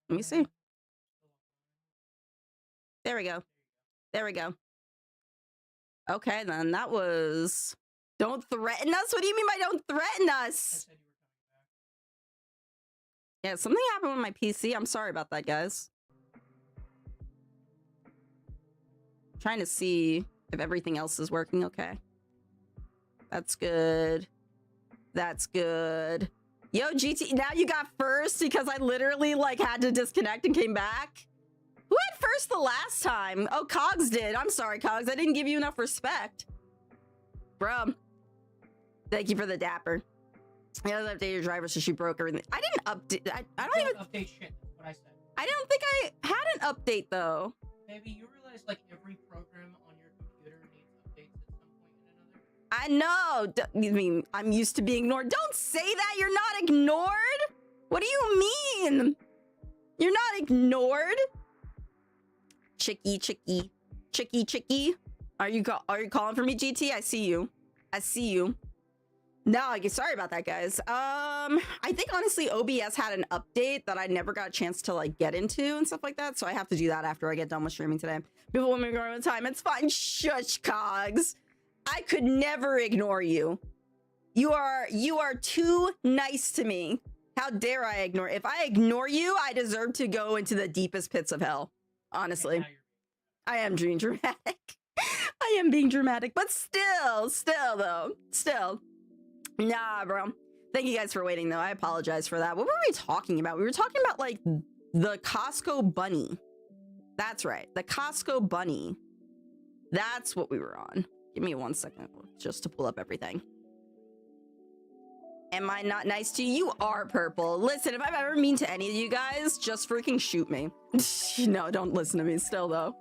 Let me see. There we go. There we go. Okay, then that was... Don't threaten us? What do you mean by don't threaten us? Yeah, something happened with my PC. I'm sorry about that, guys. I'm trying to see if everything else is working okay. That's good. That's good. Yo, GT, now you got first because I literally like had to disconnect and came back. Who had first the last time? Oh, Cogs did. I'm sorry, Cogs. I didn't give you enough respect. Bruh. Thank you for the dapper. You have to update your driver so she broke everything. I didn't update. I don't even update shit. That's what I said. I don't think I had an update though. Maybe you realize like every program on your computer needs updates at some point in another. I know. I mean, I'm used to being ignored. Don't say that. You're not ignored. What do you mean? You're not ignored. Chicky, chicky, chicky, chicky. Are you calling for me, GT? I see you. I see you. No, sorry about that, guys. I think honestly OBS had an update that I never got a chance to like get into and stuff like that, so I have to do that after I get done with streaming today. People want me to go on time. It's fine. Shush, Cogs. I could never ignore you. You are too nice to me. How dare I ignore? If I ignore you, I deserve to go into the deepest pits of hell. Honestly, I am being dramatic. I am being dramatic, but still though. Nah, bro. Thank you guys for waiting, though. I apologize for that. What were we talking about? We were talking about, like, the Costco bunny. That's right. The Costco bunny. That's what we were on. Give me 1 second just to pull up everything. Am I not nice to you? You are purple. Listen, if I've ever mean to any of you guys, just freaking shoot me. No, don't listen to me. Still, though.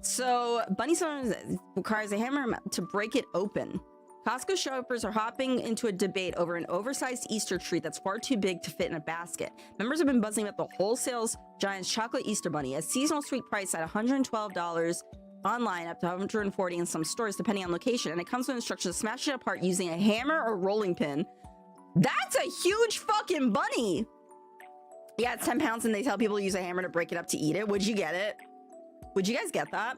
So, bunny song requires a hammer to break it open. Costco shoppers are hopping into a debate over an oversized Easter treat that's far too big to fit in a basket. Members have been buzzing about the wholesale Giant's chocolate Easter bunny, a seasonal sweet price at $112 online, up to $140 in some stores, depending on location. And it comes with instructions to smash it apart using a hammer or rolling pin. That's a huge fucking bunny. Yeah, it's 10 pounds, and they tell people to use a hammer to break it up to eat it. Would you get it? Would you guys get that?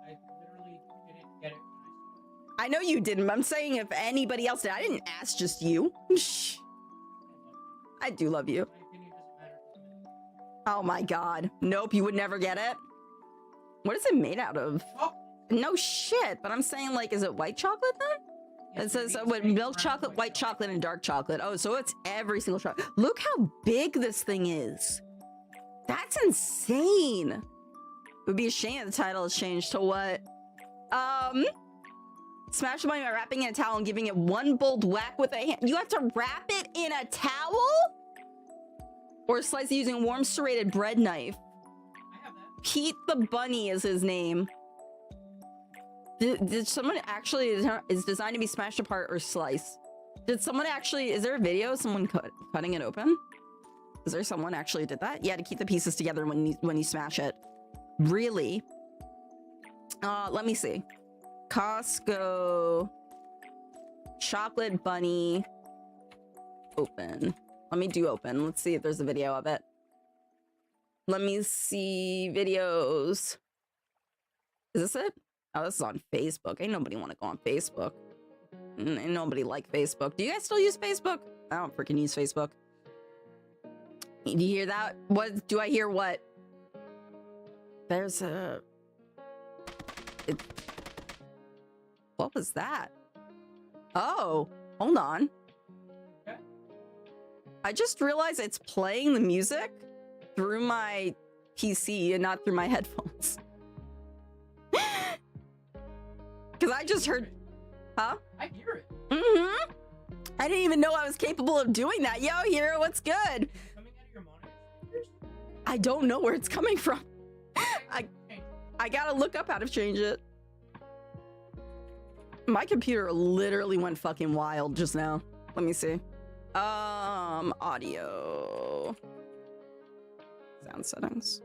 I literally didn't get it when I saw it. I know you didn't, but I'm saying if anybody else did. I didn't ask just you. I do love you. My opinion doesn't matter to me. Oh my god. Nope, you would never get it? What is it made out of? Chocolate. No shit, but I'm saying, like, is it white chocolate then? It says with milk chocolate, white chocolate, and dark chocolate. Oh, so it's every single chocolate. Look how big this thing is. That's insane. It would be a shame if the title is changed to what? Smash the bunny by wrapping in a towel and giving it one bold whack with a hand. You have to wrap it in a towel? Or slice it using a warm serrated bread knife. I have that. Pete the Bunny is his name. Did someone actually is designed to be smashed apart or sliced? Did someone actually, is there a video of someone cutting it open? Is there someone actually did that? Yeah, to keep the pieces together when you smash it. Really? Let me see. Costco chocolate bunny open. Let me do open. Let's see if there's a video of it. Let me see videos. Is this it? Oh, this is on Facebook. Ain't nobody want to go on Facebook. Ain't nobody like Facebook. Do you guys still use Facebook? I don't freaking use Facebook. Do you hear that? What do I hear? What? There's a... What was that? Oh, hold on. Okay. I just realized it's playing the music through my PC and not through my headphones. Because I just heard... Huh? I hear it. Mm-hmm. I didn't even know I was capable of doing that. Yo, Hero, what's good? Coming out of your monitor speakers? I don't know where it's coming from. I gotta look up how to change it. My computer literally went fucking wild just now. Let me see. Audio. Sound settings.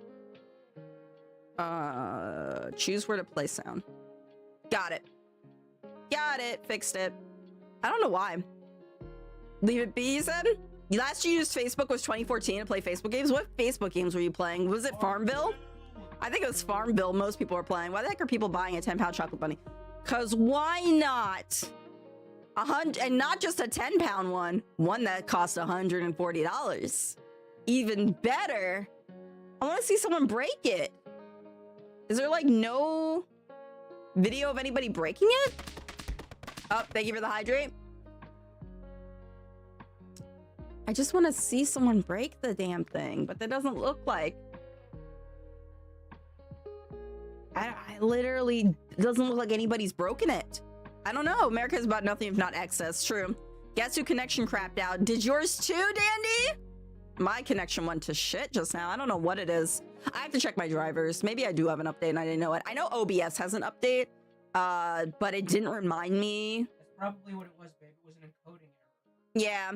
Choose where to play sound. Got it. Got it. Fixed it. I don't know why. Leave it be, you said? Last you used Facebook was 2014 to play Facebook games. What Facebook games were you playing? Was it Farmville? I think it was Farmville most people were playing. Why the heck are people buying a 10-pound chocolate bunny? Because why not? 100, and not just a 10-pound one that cost $140. Even better. I want to see someone break it. Is there like no video of anybody breaking it? Oh, thank you for the hydrate. I just want to see someone break the damn thing, but that doesn't look like. I literally doesn't look like anybody's broken it. I don't know. America is about nothing if not excess. True. Guess who connection crapped out? Did yours too, Dandy? My connection went to shit just now. I don't know what it is. I have to check my drivers. Maybe I do have an update and I didn't know it. I know OBS has an update, but it didn't remind me. That's probably what it was, babe. It was an encoding error. Yeah.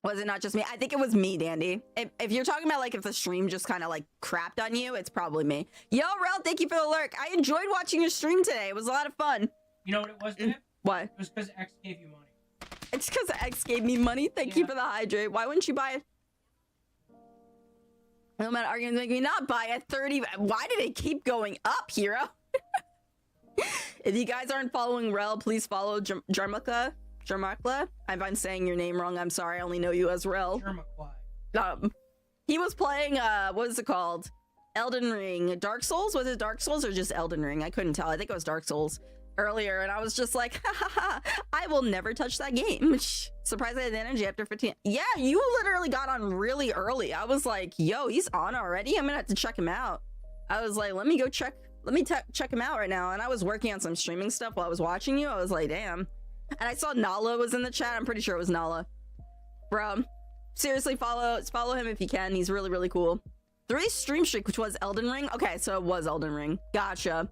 Was it not just me? I think it was me, Dandy. If you're talking about like if the stream just kind of like crapped on you, it's probably me. Yo, Rel, thank you for the lurk. I enjoyed watching your stream today. It was a lot of fun. You know what it was, babe? What? It was because X gave you money. It's because X gave me money. Thank you for the hydrate. Why wouldn't you buy it? No matter arguing, make me not buy a 30. Why did it keep going up, hero? If you guys aren't following Rel, please follow Jarmakla. If I'm saying your name wrong, I'm sorry. I only know you as Rel. He was playing, what is it called? Elden Ring. Dark Souls? Was it Dark Souls or just Elden Ring? I couldn't tell. I think it was Dark Souls earlier, and I was just like, ha ha ha, I will never touch that game. Surprised I had the energy after 15. Yeah, you literally got on really early. I was like, yo, he's on already? I'm gonna have to check him out. I was like, let me go check. Let me check him out right now. And I was working on some streaming stuff while I was watching you. I was like, damn. And I saw Nala was in the chat. I'm pretty sure it was Nala. Bro, seriously, follow him if you can. He's really, really cool. 3 stream streak, which was Elden Ring. Okay, so it was Elden Ring. Gotcha.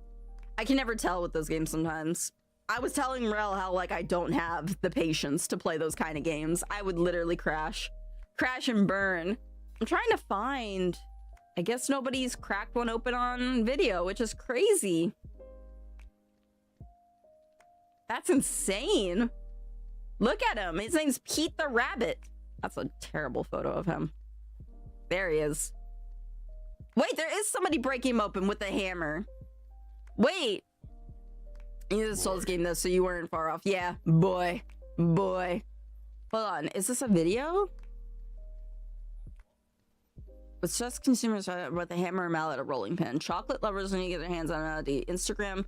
I can never tell with those games sometimes. I was telling Rel how, like, I don't have the patience to play those kind of games. I would literally crash and burn. I'm trying to find... I guess nobody's cracked one open on video, which is crazy. That's insane. Look at him. His name's Pete the Rabbit. That's a terrible photo of him. There he is. Wait, there is somebody breaking him open with a hammer. Wait. You did a Souls game though, so you weren't far off. Yeah, boy. Hold on. Is this a video? It's just consumers with a hammer, a mallet, a rolling pin. Chocolate lovers when you get their hands on the Instagram.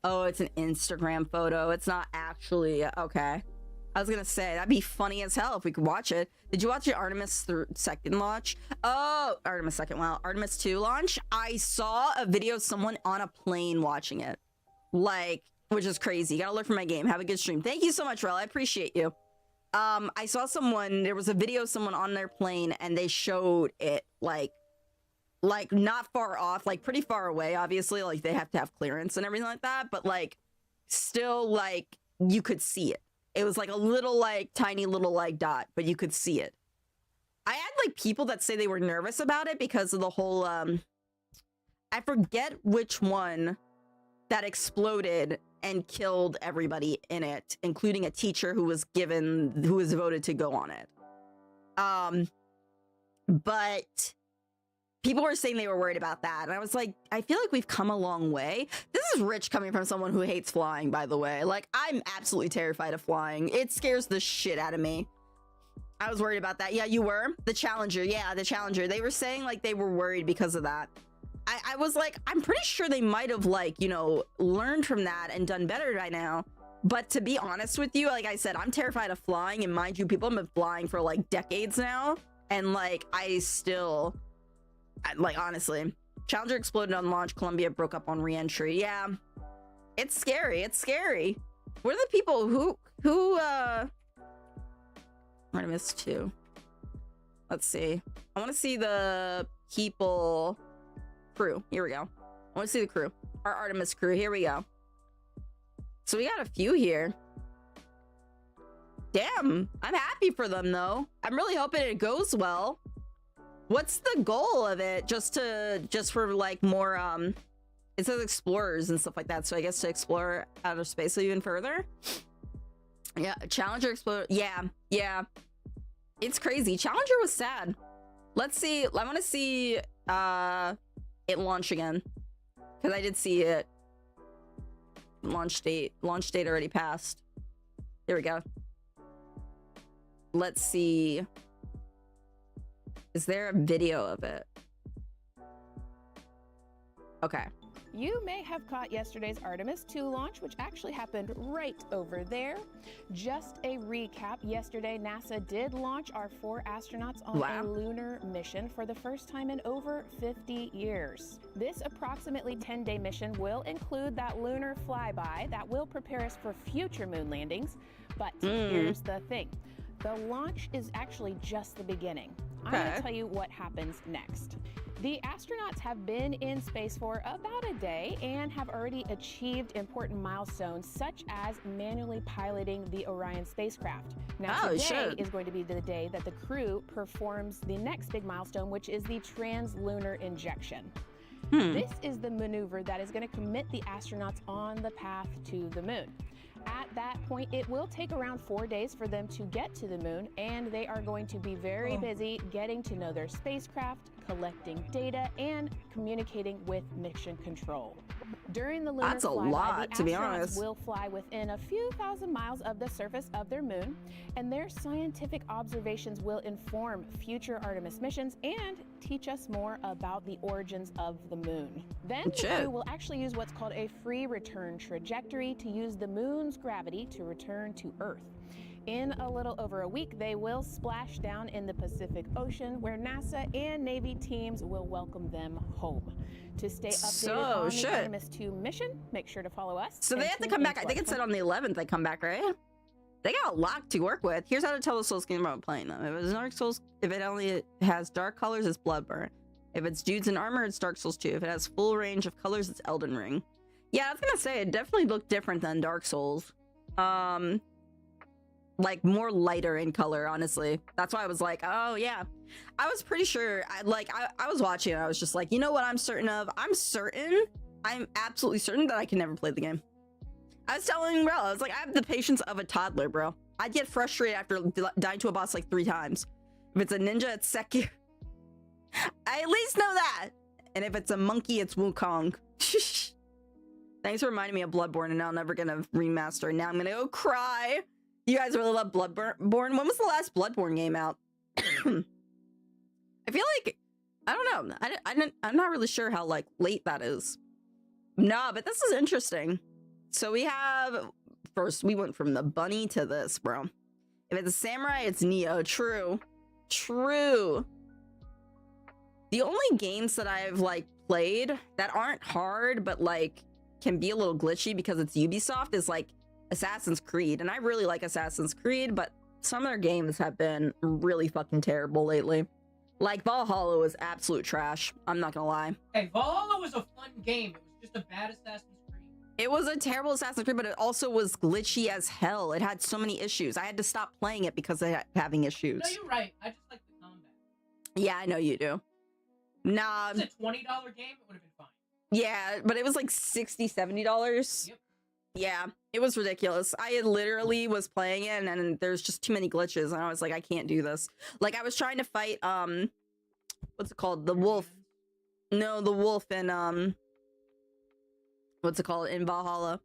Oh, it's an Instagram photo. It's not actually... Okay. I was gonna say, that'd be funny as hell if we could watch it. Did you watch the Artemis 2nd launch? Oh, Artemis 2nd. Wow. Artemis 2 launch? I saw a video of someone on a plane watching it. Like, which is crazy. Gotta look for my game. Have a good stream. Thank you so much, Rel. I appreciate you. I saw someone, there was a video of someone on their plane and they showed it like not far off, like pretty far away, obviously, like they have to have clearance and everything like that, but like still like you could see it. It was like a little like tiny little like dot, but you could see it. I had like people that say they were nervous about it because of the whole, I forget which one that exploded and killed everybody in it, including a teacher who was voted to go on it. But people were saying they were worried about that. And I was like, I feel like we've come a long way. This is rich coming from someone who hates flying, by the way. Like, I'm absolutely terrified of flying. It scares the shit out of me. I was worried about that. Yeah, you were? The Challenger. Yeah, the Challenger. They were saying like they were worried because of that. I was like, I'm pretty sure they might have like, you know, learned from that and done better by now. But to be honest with you, like I said, I'm terrified of flying. And mind you, people have been flying for like decades now. And like, like, honestly, Challenger exploded on launch. Columbia broke up on re-entry. Yeah, it's scary. It's scary. What are the people who Artemis 2. Let's see. I want to see the people crew. Here we go. I want to see the crew. Our Artemis crew. Here we go. So we got a few here. Damn. I'm happy for them though. I'm really hoping it goes well. What's the goal of it? Just for like more it says explorers and stuff like that, so I guess to explore outer space even further. Yeah, Challenger explode. Yeah. It's crazy. Challenger was sad. Let's see. I want to see it launch again, because I did see it. Launch date already passed. Here we go. Let's see. Is there a video of it? Okay. You may have caught yesterday's Artemis 2 launch, which actually happened right over there. Just a recap, yesterday NASA did launch our 4 astronauts on a lunar mission for the first time in over 50 years. This approximately 10-day mission will include that lunar flyby that will prepare us for future moon landings. But here's the thing. The launch is actually just the beginning. I'm going to tell you what happens next. The astronauts have been in space for about a day and have already achieved important milestones, such as manually piloting the Orion spacecraft. Now, today is going to be the day that the crew performs the next big milestone, which is the translunar injection. This is the maneuver that is going to commit the astronauts on the path to the moon. At that point, it will take around 4 days for them to get to the moon, and they are going to be very busy getting to know their spacecraft, collecting data, and communicating with mission control. During the lunar flyby, the astronauts will fly within a few thousand miles of the surface of their moon, and their scientific observations will inform future Artemis missions and teach us more about the origins of the moon. Then the crew will actually use what's called a free return trajectory to use the moon's gravity to return to Earth. In a little over a week, they will splash down in the Pacific Ocean, where NASA and Navy teams will welcome them home. To stay updated on the Artemis 2 mission, make sure to follow us. So they have to come back. I think it said on the 11th they come back, right? They got a lot to work with. Here's how to tell the Souls game about playing them. If it's Dark Souls, if it only has dark colors, it's Bloodborne. If it's dudes in armor, it's Dark Souls 2. If it has full range of colors, it's Elden Ring. Yeah, I was gonna say, it definitely looked different than Dark Souls. Like more lighter in color, honestly. That's why I was like, oh yeah. I was pretty sure, I was watching and I was just like, you know what I'm certain of? I'm absolutely certain that I can never play the game. I was telling bro, I was like, I have the patience of a toddler, bro. I'd get frustrated after dying to a boss like 3 times. If it's a ninja, it's Sekiro. I at least know that. And if it's a monkey, it's Wukong. Thanks for reminding me of Bloodborne, and now I'm never gonna remaster. Now I'm gonna go cry. You guys really love Bloodborne? When was the last Bloodborne game out? I feel like, I don't know. I'm not really sure how like late that is. Nah, but this is interesting. So we have, first we went from the bunny to this, bro. If it's a samurai, it's Neo. True. True. The only games that I've like played that aren't hard, but like can be a little glitchy because it's Ubisoft is like Assassin's Creed, and I really like Assassin's Creed, but some of their games have been really fucking terrible lately. Like Valhalla was absolute trash. I'm not gonna lie. Hey, Valhalla was a fun game. It was just a bad Assassin's Creed. It was a terrible Assassin's Creed, but it also was glitchy as hell. It had so many issues. I had to stop playing it because of having issues. No, you're right. I just like the combat. Yeah, I know you do. Nah. If it's a $20 game, it would have been fine. Yeah, but it was like $60, $70. Yep. Yeah, it was ridiculous. I literally was playing it and there's just too many glitches and I was like, I can't do this. Like I was trying to fight, what's it called? The wolf. No, the wolf in, what's it called? In Valhalla.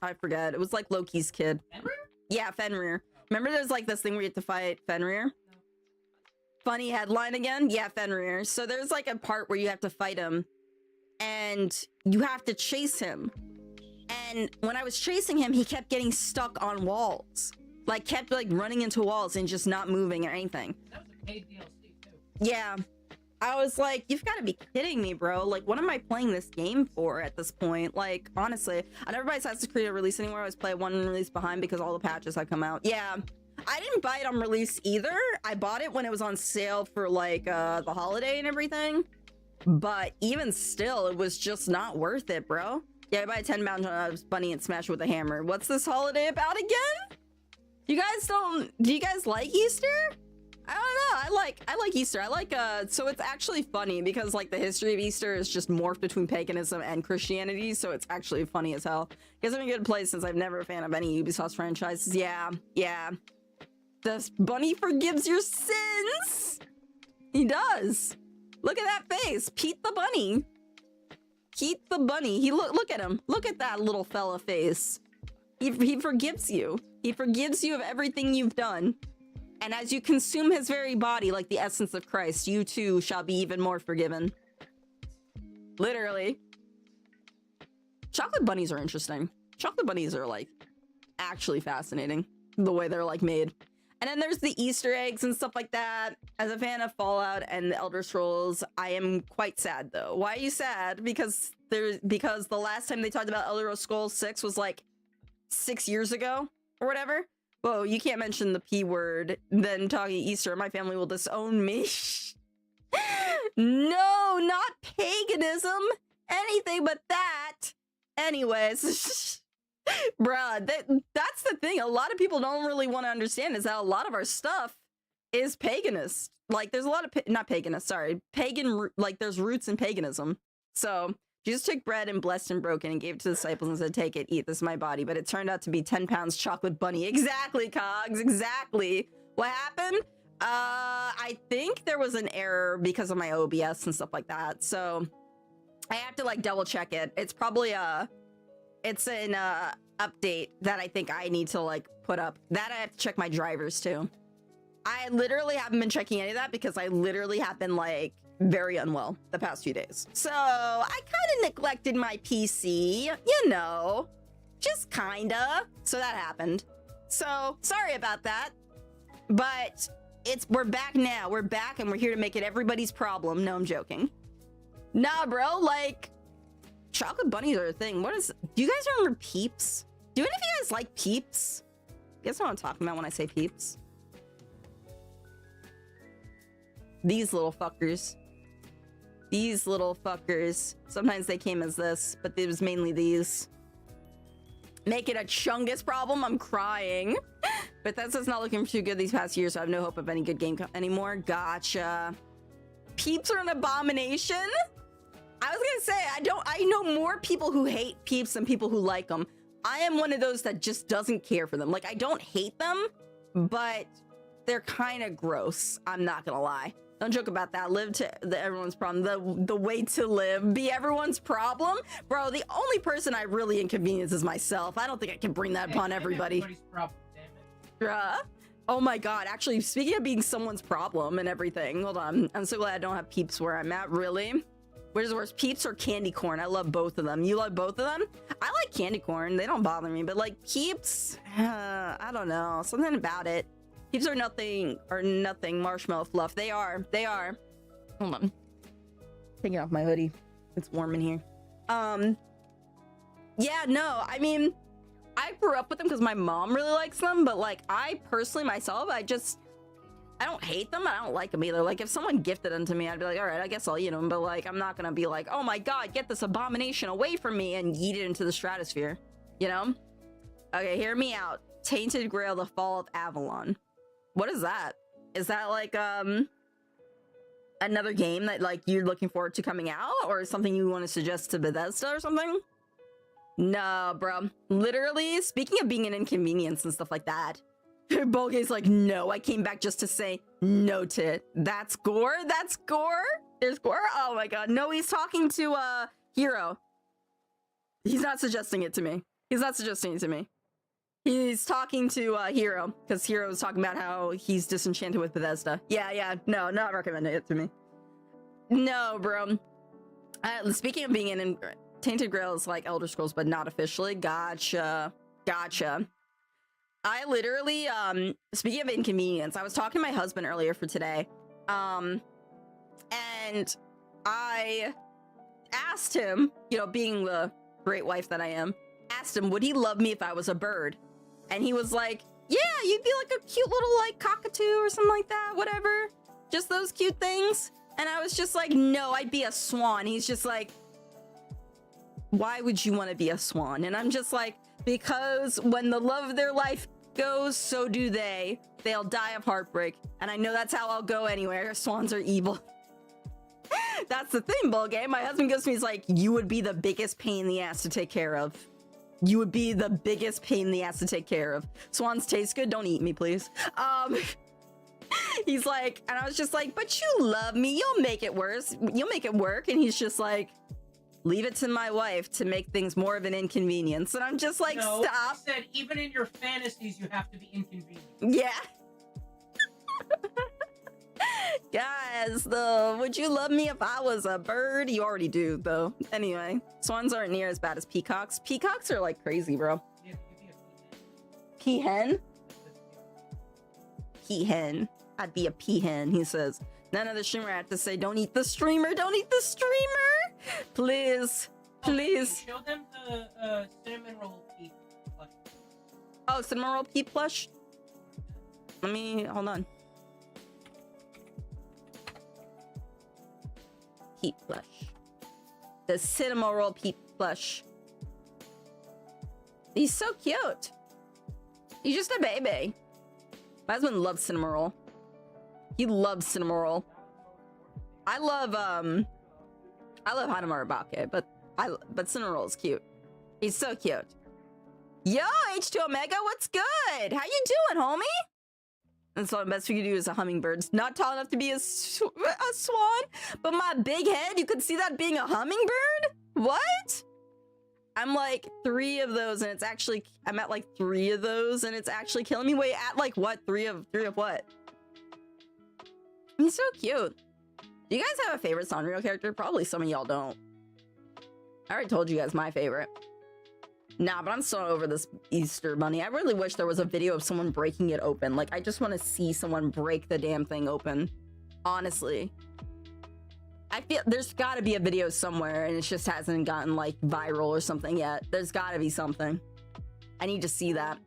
I forget. It was like Loki's kid. Fenrir? Yeah, Fenrir. Remember there's like this thing where you have to fight Fenrir? No. Funny headline again? Yeah, Fenrir. So there's like a part where you have to fight him and you have to chase him. And when I was chasing him, he kept getting stuck on walls. Like, kept, like, running into walls and just not moving or anything. That was a paid DLC, too. Yeah. I was like, you've got to be kidding me, bro. Like, what am I playing this game for at this point? Like, honestly. I never buy Assassin's Creed release anymore. I always play one release behind because all the patches have come out. Yeah. I didn't buy it on release either. I bought it when it was on sale for, like, the holiday and everything. But even still, it was just not worth it, bro. Yeah, I buy a 10-pound bunny and smash it with a hammer. What's this holiday about again? Do you guys like Easter? I don't know. I like Easter. I like, so it's actually funny because like the history of Easter is just morphed between paganism and Christianity. So it's actually funny as hell. Guess I'm in a good place since I've never a fan of any Ubisoft franchises. Yeah. The bunny forgives your sins. He does. Look at that face. Pete the bunny. Pete the bunny. He look at him. Look at that little fella face. He forgives you. He forgives you of everything you've done. And as you consume his very body like the essence of Christ, you too shall be even more forgiven. Literally. Chocolate bunnies are interesting. Chocolate bunnies are like actually fascinating. The way they're like made. And then there's the Easter eggs and stuff like that. As a fan of Fallout and the Elder Scrolls, I am quite sad though. Why are you sad? Because the last time they talked about Elder Scrolls 6 was like 6 years ago or whatever. Whoa, you can't mention the P word, then talking Easter, my family will disown me. No, not paganism. Anything but that. Anyways. Bruh, that's the thing. A lot of people don't really want to understand is that a lot of our stuff is paganist. Like, there's a lot of, not paganist, sorry. Pagan, like, there's roots in paganism. So, Jesus took bread and blessed and broken and gave it to the disciples and said, take it, eat, this is my body. But it turned out to be 10 pounds chocolate bunny. Exactly, Cogs, exactly. What happened? I think there was an error because of my OBS and stuff like that. So, I have to, like, double check it. It's probably, it's an, update that I think I need to, like, put up. That I have to check my drivers, too. I literally haven't been checking any of that because I literally have been, like, very unwell the past few days. So I kind of neglected my PC, you know, just kinda. So that happened. So sorry about that, but we're back now. We're back and we're here to make it everybody's problem. No, I'm joking. Nah, bro, like chocolate bunnies are a thing. Do you guys remember Peeps? Do any of you guys like Peeps? Guess what I'm talking about when I say Peeps? These little fuckers. These little fuckers. Sometimes they came as this, but it was mainly these. Make it a Chungus problem? I'm crying. But that's just not looking too good these past years, so I have no hope of any good game anymore. Gotcha. Peeps are an abomination? I was gonna say, I know more people who hate Peeps than people who like them. I am one of those that just doesn't care for them. Like, I don't hate them, but they're kind of gross. I'm not gonna lie. Don't joke about that. Live to everyone's problem. The way to live. Be everyone's problem? Bro, the only person I really inconvenience is myself. I don't think I can bring that upon everybody. Everybody's problem, damn it. Bruh. Oh my god, actually, speaking of being someone's problem and everything, hold on. I'm so glad I don't have Peeps where I'm at, really. Which is worse, Peeps or candy corn? I love both of them. You love both of them? I like candy corn. They don't bother me, but like Peeps, I don't know. Something about it. Peeps are nothing marshmallow fluff. They are. Hold on. Taking off my hoodie. It's warm in here. Yeah, no, I mean, I grew up with them because my mom really likes them, but like I personally myself, I don't hate them. I don't like them either. Like if someone gifted them to me, I'd be like, all right, I guess I'll eat them. But like, I'm not gonna be like, oh my god, get this abomination away from me and eat it into the stratosphere. You know? Okay, hear me out. Tainted Grail: The Fall of Avalon. What is that? Is that like another game that like you're looking forward to coming out, or something you want to suggest to Bethesda or something? No, bro. Literally, speaking of being an inconvenience and stuff like that, Bolgay's like, no, I came back just to say no to it. That's gore? That's gore? There's gore? Oh my god. No, he's talking to Hero. He's not suggesting it to me. He's not suggesting it to me. He's talking to Hero, because Hero was talking about how he's disenchanted with Bethesda. Yeah, no, not recommending it to me. No, bro. Speaking of being in Tainted Grail is like Elder Scrolls, but not officially. Gotcha. I literally, speaking of inconvenience, I was talking to my husband earlier for today, and I asked him, you know, being the great wife that I am, asked him, would he love me if I was a bird? And he was like, yeah, you'd be like a cute little like cockatoo or something like that, whatever. Just those cute things. And I was just like, no, I'd be a swan. He's just like, why would you want to be a swan? And I'm just like, because when the love of their life goes, so do they. They'll die of heartbreak. And I know that's how I'll go anywhere. Swans are evil. That's the thing, Bulgay. My husband goes to me, he's like, you would be the biggest pain in the ass to take care of. You would be the biggest pain in the ass to take care of. Swans taste good. Don't eat me, please. He's like, and I was just like, but you love me. You'll make it worse. You'll make it work. And he's just like, leave it to my wife to make things more of an inconvenience. And I'm just like, no, stop. He said, even in your fantasies, you have to be inconvenient. Yeah. Guys, though, would you love me if I was a bird? You already do, though. Anyway, swans aren't near as bad as peacocks. Peacocks are like crazy, bro. Yeah, Peahen? Peahen. I'd be a peahen, he says. None of the streamer had to say, don't eat the streamer, don't eat the streamer! Please, please. Show them the cinnamon roll peep plush. Oh, cinnamon roll peep plush? Let me, hold on. Peep plush. The cinnamon roll peep plush. He's so cute. He's just a baby. My husband loves cinnamon roll. He loves cinnamon roll. I love Hanamara Bake, but cinnamon roll is cute. He's so cute. Yo, H2 Omega, what's good? How you doing, homie? And so the best we can do is a hummingbird. It's not tall enough to be a swan, but my big head, you could see that being a hummingbird? What? I'm like 3 of those, and it's actually, I'm at like 3 of those, and it's actually killing me. Wait, at like what? 3 of what? He's so cute. Do you guys have a favorite Sanrio character? Probably some of y'all don't. I already told you guys my favorite. Nah, but I'm so over this Easter Bunny. I really wish there was a video of someone breaking it open. Like, I just want to see someone break the damn thing open. Honestly. I feel there's got to be a video somewhere, and it just hasn't gotten, like, viral or something yet. There's got to be something. I need to see that.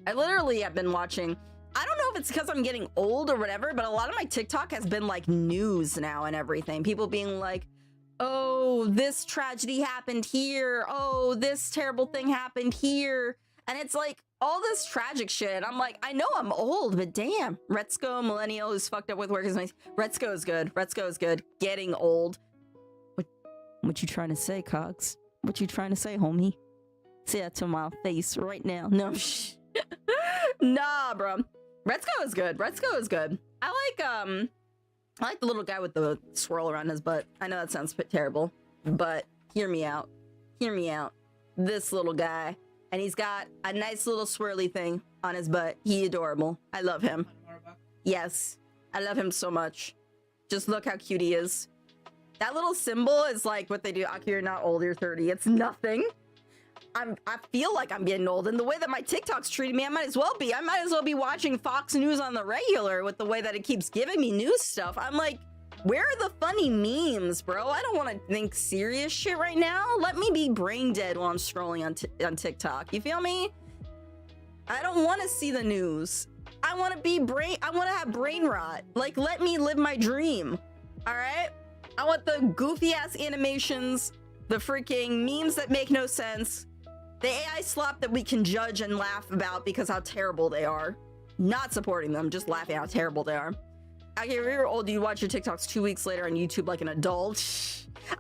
I literally have been watching... I don't know if it's because I'm getting old or whatever, but a lot of my TikTok has been, like, news now and everything. People being like... oh, this tragedy happened here. Oh, this terrible thing happened here. And it's like all this tragic shit. I'm like, I know I'm old, but damn. Retsuko, millennial who's fucked up with work is nice. Retsuko is good. Retsuko is good. Getting old. What you trying to say, Cogs? What you trying to say, homie? Say that to my face right now. No, shh. Nah, bro. Retsuko is good. Retsuko is good. I like the little guy with the swirl around his butt. I know that sounds terrible, but hear me out. Hear me out. This little guy. And he's got a nice little swirly thing on his butt. He adorable. I love him. Yes. I love him so much. Just look how cute he is. That little symbol is like what they do. Aki, you're not old, you're 30. It's nothing. I feel like I'm getting old, and the way that my TikTok's treating me, I might as well be. I might as well be watching Fox News on the regular with the way that it keeps giving me news stuff. I'm like, where are the funny memes, bro? I don't want to think serious shit right now. Let me be brain dead while I'm scrolling on TikTok. You feel me? I don't want to see the news. I want to have brain rot. Like, let me live my dream. All right? I want the goofy ass animations, the freaking memes that make no sense. The AI slop that we can judge and laugh about because how terrible they are. Not supporting them, just laughing how terrible they are. Okay, if you're old, you watch your TikToks 2 weeks later on YouTube like an adult.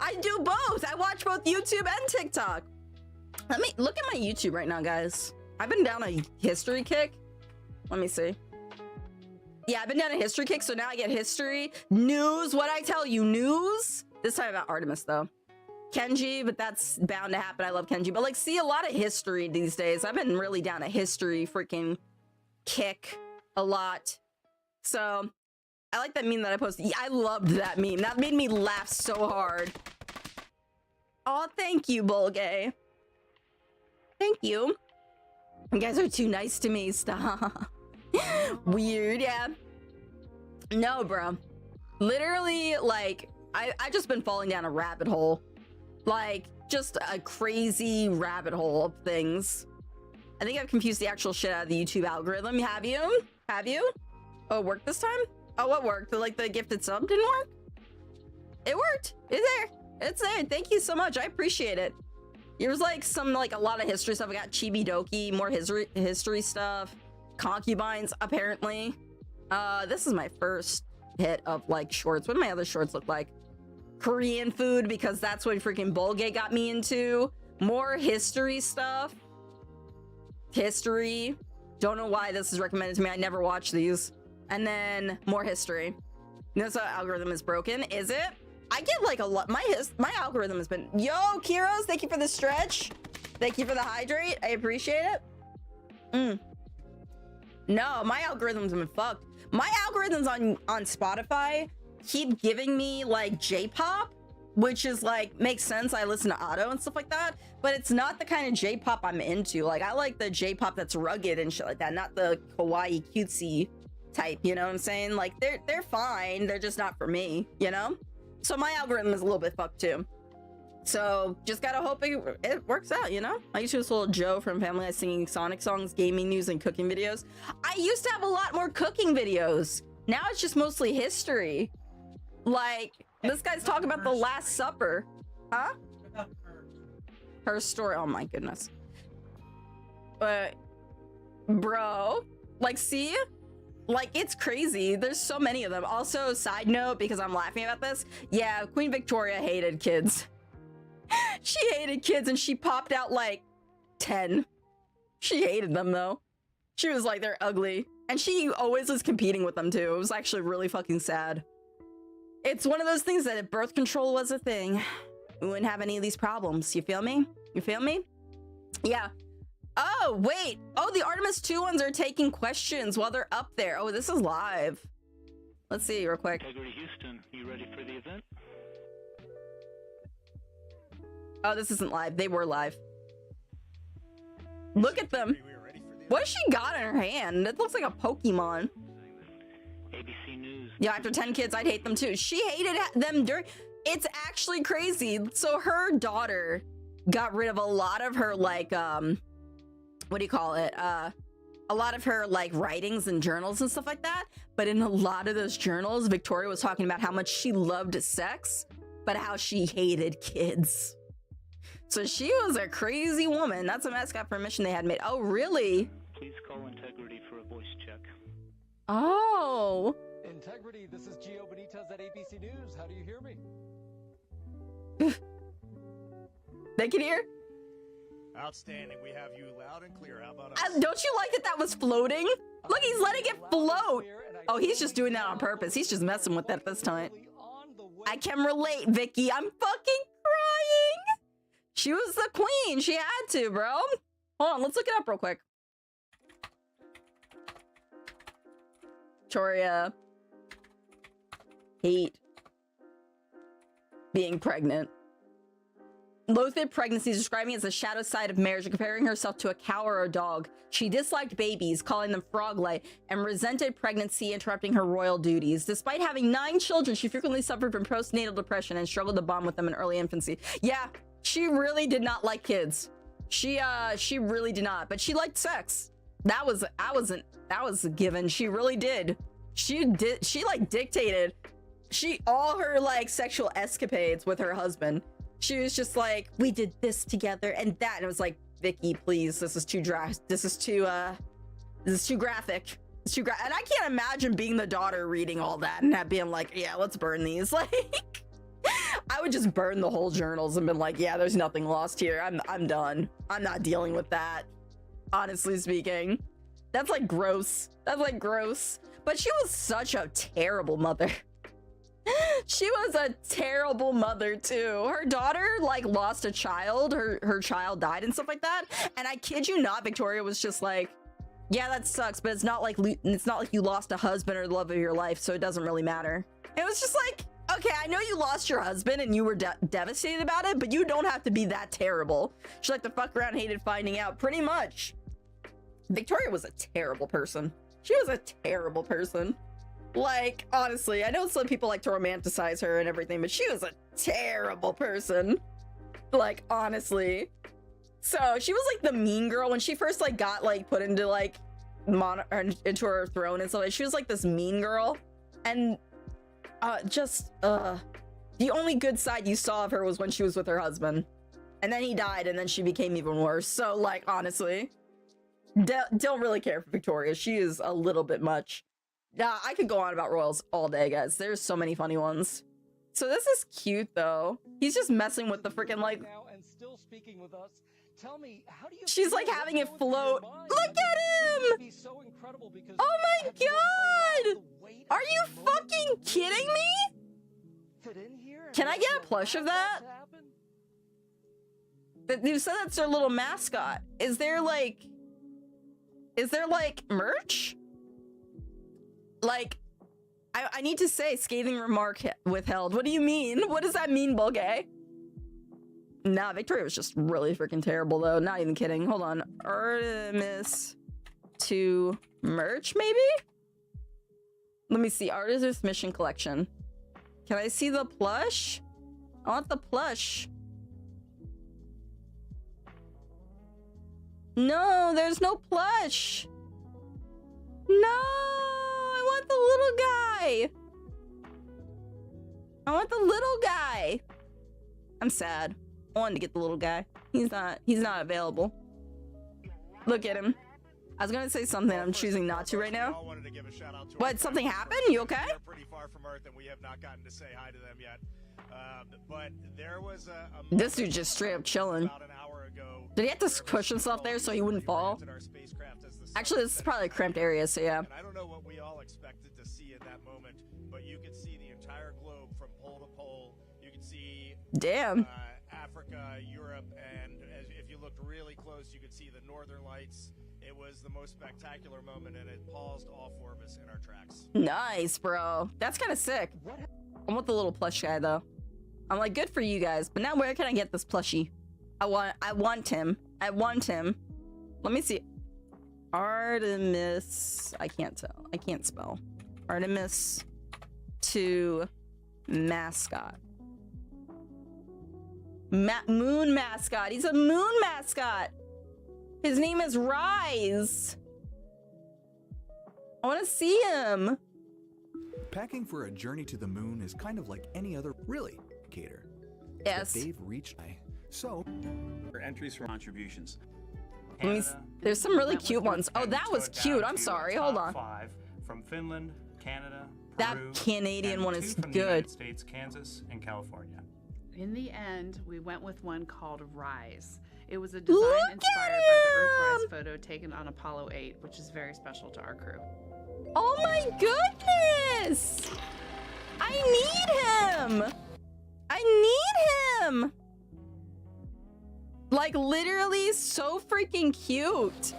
I do both. I watch both YouTube and TikTok. Let me look at my YouTube right now, guys. I've been down a history kick. Let me see. Yeah, I've been down a history kick, so now I get history. News, what I tell you, news? This time about Artemis, though. Kenji, but that's bound to happen. I love Kenji, but like, see a lot of history these days. I've been really down a history freaking kick a lot. So I like that meme that I posted. Yeah, I loved that meme. That made me laugh so hard. Oh, thank you, Bolgay. Thank you. You guys are too nice to me. Stop. Weird, yeah. No, bro. Literally, like, I just been falling down a rabbit hole. Like, just a crazy rabbit hole of things. I think I've confused the actual shit out of the YouTube algorithm. Have you? Have you? Oh, it worked this time? Oh, what worked? Like, the gifted sub didn't work? It worked. It's there. It's there. Thank you so much. I appreciate it. There's, like, a lot of history stuff. I got Chibi Doki, more history stuff. Concubines, apparently. This is my first hit of, like, shorts. What do my other shorts look like? Korean food, because that's what freaking Bolgay got me into. More history stuff. history. Don't know why this is recommended to me. I never watch these. And then more history. This algorithm is broken. Is it? I get like a lot. My algorithm has been. Yo, Kiros, thank you for the stretch. Thank you for the hydrate. I appreciate it. No, my algorithms have been fucked. My algorithms on Spotify keep giving me like J-pop, which is like makes sense. I listen to Otto and stuff like that, but it's not the kind of J-pop I'm into. Like I like the J-pop that's rugged and shit like that, not the kawaii cutesy type. You know what I'm saying? Like they're fine. They're just not for me. You know? So my algorithm is a little bit fucked too. So just gotta hope it works out, you know? I used to this little Joe from Family Guy singing Sonic songs, gaming news, and cooking videos. I used to have a lot more cooking videos. Now it's just mostly history. Like, this guy's talking about the Last Supper. Huh? Her story. Oh my goodness. But, bro, like, see? Like, it's crazy. There's so many of them. Also, side note, because I'm laughing about this. Yeah, Queen Victoria hated kids. She hated kids and she popped out like 10. She hated them though. She was like, they're ugly. And she always was competing with them too. It was actually really fucking sad. It's one of those things that if birth control was a thing, we wouldn't have any of these problems. You feel me? You feel me? Yeah. Oh, wait. Oh, the Artemis 2 ones are taking questions while they're up there. Oh, this is live. Let's see real quick. Integrity Houston, you ready for the event? Oh, this isn't live. They were live. Look at them. What she got in her hand? It looks like a Pokemon. ABC News. Yeah, after 10 kids, I'd hate them too. She hated them during... It's actually crazy. So her daughter got rid of a lot of her, like, what do you call it? A lot of her, like, writings and journals and stuff like that. But in a lot of those journals, Victoria was talking about how much she loved sex, but how she hated kids. So she was a crazy woman. That's a mascot permission they had made. Oh, really? Please call Integrity for a voice check. Oh. Integrity, this is Gio Benitez at ABC News. How do you hear me? They can hear? Outstanding. We have you loud and clear. How about us? Don't you like that that was floating? Look, he's letting it float. Oh, he's just doing that on purpose. He's just messing with that at this time. I can relate, Vicky. I'm fucking crying. She was the queen. She had to, bro. Hold on, let's look it up real quick. Victoria. Hate being pregnant. Loathed pregnancies, describing it as the shadow side of marriage and comparing herself to a cow or a dog. She disliked babies, calling them frog-like, and resented pregnancy, interrupting her royal duties. Despite having 9 children, she frequently suffered from postnatal depression and struggled to bond with them in early infancy. Yeah, she really did not like kids. She really did not, but she liked sex. That was a given. She really did. She like dictated all her like sexual escapades with her husband. She was just like, we did this together and that, and it was like, Vicky, please, this is too graphic. It's too graphic. And I can't imagine being the daughter reading all that and being like, yeah, let's burn these. Like, I would just burn the whole journals and been like, yeah, there's nothing lost here. I'm done. I'm not dealing with that. Honestly speaking, that's like gross. That's like gross. But she was such a terrible mother. She was a terrible mother too. Her daughter like lost a child. Her child died and stuff like that. And I kid you not, Victoria was just like, yeah, that sucks, but it's not like you lost a husband or the love of your life, so it doesn't really matter. It was just like, okay, I know you lost your husband and you were devastated about it, but you don't have to be that terrible. She liked to fuck around, hated finding out, pretty much. Victoria was a terrible person. She was a terrible person. Like, honestly, I know some people like to romanticize her and everything, but she was a terrible person. Like, honestly. So, she was like the mean girl when she first like got like put into like into her throne and stuff. She was like this mean girl. And the only good side you saw of her was when she was with her husband. And then he died and then she became even worse. So, like, honestly, don't really care for Victoria. She is a little bit much. I could go on about royals all day, guys. There's so many funny ones. So this is cute, though. He's just messing with the freaking, like... Now and still speaking with us. Tell me, how do you She's feel? like What's having it going through your float. mind? Look I mean, at this him! would be so incredible because Oh my have you allowed god! the weight Are of you the moment fucking to kidding really me? fit in here and Can I let get a you plush of allow that? to happen? You said that's their little mascot. Is there like merch? Like, I need to say scathing remark withheld. What do you mean? What does that mean, Bulgay? Nah, Victoria was just really freaking terrible though. Not even kidding. Hold on. Artemis to merch, maybe? Let me see. Artemis Mission Collection. Can I see the plush? I want the plush. No, there's no plush. No, I want the little guy. I want the little guy. I'm sad. I wanted to get the little guy. He's not available. Look at him. I was gonna say something. I'm choosing not to right now. What, something happened? You okay? They're pretty far from Earth and we have not gotten to say hi to them yet. But there was a This dude just straight up chilling. about an hour ago. Did he have to push himself there so he wouldn't fall? Actually, this is probably a cramped area, so yeah. And I don't know what we all expected to see in that moment, but you could see the entire globe from pole to pole. You could see Damn. Africa, Europe, and if you looked really close, you could see the northern lights. It was the most spectacular moment, and it paused all four of us in our tracks. Nice, bro. That's kind of sick. I want the little plush guy, though. I'm like, good for you guys. But now where can I get this plushie? I want him. I want him. Let me see. Artemis. I can't tell. I can't spell. Artemis to mascot. Moon mascot. He's a moon mascot. His name is Rise. I want to see him. Packing for a journey to the moon is kind of like any other really cater. Yes. But they've reached so for entries for contributions. There's some really cute ones. Oh, that was cute. I'm sorry. Hold on. 5 from Finland, Canada, That Peru, Canadian and one 2 is from the good. United States, Kansas, and California. In the end, we went with one called Rise. It was a design Look inspired at by the Earthrise him! photo taken on Apollo 8, which is very special to our crew. Oh my goodness! I need him! I need him! Like, literally so freaking cute.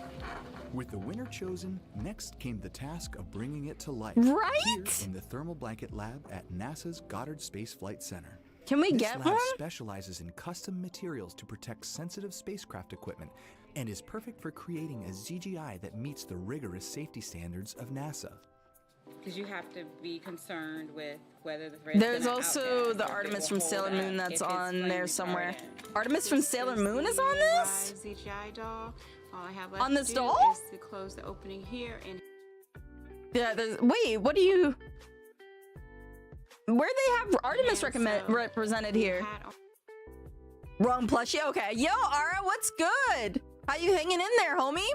with the winner chosen, next came the task of bringing it to life. Right? Here in the Thermal Blanket Lab at NASA's Goddard Space Flight Center. Can we This get lab one? specializes in custom materials to protect sensitive spacecraft equipment and is perfect for creating a ZGI that meets the rigorous safety standards of NASA. Because you have to be concerned with whether the thread. There's also the Artemis from Sailor Moon that's on there somewhere. Artemis from Sailor Moon is on this? ZGI doll. All I have On left this to do doll? is to close the opening here and. Yeah, there's. Wait, what do you. Where they have Artemis represented here? Wrong plushie? Okay. Yo, Ara, what's good? How you hanging in there, homie?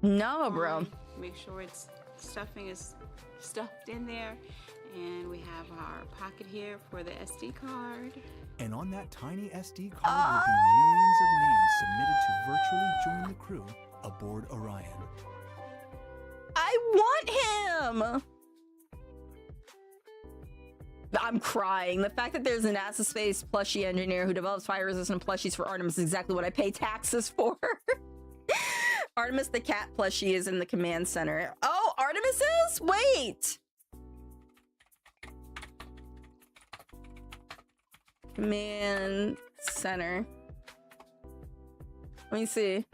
No, bro. Make sure its stuffing is stuffed in there. And we have our pocket here for the SD card. And on that tiny SD card will be millions of names submitted to virtually join the crew aboard Orion. I want him! I'm crying. The fact that there's a NASA space plushie engineer who develops fire-resistant plushies for Artemis is exactly what I pay taxes for. Artemis the cat plushie is in the command center. Oh, Artemis is? Wait! Command center. Let me see.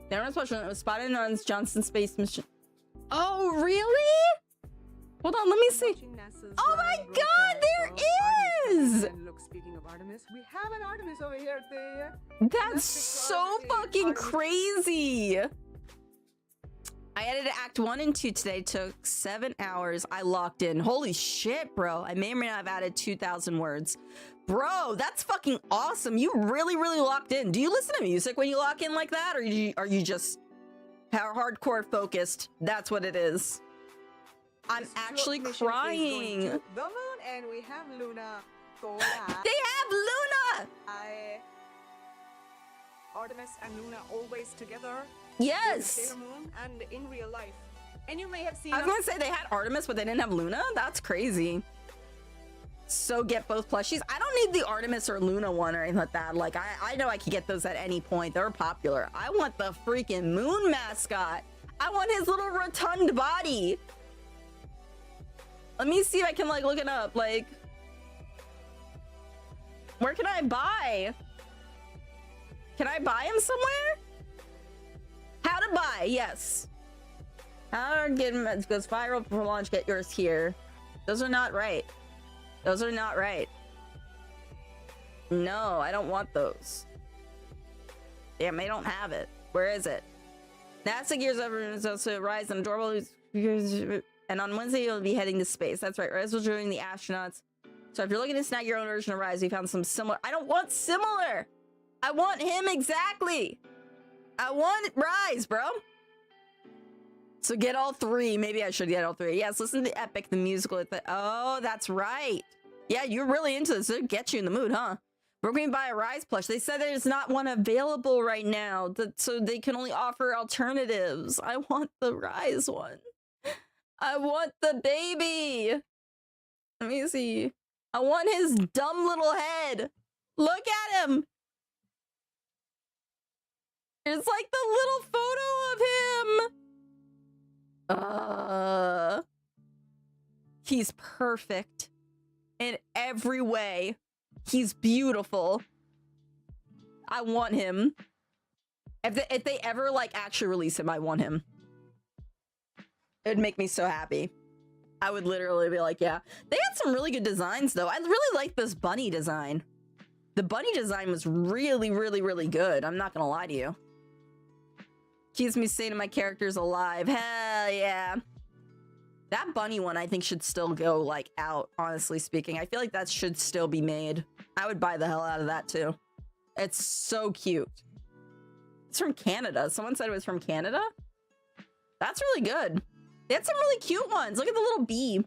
The Artemis plushie was spotted on Johnson Space Mission. Oh, really? Hold on, let me see. Oh my god, there is! Look, speaking of Artemis, we have an Artemis over here. That's so fucking crazy. I edited Act 1 and 2 today. Took 7 hours. I locked in. Holy shit, bro. I may or may not have added 2,000 words. Bro, that's fucking awesome. You really, really locked in. Do you listen to music when you lock in like that? Or are you just hardcore focused? That's what it is. I'm actually crying. The moon, and we have Luna. They have Luna! Artemis and Luna always together. Yes. Sailor Moon and in real life. And you may have seen. I was gonna say they had Artemis, but they didn't have Luna. That's crazy. So get both plushies. I don't need the Artemis or Luna one or anything like that. Like I know I could get those at any point. They're popular. I want the freaking moon mascot. I want his little rotund body. Let me see if I can like look it up. Like, where can I buy? Can I buy him somewhere? How to buy? Yes. How to get him goes viral for launch. Get yours here. Those are not right. Those are not right. No, I don't want those. Damn, they don't have it. Where is it? NASA gears over is also Rise and adorable. And on Wednesday, you'll be heading to space. That's right. Rise will join the astronauts. So if you're looking to snag your own version of Rise, we found some similar. I don't want similar. I want him exactly. I want Rise, bro. So get all three. Maybe I should get all three. Yes, listen to Epic, the musical. Oh, that's right. Yeah, you're really into this. It'll get you in the mood, huh? We're going to buy a Rise plush. They said there's not one available right now, so they can only offer alternatives. I want the Rise one. I want the baby. Let me see. I want his dumb little head. Look at him. It's like the little photo of him. He's perfect in every way. He's beautiful. I want him. If they ever like actually release him, I want him. It'd make me so happy. I would literally be like, yeah. They had some really good designs though. I really like this bunny design. The bunny design was really, really, really good. I'm not gonna lie to you. Keeps me saying my character's alive. Hell yeah. That bunny one I think should still go like out, honestly speaking. I feel like that should still be made. I would buy the hell out of that too. It's so cute. It's from Canada. Someone said it was from Canada. That's really good. They had some really cute ones. Look at the little bee.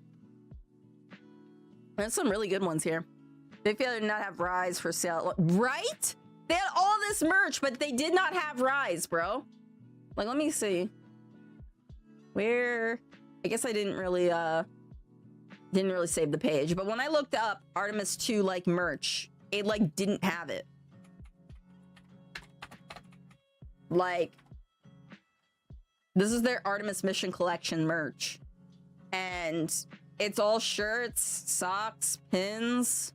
There's some really good ones here. They feel they did not have Rise for sale. Right? They had all this merch, but they did not have Rise, bro. Like, let me see. Where? I guess I didn't really save the page. But when I looked up Artemis 2 like merch, it like didn't have it. Like, this is their Artemis Mission Collection merch. And it's all shirts, socks, pins,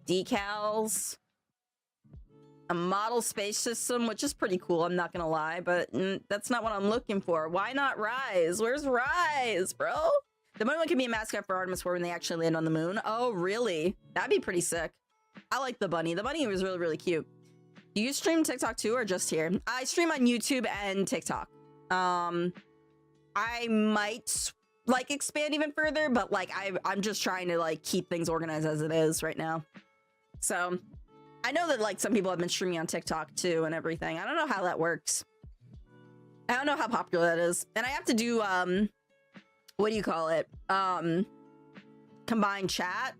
decals, a model space system, which is pretty cool, I'm not gonna lie, but that's not what I'm looking for. Why not Rise? Where's Rise, bro? The moon one can be a mascot for Artemis 4 when they actually land on the moon. Oh, really? That'd be pretty sick. I like the bunny. The bunny was really, really cute. Do you stream TikTok too, or just here? I stream on YouTube and TikTok. I might like expand even further, but like I'm just trying to like keep things organized as it is right now. So I know that like some people have been streaming on TikTok too and everything. I don't know how that works. I don't know how popular that is. And I have to do what do you call it? Combined chat.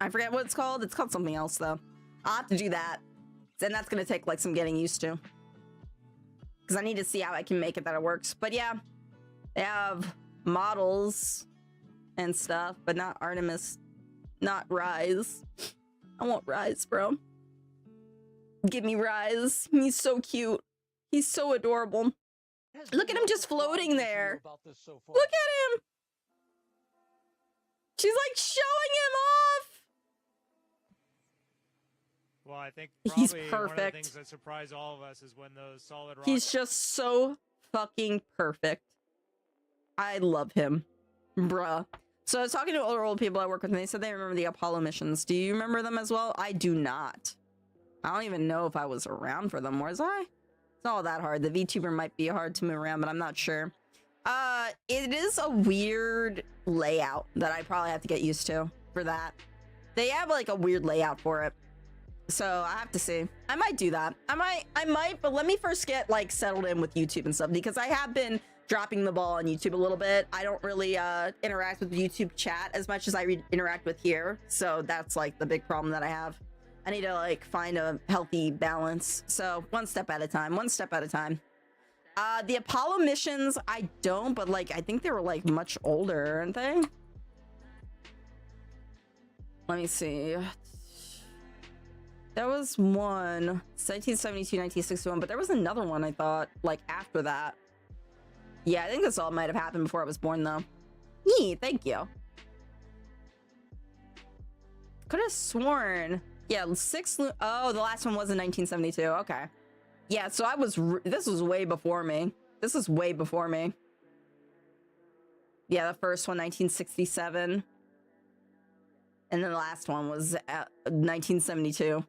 I forget what it's called. It's called something else though. I'll have to do that. And that's gonna take like some getting used to. Because I need to see how I can make it that it works. But yeah, they have models and stuff, but not Artemis, not Rise. I want Rise, bro. Give me Rise. He's so cute. He's so adorable. Look at him just floating there. Look at him. She's like showing him off. Well, I think he's probably perfect. one of the things that surprise all of us is when those solid rock. He's just so fucking perfect. I love him, bruh. So I was talking to older old people I work with, and they said they remember the Apollo missions. Do you remember them as well? I do not. I don't even know if I was around for them. Was I? It's not all that hard. The VTuber might be hard to move around, but I'm not sure. It is a weird layout that I probably have to get used to for that. They have like a weird layout for it. So I have to see. I might do that. I might, but let me first get like settled in with YouTube and stuff, because I have been dropping the ball on YouTube a little bit. I don't really interact with YouTube chat as much as I interact with here. So that's like the big problem that I have. I need to like find a healthy balance. So one step at a time, one step at a time. The Apollo missions, I don't, but like I think they were like much older, aren't they? Let me see. There was one, 1972, 1961, but there was another one I thought like after that. Yeah, I think this all might have happened before I was born though. Yee, thank you. Could have sworn. Yeah, oh, the last one was in 1972. Okay. Yeah, so I was, this was way before me. This is way before me. Yeah, the first one, 1967. And then the last one was 1972.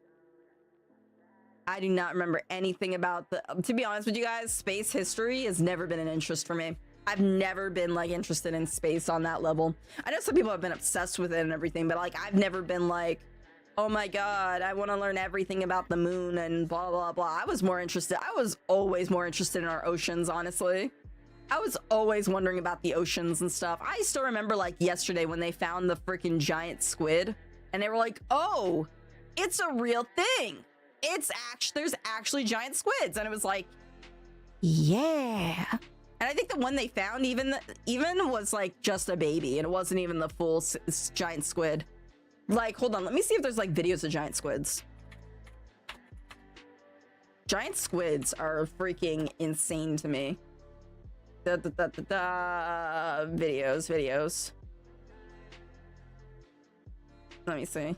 I do not remember anything about the, to be honest with you guys, space history has never been an interest for me. I've never been like interested in space on that level. I know some people have been obsessed with it and everything, but like I've never been like, oh my god, I want to learn everything about the moon and blah blah blah. I was always more interested in our oceans, honestly. I was always wondering about the oceans and stuff. I still remember like yesterday when they found the freaking giant squid and they were like, oh, it's a real thing. There's actually giant squids. And it was like, yeah. And I think the one they found even was like just a baby and it wasn't even the full giant squid. Like, hold on, let me see if there's like videos of giant squids. Giant squids are freaking insane to me. Videos. Let me see.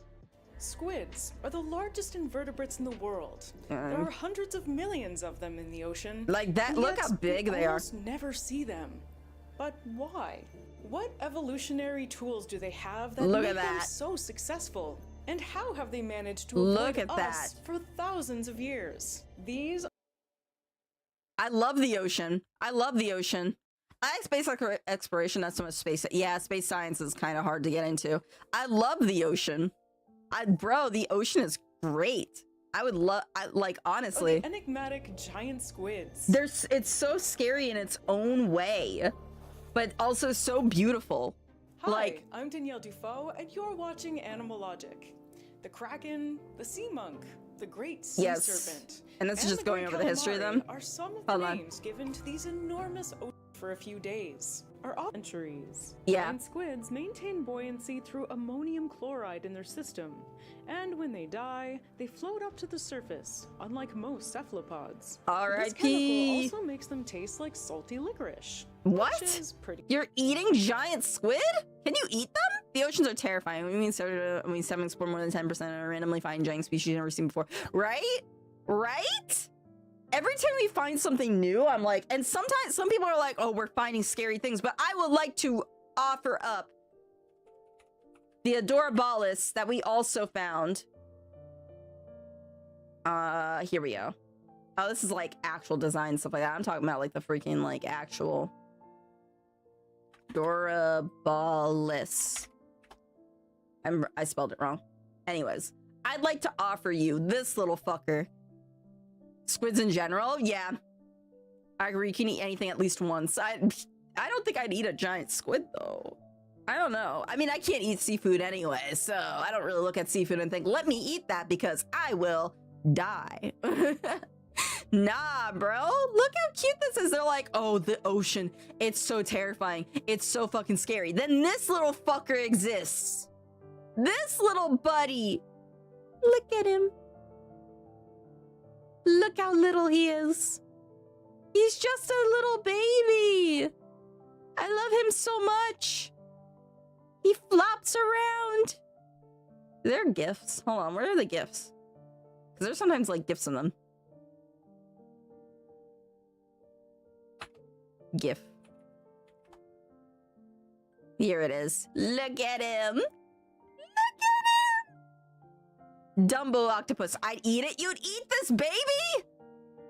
Squids are the largest invertebrates in the world. There are hundreds of millions of them in the ocean. Like that, look how big they are. Almost never see them. But why? What evolutionary tools do they have that make them so successful? And how have they managed to avoid us for thousands of years? I love the ocean. I love the ocean. I like space exploration, not so much space. Yeah, space science is kind of hard to get into. I love the ocean. Bro, the ocean is great. Like, honestly. The enigmatic giant squids. It's so scary in its own way, but also so beautiful. Hi, I'm Danielle Dufault, and you're watching Animalogic. The Kraken, the Sea Monk, the Great Sea Serpent, and this is just going over the history of them. Are some of the names given to these enormous oceans for a few days. Are all centuries. Yeah. Giant squids maintain buoyancy through ammonium chloride in their system, and when they die, they float up to the surface, unlike most cephalopods. R.I.P. This chemical also makes them taste like salty licorice. What? Which is pretty. You're eating giant squid? Can you eat them? The oceans are terrifying. We seven explore more than 10% of randomly find giant species you've never seen before. Right? Right? Every time we find something new, I'm like, and sometimes some people are like, oh, we're finding scary things, but I would like to offer up the Adorabalis that we also found. Here we go. Oh, this is like actual design stuff like that. I'm talking about like the freaking like actual Adorabalis. I spelled it wrong. Anyways, I'd like to offer you this little fucker. Squids in general, yeah. I agree, you can eat anything at least once. I don't think I'd eat a giant squid though. I don't know. I mean, I can't eat seafood anyway, so I don't really look at seafood and think, let me eat that because I will die. Nah, bro. Look how cute this is. They're like, oh, the ocean. It's so terrifying. It's so fucking scary. Then this little fucker exists. This little buddy. Look at him. Look how little he is. He's just a little baby. I love him so much. He flops around. There are gifts. Hold on, where are the gifts? Because there's sometimes like gifts in them. GIF. Here it is. Look at him. Look at him. Dumbo octopus. I'd eat it. You'd eat this baby?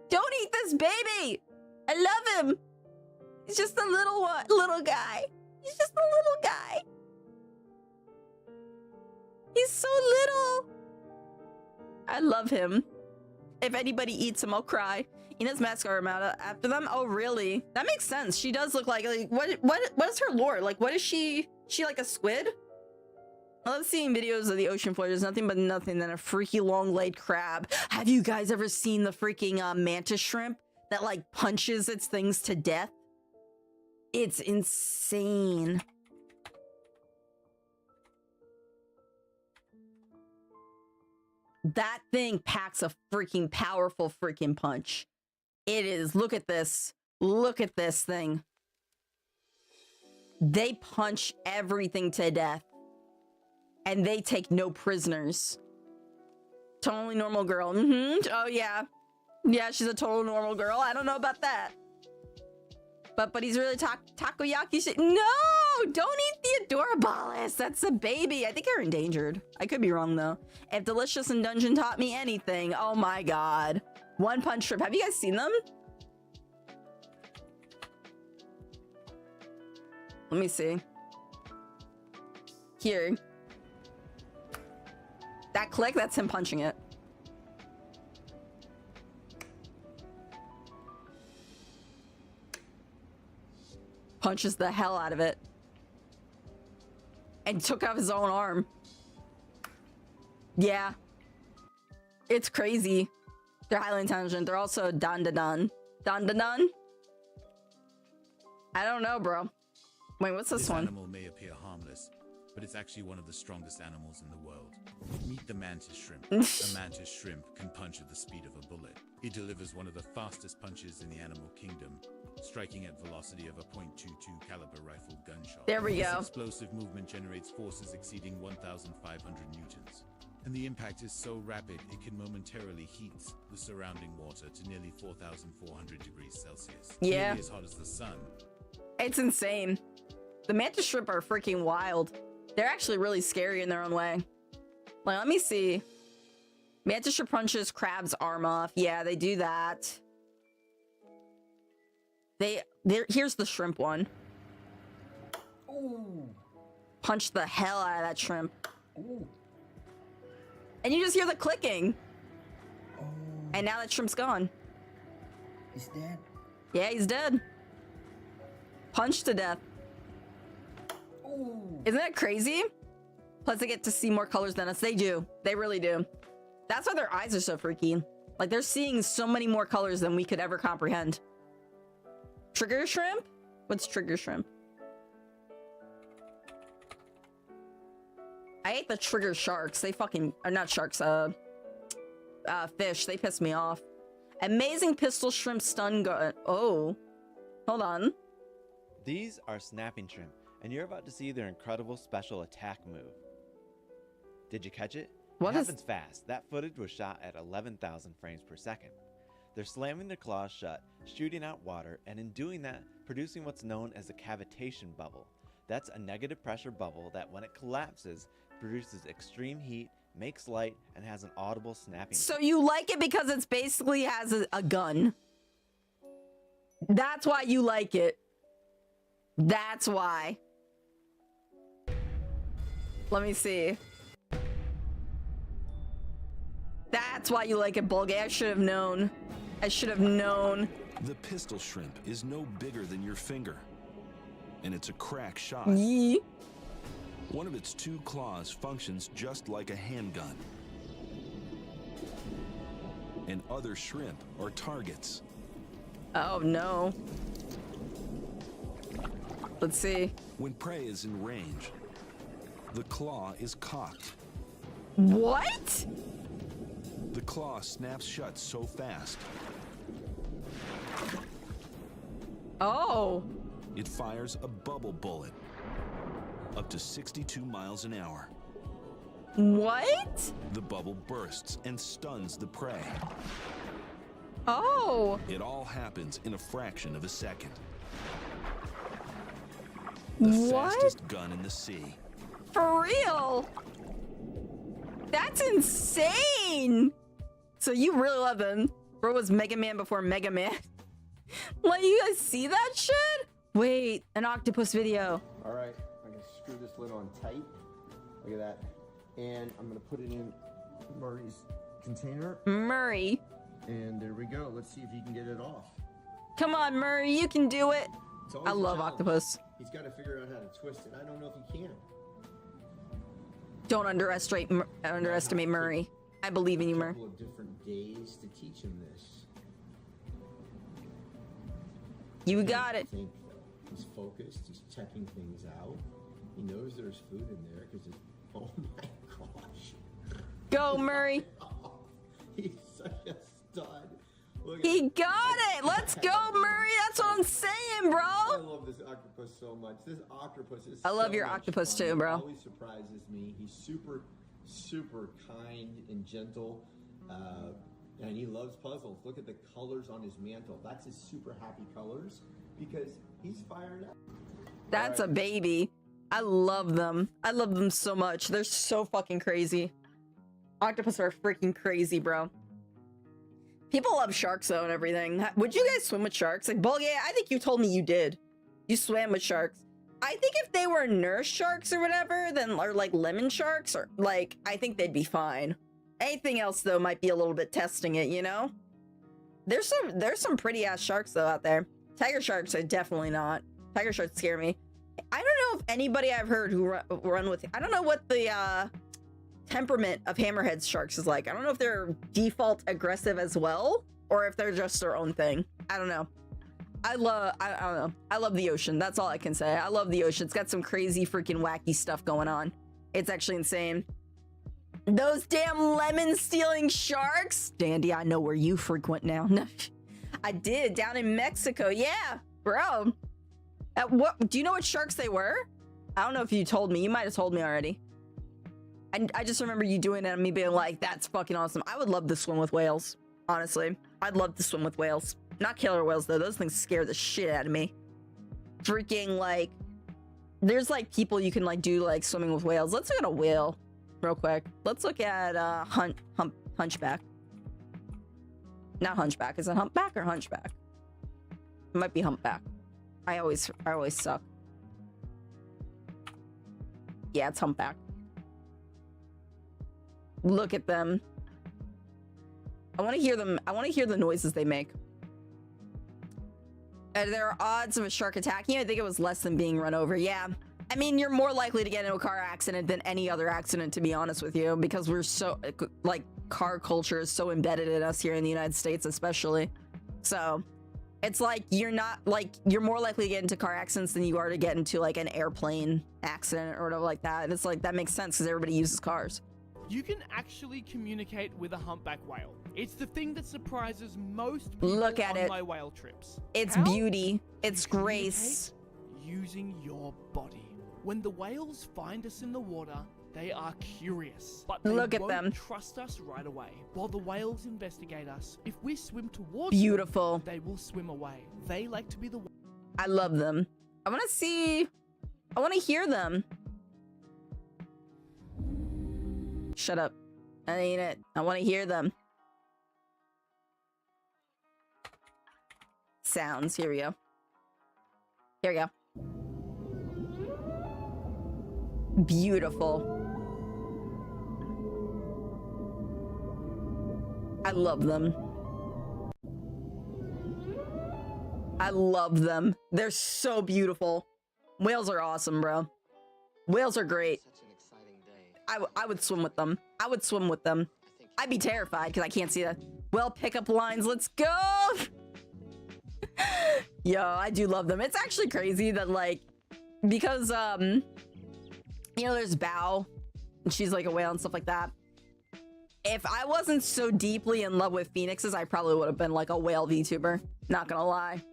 Don't eat this baby. I love him. He's just a little guy. He's just a little guy. He's so little. I love him. If anybody eats him, I'll cry. Ina's mascot Armada after them. Oh, really? That makes sense. She does look like what is her lore? Like, what is she? She like a squid? I love seeing videos of the ocean floor. There's nothing but nothing than a freaky long-legged crab. Have you guys ever seen the freaking mantis shrimp that like punches its things to death? It's insane. That thing packs a freaking powerful freaking punch. It is. Look at this. Look at this thing. They punch everything to death. And they take no prisoners. Totally normal girl. Oh, yeah. Yeah, she's a total normal girl. I don't know about that. But he's really takoyaki shit. No! Don't eat the Adorabalis. That's a baby. I think they're endangered. I could be wrong, though. If Delicious and Dungeon taught me anything, oh my god. One punch shrimp. Have you guys seen them? Let me see. Here. That click, that's him punching it. Punches the hell out of it. And took off his own arm. Yeah. It's crazy. They're highly intelligent. They're also dan-da-dan. Dan-da-dan? I don't know, bro. Wait, what's this one? Animal may appear harmless, but it's actually one of the strongest animals in the world. Meet the mantis shrimp. A mantis shrimp can punch at the speed of a bullet. It delivers one of the fastest punches in the animal kingdom, striking at velocity of a .22 caliber rifle gunshot. There we go. This explosive movement generates forces exceeding 1,500 newtons. And the impact is so rapid, it can momentarily heat the surrounding water to nearly 4,400 degrees Celsius. Yeah. Nearly as hot as the sun. It's insane. The mantis shrimp are freaking wild. They're actually really scary in their own way. Like, let me see. Mantis shrimp punches crab's arm off. Yeah, they do that. Here's the shrimp one. Ooh. Punch the hell out of that shrimp. Ooh. And you just hear the clicking. Oh. And now that shrimp's gone. He's dead? Yeah, he's dead. Punched to death. Ooh. Isn't that crazy? Plus they get to see more colors than us. They do. They really do. That's why their eyes are so freaky. Like, they're seeing so many more colors than we could ever comprehend. Trigger shrimp? What's trigger shrimp? I hate the trigger sharks. They fucking... Or not sharks, fish. They piss me off. Amazing pistol shrimp stun gun. Oh. Hold on. These are snapping shrimp, and you're about to see their incredible special attack move. Did you catch it? It happens fast. That footage was shot at 11,000 frames per second. They're slamming their claws shut, shooting out water, and in doing that, producing what's known as a cavitation bubble. That's a negative pressure bubble that, when it collapses, produces extreme heat, makes light, and has an audible snapping. So you like it because it's basically has a gun. That's why you like it. That's why. Let me see. That's why you like it, Bulgay. I should have known. I should have known. The pistol shrimp is no bigger than your finger. And it's a crack shot. Yee. One of its two claws functions just like a handgun. And other shrimp are targets. Oh no. Let's see. When prey is in range, the claw is cocked. What? The claw snaps shut so fast. Oh. It fires a bubble bullet up to 62 miles an hour. What? The bubble bursts and stuns the prey. Oh. It all happens in a fraction of a second. What? The fastest gun in the sea. For real? That's insane. So you really love him. Bro was Mega Man before Mega Man. Like, you guys see that shit? Wait, an octopus video. All right, I'm gonna screw this lid on tight. Look at that. And I'm gonna put it in Murray's container. Murray. And there we go. Let's see if he can get it off. Come on, Murray, you can do it. It's always I love a challenge. octopus. He's got to figure out how to twist it. I don't know if he can. Don't underestimate Murray. I believe in you, Murray. A couple of different days to teach him this. You got it. He's focused. He's checking things out. He knows there's food in there because oh my gosh. Go, Murray. He's such a stud. He got it. Let's go, Murray. That's what I'm saying, bro. I love this octopus so much. This octopus is I love so your much octopus fun. too, bro. He always surprises me. He's super kind and gentle. And he loves puzzles. Look at the colors on his mantle. That's his super happy colors because he's fired up. That's a baby. I love them. I love them so much. They're so fucking crazy. Octopus are freaking crazy, bro. People love sharks though and everything. Would you guys swim with sharks? Like, yeah, I think you told me you did. You swam with sharks. I think if they were nurse sharks or whatever, then or like lemon sharks or like, I think they'd be fine. Anything else though might be a little bit testing it, you know? There's some pretty ass sharks though out there. Tiger sharks are definitely not. Tiger sharks scare me. I don't know if anybody I've heard who run with, I don't know what the temperament of hammerhead sharks is like. I don't know if they're default aggressive as well, or if they're just their own thing. I don't know. I don't know. I love the ocean. That's all I can say. I love the ocean. It's got some crazy freaking wacky stuff going on. It's actually insane. Those damn lemon stealing sharks. Dandy, I know where you frequent now. I did, down in Mexico. Yeah, bro. What do you know what sharks they were? I don't know if you told me. You might have told me already. I just remember you doing it and me being like, that's fucking awesome. I would love to swim with whales. Honestly, I'd love to swim with whales. Not killer whales though. Those things scare the shit out of me. Freaking like, there's like people you can like do like swimming with whales. Let's look at a whale real quick. Let's look at hunchback. Not hunchback. Is it humpback or hunchback? It might be humpback. I always suck. Yeah, it's humpback. Look at them. I want to hear them. I want to hear the noises they make. There are odds of a shark attacking you. I think it was less than being run over. Yeah. I mean, you're more likely to get into a car accident than any other accident, to be honest with you, because we're so, like, car culture is so embedded in us here in the United States, especially. So, it's like, you're more likely to get into car accidents than you are to get into, like, an airplane accident or whatever like that. And it's like, that makes sense because everybody uses cars. You can actually communicate with a humpback whale. It's the thing that surprises most people Look at on it. my whale trips. It's How? beauty. It's grace. Using your body. When the whales find us in the water, they are curious, but they Look at won't them. trust us right away. While the whales investigate us, if we swim towards Beautiful. them, they will swim away. They like to be the. I love them. I want to see. I want to hear them. Shut up. That ain't it. I want to hear them. Sounds. Here we go. Here we go. Beautiful. I love them. I love them. They're so beautiful. Whales are awesome, bro. Whales are great. I would swim with them. I would swim with them. I'd be terrified because I can't see that. Well, pickup lines. Let's go. Yo, I do love them. It's actually crazy that like, because you know, there's Bao, and she's like a whale and stuff like that. If I wasn't so deeply in love with phoenixes, I probably would have been like a whale VTuber. Not gonna lie.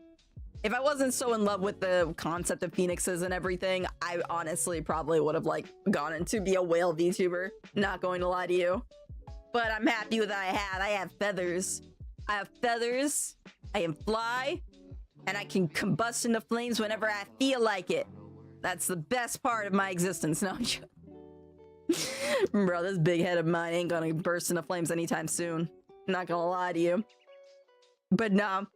If I wasn't so in love with the concept of phoenixes and everything, I honestly probably would have like gone into be a whale VTuber. Not going to lie to you. But I'm happy with what I have. I have feathers. I have feathers. I can fly. And I can combust into flames whenever I feel like it. That's the best part of my existence. No, bro, this big head of mine ain't gonna burst into flames anytime soon. Not gonna lie to you. But no.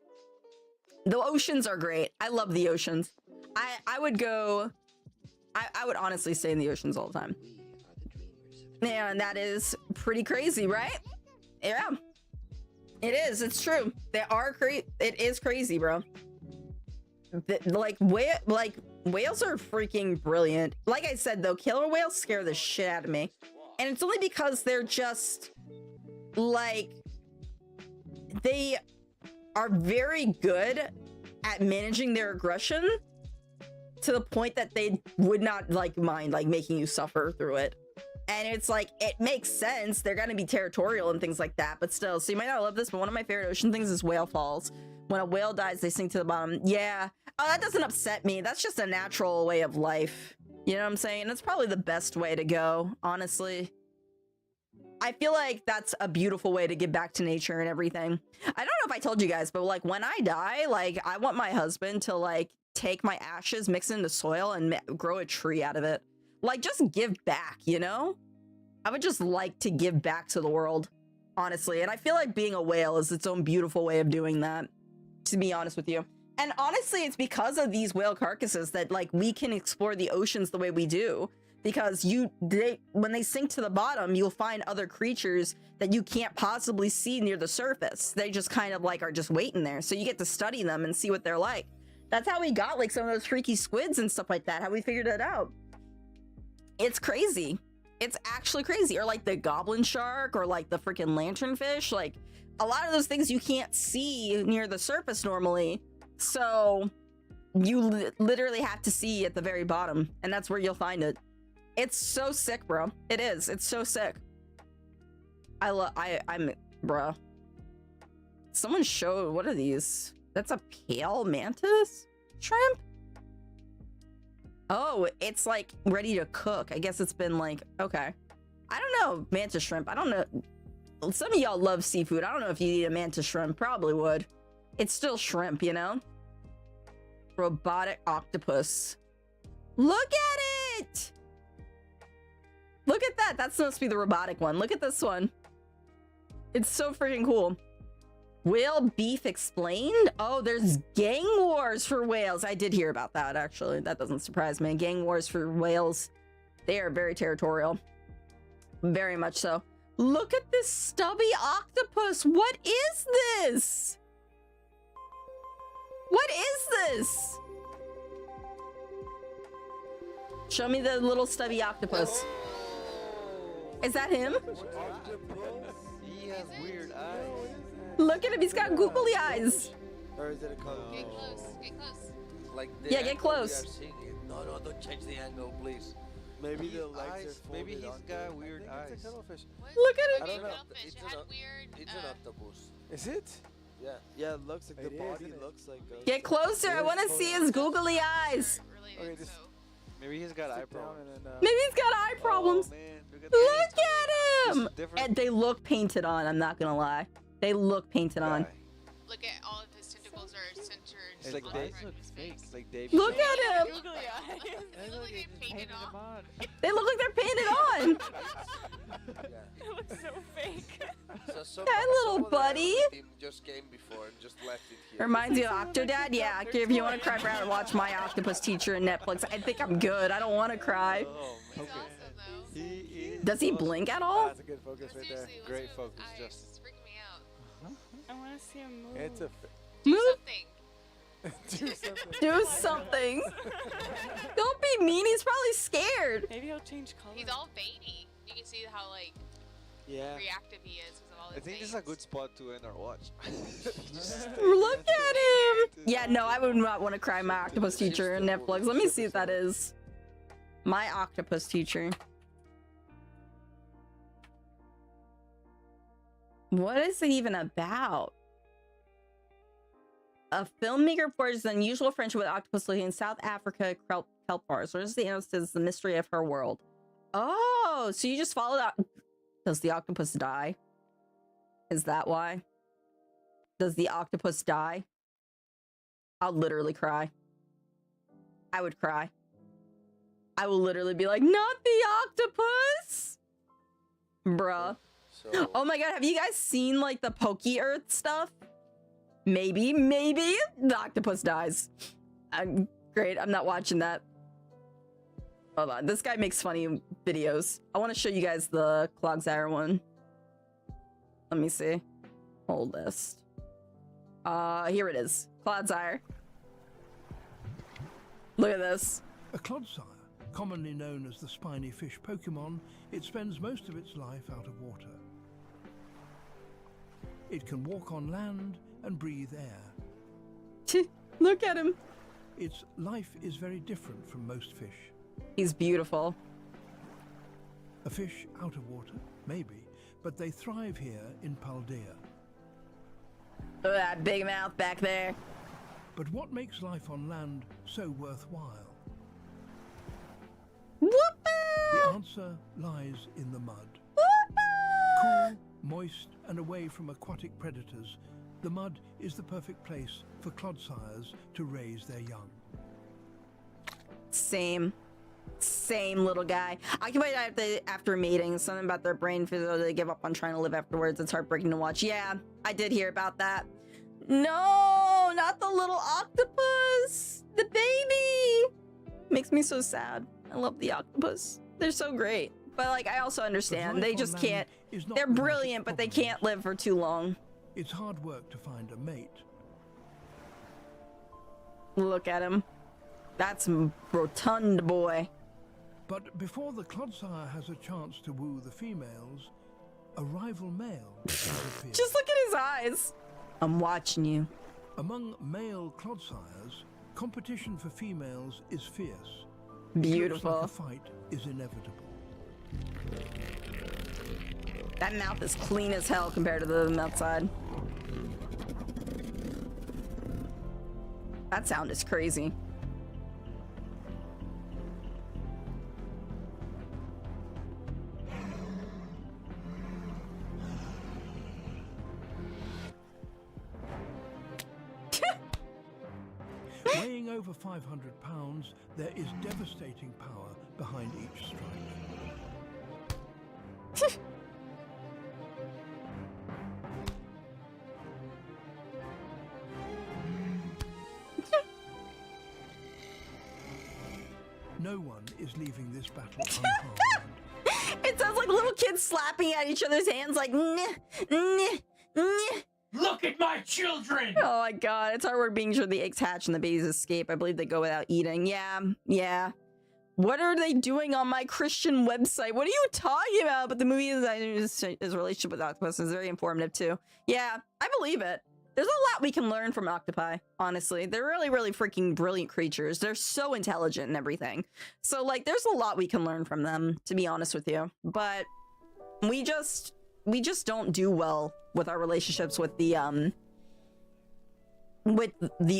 The oceans are great. I love the oceans. I would go... I would honestly stay in the oceans all the time. Yeah, and that is pretty crazy, right? Yeah. It is. It's true. They are crazy. It is crazy, bro. Whales are freaking brilliant. Like I said, though, killer whales scare the shit out of me. And it's only because they're just, like, they are very good at managing their aggression to the point that they would not, like, mind, like, making you suffer through it. And it's like, it makes sense. They're gonna be territorial and things like that, but still. So you might not love this, but one of my favorite ocean things is whale falls. When a whale dies, they sink to the bottom. Yeah. Oh, that doesn't upset me. That's just a natural way of life. You know what I'm saying? That's probably the best way to go, honestly. I feel like that's a beautiful way to give back to nature and everything. I don't know if I told you guys, but like when I die, like I want my husband to like take my ashes, mix it into soil and grow a tree out of it. Like just give back, you know? I would just like to give back to the world, honestly. And I feel like being a whale is its own beautiful way of doing that, to be honest with you. And honestly, it's because of these whale carcasses that like we can explore the oceans the way we do. Because when they sink to the bottom, you'll find other creatures that you can't possibly see near the surface. They just kind of like are just waiting there. So you get to study them and see what they're like. That's how we got like some of those freaky squids and stuff like that. How we figured it out. It's crazy. It's actually crazy. Or like the goblin shark or like the freaking lanternfish. Like a lot of those things you can't see near the surface normally. So you literally have to see at the very bottom. And that's where you'll find it. It's so sick, bro. It is. It's so sick. I'm, bro. Someone showed, what are these? That's a pale mantis shrimp? Oh, it's like ready to cook. I guess it's been like, okay. I don't know, mantis shrimp. I don't know. Some of y'all love seafood. I don't know if you eat a mantis shrimp. Probably would. It's still shrimp, you know? Robotic octopus. Look at it! Look at that. That's supposed to be the robotic one. Look at this one. It's so freaking cool. Whale beef explained? Oh, there's gang wars for whales. I did hear about that, actually. That doesn't surprise me. Gang wars for whales. They are very territorial. Very much so. Look at this stubby octopus. What is this? What is this? Show me the little stubby octopus. Is that him? He has weird eyes. Look at him, he's got googly eyes. Or is it a color? Get close, get close. Like yeah, get close. No, don't change the angle, please. Maybe the legs are maybe he's got weird eyes. It's a cuttlefish. Look at him. I don't know. It's an octopus. Is it? Yeah. Yeah, it looks like the body looks like a... Get closer, I want to see his googly eyes. Okay, just... Maybe he's got eye problems. Maybe he's got eye problems. Oh, man, look at him! And they look painted on, I'm not gonna lie. They look painted on. Look at all of his tentacles are centered. It's like Dave. It's like Dave. Look at him! They look like they painted on. They look like they're painted on! It looks so fake. That little buddy! Just came before and just left it here. Reminds you of Octodad? Yeah, if you want to cry around and watch My Octopus Teacher on Netflix, I think I'm good. I don't want to cry. Oh, okay. Does he blink at all? That's a good focus right there. Great focus, Justin. I want to see him move. It's a move. Do something. Do something. Don't be mean. He's probably scared. Maybe he'll change color. He's all veiny. You can see how like reactive he is because of all this. I think this is a good spot to end our watch. Look at him. Yeah, no, I would not want to cry My Octopus Teacher on Netflix. Let me see what that is. My Octopus Teacher. What is it even about? A filmmaker forges an unusual friendship with octopus looking in South Africa kelp bars. What is the answer? Is the mystery of her world. Oh, so you just followed out. Does the octopus die? Is that why? Does the octopus die? I'll literally cry. I would cry. I will literally be like, not the octopus! Bruh. So... Oh my god, have you guys seen like the Pokey Earth stuff? Maybe the octopus dies. Great, I'm not watching that. Hold on, this guy makes funny videos. I want to show you guys the Clogzyre one. Let me see. Hold this. Here it is. Clogzyre. Look at this. A clodsire, commonly known as the spiny fish Pokemon, it spends most of its life out of water. It can walk on land and breathe air. Look at him. Its life is very different from most fish. He's beautiful. A fish out of water? Maybe, but they thrive here in Paldea. Look at that big mouth back there. But what makes life on land so worthwhile? The answer lies in the mud. Cool, moist, and away from aquatic predators, the mud is the perfect place for clodsires to raise their young. Same little guy. Occupied after mating. Something about their brain physical. They give up on trying to live afterwards. It's heartbreaking to watch. Yeah, I did hear about that. No, not the little octopus. The baby. Makes me so sad. I love the octopus. They're so great. But like, I also understand. They just can't. They're brilliant, but they can't live for too long. It's hard work to find a mate. Look at him. That's rotund boy. But before the clodsire has a chance to woo the females, a rival male appears. Just look at his eyes. I'm watching you. Among male clodsires, competition for females is fierce. Beautiful. It looks like a fight is inevitable. That mouth is clean as hell compared to the outside. That sound is crazy. Weighing over 500 pounds, there is devastating power behind each strike. No one is leaving this battle unharmed. It sounds like little kids slapping at each other's hands like, nah, nah, nah. Look at my children! Oh my god, it's hard work being sure the eggs hatch and the babies escape. I believe they go without eating. Yeah. What are they doing on my Christian website? What are you talking about? But the movie is his relationship with octopus is very informative too. Yeah, I believe it. There's a lot we can learn from octopi, honestly. They're really, really freaking brilliant creatures. They're so intelligent and everything. So, like, there's a lot we can learn from them, to be honest with you. But we just don't do well with our relationships with the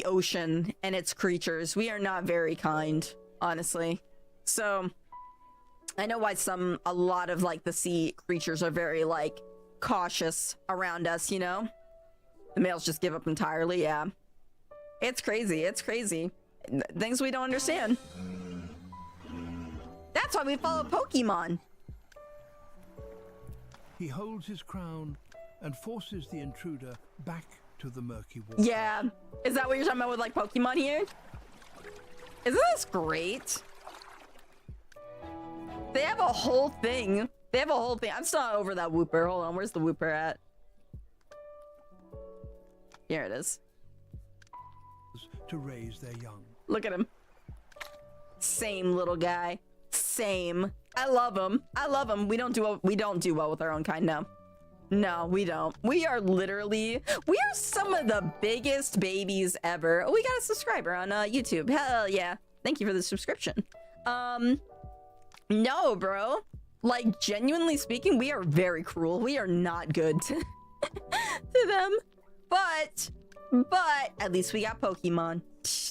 ocean and its creatures. We are not very kind, honestly. So, I know why a lot of, like, the sea creatures are very, like, cautious around us, you know? The males just give up entirely, yeah. It's crazy, it's crazy. Things we don't understand. That's why we follow Pokemon. He holds his crown and forces the intruder back to the murky water. Yeah. Is that what you're talking about with, like, Pokemon here? Isn't this great? They have a whole thing. I'm still not over that Wooper. Hold on, where's the Wooper at? Here it is. To raise their young. Look at him. Same little guy. Same. I love him. We don't do well with our own kind, no. No, we don't. We are some of the biggest babies ever. Oh, we got a subscriber on YouTube. Hell yeah. Thank you for the subscription. No, bro. Like, genuinely speaking, we are very cruel. We are not good to them. But at least we got Pokemon.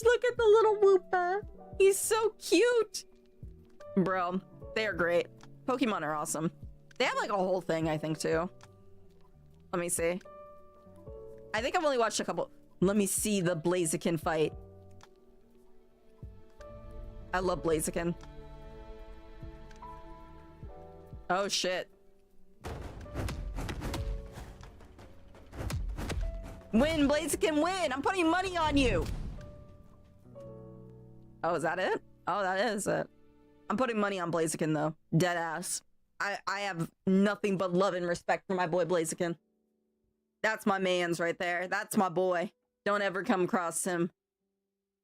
Look at the little Wooper. He's so cute. Bro, they are great. Pokemon are awesome. They have like a whole thing, I think, too. Let me see. I think I've only watched a couple. Let me see the Blaziken fight. I love Blaziken. Oh, shit. Win, Blaziken, win! I'm putting money on you! Oh, is that it? Oh, that is it. I'm putting money on Blaziken, though. Dead ass. I have nothing but love and respect for my boy Blaziken. That's my mans right there. That's my boy. Don't ever come across him.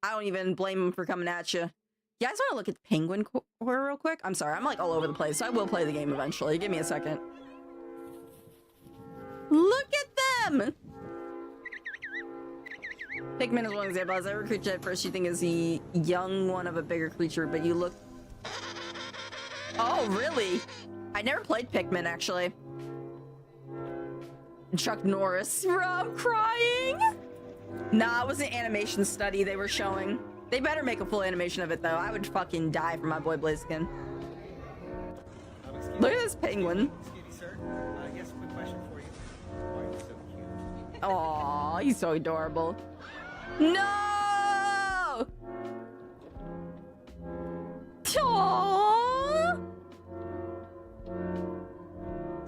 I don't even blame him for coming at you. You guys want to look at the penguin core real quick? I'm sorry, I'm like all over the place, so I will play the game eventually. Give me a second. Look at them! Pikmin is one example. As every creature at first you think is the young one of a bigger creature, but you look... Oh, really? I never played Pikmin, actually. Chuck Norris. Bro, I'm crying! Nah, it was an animation study they were showing. They better make a full animation of it, though. I would fucking die for my boy Blaziken. Look at this penguin. Excuse me, sir. I guess a quick question for you. Why are you so cute? Aw, he's so adorable. No! Aww.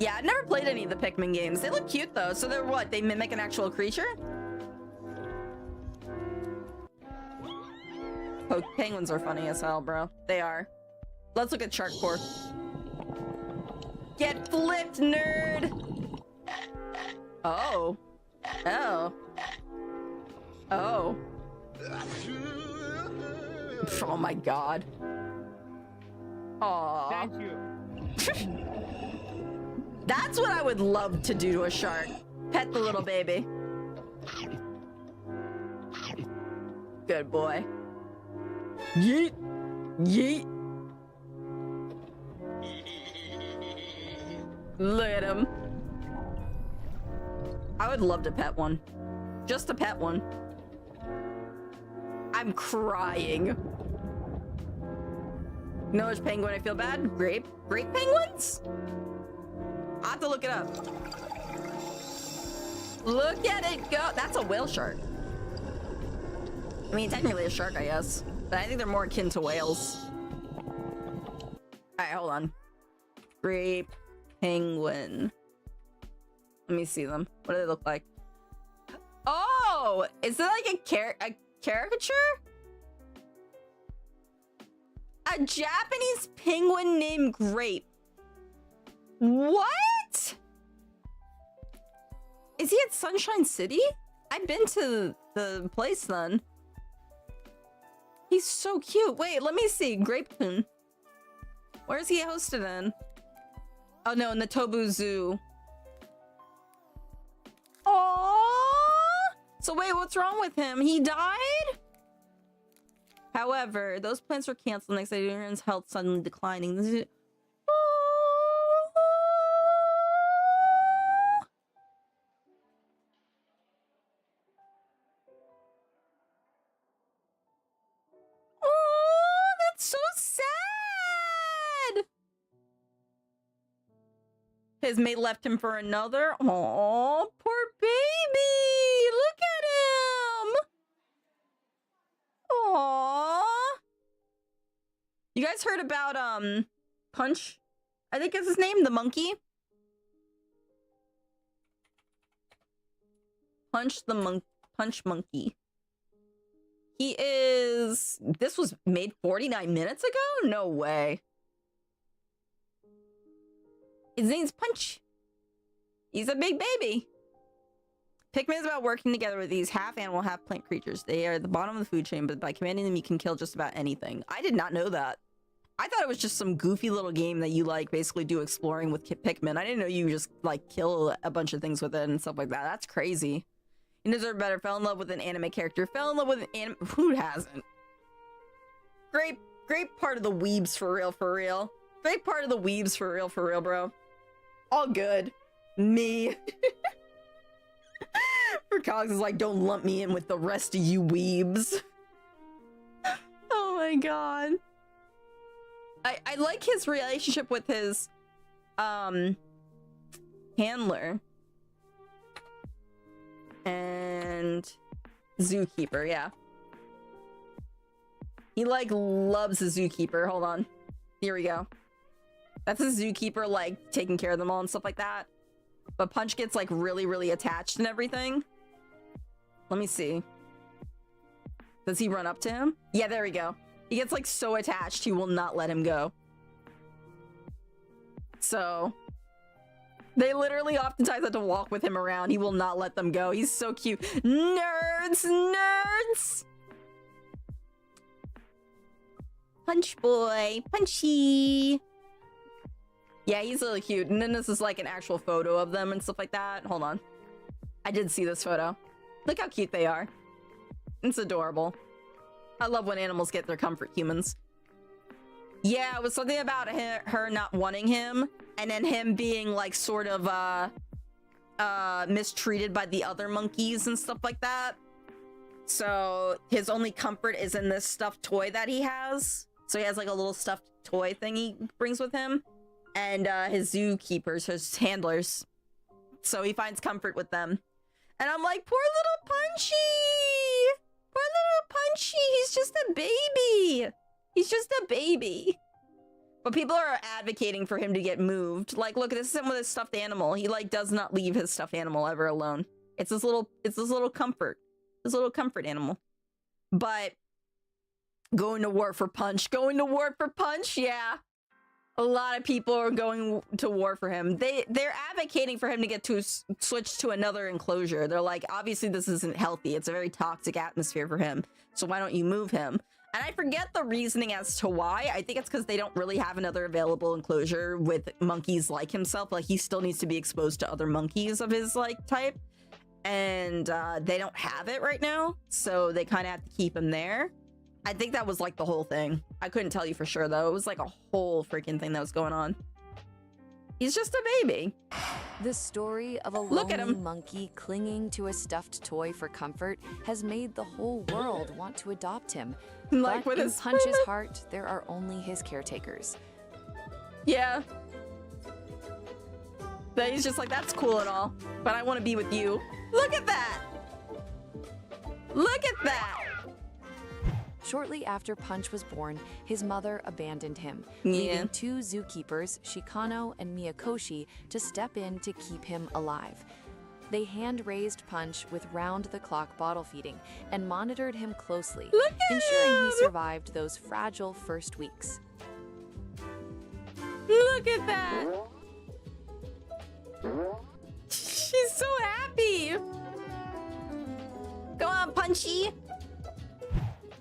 Yeah, I've never played any of the Pikmin games. They look cute, though. So they're what? They mimic an actual creature? Oh, penguins are funny as hell, bro. They are. Let's look at Shark Core. Get flipped, nerd! Oh. Oh. Oh. Oh my god. Aww. Thank you. That's what I would love to do to a shark. Pet the little baby. Good boy. Yeet. Yeet. Look at him. I would love to pet one. Just to pet one. I'm crying. You know which penguin I feel bad? Grape penguins? I'll have to look it up. Look at it go. That's a whale shark. I mean, technically a shark, I guess. But I think they're more akin to whales. Alright, hold on. Grape penguin. Let me see them. What do they look like? Oh! Is it like a caricature? A Japanese penguin named Grape. What? Is he at Sunshine City? I've been to the place then. He's so cute. Wait, let me see. Grape-kun. Where is he hosted in? Oh no, in the Tobu Zoo. Aww. So wait, what's wrong with him? He died? However, those plans were canceled next day. Aaron's health suddenly declining. This is... Oh, that's so sad. His mate left him for another. Oh, poor baby. Look at him. Aww. You guys heard about Punch? I think is his name, the monkey. Punch monkey. He is... This was made 49 minutes ago? No way. His name's Punch. He's a big baby. Pikmin is about working together with these half animal, half plant creatures. They are at the bottom of the food chain, but by commanding them, you can kill just about anything. I did not know that. I thought it was just some goofy little game that you, like, basically do exploring with Pikmin. I didn't know you just, like, kill a bunch of things with it and stuff like that. That's crazy. You deserve better. Fell in love with an anime character. Fell in love with an anime... Who hasn't? Great part of the weebs for real, for real. Great part of the weebs for real, bro. All good. Me. For Cogs is like, don't lump me in with the rest of you weebs. Oh my god. I like his relationship with his handler. And zookeeper, yeah. He like loves the zookeeper. Hold on. Here we go. That's a zookeeper, like taking care of them all and stuff like that. But Punch gets like really attached and everything. Let me see. Does he run up to him? Yeah, there we go. He gets like so attached he will not let him go. So they literally oftentimes have to walk with him around. He will not let them go. He's so cute. Nerds! Punch boy. Punchy. Yeah, he's really cute. And then this is like an actual photo of them and stuff like that. Hold on. I did see this photo. Look how cute they are. It's adorable. I love when animals get their comfort humans. Yeah, it was something about her not wanting him, and then him being like sort of mistreated by the other monkeys and stuff like that. So his only comfort is in this stuffed toy that he has. So he has like a little stuffed toy thing he brings with him, and his zookeepers, his handlers. So he finds comfort with them. And I'm like, poor little Punchy! Poor little Punchy! He's just a baby! He's just a baby. But people are advocating for him to get moved. Like, look, this is him with his stuffed animal. He like does not leave his stuffed animal ever alone. It's this little comfort. This little comfort animal. But going to war for Punch. Going to war for Punch, yeah. A lot of people are going to war for him. They're advocating for him to get to switch to another enclosure. They're like, obviously this isn't healthy. It's a very toxic atmosphere for him. So why don't you move him? And I forget the reasoning as to why. I think it's because they don't really have another available enclosure with monkeys like himself. Like, he still needs to be exposed to other monkeys of his like type. And they don't have it right now. So they kind of have to keep him there. I think that was like the whole thing. I couldn't tell you for sure though. It was like a whole freaking thing that was going on. He's just a baby. The story of a lonely monkey clinging to a stuffed toy for comfort has made the whole world want to adopt him. Like, but with in his Punch's heart, there are only his caretakers. Yeah. But he's just like, that's cool and all, but I want to be with you. Look at that! Look at that! Shortly after Punch was born, his mother abandoned him, leaving two zookeepers, Shikano and Miyakoshi, to step in to keep him alive. They hand-raised Punch with round-the-clock bottle feeding and monitored him closely, ensuring he survived those fragile first weeks. Look at that! She's so happy! Go on, Punchy!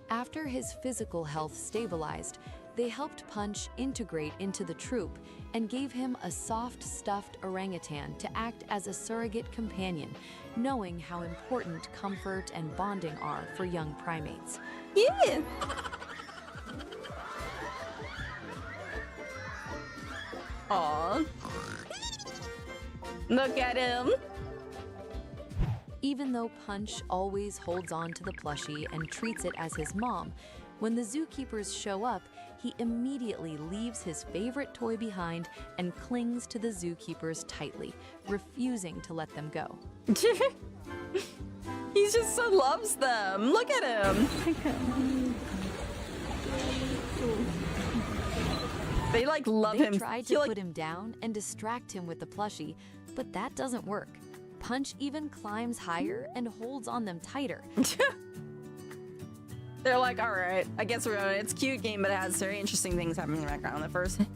After his physical health stabilized, they helped Punch integrate into the troop and gave him a soft, stuffed orangutan to act as a surrogate companion, knowing how important comfort and bonding are for young primates. Yeah! Aww. Look at him! Even though Punch always holds on to the plushie and treats it as his mom, when the zookeepers show up, he immediately leaves his favorite toy behind and clings to the zookeepers tightly, refusing to let them go. He just so loves them. Look at him. They like love him. They tried to put him down and distract him with the plushie, but that doesn't work. Punch even climbs higher and holds on them tighter. They're like, all right, I guess we're gonna. It's a cute game, but it has very interesting things happening in the background. The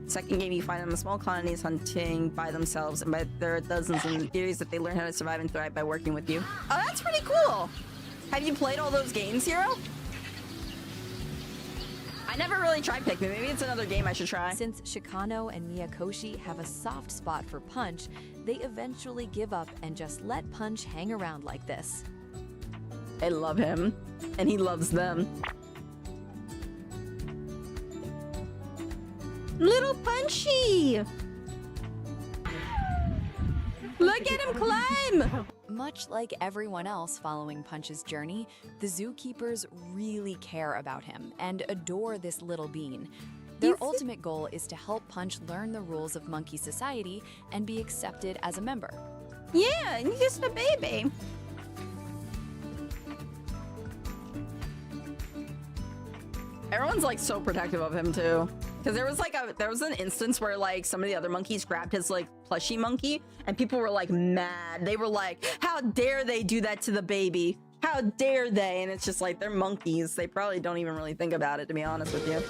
second game, you find them in small colonies hunting by themselves, and there are dozens and theories that they learn how to survive and thrive by working with you. Oh, that's pretty cool. Have you played all those games, Hero? I never really tried Pikmin. Maybe it's another game I should try. Since Shikano and Miyakoshi have a soft spot for Punch, they eventually give up and just let Punch hang around like this. They love him, and he loves them. Little Punchy! Look at him climb! Much like everyone else following Punch's journey, the zookeepers really care about him and adore this little bean. Their ultimate goal is to help Punch learn the rules of monkey society and be accepted as a member. Yeah, and he's just a baby. Everyone's like so protective of him too. Because there was an instance where like some of the other monkeys grabbed his like plushie monkey and people were like mad. They were like, how dare they do that to the baby? How dare they? And it's just like, they're monkeys. They probably don't even really think about it, to be honest with you.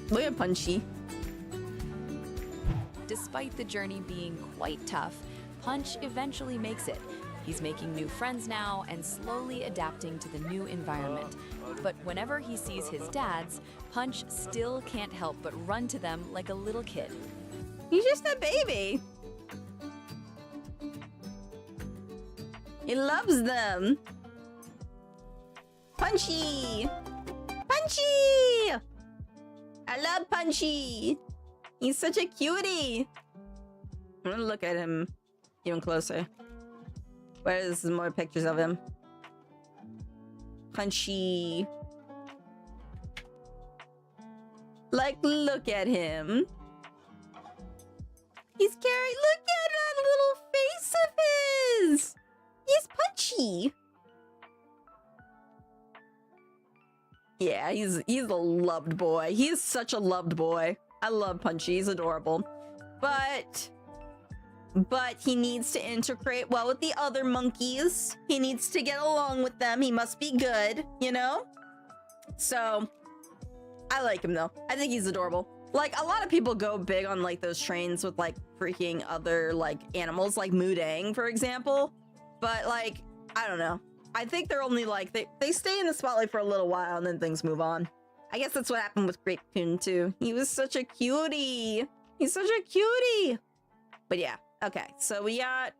Look at Punchy. despite the journey being quite tough, Punch eventually makes it. He's making new friends now and slowly adapting to the new environment. But whenever he sees his dads, Punch still can't help but run to them like a little kid. He's just a baby. He loves them. Punchy! Punchy! I love Punchy. He's such a cutie. I'm gonna look at him even closer. Where's more pictures of him? Punchy. Like, look at him. He's scary. Look at that little face of his. He's Punchy. Yeah, he's a loved boy. He is such a loved boy. I love Punchy. He's adorable. But he needs to integrate well with the other monkeys. He needs to get along with them. He must be good, you know? So, I like him though. I think he's adorable. Like, a lot of people go big on like those trains with like freaking other like animals, like Mudang, for example. But like, I don't know. I think they're only like, they stay in the spotlight for a little while and then things move on. I guess that's what happened with Grape Coon too. He was such a cutie. He's such a cutie. But yeah, okay. So we got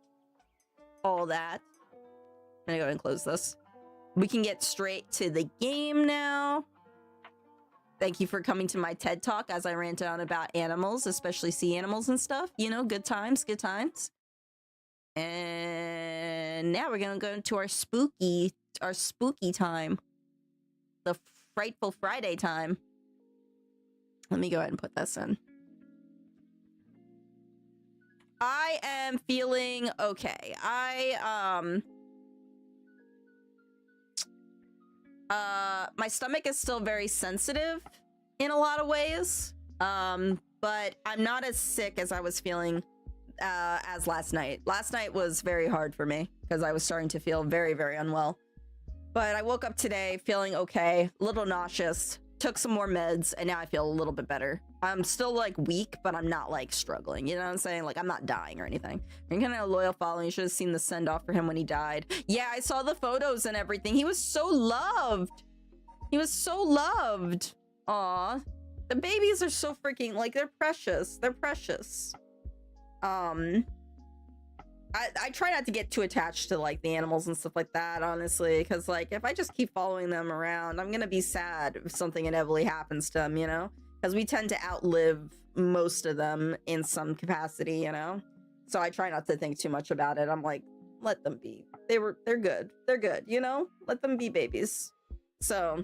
all that. I'm gonna go ahead and close this. We can get straight to the game now. Thank you for coming to my TED Talk as I rant on about animals, especially sea animals and stuff. You know, good times, good times. And now we're gonna go into our spooky time. The Frightful Friday time. Let me go ahead and put this in. I am feeling okay. My stomach is still very sensitive in a lot of ways. But I'm not as sick as I was feeling as last night. Last night was very hard for me because I was starting to feel very, very unwell. But I woke up today feeling okay, a little nauseous, took some more meds, and now I feel a little bit better. I'm still like weak, but I'm not like struggling. You know what I'm saying? Like, I'm not dying or anything. You're kind of a loyal following. You should have seen the send off for him when he died. Yeah, I saw the photos and everything. He was so loved. He was so loved. Aw. The babies are so freaking, like, they're precious. They're precious. I try not to get too attached to like the animals and stuff like that, honestly, because like if I just keep following them around, I'm gonna be sad if something inevitably happens to them, you know, because we tend to outlive most of them in some capacity, you know. So I try not to think too much about it. I'm like, let them be. They're good, you know. Let them be babies. So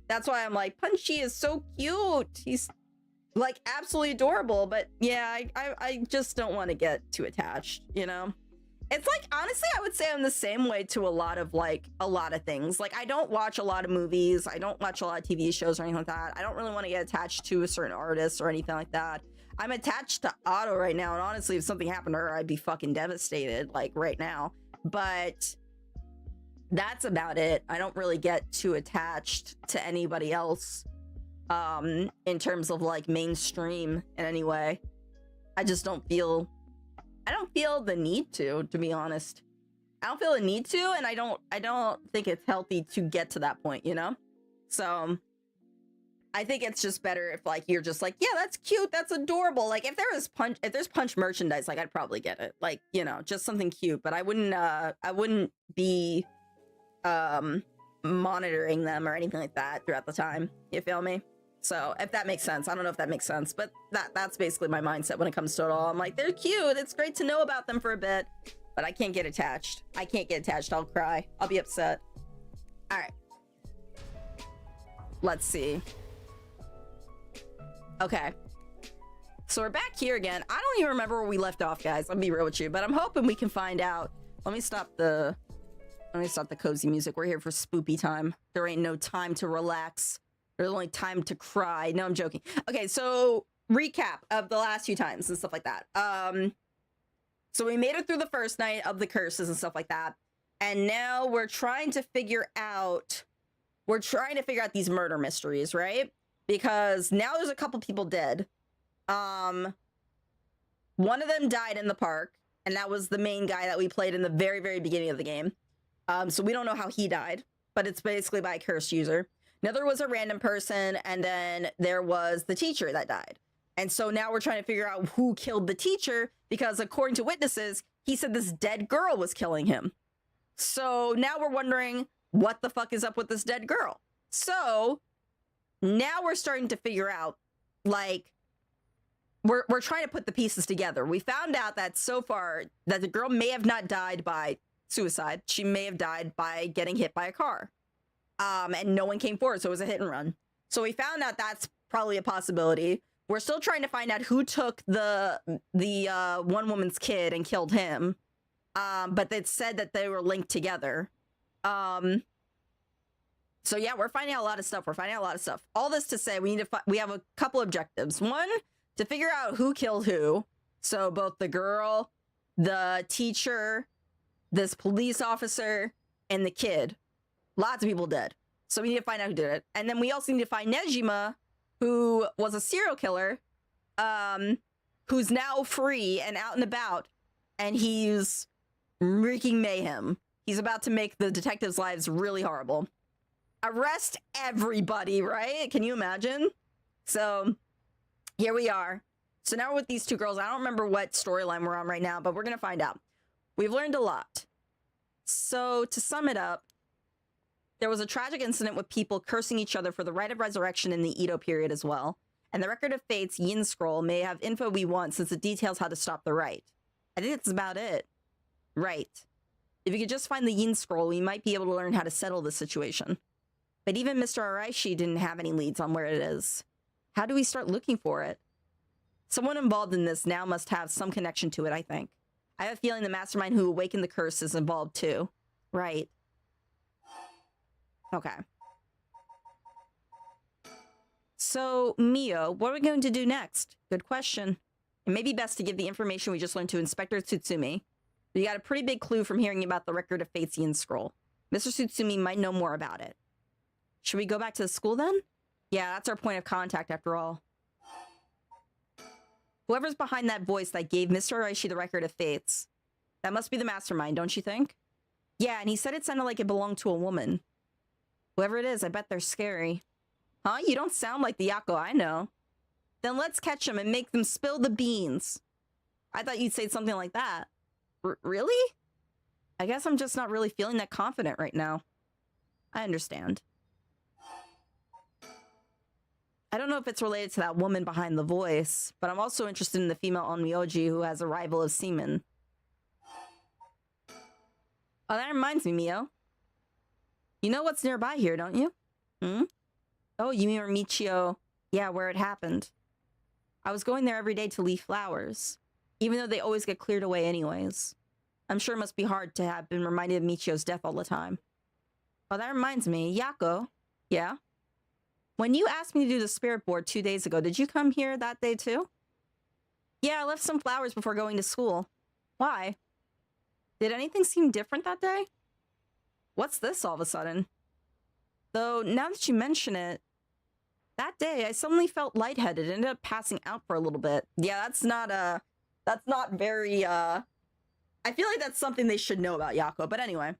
that's why I'm like, Punchy is so cute. He's like absolutely adorable. But yeah, I just don't want to get too attached, you know. It's like, honestly, I would say I'm the same way to a lot of things. Like, I don't watch a lot of movies. I don't watch a lot of TV shows or anything like that. I don't really want to get attached to a certain artist or anything like that. I'm attached to Otto right now. And honestly, if something happened to her, I'd be fucking devastated, like right now. But that's about it. I don't really get too attached to anybody else in terms of like mainstream in any way. I just don't feel the need to be honest. I don't feel the need to, and I don't think it's healthy to get to that point, you know? So I think it's just better if like you're just like, yeah, that's cute, that's adorable. Like if there's Punch merchandise, like I'd probably get it. Like, you know, just something cute, but I wouldn't be monitoring them or anything like that throughout the time. You feel me? So if that makes sense. I don't know if that makes sense, but that's basically my mindset when it comes to it all. I'm like, they're cute. It's great to know about them for a bit, but I can't get attached. I'll cry. I'll be upset. All right. Let's see. Okay. So we're back here again. I don't even remember where we left off, guys. I'll be real with you, but I'm hoping we can find out. Let me stop the cozy music. We're here for spoopy time. There ain't no time to relax. There's only time to cry. No, I'm joking. Okay, so recap of the last few times and stuff like that. So we made it through the first night of the curses and stuff like that. And now we're trying to figure out these murder mysteries, right? Because now there's a couple people dead. One of them died in the park, and that was the main guy that we played in the very, very beginning of the game. So we don't know how he died, but it's basically by a cursed user. Another was a random person, and then there was the teacher that died. And so now we're trying to figure out who killed the teacher, because according to witnesses, he said this dead girl was killing him. So now we're wondering what the fuck is up with this dead girl. So now we're starting to figure out, like, we're trying to put the pieces together. We found out that so far that the girl may have not died by suicide. She may have died by getting hit by a car. And no one came forward, so it was a hit and run. So we found out that's probably a possibility. We're still trying to find out who took the one woman's kid and killed him. But it said that they were linked together. So yeah, we're finding out a lot of stuff. All this to say, we have a couple objectives. One, to figure out who killed who. So both the girl, the teacher, this police officer, and the kid. Lots of people dead. So we need to find out who did it. And then we also need to find Nejima, who was a serial killer, who's now free and out and about, and he's wreaking mayhem. He's about to make the detectives' lives really horrible. Arrest everybody, right? Can you imagine? So here we are. So now we're with these two girls. I don't remember what storyline we're on right now, but we're going to find out. We've learned a lot. So to sum it up, there was a tragic incident with people cursing each other for the right of resurrection in the Edo period as well. And the Record of Fate's Yin Scroll may have info we want, since it details how to stop the rite. I think that's about it. Right. If you could just find the Yin Scroll, we might be able to learn how to settle the situation. But even Mr. Araishi didn't have any leads on where it is. How do we start looking for it? Someone involved in this now must have some connection to it, I think. I have a feeling the mastermind who awakened the curse is involved too. Right. Okay. So, Mio, what are we going to do next? Good question. It may be best to give the information we just learned to Inspector Tsutsumi. We got a pretty big clue from hearing about the Record of Fate's Yin Scroll. Mr. Tsutsumi might know more about it. Should we go back to the school then? Yeah, that's our point of contact after all. Whoever's behind that voice that gave Mr. Araishi the Record of Fates, that must be the mastermind, don't you think? Yeah, and he said it sounded like it belonged to a woman. Whoever it is, I bet they're scary. Huh? You don't sound like the Yako I know. Then let's catch them and make them spill the beans. I thought you'd say something like that. Really? I guess I'm just not really feeling that confident right now. I understand. I don't know if it's related to that woman behind the voice, but I'm also interested in the female Onmyoji who has a rival of semen. Oh, that reminds me, Mio. You know what's nearby here, don't you? Hmm? Oh, you mean Michio? Yeah, where it happened. I was going there every day to leave flowers, even though they always get cleared away anyways. I'm sure it must be hard to have been reminded of Michio's death all the time. Oh, that reminds me. Yako. Yeah? When you asked me to do the spirit board 2 days ago, did you come here that day too? Yeah, I left some flowers before going to school. Why? Did anything seem different that day? What's this all of a sudden? Though, now that you mention it, that day I suddenly felt lightheaded and ended up passing out for a little bit. Yeah, that's not very, I feel like that's something they should know about Yako, but anyway.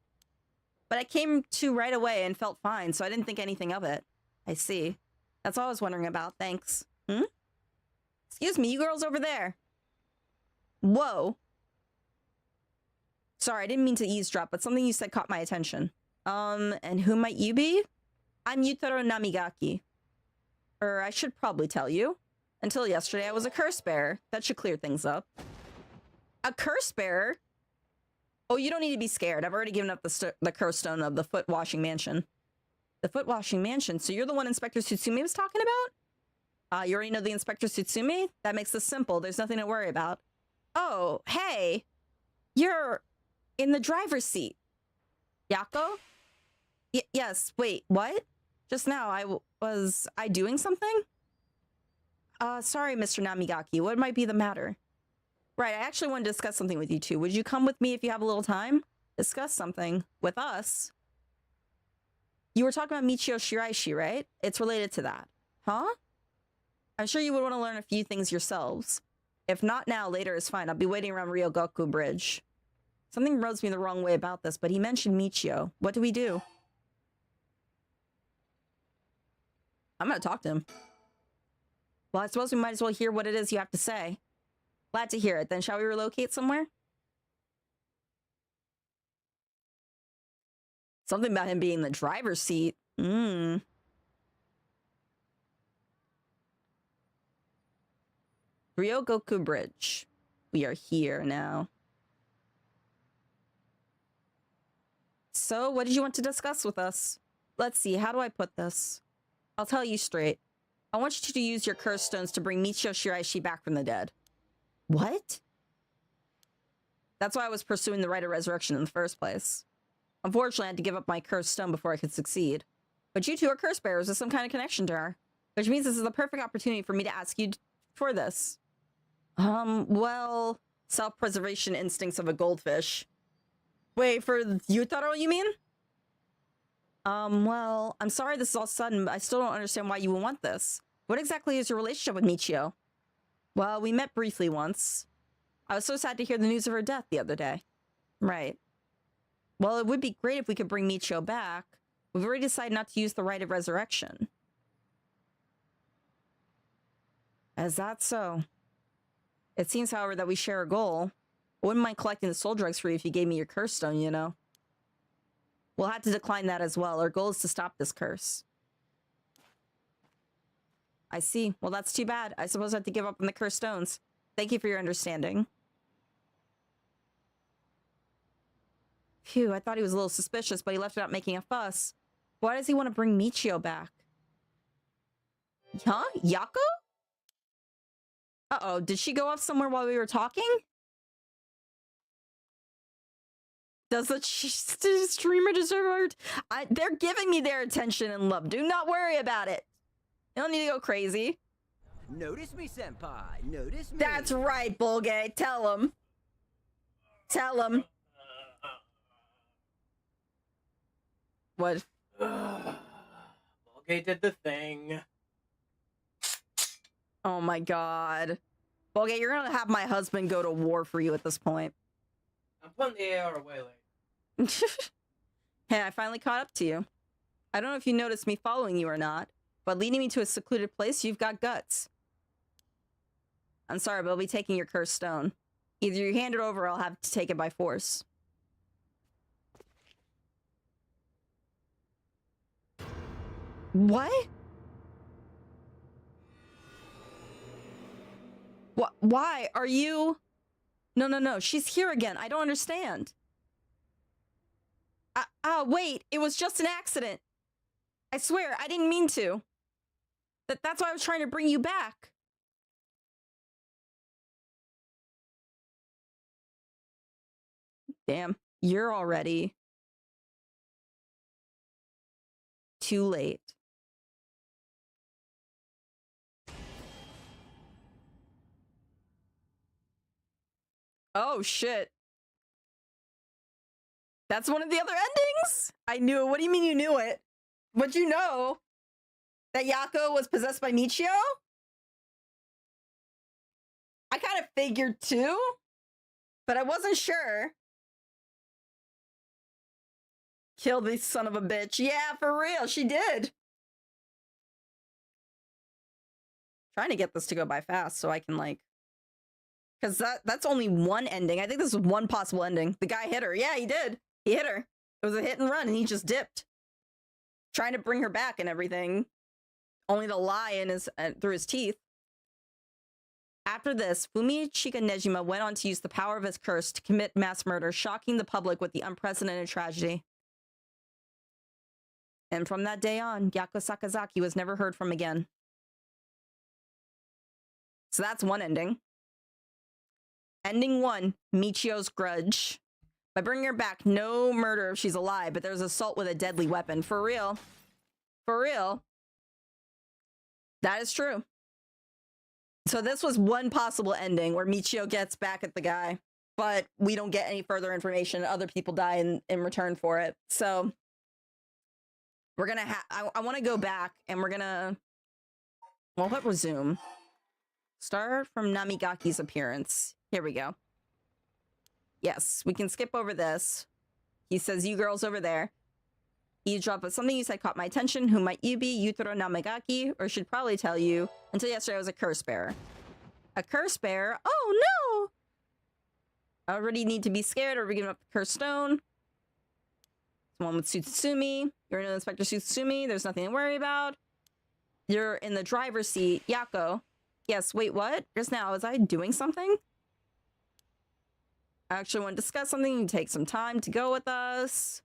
But I came to right away and felt fine, so I didn't think anything of it. I see. That's all I was wondering about, thanks. Hmm? Excuse me, you girls over there. Whoa. Sorry, I didn't mean to eavesdrop, but something you said caught my attention. And who might you be? I'm Yutaro Namigaki. I should probably tell you. Until yesterday, I was a curse bearer. That should clear things up. A curse bearer? Oh, you don't need to be scared. I've already given up the curse stone of the Foot Washing Mansion. The Foot Washing Mansion? So you're the one Inspector Tsutsumi was talking about? You already know the Inspector Tsutsumi? That makes this simple. There's nothing to worry about. Oh, hey. You're in the driver's seat. Yako? Yes, wait, what? Just now, was I doing something? Sorry, Mr. Namigaki. What might be the matter? Right, I actually want to discuss something with you two. Would you come with me if you have a little time? Discuss something with us? You were talking about Michio Shiraishi, right? It's related to that. Huh? I'm sure you would want to learn a few things yourselves. If not now, later is fine. I'll be waiting around Ryogoku Bridge. Something rubs me the wrong way about this, but he mentioned Michio. What do we do? I'm gonna talk to him. Well, I suppose we might as well hear what it is you have to say. Glad to hear it. Then shall we relocate somewhere? Something about him being in the driver's seat. Ryogoku Bridge. We are here now. So, what did you want to discuss with us? Let's see, how do I put this? I'll tell you straight. I want you to use your curse stones to bring Michio Shiraishi back from the dead. What? That's why I was pursuing the rite of resurrection in the first place. Unfortunately, I had to give up my cursed stone before I could succeed. But you two are curse bearers with some kind of connection to her. Which means this is the perfect opportunity for me to ask you for this. Well, self-preservation instincts of a goldfish. Wait, for Yutaro, you mean? Well, I'm sorry this is all sudden, but I still don't understand why you would want this. What exactly is your relationship with Michio? Well, we met briefly once. I was so sad to hear the news of her death the other day. Right. Well, it would be great if we could bring Michio back. We've already decided not to use the rite of resurrection. Is that so? It seems, however, that we share a goal. I wouldn't mind collecting the soul drugs for you if you gave me your curse stone, you know? We'll have to decline that as well. Our goal is to stop this curse. I see. Well, that's too bad. I suppose I have to give up on the cursed stones. Thank you for your understanding. Phew, I thought he was a little suspicious, but he left without making a fuss. Why does he want to bring Michio back? Huh? Yako? Uh-oh, did she go off somewhere while we were talking? Does the streamer deserve our... They're giving me their attention and love. Do not worry about it. You don't need to go crazy. Notice me, senpai. Notice me. That's right, Bulgay. Tell him. Tell him. What? Bulgay did the thing. Oh my god. Bulgay, you're gonna have my husband go to war for you at this point. I'm putting the AR away later. Hey, I finally caught up to you. I don't know if you noticed me following you or not, but leading me to a secluded place, you've got guts. I'm sorry, but I'll be taking your cursed stone. Either you hand it over or I'll have to take it by force. What? What? Why are you... No. She's here again. I don't understand. Wait. It was just an accident. I swear, I didn't mean to. That's why I was trying to bring you back. Damn. You're already... too late. Oh, shit. That's one of the other endings? I knew it. What do you mean you knew it? What'd you know? That Yako was possessed by Michio? I kind of figured too, but I wasn't sure. Kill this son of a bitch. Yeah, for real, she did. Trying to get this to go by fast so I can, like... Because that's only one ending. I think this is one possible ending. The guy hit her. Yeah, he did. He hit her. It was a hit and run, and he just dipped. Trying to bring her back and everything. Only to lie in his, through his teeth. After this, Fumichika Nejima went on to use the power of his curse to commit mass murder, shocking the public with the unprecedented tragedy. And from that day on, Yako Sakazaki was never heard from again. So that's one ending. Ending 1, Michio's grudge. By bringing her back, no murder if she's alive, but there's assault with a deadly weapon. For real. For real. That is true. So this was one possible ending where Michio gets back at the guy, but we don't get any further information. Other people die in return for it. So we're gonna I want to go back and we're gonna... Well, hit resume. Start from Namigaki's appearance. Here we go. Yes, we can skip over this. He says, you girls over there. Eavesdrop, but something you said caught my attention. Who might you be? Yutaro Namigaki? Or should probably tell you. Until yesterday, I was a curse bearer. A curse bearer? Oh, no! I already need to be scared or we give up the cursed stone. One with Tsutsumi. You're in Inspector Tsutsumi. There's nothing to worry about. You're in the driver's seat. Yako. Yes, wait, what? Just now, was I doing something? I actually want to discuss something. You take some time to go with us.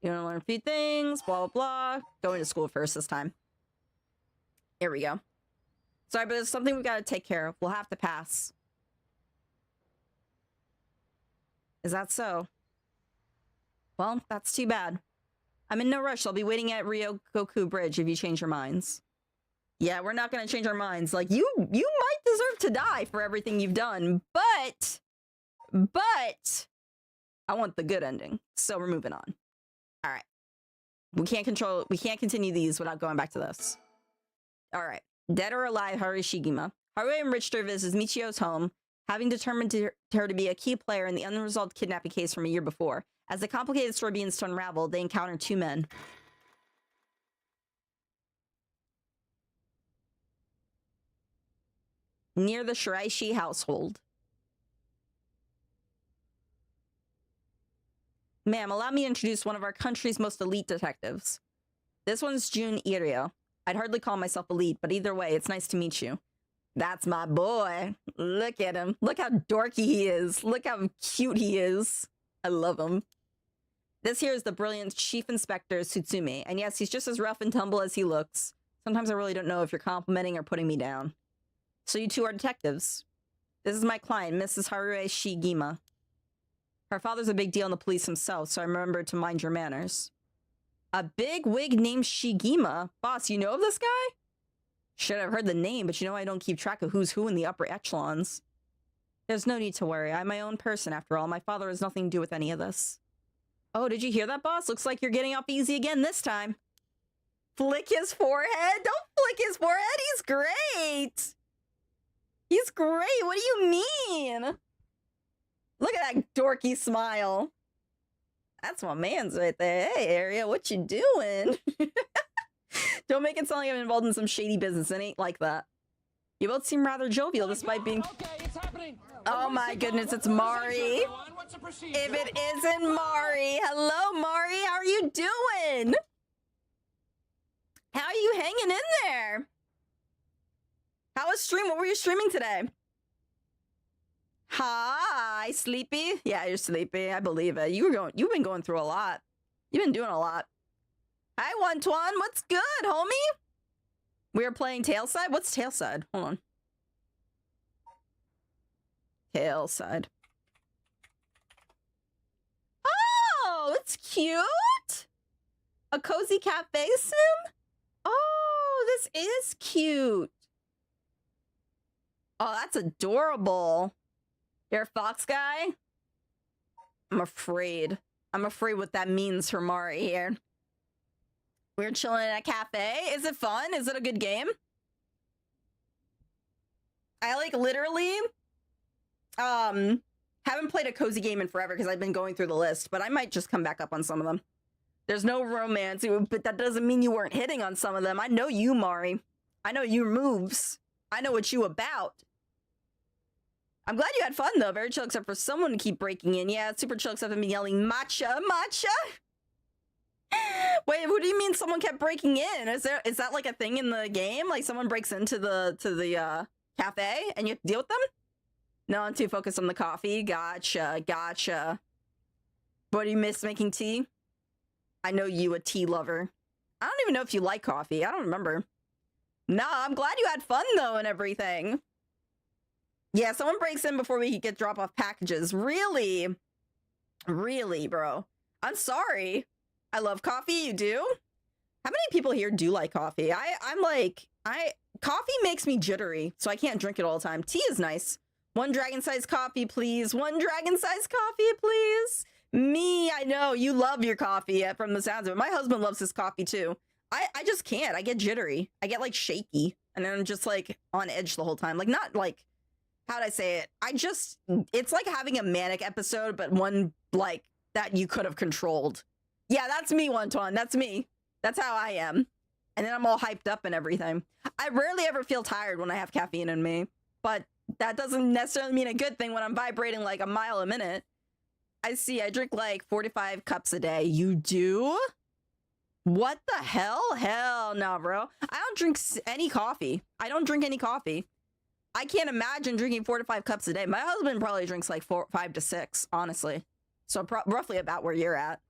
You want to learn a few things. Blah, blah, blah. Going to school first this time. Here we go. Sorry, but there's something we've got to take care of. We'll have to pass. Is that so? Well, that's too bad. I'm in no rush. I'll be waiting at Ryogoku Bridge if you change your minds. Yeah, we're not going to change our minds. Like, you might deserve to die for everything you've done, but I want the good ending. So we're moving on. All right. We can't continue these without going back to this. All right. Dead or alive, Haru Shigima. Haru enriched her visits Michio's home, having determined her to be a key player in the unresolved kidnapping case from a year before. As the complicated story begins to unravel, they encounter two men. Near the Shiraishi household. Ma'am, allow me to introduce one of our country's most elite detectives. This one's Jun Irio. I'd hardly call myself elite, but either way, it's nice to meet you. That's my boy. Look at him. Look how dorky he is. Look how cute he is. I love him. This here is the brilliant Chief Inspector Tsutsumi. And yes, he's just as rough and tumble as he looks. Sometimes I really don't know if you're complimenting or putting me down. So you two are detectives. This is my client, Mrs. Haruo Shigima. Her father's a big deal in the police himself, so I remember to mind your manners. A big wig named Shigima? Boss, you know of this guy? Should have heard the name, but you know I don't keep track of who's who in the upper echelons. There's no need to worry. I'm my own person, after all. My father has nothing to do with any of this. Oh, did you hear that, boss? Looks like you're getting off easy again this time. Flick his forehead? Don't flick his forehead. He's great. He's great. What do you mean? Look at that dorky smile. That's my man's right there. Hey, Area, what you doing? Don't make it sound like I'm involved in some shady business. It ain't like that. You both seem rather jovial despite being... Okay, it's happening. Oh my goodness, it's Mari. If it isn't Mari. Hello, Mari. How are you doing? How are you hanging in there? How was stream? What were you streaming today? Hi, sleepy? Yeah, you're sleepy. I believe it. You've been going through a lot. You've been doing a lot. Hi, One-Twan. What's good, homie? We are playing Tailside? What's Tailside? Hold on. Tailside. Oh, it's cute. A cozy cafe sim? Oh, this is cute. Oh, that's adorable. You're a fox guy? I'm afraid. I'm afraid what that means for Mari here. We're chilling in a cafe. Is it fun? Is it a good game? I like literally haven't played a cozy game in forever because I've been going through the list, but I might just come back up on some of them. There's no romance, but that doesn't mean you weren't hitting on some of them. I know you, Mari. I know your moves. I know what you about. I'm glad you had fun, though. Very chill, except for someone to keep breaking in. Yeah, super chill, except for me yelling, matcha, matcha. Wait, what do you mean someone kept breaking in? Is that like a thing in the game? Like someone breaks into the cafe and you have to deal with them? No, I'm too focused on the coffee. Gotcha, gotcha. What, do you miss making tea? I know you, a tea lover. I don't even know if you like coffee. I don't remember. Nah, I'm glad you had fun, though, and everything. Yeah, someone breaks in before we get drop off packages. Really? Really, bro? I'm sorry. I love coffee. You do? How many people here do like coffee? Coffee makes me jittery, so I can't drink it all the time. Tea is nice. One dragon-sized coffee, please. One dragon-sized coffee, please. Me, I know. You love your coffee from the sounds of it. My husband loves his coffee, too. I just can't. I get jittery. I get like shaky. And then I'm just like on edge the whole time. Like not like, how'd I say it? It's like having a manic episode, but one like that you could have controlled. Yeah, that's me, Wonton. That's me. That's how I am. And then I'm all hyped up and everything. I rarely ever feel tired when I have caffeine in me, but that doesn't necessarily mean a good thing when I'm vibrating like a mile a minute. I drink like 45 cups a day. You do? What the hell? Hell no, bro. I don't drink any coffee. I don't drink any coffee. I can't imagine drinking 4 to 5 cups a day. My husband probably drinks like 5 to 6, honestly. So roughly about where you're at.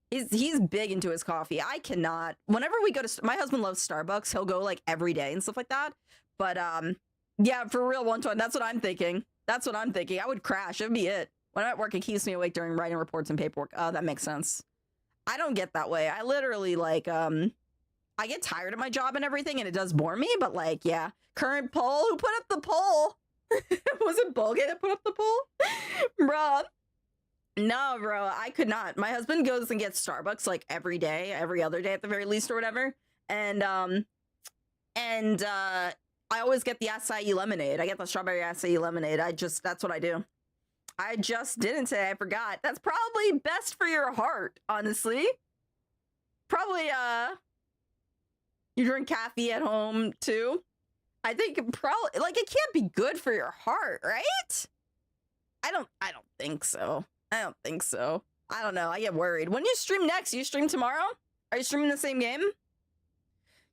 He's big into his coffee. I cannot. Whenever we go to, my husband loves Starbucks. He'll go like every day and stuff like that. But yeah, for real, Wonton, that's what I'm thinking. That's what I'm thinking. I would crash. It'd be it. When I'm at work, it keeps me awake during writing reports and paperwork. Oh, that makes sense. I don't get that way. I literally like, I get tired of my job and everything and it does bore me, but like, yeah. Current poll? Who put up the poll? Was it Bolgate that put up the poll? Bro. No, bro, I could not. My husband goes and gets Starbucks like every day, every other day at the very least or whatever. And I always get the acai lemonade. I get the strawberry acai lemonade. That's what I do. I just didn't say, I forgot. That's probably best for your heart, honestly. Probably, you drink coffee at home too. I think probably, like, it can't be good for your heart, right? I don't think so. I don't think so. I don't know. I get worried. When you stream next? You stream tomorrow? Are you streaming the same game?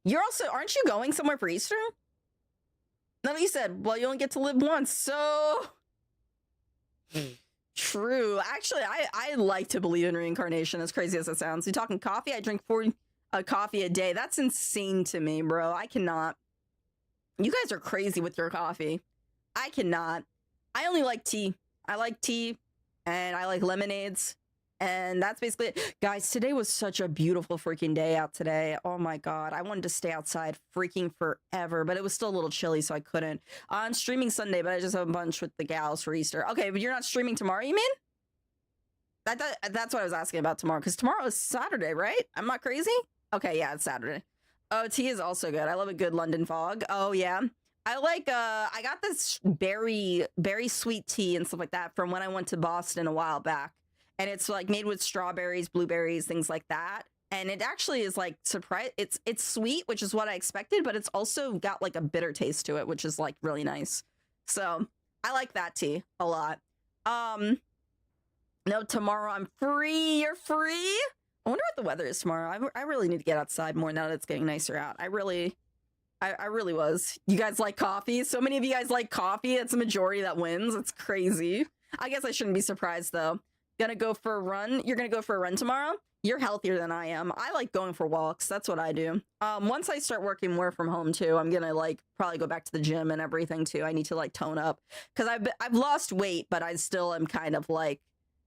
Aren't you going somewhere for Easter? No, you said, well, you only get to live once, so... True. Actually, I like to believe in reincarnation, as crazy as it sounds. You talking coffee? I drink 40 coffee a day. That's insane to me, bro. I cannot. You guys are crazy with your coffee. I cannot. I only like tea. I like tea, and I like lemonades, and that's basically it. Guys, today was such a beautiful freaking day out today. Oh my god. I wanted to stay outside freaking forever, but it was still a little chilly, so I couldn't. I'm streaming Sunday, but I just have a bunch with the gals for Easter. Okay, but you're not streaming tomorrow, you mean? That's what I was asking about tomorrow, because tomorrow is Saturday, right? I'm not crazy? Okay, yeah, it's Saturday. Oh, tea is also good. I love a good London fog. Oh, yeah. I like, I got this berry sweet tea and stuff like that from when I went to Boston a while back. And it's like made with strawberries, blueberries, things like that. And it actually is like it's sweet, which is what I expected, but it's also got like a bitter taste to it, which is like really nice. So I like that tea a lot. No, tomorrow I'm free. You're free? I wonder what the weather is tomorrow. I really need to get outside more now that it's getting nicer out. I really was. You guys like coffee? So many of you guys like coffee. It's a majority that wins. It's crazy. I guess I shouldn't be surprised though. Gonna go for a run? You're gonna go for a run tomorrow? You're healthier than I am. I like going for walks. That's what I do. Once I start working more from home too, I'm gonna like probably go back to the gym and everything too. I need to like tone up because I've lost weight, but I still am kind of like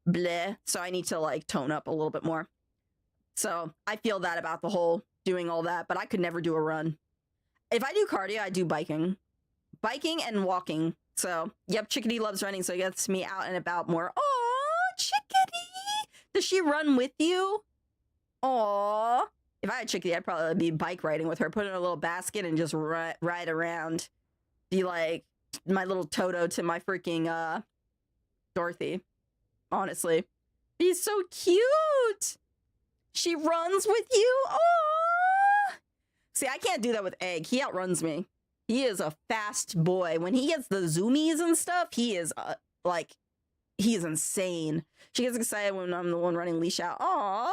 bleh. So I need to like tone up a little bit more. So I feel that about the whole doing all that, but I could never do a run. If I do cardio, I do biking and walking. So yep, Chickadee loves running, so it gets me out and about more. Oh, Chickadee! Does she run with you? Aw. If I had Chickadee, I'd probably be bike riding with her, put in a little basket and just ride around. Be like my little Toto to my freaking Dorothy. Honestly. Be so cute! She runs with you? Oh! See, I can't do that with Egg. He outruns me. He is a fast boy. When he gets the zoomies and stuff, he is like, he is insane. She gets excited when I'm the one running leash out. Aww.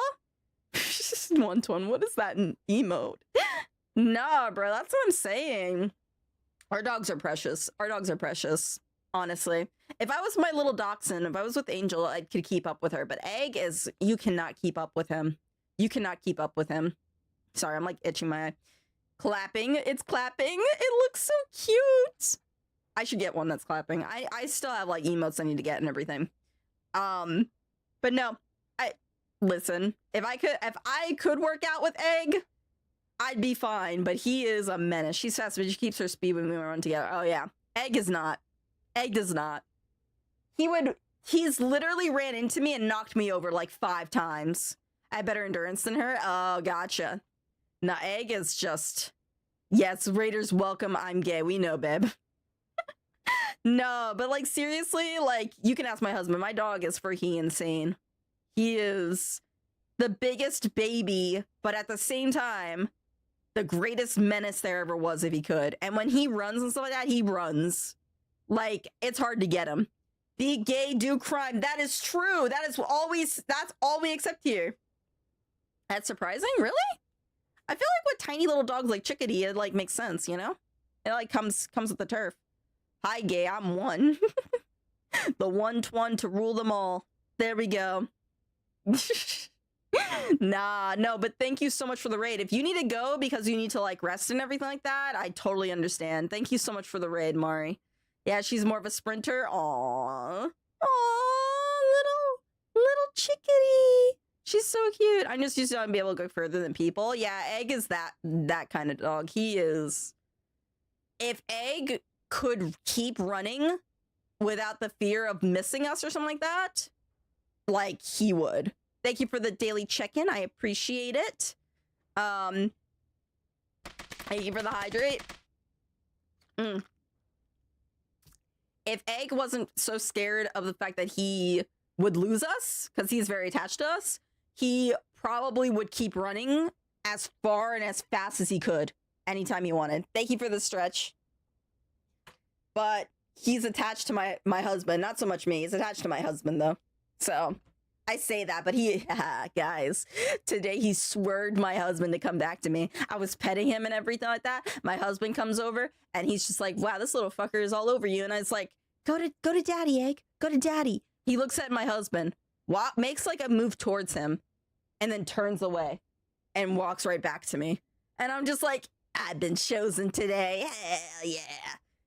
One, what is that emote? Nah, bro, that's what I'm saying. Our dogs are precious. Our dogs are precious. Honestly. If I was my little dachshund, if I was with Angel, I could keep up with her. But Egg is, you cannot keep up with him. You cannot keep up with him. Sorry, I'm like itching my eye. Clapping. It's clapping. It looks so cute. I should get one that's clapping. I still have like emotes I need to get and everything. But no, listen, if I could work out with Egg, I'd be fine, but he is a menace. She's fast, but she keeps her speed when we run together. Oh yeah. Egg is not. Egg does not. He's literally ran into me and knocked me over like 5 times. I have better endurance than her. Oh, gotcha. Nah, Egg is just... Yes, Raiders welcome, I'm gay. We know, babe. No, but like seriously, like you can ask my husband. My dog is freaking insane. He is the biggest baby, but at the same time, the greatest menace there ever was if he could. And when he runs and stuff like that, he runs. Like, it's hard to get him. Be gay, do crime. That is true. That's all we accept here. That's surprising? Really? I feel like with tiny little dogs like Chickadee, it like makes sense, you know? It like comes with the turf. Hi, gay, I'm one. The one to rule them all. There we go. Nah, no, but thank you so much for the raid. If you need to go because you need to like rest and everything like that, I totally understand. Thank you so much for the raid, Mari. Yeah, she's more of a sprinter. Aww. Aww, little chickadee. She's so cute. I'm just used to be able to go further than people. Yeah, Egg is that kind of dog. He is. If Egg could keep running without the fear of missing us or something like that, like he would. Thank you for the daily check-in. I appreciate it. Thank you for the hydrate. If Egg wasn't so scared of the fact that he would lose us, because he's very attached to us, he probably would keep running as far and as fast as he could anytime he wanted. Thank you for the stretch. But he's attached to my husband, not so much me. He's attached to my husband, though. So I say that, but guys, today he swerved my husband to come back to me. I was petting him and everything like that. My husband comes over and he's just like, wow, this little fucker is all over you. And I was like, go to daddy, Egg. Go to daddy. He looks at my husband, makes like a move towards him, and then turns away and walks right back to me. And I'm just like, I've been chosen today. Hell yeah.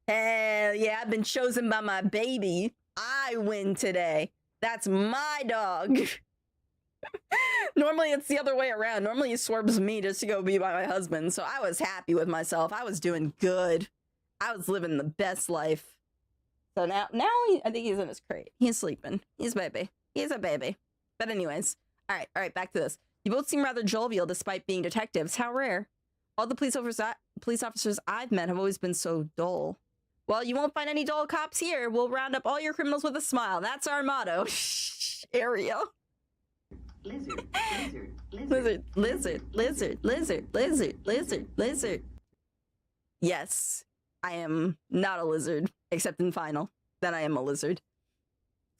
Hell yeah, I've been chosen by my baby. I win today. That's my dog. Normally it's the other way around. Normally he swerves me just to go be by my husband. So I was happy with myself. I was doing good. I was living the best life. So now I think he's in his crate. He's sleeping. He's baby. He's a baby. But anyways, all right, back to this. You both seem rather jovial despite being detectives. How rare. All the police officers I've met have always been so dull. Well, you won't find any dull cops here. We'll round up all your criminals with a smile. That's our motto. Ariel. Lizard. Yes, I am not a lizard, except in final. Then I am a lizard.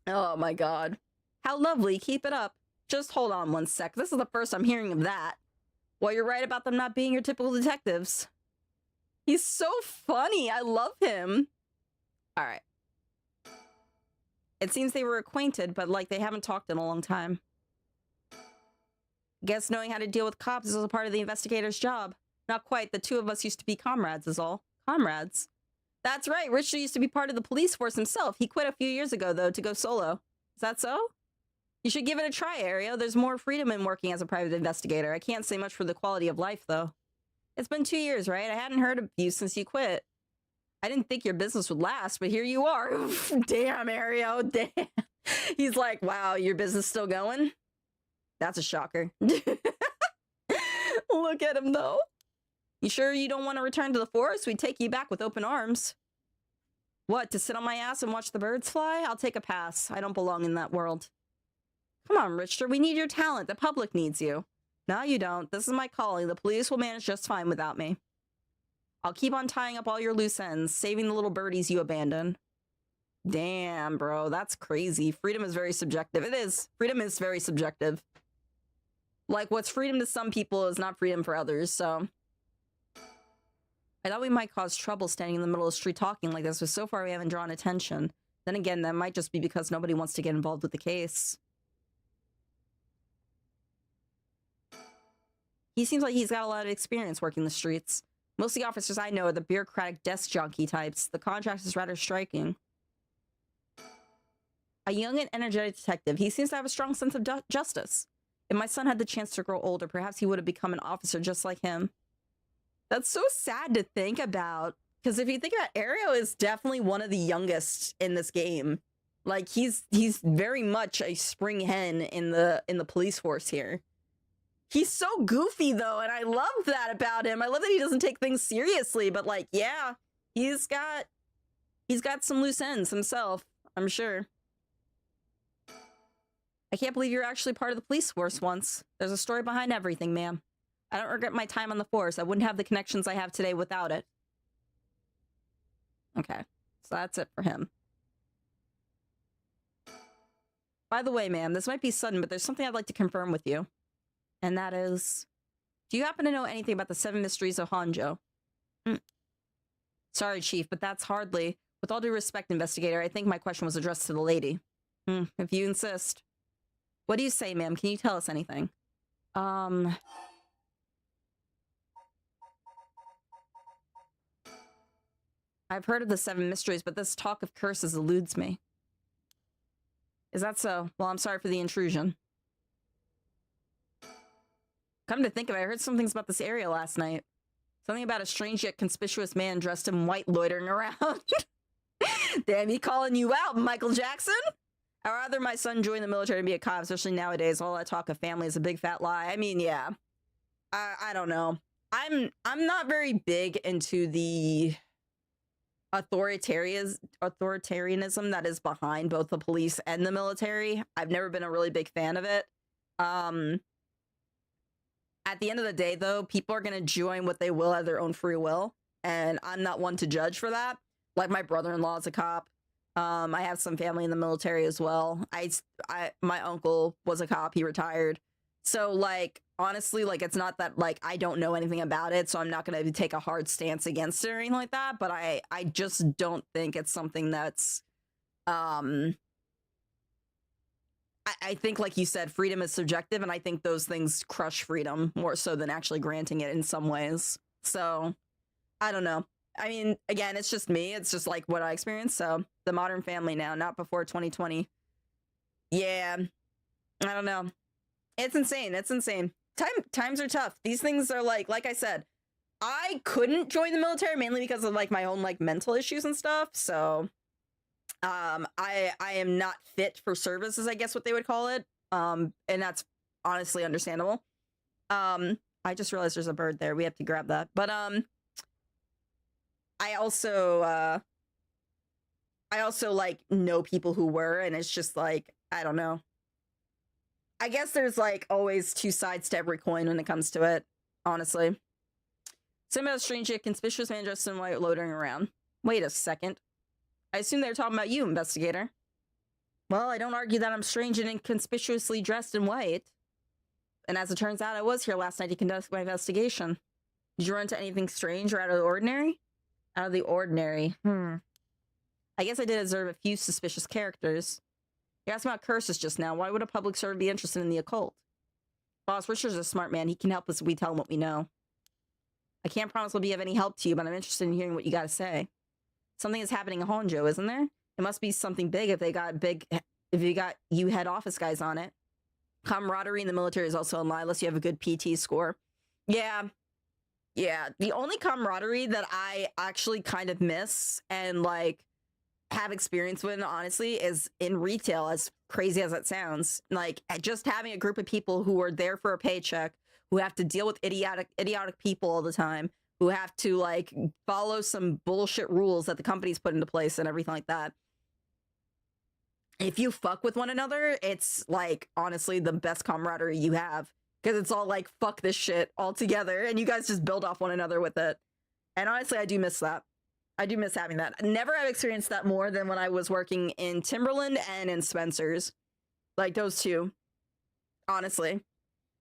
Oh my god. How lovely. Keep it up. Just hold on one sec. This is the first I'm hearing of that. Well, you're right about them not being your typical detectives. He's so funny. I love him. All right. It seems they were acquainted, but like they haven't talked in a long time. Guess knowing how to deal with cops is a part of the investigator's job. Not quite. The two of us used to be comrades is all. Comrades. That's right. Richard used to be part of the police force himself. He quit a few years ago, though, to go solo. Is that so? You should give it a try, Ario. There's more freedom in working as a private investigator. I can't say much for the quality of life, though. It's been 2 years, right? I hadn't heard of you since you quit. I didn't think your business would last, but here you are. Damn, Ario, damn. He's like, wow, your business still going? That's a shocker. Look at him, though. You sure you don't want to return to the forest? We'd take you back with open arms. What, to sit on my ass and watch the birds fly? I'll take a pass. I don't belong in that world. Come on, Richter, we need your talent. The public needs you. No, you don't. This is my calling. The police will manage just fine without me. I'll keep on tying up all your loose ends, saving the little birdies you abandon. Damn, bro, that's crazy. Freedom is very subjective. It is. Freedom is very subjective. Like, what's freedom to some people is not freedom for others, so... I thought we might cause trouble standing in the middle of the street talking like this, but so far we haven't drawn attention. Then again, that might just be because nobody wants to get involved with the case. He seems like he's got a lot of experience working the streets. Most of the officers I know are the bureaucratic desk junkie types. The contrast is rather striking. A young and energetic detective. He seems to have a strong sense of justice. If my son had the chance to grow older, perhaps he would have become an officer just like him. That's so sad to think about. Because if you think about it, Ario is definitely one of the youngest in this game. Like, he's very much a spring hen in the police force here. He's so goofy though, and I love that about him. I love that he doesn't take things seriously, but like, yeah, he's got some loose ends himself, I'm sure. I can't believe you're actually part of the police force once. There's a story behind everything, ma'am. I don't regret my time on the force. I wouldn't have the connections I have today without it. Okay, so that's it for him. By the way, ma'am, this might be sudden, but there's something I'd like to confirm with you. And that is, do you happen to know anything about the 7 mysteries of Honjo? Sorry, Chief, but that's hardly... With all due respect, investigator, I think my question was addressed to the lady. If you insist. What do you say, ma'am? Can you tell us anything? I've heard of the 7 mysteries, but this talk of curses eludes me. Is that so? Well, I'm sorry for the intrusion. Come to think of it, I heard some things about this area last night. Something about a strange yet conspicuous man dressed in white loitering around. Damn, he calling you out, Michael Jackson? I'd rather my son join the military and be a cop, especially nowadays. All that talk of family is a big fat lie. I mean, yeah. I don't know. I'm not very big into the authoritarianism that is behind both the police and the military. I've never been a really big fan of it. At the end of the day, though, people are going to join what they will at their own free will, and I'm not one to judge for that. Like, my brother-in-law is a cop. I have some family in the military as well. My uncle was a cop. He retired. So, like, honestly, like, it's not that, like, I don't know anything about it, so I'm not going to take a hard stance against it or anything like that, but I just don't think it's something that's, I think, like you said, freedom is subjective, and I think those things crush freedom more so than actually granting it in some ways. So, I don't know. I mean, again, it's just me. It's just like what I experienced. So, the modern family now, not before 2020. Yeah. I don't know. It's insane. It's insane. Times are tough. These things are like I said, I couldn't join the military mainly because of like my own like mental issues and stuff. So, I am not fit for service, is I guess what they would call it. And that's honestly understandable. I just realized there's a bird there. We have to grab that. But, I also like know people who were, and it's just like, I don't know. I guess there's like always two sides to every coin when it comes to it, honestly. Some of a strange yet conspicuous man dressed in white loitering around. Wait a second. I assume they're talking about you, investigator. Well, I don't argue that I'm strange and inconspicuously dressed in white. And as it turns out, I was here last night to conduct my investigation. Did you run into anything strange or out of the ordinary? Out of the ordinary. I guess I did observe a few suspicious characters. You asked about curses just now. Why would a public servant be interested in the occult? Boss, Richard's a smart man. He can help us if we tell him what we know. I can't promise we'll be of any help to you, but I'm interested in hearing what you got to say. Something is happening in Honjo, isn't there? It must be something big if you got you head office guys on it. Camaraderie in the military is also in line unless you have a good PT score. Yeah. Yeah. The only camaraderie that I actually kind of miss and like have experience with, honestly, is in retail, as crazy as it sounds. Like, just having a group of people who are there for a paycheck, who have to deal with idiotic people all the time, who have to like follow some bullshit rules that the company's put into place and everything like that. If you fuck with one another, it's like honestly the best camaraderie you have, because it's all like fuck this shit all together and you guys just build off one another with it. And honestly, I do miss that. I do miss having that. Never have experienced that more than when I was working in Timberland and in Spencer's. Like those two. Honestly.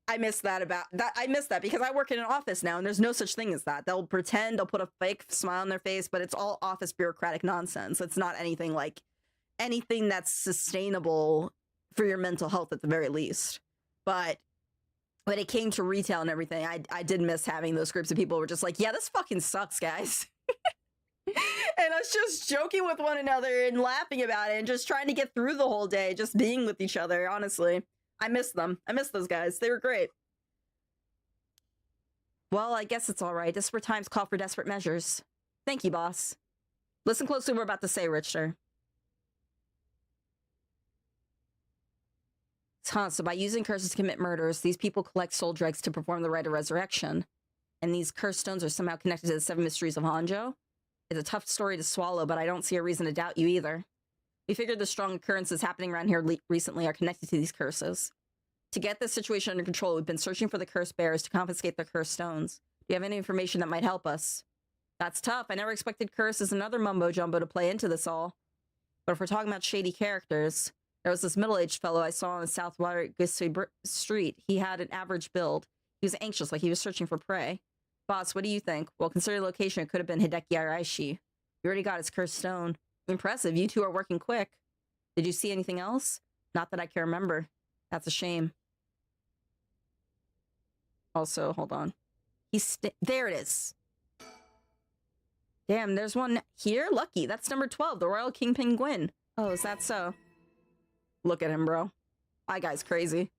I miss that I miss that because I work in an office now and there's no such thing as that. They'll pretend, they'll put a fake smile on their face, but it's all office bureaucratic nonsense. It's not anything that's sustainable for your mental health at the very least. But when it came to retail and everything, I did miss having those groups of people who were just like, yeah, this fucking sucks, guys. And us just joking with one another and laughing about it and just trying to get through the whole day, just being with each other, honestly. I miss them. I miss those guys. They were great. Well, I guess it's all right. Desperate times call for desperate measures. Thank you, boss. Listen closely to what we're about to say, Richter. Huh, so by using curses to commit murders, these people collect soul dregs to perform the rite of resurrection. And these cursed stones are somehow connected to the 7 mysteries of Hanzhou. It's a tough story to swallow, but I don't see a reason to doubt you either. We figured the strong occurrences happening around here recently are connected to these curses. To get this situation under control, we've been searching for the cursed bearers to confiscate the cursed stones. Do you have any information that might help us? That's tough. I never expected curses and other mumbo-jumbo to play into this all. But if we're talking about shady characters, there was this middle-aged fellow I saw on the South Watergate Street. He had an average build. He was anxious, like he was searching for prey. Boss, what do you think? Well, consider the location, it could have been Hideki Araishi. We already got his cursed stone. Impressive, you two are working quick. Did you see anything else? Not that I can remember. That's a shame. Also, hold on. There it is. Damn, there's one here? Lucky, that's number 12, the Royal King Penguin. Oh, is that so? Look at him, bro. My guy's crazy.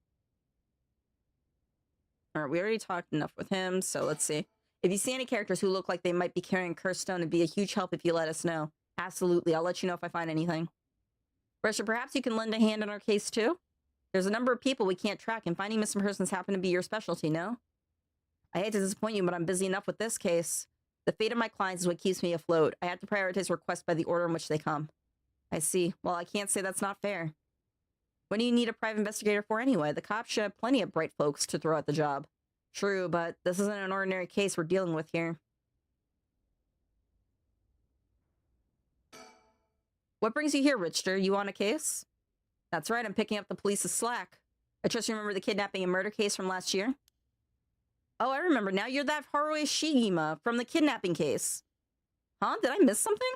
Alright, we already talked enough with him, so let's see. If you see any characters who look like they might be carrying cursed stone, it'd be a huge help if you let us know. Absolutely, I'll let you know if I find anything. Brescia, perhaps you can lend a hand in our case too? There's a number of people we can't track, and finding missing persons happen to be your specialty, no? I hate to disappoint you, but I'm busy enough with this case. The fate of my clients is what keeps me afloat. I have to prioritize requests by the order in which they come. I see. Well, I can't say that's not fair. What do you need a private investigator for anyway? The cops should have plenty of bright folks to throw at the job. True, but this isn't an ordinary case we're dealing with here. What brings you here, Richter? You on a case? That's right, I'm picking up the police's slack. I trust you remember the kidnapping and murder case from last year? Oh, I remember now. You're that Haruo Shigema from the kidnapping case. Huh? Did I miss something?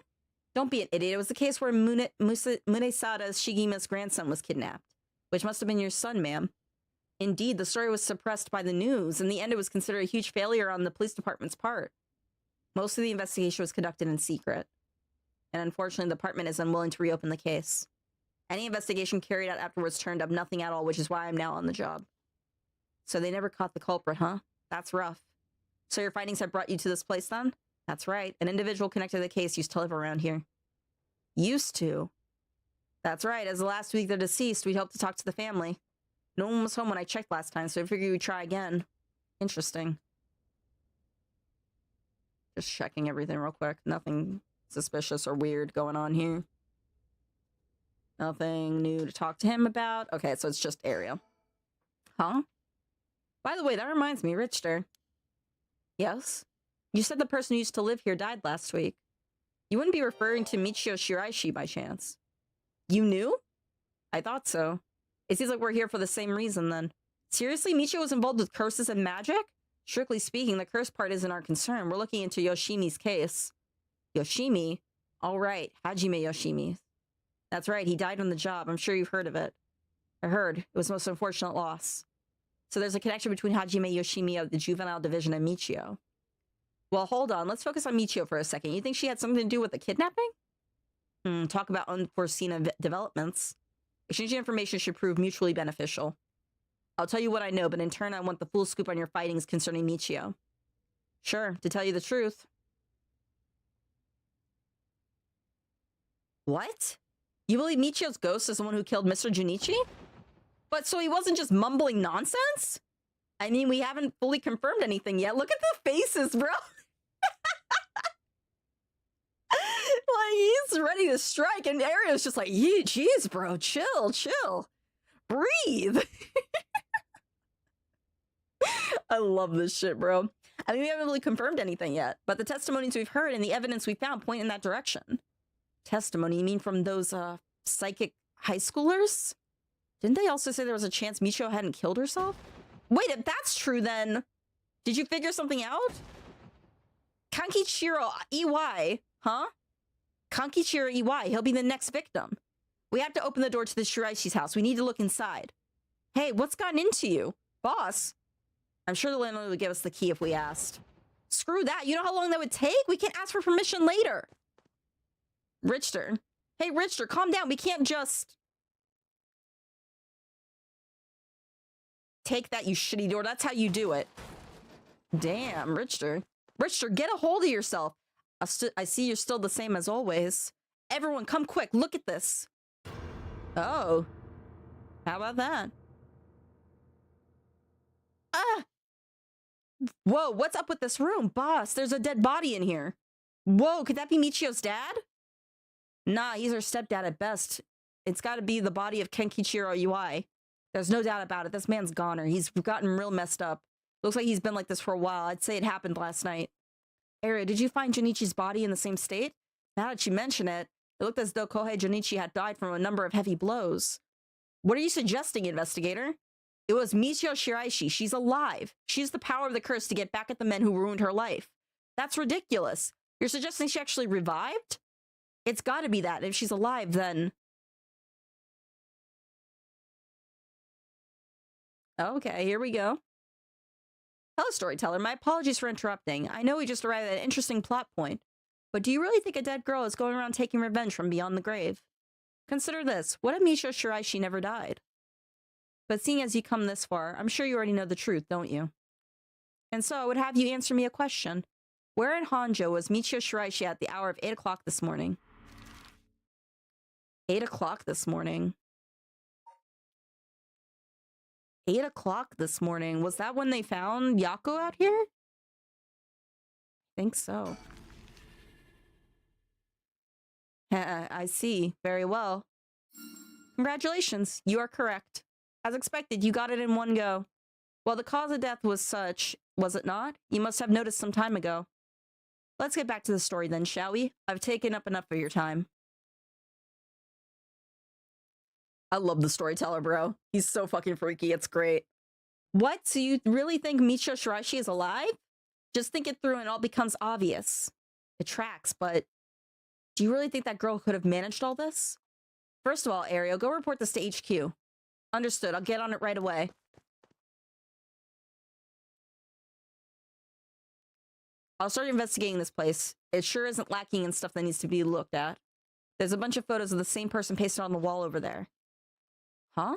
Don't be an idiot. It was the case where Munesada's Shigema's grandson was kidnapped. Which must have been your son, ma'am. Indeed, the story was suppressed by the news. In the end, it was considered a huge failure on the police department's part. Most of the investigation was conducted in secret. And unfortunately, the department is unwilling to reopen the case. Any investigation carried out afterwards turned up nothing at all, which is why I'm now on the job. So they never caught the culprit, huh? That's rough. So your findings have brought you to this place, then? That's right. An individual connected to the case used to live around here. Used to? That's right. As the last week they're deceased, we hope to talk to the family. No one was home when I checked last time, so I figured we'd try again. Interesting. Just checking everything real quick. Nothing suspicious or weird going on here. Nothing new to talk to him about. Okay, so it's just area. Huh? By the way, that reminds me, Richter. Yes? You said the person who used to live here died last week. You wouldn't be referring to Michio Shiraishi by chance. You knew? I thought so. It seems like we're here for the same reason then. Seriously, Michio was involved with curses and magic? Strictly speaking, the curse part isn't our concern. We're looking into Yoshimi's case. Yoshimi? Alright, Hajime Yoshimi. That's right, he died on the job. I'm sure you've heard of it. I heard. It was the most unfortunate loss. So there's a connection between Hajime Yoshimi of the juvenile division and Michio. Well, hold on. Let's focus on Michio for a second. You think she had something to do with the kidnapping? Talk about unforeseen developments. Exchanging information should prove mutually beneficial. I'll tell you what I know, but in turn I want the full scoop on your findings concerning Michio. Sure, to tell you the truth. What? You believe Michio's ghost is the one who killed Mr. Junichi? But so he wasn't just mumbling nonsense? I mean, we haven't fully confirmed anything yet. Look at the faces, bro. Like, he's ready to strike, and Ario's just like, yeah, jeez, bro, chill, chill. Breathe. I love this shit, bro. I mean, we haven't really confirmed anything yet, but the testimonies we've heard and the evidence we found point in that direction. Testimony? You mean from those, psychic high schoolers? Didn't they also say there was a chance Michio hadn't killed herself? Wait, if that's true, then did you figure something out? Kankichiro Iwai, huh? Kankichiro Iwai, he'll be the next victim. We have to open the door to the Shiraishi's house. We need to look inside. Hey, what's gotten into you? Boss? I'm sure the landlord would give us the key if we asked. Screw that. You know how long that would take? We can ask for permission later. Richter. Hey, Richter, calm down. We can't just... Take that, you shitty door. That's how you do it. Damn, Richter. Richter, get a hold of yourself. I see you're still the same as always. Everyone, come quick. Look at this. Oh. How about that? Whoa, what's up with this room? Boss, there's a dead body in here. Whoa, could that be Michio's dad? Nah, he's her stepdad at best. It's gotta be the body of Kenkichiro Yui. There's no doubt about it. This man's goner. He's gotten real messed up. Looks like he's been like this for a while. I'd say it happened last night. Aria, did you find Junichi's body in the same state? Now that you mention it, it looked as though Kohei Junichi had died from a number of heavy blows. What are you suggesting, investigator? It was Michio Shiraishi. She's alive. She has the power of the curse to get back at the men who ruined her life. That's ridiculous. You're suggesting she actually revived? It's gotta be that. If she's alive, then... Okay, here we go. Hello, storyteller. My apologies for interrupting. I know we just arrived at an interesting plot point, but do you really think a dead girl is going around taking revenge from beyond the grave? Consider this. What if Michio Shiraishi never died? But seeing as you come this far, I'm sure you already know the truth, don't you? And so I would have you answer me a question. Where in Honjo was Michio Shiraishi at the hour of 8 o'clock this morning? 8 o'clock this morning. 8 o'clock this morning. Was that when they found Yako out here? I think so. I see. Very well. Congratulations. You are correct. As expected, you got it in one go. Well, the cause of death was such, was it not? You must have noticed some time ago. Let's get back to the story then, shall we? I've taken up enough of your time. I love the storyteller, bro. He's so fucking freaky. It's great. What? So you really think Michio Shiraishi is alive? Just think it through and it all becomes obvious. It tracks, but do you really think that girl could have managed all this? First of all, Ariel, go report this to HQ. Understood. I'll get on it right away. I'll start investigating this place. It sure isn't lacking in stuff that needs to be looked at. There's a bunch of photos of the same person pasted on the wall over there. Huh?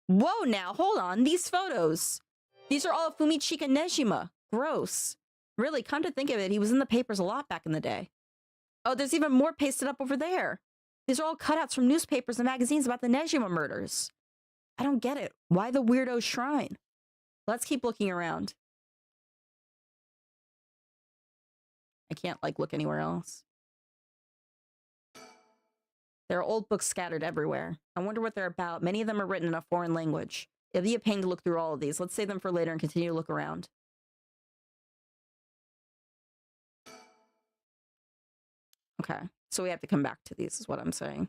Whoa, now, hold on. These photos. These are all of Fumichika Nejima. Gross. Really, come to think of it, he was in the papers a lot back in the day. Oh, there's even more pasted up over there. These are all cutouts from newspapers and magazines about the Nejima murders. I don't get it. Why the weirdo shrine? Let's keep looking around. I can't, look anywhere else. There are old books scattered everywhere. I wonder what they're about. Many of them are written in a foreign language. It'll be a pain to look through all of these. Let's save them for later and continue to look around. Okay, so we have to come back to these, is what I'm saying.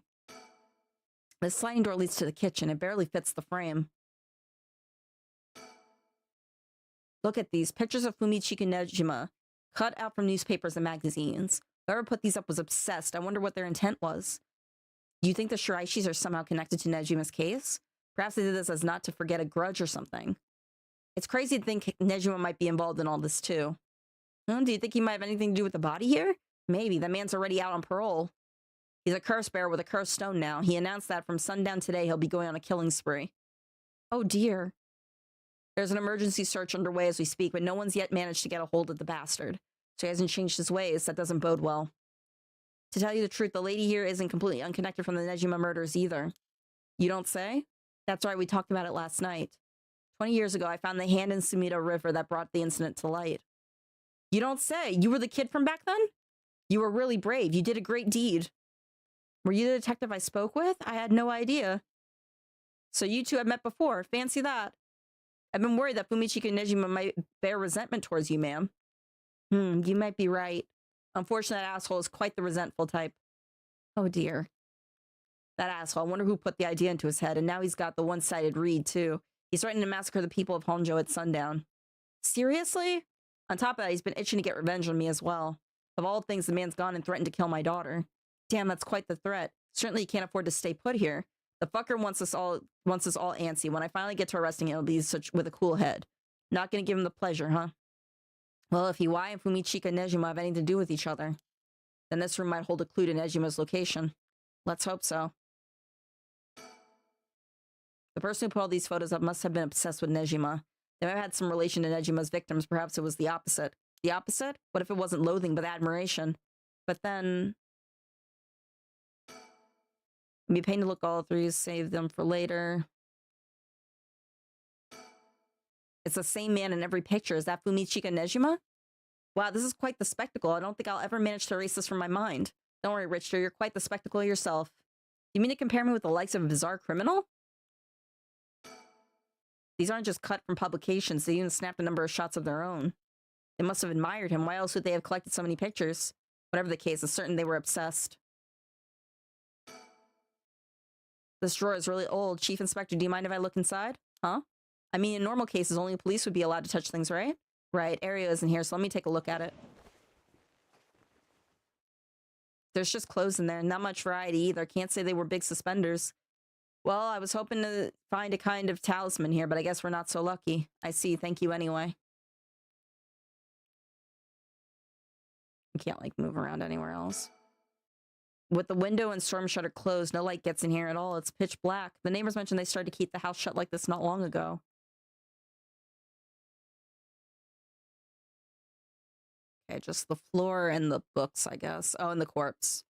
The sliding door leads to the kitchen. It barely fits the frame. Look at these. Pictures of Fumichika Nejima, cut out from newspapers and magazines. Whoever put these up was obsessed. I wonder what their intent was. Do you think the Shiraishis are somehow connected to Nejima's case? Perhaps they did this as not to forget a grudge or something. It's crazy to think Nejima might be involved in all this too. Do you think he might have anything to do with the body here? Maybe. The man's already out on parole. He's a curse bearer with a cursed stone now. He announced that from sundown today he'll be going on a killing spree. Oh dear. There's an emergency search underway as we speak, but no one's yet managed to get a hold of the bastard. So he hasn't changed his ways. That doesn't bode well. To tell you the truth, the lady here isn't completely unconnected from the Nejima murders either. You don't say? That's right, we talked about it last night. 20 years ago, I found the hand in Sumida River that brought the incident to light. You don't say? You were the kid from back then? You were really brave. You did a great deed. Were you the detective I spoke with? I had no idea. So you two have met before. Fancy that. I've been worried that Fumichika Nejima might bear resentment towards you, ma'am. You might be right. Unfortunately, that asshole is quite the resentful type. Oh dear. That asshole. I wonder who put the idea into his head, and now he's got the one-sided read, too. He's threatening to massacre the people of Honjo at sundown. Seriously? On top of that, he's been itching to get revenge on me as well. Of all things, the man's gone and threatened to kill my daughter. Damn, that's quite the threat. Certainly he can't afford to stay put here. The fucker wants us all antsy. When I finally get to arresting him, it'll be with a cool head. Not gonna give him the pleasure, huh? Well, if Iwai and Fumichika Nejima have anything to do with each other, then this room might hold a clue to Nejima's location. Let's hope so. The person who put all these photos up must have been obsessed with Nejima. They might have had some relation to Nejima's victims. Perhaps it was the opposite. The opposite? What if it wasn't loathing, but admiration? But then... it'd be a pain to look all through, save them for later. It's the same man in every picture. Is that Fumichika Nejima? Wow, this is quite the spectacle. I don't think I'll ever manage to erase this from my mind. Don't worry, Richter, you're quite the spectacle yourself. You mean to compare me with the likes of a bizarre criminal? These aren't just cut from publications. They even snapped a number of shots of their own. They must have admired him. Why else would they have collected so many pictures? Whatever the case, it's certain they were obsessed. This drawer is really old. Chief Inspector, do you mind if I look inside? Huh? I mean, in normal cases, only police would be allowed to touch things, right? Right, Aria isn't here, so let me take a look at it. There's just clothes in there, not much variety either. Can't say they were big suspenders. Well, I was hoping to find a kind of talisman here, but I guess we're not so lucky. I see, thank you anyway. You can't, like, move around anywhere else. With the window and storm shutter closed, no light gets in here at all. It's pitch black. The neighbors mentioned they started to keep the house shut like this not long ago. Okay, just the floor and the books, I guess. Oh, and the corpse.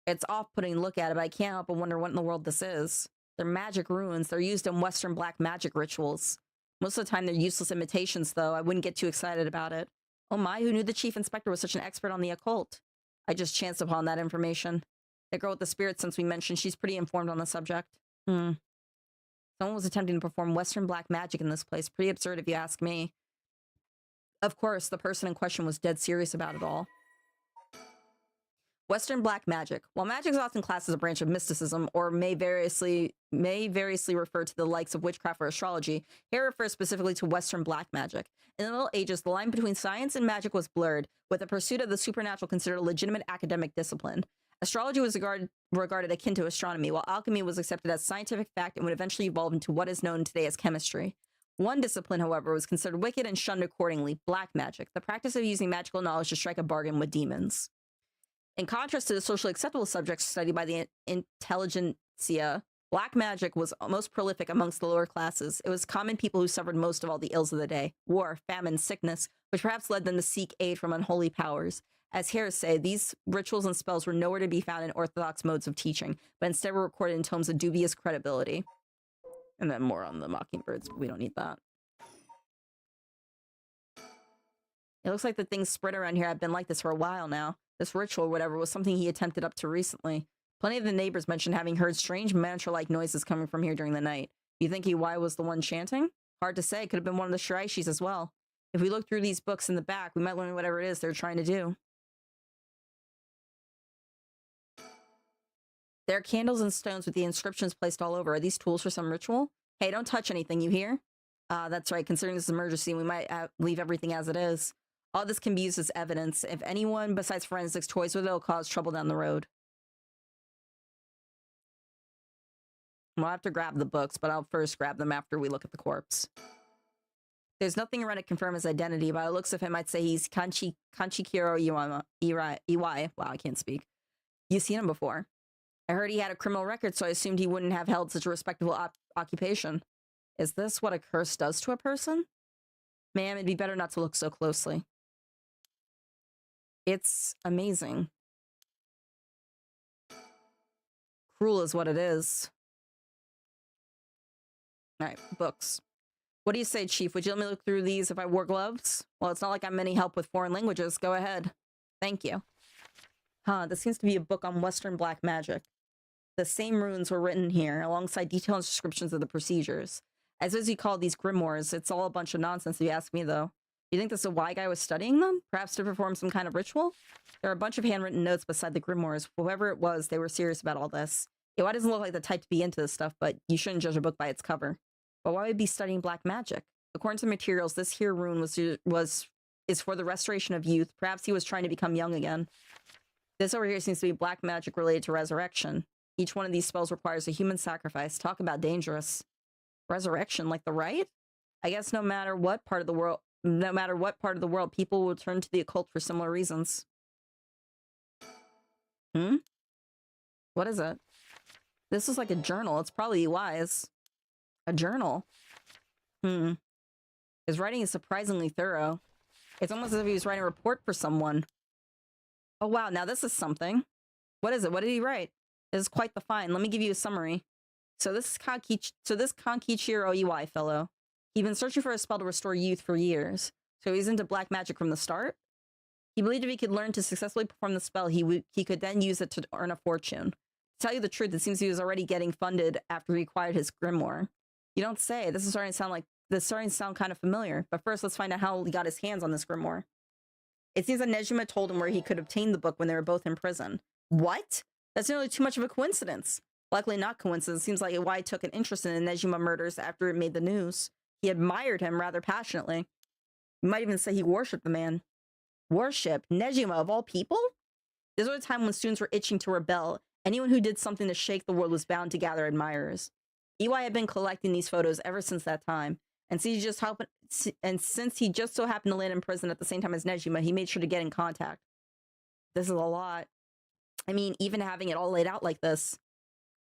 It's off-putting to look at it, but I can't help but wonder what in the world this is. They're magic runes. They're used in Western black magic rituals. Most of the time, they're useless imitations, though. I wouldn't get too excited about it. Oh my, who knew the chief inspector was such an expert on the occult? I just chanced upon that information. The girl with the spirit sense we mentioned, she's pretty informed on the subject. Someone was attempting to perform Western black magic in this place. Pretty absurd if you ask me. Of course, the person in question was dead serious about it all. Western black magic. While magic is often classed as a branch of mysticism, or may variously refer to the likes of witchcraft or astrology, here refers specifically to Western black magic. In the Middle Ages, the line between science and magic was blurred, with the pursuit of the supernatural considered a legitimate academic discipline. Astrology was regarded akin to astronomy, while alchemy was accepted as scientific fact and would eventually evolve into what is known today as chemistry. One discipline, however, was considered wicked and shunned accordingly: black magic, the practice of using magical knowledge to strike a bargain with demons. In contrast to the socially acceptable subjects studied by the intelligentsia, black magic was most prolific amongst the lower classes. It was common people who suffered most of all the ills of the day: war, famine, sickness, which perhaps led them to seek aid from unholy powers. As Harris say, these rituals and spells were nowhere to be found in orthodox modes of teaching, but instead were recorded in tomes of dubious credibility. And then more on the mockingbirds, but we don't need that. It looks like the things spread around here have been like this for a while now. This ritual, whatever, was something he attempted up to recently. Plenty of the neighbors mentioned having heard strange mantra-like noises coming from here during the night. You think Iwai was the one chanting? Hard to say. Could have been one of the Shiraishis as well. If we look through these books in the back, we might learn whatever it is they're trying to do. There are candles and stones with the inscriptions placed all over. Are these tools for some ritual? Hey, don't touch anything, you hear? That's right. Considering this is an emergency, we might leave everything as it is. All this can be used as evidence. If anyone besides forensics toys with it, it'll cause trouble down the road. We'll have to grab the books, but I'll first grab them after we look at the corpse. There's nothing around to confirm his identity, but by the looks of him, I'd say he's Kanchikiro Iwai. Wow, I can't speak. You've seen him before. I heard he had a criminal record, so I assumed he wouldn't have held such a respectable occupation. Is this what a curse does to a person? Ma'am, it'd be better not to look so closely. It's amazing. Cruel is what it is. Alright, books. What do you say, Chief? Would you let me look through these if I wore gloves? Well, it's not like I'm any help with foreign languages. Go ahead. Thank you. Huh, this seems to be a book on Western black magic. The same runes were written here, alongside detailed descriptions of the procedures. As you call these grimoires, it's all a bunch of nonsense if you ask me, though. You think this Iwai guy was studying them? Perhaps to perform some kind of ritual? There are a bunch of handwritten notes beside the grimoires. Whoever it was, they were serious about all this. Iwai doesn't look like the type to be into this stuff, but you shouldn't judge a book by its cover. But why would he be studying black magic? According to the materials, this here rune is for the restoration of youth. Perhaps he was trying to become young again. This over here seems to be black magic related to resurrection. Each one of these spells requires a human sacrifice. Talk about dangerous. Resurrection, like the rite? I guess no matter what part of the world, people will turn to the occult for similar reasons. What is it? This is like a journal. It's probably Iwai's. A journal. His writing is surprisingly thorough. It's almost as if he was writing a report for someone. Oh wow, now this is something. What is it? What did he write? This is quite the find. Let me give you a summary. So this Kankichiro Iwai fellow. He'd been searching for a spell to restore youth for years, so he's into black magic from the start. He believed if he could learn to successfully perform the spell, he could then use it to earn a fortune. To tell you the truth, it seems he was already getting funded after he acquired his grimoire. You don't say. This is starting to sound kind of familiar. But first, let's find out how he got his hands on this grimoire. It seems that Nejima told him where he could obtain the book when they were both in prison. What? That's nearly too much of a coincidence. Likely not coincidence. It seems like why he took an interest in the Nejima murders after it made the news. He admired him rather passionately. You might even say he worshipped the man. Worship? Nejima, of all people? This was a time when students were itching to rebel. Anyone who did something to shake the world was bound to gather admirers. EY had been collecting these photos ever since that time, and since he just so happened to land in prison at the same time as Nejima, he made sure to get in contact. This is a lot. I mean, even having it all laid out like this,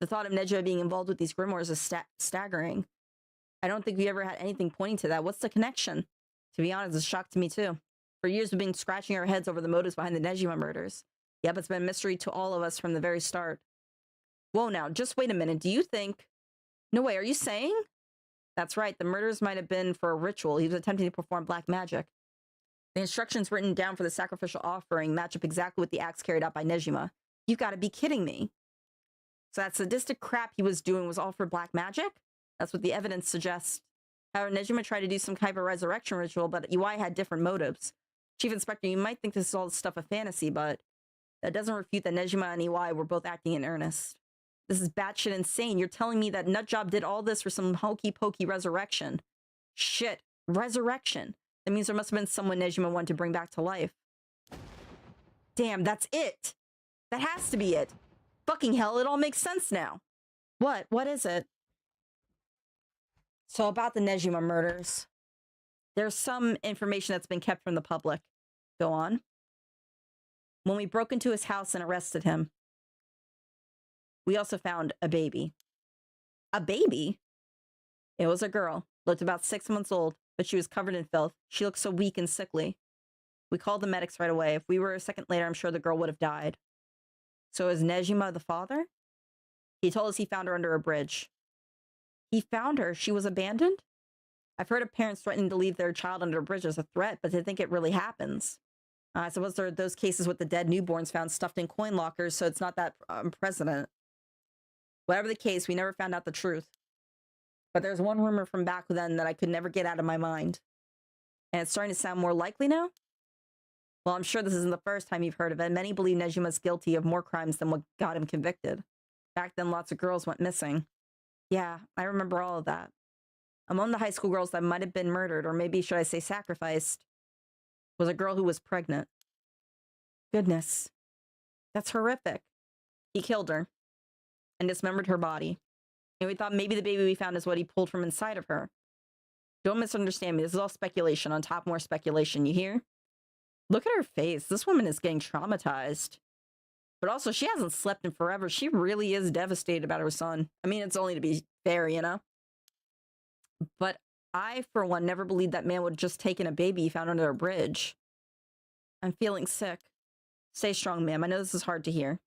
the thought of Nejima being involved with these grimoires is staggering. I don't think we ever had anything pointing to that. What's the connection? To be honest, it's a shock to me too. For years, we've been scratching our heads over the motives behind the Nejima murders. Yep, it's been a mystery to all of us from the very start. Whoa, now, just wait a minute. Do you think... No way, are you saying? That's right, the murders might have been for a ritual. He was attempting to perform black magic. The instructions written down for the sacrificial offering match up exactly with the acts carried out by Nejima. You gotta be kidding me. So that sadistic crap he was doing was all for black magic? That's what the evidence suggests. However, Nejima tried to do some kind of a resurrection ritual, but UI had different motives. Chief Inspector, you might think this is all the stuff of fantasy, but that doesn't refute that Nejima and EY were both acting in earnest. This is batshit insane. You're telling me that Nutjob did all this for some hokey-pokey resurrection. Shit. Resurrection. That means there must have been someone Nejima wanted to bring back to life. Damn, that's it. That has to be it. Fucking hell, it all makes sense now. What? What is it? So about the Nejima murders. There's some information that's been kept from the public. Go on. When we broke into his house and arrested him, we also found a baby. A baby? It was a girl. Looked about 6 months old, but she was covered in filth. She looked so weak and sickly. We called the medics right away. If we were a second later, I'm sure the girl would have died. So is Nejima the father? He told us he found her under a bridge. He found her? She was abandoned? I've heard of parents threatening to leave their child under a bridge as a threat, but to think it really happens. I suppose there are those cases with the dead newborns found stuffed in coin lockers, so it's not that unprecedented. Whatever the case, we never found out the truth. But there's one rumor from back then that I could never get out of my mind. And it's starting to sound more likely now? Well, I'm sure this isn't the first time you've heard of it. Many believe Nejima's guilty of more crimes than what got him convicted. Back then, lots of girls went missing. Yeah, I remember all of that. Among the high school girls that might have been murdered, or maybe should I say sacrificed, was a girl who was pregnant. Goodness. That's horrific. He killed her and dismembered her body. And we thought maybe the baby we found is what he pulled from inside of her. Don't misunderstand me. This is all speculation on top of more speculation, you hear? Look at her face. This woman is getting traumatized. But also, she hasn't slept in forever. She really is devastated about her son. I mean, it's only to be fair, you know? But I, for one, never believed that man would have just taken a baby he found under a bridge. I'm feeling sick. Stay strong, ma'am. I know this is hard to hear.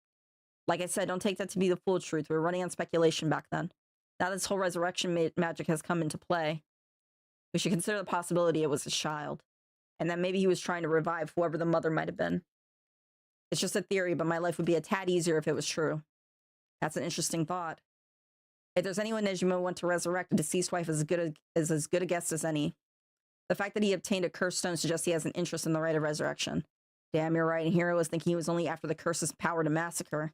Like I said, don't take that to be the full truth. We were running on speculation back then. Now this whole resurrection magic has come into play. We should consider the possibility it was his child. And that maybe he was trying to revive whoever the mother might have been. It's just a theory, but my life would be a tad easier if it was true. That's an interesting thought. If there's anyone Nejima want to resurrect, a deceased wife is as good a guess as any. The fact that he obtained a cursed stone suggests he has an interest in the right of resurrection. Damn, you're right. And Hero was thinking he was only after the curse's power to massacre.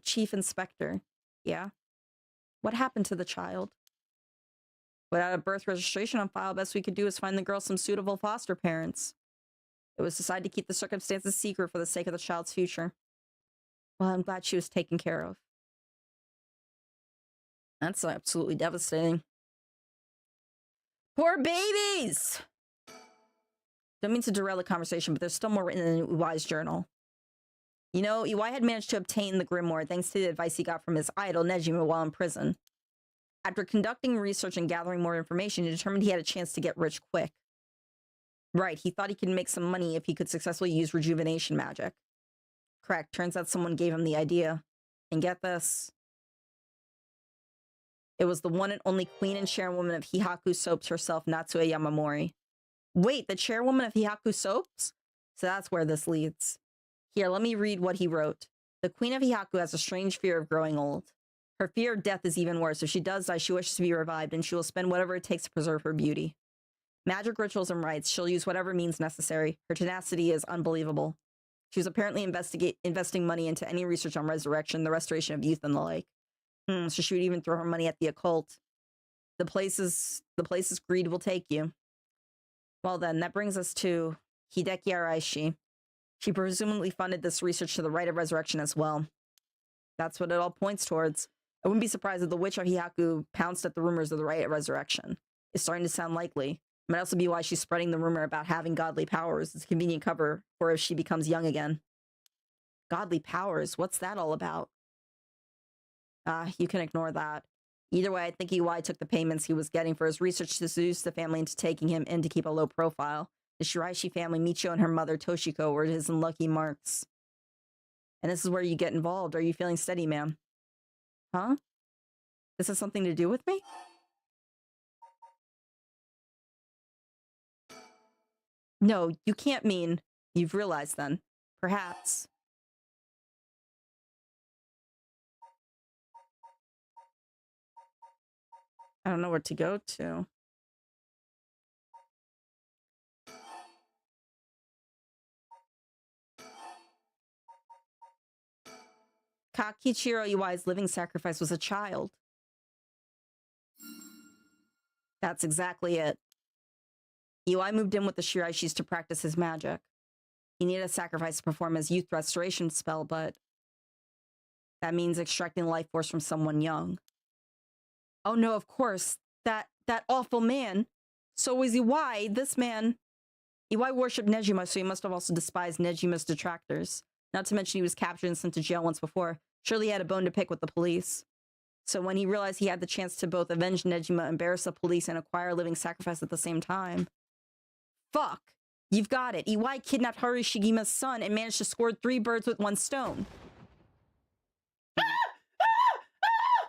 Chief Inspector. Yeah? What happened to the child? Without a birth registration on file, best we could do is find the girl some suitable foster parents. It was decided to keep the circumstances secret for the sake of the child's future. Well, I'm glad she was taken care of. That's absolutely devastating. Poor babies! Don't mean to derail the conversation, but there's still more written in Iwai's journal. You know, Iwai had managed to obtain the grimoire thanks to the advice he got from his idol, Nejima, while in prison. After conducting research and gathering more information, he determined he had a chance to get rich quick. Right, he thought he could make some money if he could successfully use rejuvenation magic. Correct, turns out someone gave him the idea. And get this. It was the one and only queen and chairwoman of Hihaku Soaps herself, Natsue Yamamori. Wait, the chairwoman of Hihaku Soaps? So that's where this leads. Here, let me read what he wrote. The queen of Hihaku has a strange fear of growing old. Her fear of death is even worse. If she does die, she wishes to be revived, and she will spend whatever it takes to preserve her beauty. Magic rituals and rites, she'll use whatever means necessary. Her tenacity is unbelievable. She was apparently investing money into any research on resurrection, the restoration of youth, and the like. So she would even throw her money at the occult. The places greed will take you. Well then, that brings us to Hideki Araishi. She presumably funded this research to the rite of resurrection as well. That's what it all points towards. I wouldn't be surprised if the witch of Hihaku pounced at the rumors of the rite of resurrection. It's starting to sound likely. It might also be why she's spreading the rumor about having godly powers. It's a convenient cover for if she becomes young again. Godly powers? What's that all about? You can ignore that. Either way, I think EY took the payments he was getting for his research to seduce the family into taking him in to keep a low profile. The Shiraishi family, Michio and her mother, Toshiko, were his unlucky marks. And this is where you get involved. Are you feeling steady, ma'am? Huh? This has something to do with me? No, you can't mean you've realized then. Perhaps. I don't know where to go to. Kakichiro Iwai's living sacrifice was a child. That's exactly it. Iwai moved in with the Shiraishis to practice his magic. He needed a sacrifice to perform his youth restoration spell, but that means extracting life force from someone young. Oh no, of course. That awful man. So was Iwai, this man. Iwai worshipped Nejima, so he must have also despised Nejima's detractors. Not to mention he was captured and sent to jail once before. Surely he had a bone to pick with the police. So when he realized he had the chance to both avenge Nejima, embarrass the police, and acquire a living sacrifice at the same time. Fuck! You've got it. Iwai kidnapped Haru Shigima's son and managed to score 3 birds with 1 stone.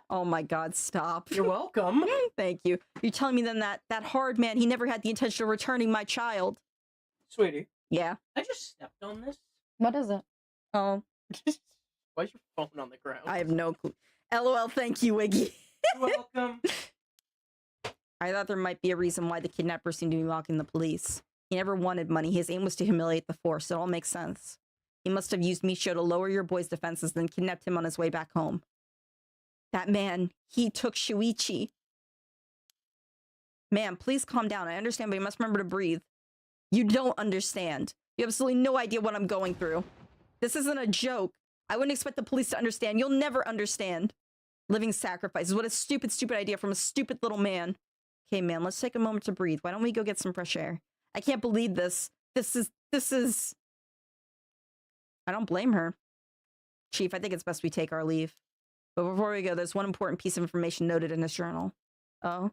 Oh my god, stop. You're welcome. Thank you. You're telling me then that hard man, he never had the intention of returning my child. Sweetie. Yeah? I just stepped on this. What is it? Oh. Why is your phone on the ground? I have no clue. LOL, thank you, Wiggy. You're welcome. I thought there might be a reason why the kidnapper seemed to be mocking the police. He never wanted money. His aim was to humiliate the force. It all makes sense. He must have used Michio to lower your boy's defenses, then kidnapped him on his way back home. That man, he took Shuichi. Ma'am, please calm down. I understand, but you must remember to breathe. You don't understand. You have absolutely no idea what I'm going through. This isn't a joke. I wouldn't expect the police to understand. You'll never understand. Living sacrifices. What a stupid, stupid idea from a stupid little man. Okay, man, let's take a moment to breathe. Why don't we go get some fresh air? I can't believe this. This is... I don't blame her. Chief, I think it's best we take our leave. But before we go, there's one important piece of information noted in his journal. Oh?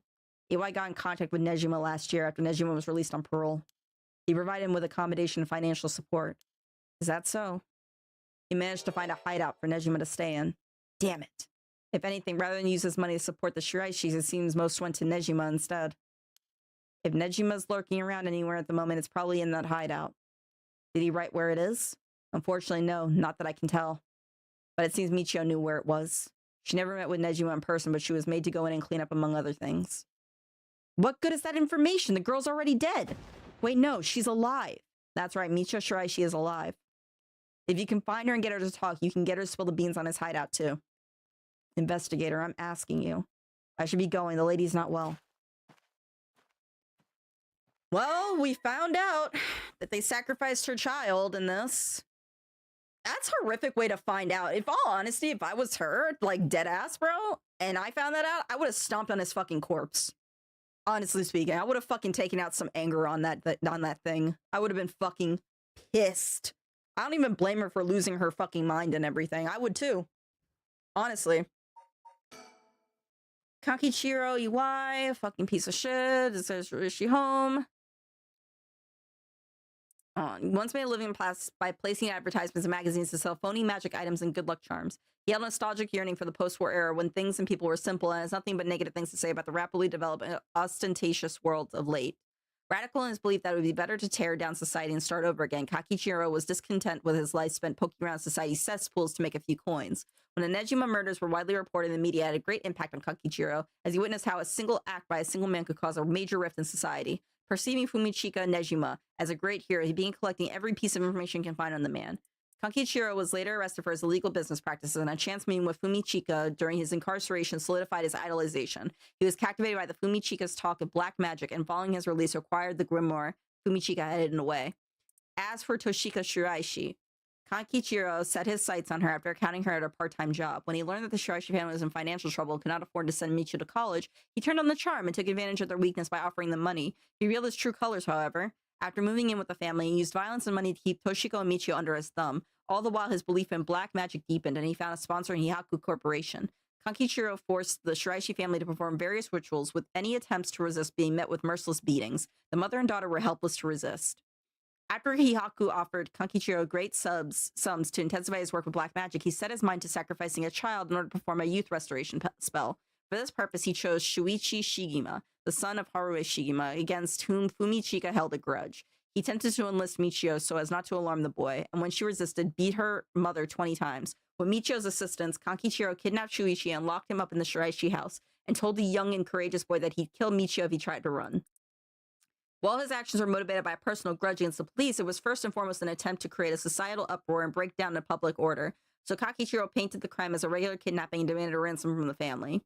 Iwai got in contact with Nejima last year after Nejima was released on parole. He provided him with accommodation and financial support. Is that so? He managed to find a hideout for Nejima to stay in. Damn it. If anything, rather than use his money to support the Shiraishis, it seems most went to Nejima instead. If Nejima's lurking around anywhere at the moment, it's probably in that hideout. Did he write where it is? Unfortunately, no, not that I can tell. But it seems Michio knew where it was. She never met with Nejima in person, but she was made to go in and clean up among other things. What good is that information? The girl's already dead. Wait, no, she's alive. That's right, Michio Shiraishi is alive. If you can find her and get her to talk, you can get her to spill the beans on his hideout too. Investigator, I'm asking you. I should be going. The lady's not well. Well, we found out that they sacrificed her child in this. That's a horrific way to find out. In all honesty, if I was her, like dead ass, bro, and I found that out, I would have stomped on his fucking corpse. Honestly speaking, I would have fucking taken out some anger on that thing. I would have been fucking pissed. I don't even blame her for losing her fucking mind and everything. I would too. Honestly. Kakichiro Iwai, fucking piece of shit. It says, is she home? Once made a living by placing advertisements in magazines to sell phony magic items and good luck charms. He had a nostalgic yearning for the post-war era when things and people were simple and has nothing but negative things to say about the rapidly developing ostentatious world of late. Radical in his belief that it would be better to tear down society and start over again, Kakichiro was discontent with his life spent poking around society's cesspools to make a few coins. When the Nejima murders were widely reported in the media, it had a great impact on Kakichiro, as he witnessed how a single act by a single man could cause a major rift in society. Perceiving Fumichika Nejima as a great hero, he began collecting every piece of information he can find on the man. Kakichiro was later arrested for his illegal business practices, and a chance meeting with Fumichika during his incarceration solidified his idolization. He was captivated by the Fumichika's talk of black magic, and following his release, acquired the grimoire Fumichika had hidden away. As for Toshika Shiraishi, Kakichiro set his sights on her after accounting her at a part-time job. When he learned that the Shiraishi family was in financial trouble and could not afford to send Michio to college, he turned on the charm and took advantage of their weakness by offering them money. He revealed his true colors, however. After moving in with the family, he used violence and money to keep Toshiko and Michio under his thumb. All the while, his belief in black magic deepened, and he found a sponsor in Hihaku Corporation. Kakichiro forced the Shiraishi family to perform various rituals, with any attempts to resist being met with merciless beatings. The mother and daughter were helpless to resist. After Hihaku offered Kakichiro great sums to intensify his work with black magic, he set his mind to sacrificing a child in order to perform a youth restoration spell. For this purpose, he chose Shuichi Shigima, the son of Haruo Shigima, against whom Fumichika held a grudge. He attempted to enlist Michio so as not to alarm the boy, and when she resisted, beat her mother 20 times. With Michio's assistance, Kakichiro kidnapped Shuichi and locked him up in the Shiraishi house, and told the young and courageous boy that he'd kill Michio if he tried to run. While his actions were motivated by a personal grudge against the police, it was first and foremost an attempt to create a societal uproar and break down the public order. So Kakichiro painted the crime as a regular kidnapping and demanded a ransom from the family.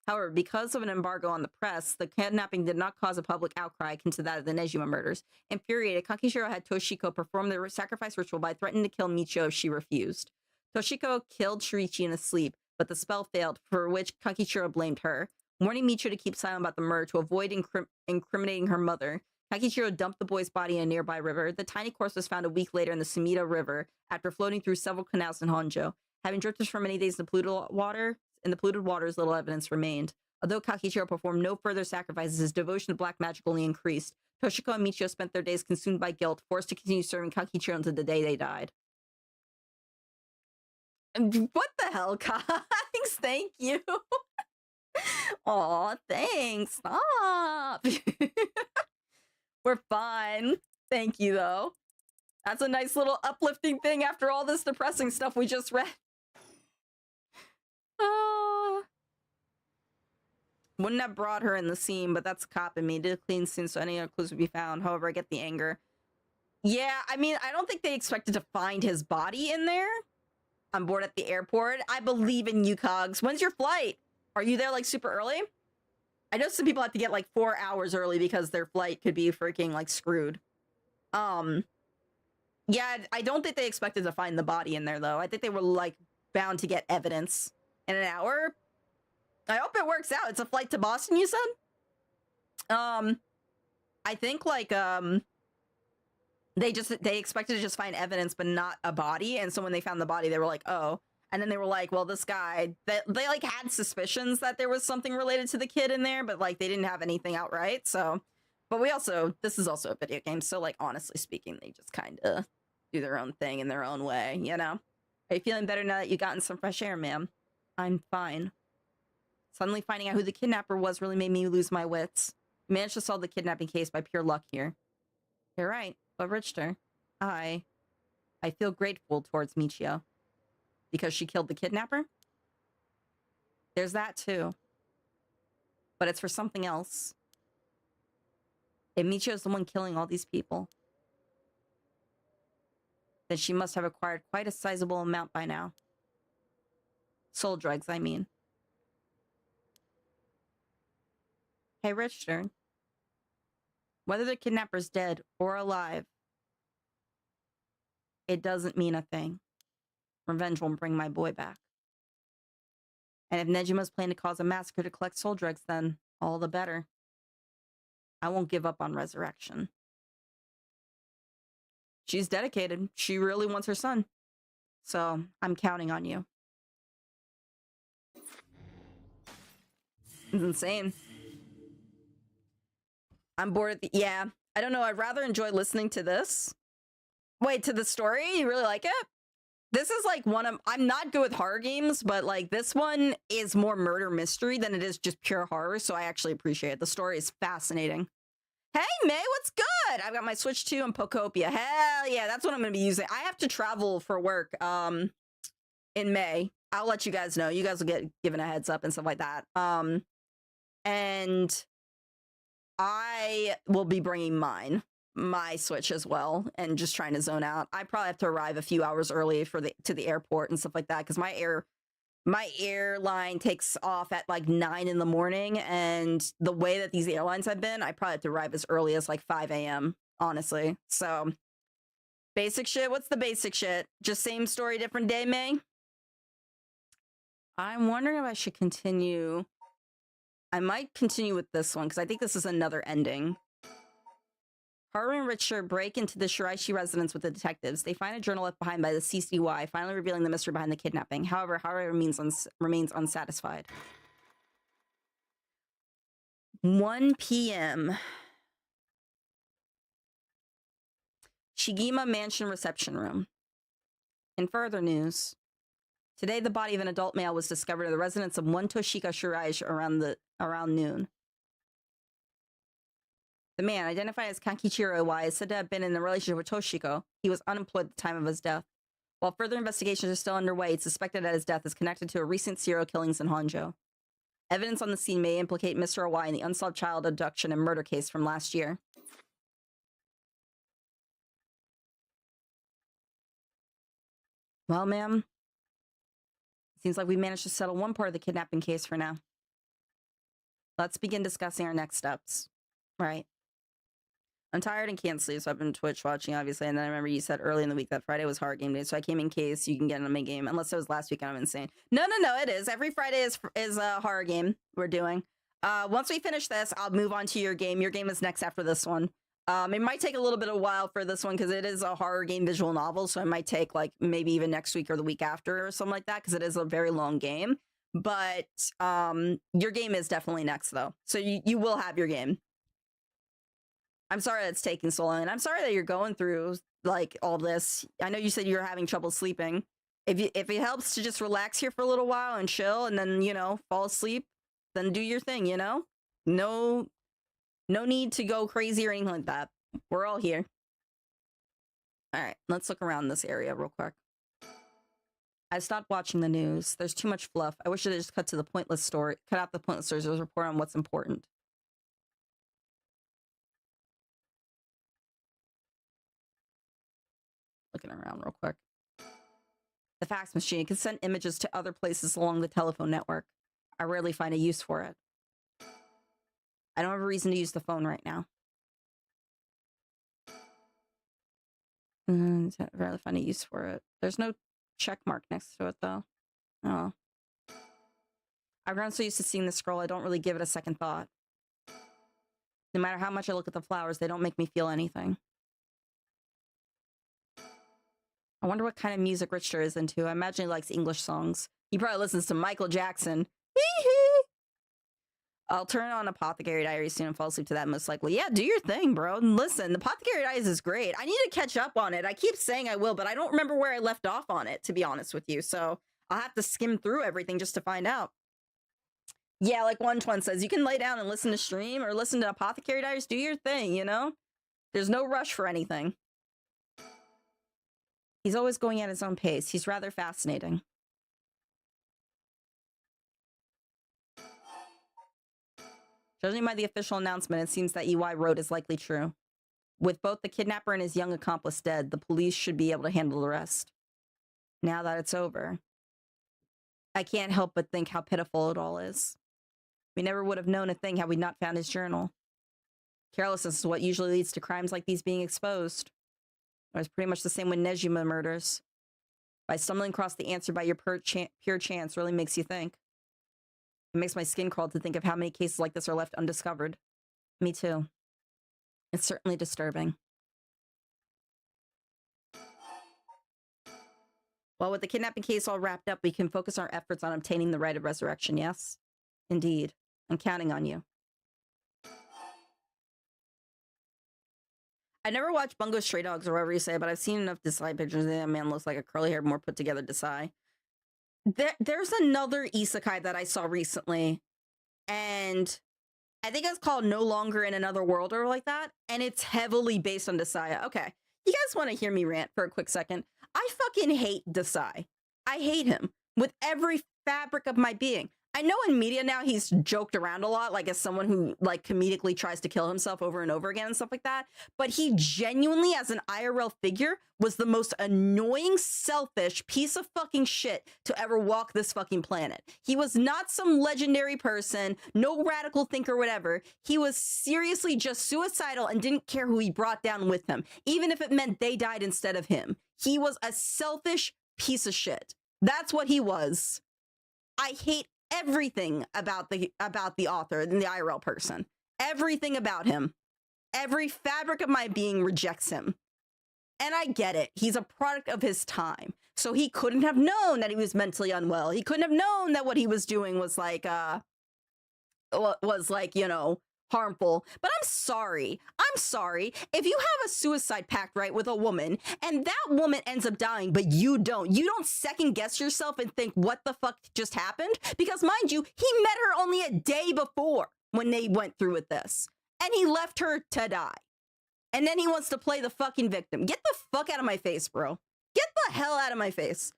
However, because of an embargo on the press, the kidnapping did not cause a public outcry akin to that of the Nejima murders. Infuriated, Kakichiro had Toshiko perform the sacrifice ritual by threatening to kill Michio if she refused. Toshiko killed Shirichi in his sleep, but the spell failed, for which Kakichiro blamed her. Warning Michio to keep silent about the murder to avoid incriminating her mother, Kakichiro dumped the boy's body in a nearby river. The tiny corpse was found a week later in the Sumida River after floating through several canals in Honjo. Having drifted for many days in the polluted waters, little evidence remained. Although Kakichiro performed no further sacrifices, his devotion to black magic only increased. Toshiko and Michio spent their days consumed by guilt, forced to continue serving Kakichiro until the day they died. What the hell, Cox? Thank you. Aw, thanks. Stop. We're fine. Thank you, though. That's a nice little uplifting thing after all this depressing stuff we just read. Wouldn't have brought her in the scene, but that's a cop in me. Did a clean scene so any other clues would be found. However, I get the anger. Yeah, I mean, I don't think they expected to find his body in there. On board at the airport. I believe in you, Cogs. When's your flight? Are you there, like, super early? I know some people have to get, like, 4 hours early because their flight could be freaking, like, screwed. Yeah, I don't think they expected to find the body in there, though. I think they were, like, bound to get evidence in an hour. I hope it works out. It's a flight to Boston, you said? I think, like, they expected to just find evidence, but not a body. And so when they found the body, they were like, oh. And then they were like, well, this guy, they like had suspicions that there was something related to the kid in there, but like they didn't have anything outright. So, but this is also a video game. So like, honestly speaking, they just kind of do their own thing in their own way, you know? Are you feeling better now that you've gotten some fresh air, ma'am? I'm fine. Suddenly finding out who the kidnapper was really made me lose my wits. We managed to solve the kidnapping case by pure luck here. You're right. What reached her? I feel grateful towards Michio. Because she killed the kidnapper? There's that too. But it's for something else. If Michio's the one killing all these people, then she must have acquired quite a sizable amount by now. Soul drugs, I mean. Hey, Richter. Whether the kidnapper's dead or alive, it doesn't mean a thing. Revenge won't bring my boy back. And if Nejima's planning to cause a massacre to collect soul drugs, then all the better. I won't give up on resurrection. She's dedicated. She really wants her son. So I'm counting on you. It's insane. I'm bored at the... Yeah, I don't know. I'd rather enjoy listening to this Wait, to the story? You really like it? This is like one of... I'm not good with horror games, but like this one is more murder mystery than it is just pure horror, so I actually appreciate it. The story is fascinating. Hey, May, what's good? I've got my Switch 2 and Pocopia. Hell yeah, that's what I'm going to be using. I have to travel for work in May. I'll let you guys know. You guys will get given a heads up and stuff like that. And I will be bringing my Switch as well, and just trying to zone out. I probably have to arrive a few hours early to the airport and stuff like that, because my airline takes off at like 9 in the morning, and the way that these airlines have been, I probably have to arrive as early as like 5 a.m. honestly. So basic shit. What's the basic shit? Just same story, different day, May? I'm wondering if I should continue. I might continue with this one because I think this is another ending. Haru and Richard break into the Shiraishi residence with the detectives. They find a journal left behind by the CCY, finally revealing the mystery behind the kidnapping. However, Haru remains unsatisfied. 1 p.m. Shigima Mansion reception room. In further news, today the body of an adult male was discovered at the residence of one Toshika Shiraishi around noon. The man, identified as Kakichiro Iwai, is said to have been in a relationship with Toshiko. He was unemployed at the time of his death. While further investigations are still underway, it's suspected that his death is connected to a recent serial killings in Honjo. Evidence on the scene may implicate Mr. Iwai in the unsolved child abduction and murder case from last year. Well, ma'am, seems like we managed to settle one part of the kidnapping case for now. Let's begin discussing our next steps. Right. I'm tired and can't sleep, so I've been Twitch watching, obviously, and then I remember you said early in the week that Friday was horror game day, so I came in case you can get in a main game, unless it was last week and I'm insane. No, it is. Every Friday is a horror game we're doing. Once we finish this, I'll move on to your game. Your game is next after this one. It might take a little bit of a while for this one, because it is a horror game visual novel, so it might take, like, maybe even next week or the week after or something like that, because it is a very long game. But your game is definitely next, though. So you will have your game. I'm sorry that it's taking so long, and I'm sorry that you're going through, like, all this. I know you said you're having trouble sleeping. If it helps to just relax here for a little while and chill, and then, you know, fall asleep, then do your thing, you know? No need to go crazy or anything like that. We're all here. All right, let's look around this area real quick. I stopped watching the news. There's too much fluff. I wish they just cut out the pointless stories. There's a report on what's important. Looking around real quick. The fax machine can send images to other places along the telephone network. I rarely find a use for it. I don't have a reason to use the phone right now. I rarely find a use for it. There's no check mark next to it, though. Oh. I've grown so used to seeing the scroll, I don't really give it a second thought. No matter how much I look at the flowers, they don't make me feel anything. I wonder what kind of music Richter is into. I imagine he likes English songs. He probably listens to Michael Jackson. Hee-hee! I'll turn on Apothecary Diaries soon and fall asleep to that most likely. Yeah, do your thing, bro. And listen, the Apothecary Diaries is great. I need to catch up on it. I keep saying I will, but I don't remember where I left off on it, to be honest with you. So I'll have to skim through everything just to find out. Yeah, like 121 says, you can lay down and listen to stream or listen to Apothecary Diaries. Do your thing, you know? There's no rush for anything. He's always going at his own pace. He's rather fascinating. Judging by the official announcement, it seems that EY wrote is likely true. With both the kidnapper and his young accomplice dead, the police should be able to handle the rest. Now that it's over, I can't help but think how pitiful it all is. We never would have known a thing had we not found his journal. Carelessness is what usually leads to crimes like these being exposed. It was pretty much the same with Nejima murders. By stumbling across the answer by your pure chance really makes you think. It makes my skin crawl to think of how many cases like this are left undiscovered. Me too. It's certainly disturbing. Well, with the kidnapping case all wrapped up, we can focus our efforts on obtaining the right of resurrection, yes? Indeed. I'm counting on you. I never watched Bungo Stray Dogs or whatever you say, but I've seen enough Desai pictures. That man looks like a curly-haired, more put-together Desai. There's another isekai that I saw recently, and I think it's called No Longer in Another World or like that, and it's heavily based on Desai. Okay, you guys want to hear me rant for a quick second? I fucking hate Desai. I hate him with every fabric of my being. I know in media now he's joked around a lot, like as someone who like comedically tries to kill himself over and over again and stuff like that. But he genuinely, as an IRL figure, was the most annoying, selfish piece of fucking shit to ever walk this fucking planet. He was not some legendary person, no radical thinker, whatever. He was seriously just suicidal and didn't care who he brought down with him, even if it meant they died instead of him. He was a selfish piece of shit. That's what he was. I hate everything about the author and the IRL person. Everything about him. Every fabric of my being rejects him. And I get it. He's a product of his time. So he couldn't have known that he was mentally unwell. He couldn't have known that what he was doing was like, you know, harmful. But I'm sorry. If you have a suicide pact, right, with a woman, and that woman ends up dying, but you don't second guess yourself and think, what the fuck just happened? Because mind you, he met her only a day before when they went through with this. And he left her to die. And then he wants to play the fucking victim. Get the fuck out of my face, bro. Get the hell out of my face.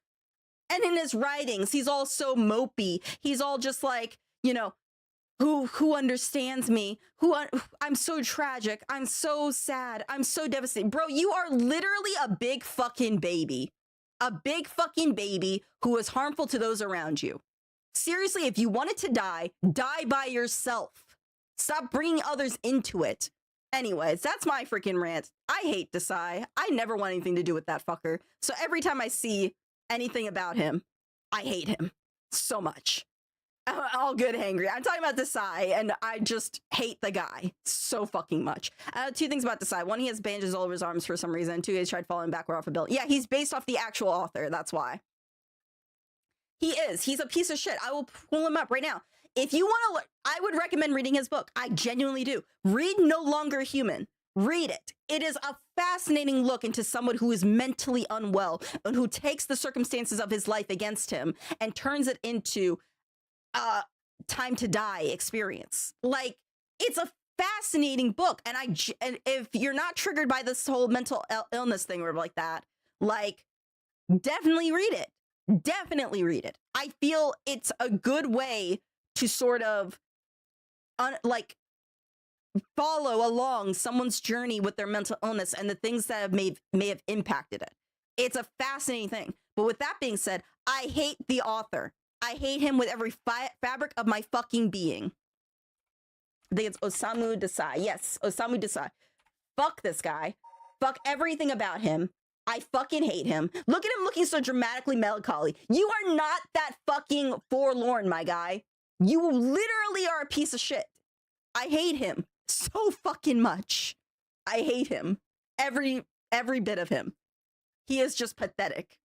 And in his writings, he's all so mopey. He's all just like, you know, who understands me? I'm so tragic. I'm so sad. I'm so devastated. Bro, you are literally a big fucking baby. A big fucking baby who is harmful to those around you. Seriously, if you wanted to die, die by yourself. Stop bringing others into it. Anyways, that's my freaking rant. I hate Desai. I never want anything to do with that fucker. So every time I see anything about him, I hate him so much. All good, hangry. I'm talking about Desai, and I just hate the guy so fucking much. Two things about Desai. One, he has bandages all over his arms for some reason. Two, he's tried falling backward off a building. Yeah, he's based off the actual author. That's why. He is. He's a piece of shit. I will pull him up right now. If you want to look, I would recommend reading his book. I genuinely do. Read No Longer Human. Read it. It is a fascinating look into someone who is mentally unwell and who takes the circumstances of his life against him and turns it into time to die experience. Like, it's a fascinating book, and if you're not triggered by this whole mental illness thing or like that, like, definitely read it. Definitely read it. I feel it's a good way to sort of like follow along someone's journey with their mental illness and the things that may have impacted it. It's a fascinating thing. But with that being said, I hate the author. I hate him with every fabric of my fucking being. I think it's Osamu Desai. Yes, Osamu Desai. Fuck this guy. Fuck everything about him. I fucking hate him. Look at him looking so dramatically melancholy. You are not that fucking forlorn, my guy. You literally are a piece of shit. I hate him so fucking much. I hate him. Every bit of him. He is just pathetic.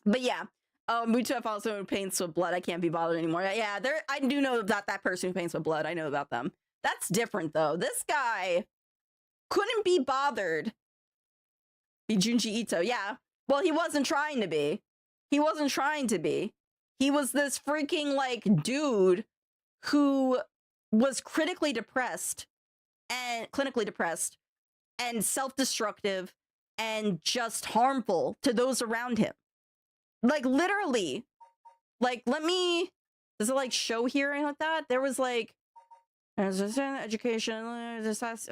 But yeah. Muchef also paints with blood. I can't be bothered anymore. Yeah, I do know about that person who paints with blood. I know about them. That's different, though. This guy couldn't be bothered. Be Junji Ito. Yeah. Well, he wasn't trying to be. He wasn't trying to be. He was this freaking, like, dude who was clinically depressed and self-destructive and just harmful to those around him. Like, literally. Like, does it, like, show here and like that? There was, like, education,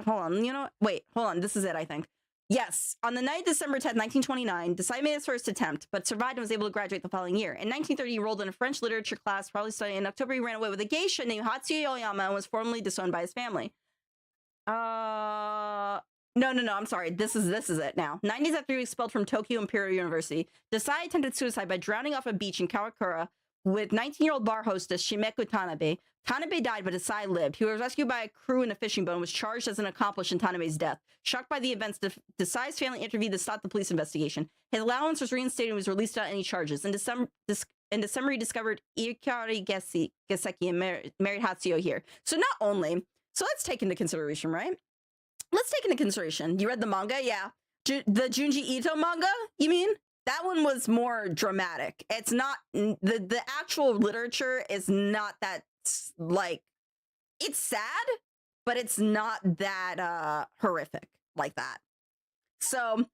hold on, wait, hold on, this is it, I think. Yes, on the night of December 10th, 1929, Desai made his first attempt, but survived and was able to graduate the following year. In 1930, he enrolled in a French literature class, probably studying. In October, he ran away with a geisha named Hatsuyo Oyama and was formally disowned by his family. No, I'm sorry. This is it now. 9 days after he was expelled from Tokyo Imperial University, Desai attempted suicide by drowning off a beach in Kawakura with 19-year-old bar hostess Shimeku Tanabe. Tanabe died, but Desai lived. He was rescued by a crew in a fishing boat and was charged as an accomplice in Tanabe's death. Shocked by the events, Desai's family intervened to stop the police investigation. His allowance was reinstated and was released without any charges. In December, he discovered Ikari Geseki and married Hatsuyo here. So not only, so let's take into consideration, right? let's take into consideration. You read the manga? Yeah. The Junji Ito manga, you mean? That one was more dramatic. It's not, the actual literature is not that, like, it's sad, but it's not that horrific like that. So,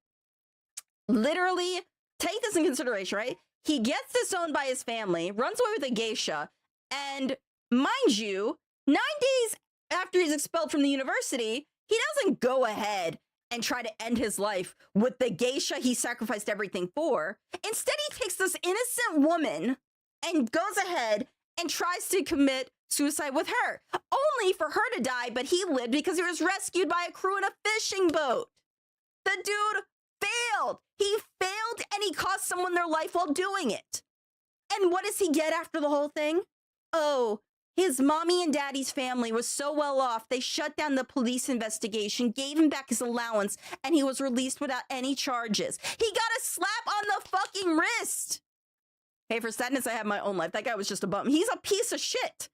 literally, take this in consideration, right? He gets disowned by his family, runs away with a geisha, and mind you, 9 days after he's expelled from the university, he doesn't go ahead and try to end his life with the geisha he sacrificed everything for. Instead, he takes this innocent woman and goes ahead and tries to commit suicide with her, only for her to die, but he lived because he was rescued by a crew in a fishing boat. The dude failed. He failed and he cost someone their life while doing it. And what does he get after the whole thing? Oh, his mommy and daddy's family was so well off, they shut down the police investigation, gave him back his allowance, and he was released without any charges. He got a slap on the fucking wrist. Hey, for sadness, I have my own life. That guy was just a bum. He's a piece of shit.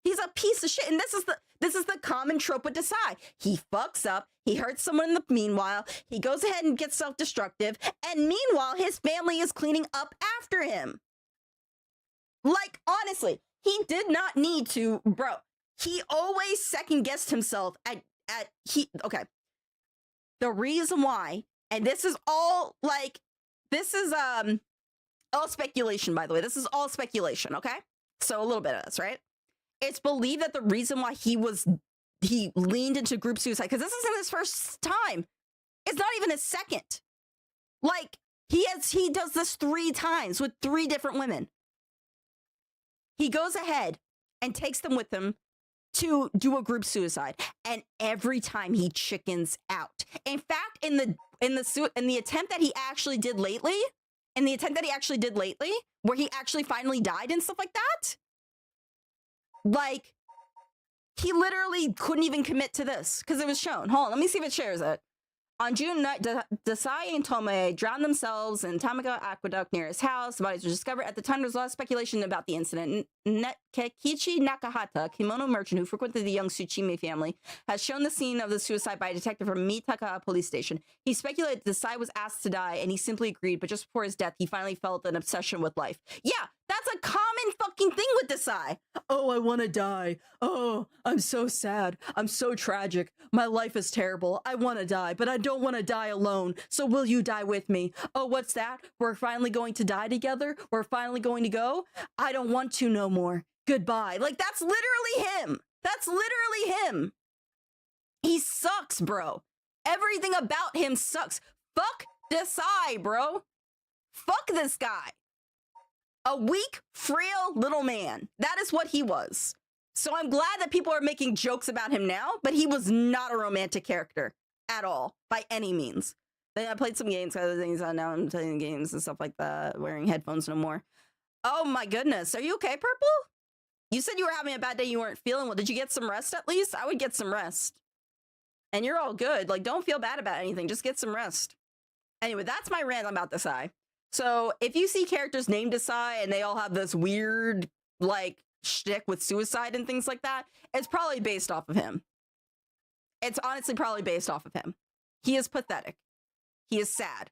He's a piece of shit. And this is the common trope with Desai. He fucks up. He hurts someone in the meanwhile. He goes ahead and gets self-destructive. And meanwhile, his family is cleaning up after him. Like, honestly, he did not need to, bro. He always second-guessed himself okay. The reason why, and this is all, like, this is, all speculation, by the way. This is all speculation, okay? So a little bit of this, right? It's believed that the reason why he leaned into group suicide, because this isn't his first time. It's not even his second. Like, he does this 3 times with 3 different women. He goes ahead and takes them with him to do a group suicide, and every time he chickens out. In fact, in the attempt that he actually did lately, where he actually finally died and stuff like that, like, he literally couldn't even commit to this because it was shown. Hold on, let me see if it shares it. On June 9th, Desai and Tomei drowned themselves in Tamaka Aqueduct near his house. The bodies were discovered. At the time, there was a lot of speculation about the incident. Kekichi Nakahata, kimono merchant who frequented the young Tsuchime family, has shown the scene of the suicide by a detective from Mitaka police station. He speculated Desai was asked to die, and he simply agreed, but just before his death, he finally felt an obsession with life. Yeah, that's a common fucking thing with Desai. Oh, I want to die. Oh, I'm so sad. I'm so tragic. My life is terrible. I want to die, but I don't want to die alone. So will you die with me? Oh, what's that? We're finally going to die together? We're finally going to go? I don't want to no more. Goodbye. Like, that's literally him. That's literally him. He sucks, bro. Everything about him sucks. Fuck Desai, bro. Fuck this guy. A weak, frail little man. That is what he was. So I'm glad that people are making jokes about him now, but he was not a romantic character at all, by any means. Then I played some games, other things. Now I'm playing games and stuff like that, wearing headphones no more. Oh my goodness. Are you okay, Purple? You said you were having a bad day, you weren't feeling well. Did you get some rest at least? I would get some rest. And you're all good. Like, don't feel bad about anything. Just get some rest. Anyway, that's my rant about Desai. So if you see characters named Desai and they all have this weird, like, shtick with suicide and things like that, it's probably based off of him. It's honestly probably based off of him. He is pathetic. He is sad.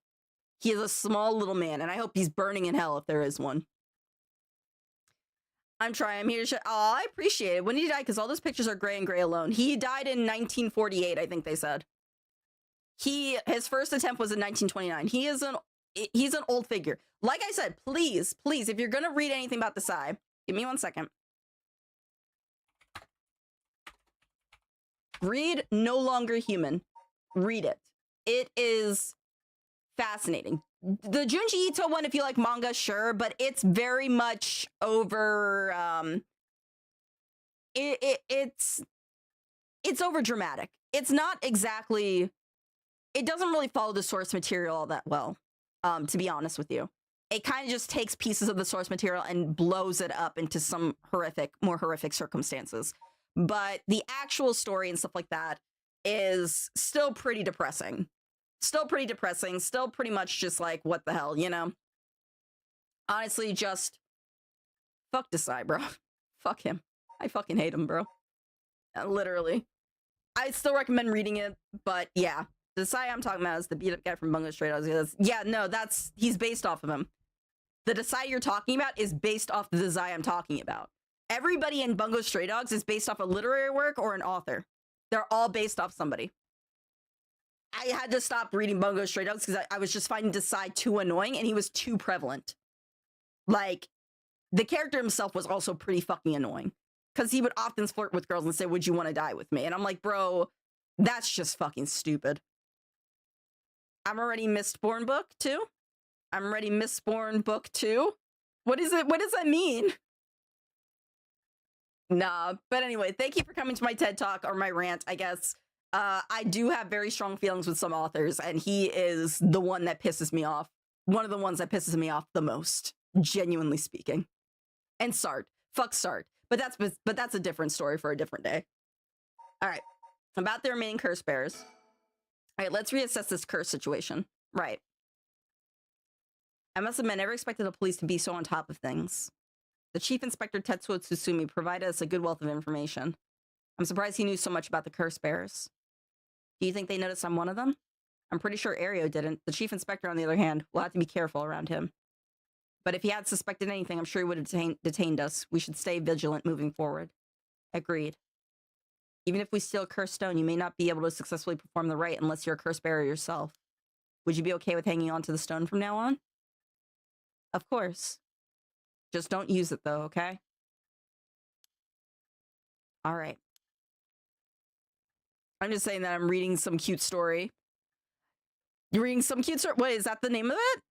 He is a small little man, and I hope he's burning in hell if there is one. I'm trying. I'm here to show. Oh, I appreciate it. When did he die? Because all those pictures are gray and gray alone. He died in 1948, I think they said. His first attempt was in 1929. He's an old figure. Like I said, please, if you're gonna read anything about Desai, give me 1 second. Read No Longer Human. Read it. It is fascinating. The Junji Ito one, if you like manga, sure, but it's very much over, it's over dramatic. It's not exactly, it doesn't really follow the source material all that well, to be honest with you. It kind of just takes pieces of the source material and blows it up into some more horrific circumstances. But the actual story and stuff like that is still pretty depressing. Still pretty much just like, what the hell, you know? Honestly, just fuck Desai, bro. Fuck him. I fucking hate him, bro. Literally. I still recommend reading it, but yeah. The Desai I'm talking about is the beat up guy from Bungo Stray Dogs. Yeah, no, he's based off of him. The Desai you're talking about is based off the Desai I'm talking about. Everybody in Bungo Stray Dogs is based off a literary work or an author. They're all based off somebody. I had to stop reading Bungo Stray Dogs because I was just finding Desai too annoying and he was too prevalent. Like, the character himself was also pretty fucking annoying. Because he would often flirt with girls and say, would you want to die with me? And I'm like, bro, that's just fucking stupid. I'm already Mistborn book 2. I'm ready Mistborn book 2. What is it? What does that mean? Nah, but anyway, thank you for coming to my TED Talk, or my rant, I guess. I do have very strong feelings with some authors, and he is the one that pisses me off. One of the ones that pisses me off the most, genuinely speaking. And Sart. Fuck Sart. But that's a different story for a different day. All right. About the remaining curse bearers. All right, let's reassess this curse situation. Right. I must admit, I never expected the police to be so on top of things. The Chief Inspector Tetsuo Tsusumi provided us a good wealth of information. I'm surprised he knew so much about the curse bearers. Do you think they noticed I'm one of them? I'm pretty sure Ario didn't. The Chief Inspector, on the other hand, will have to be careful around him. But if he had suspected anything, I'm sure he would have detained us. We should stay vigilant moving forward. Agreed. Even if we steal a cursed stone, you may not be able to successfully perform the rite unless you're a curse bearer yourself. Would you be okay with hanging on to the stone from now on? Of course. Just don't use it, though, okay? All right. I'm just saying that I'm reading some cute story. You're reading some cute story? Wait, is that the name of it?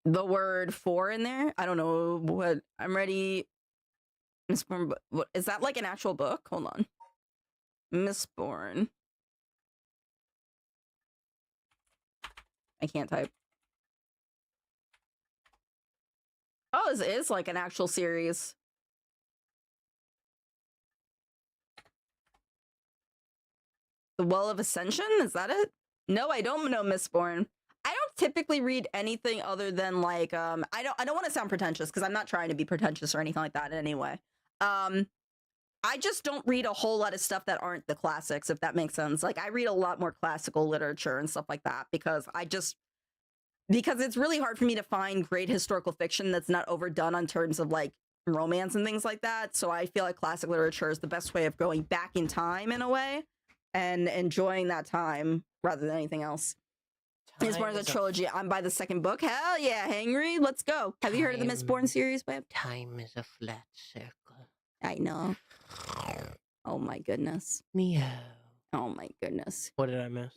The word for in there? I don't know what. I'm ready. Mistborn. What is that, like an actual book? Hold on. Mistborn. I can't type. Oh, this is like an actual series. The Well of Ascension? Is that it? No, I don't know Mistborn. I don't typically read anything other than like I don't want to sound pretentious because I'm not trying to be pretentious or anything like that anyway. I just don't read a whole lot of stuff that aren't the classics, if that makes sense. Like I read a lot more classical literature and stuff like that because it's really hard for me to find great historical fiction that's not overdone on terms of like romance and things like that. So I feel like classic literature is the best way of going back in time in a way and enjoying that time rather than anything else. Mistborn is a trilogy. I'm by the second book. Hell yeah, Henry, let's go. Have you heard of the Mistborn series, babe? Time is a flat circle. I know. Oh my goodness. Meow. Oh my goodness. What did I miss?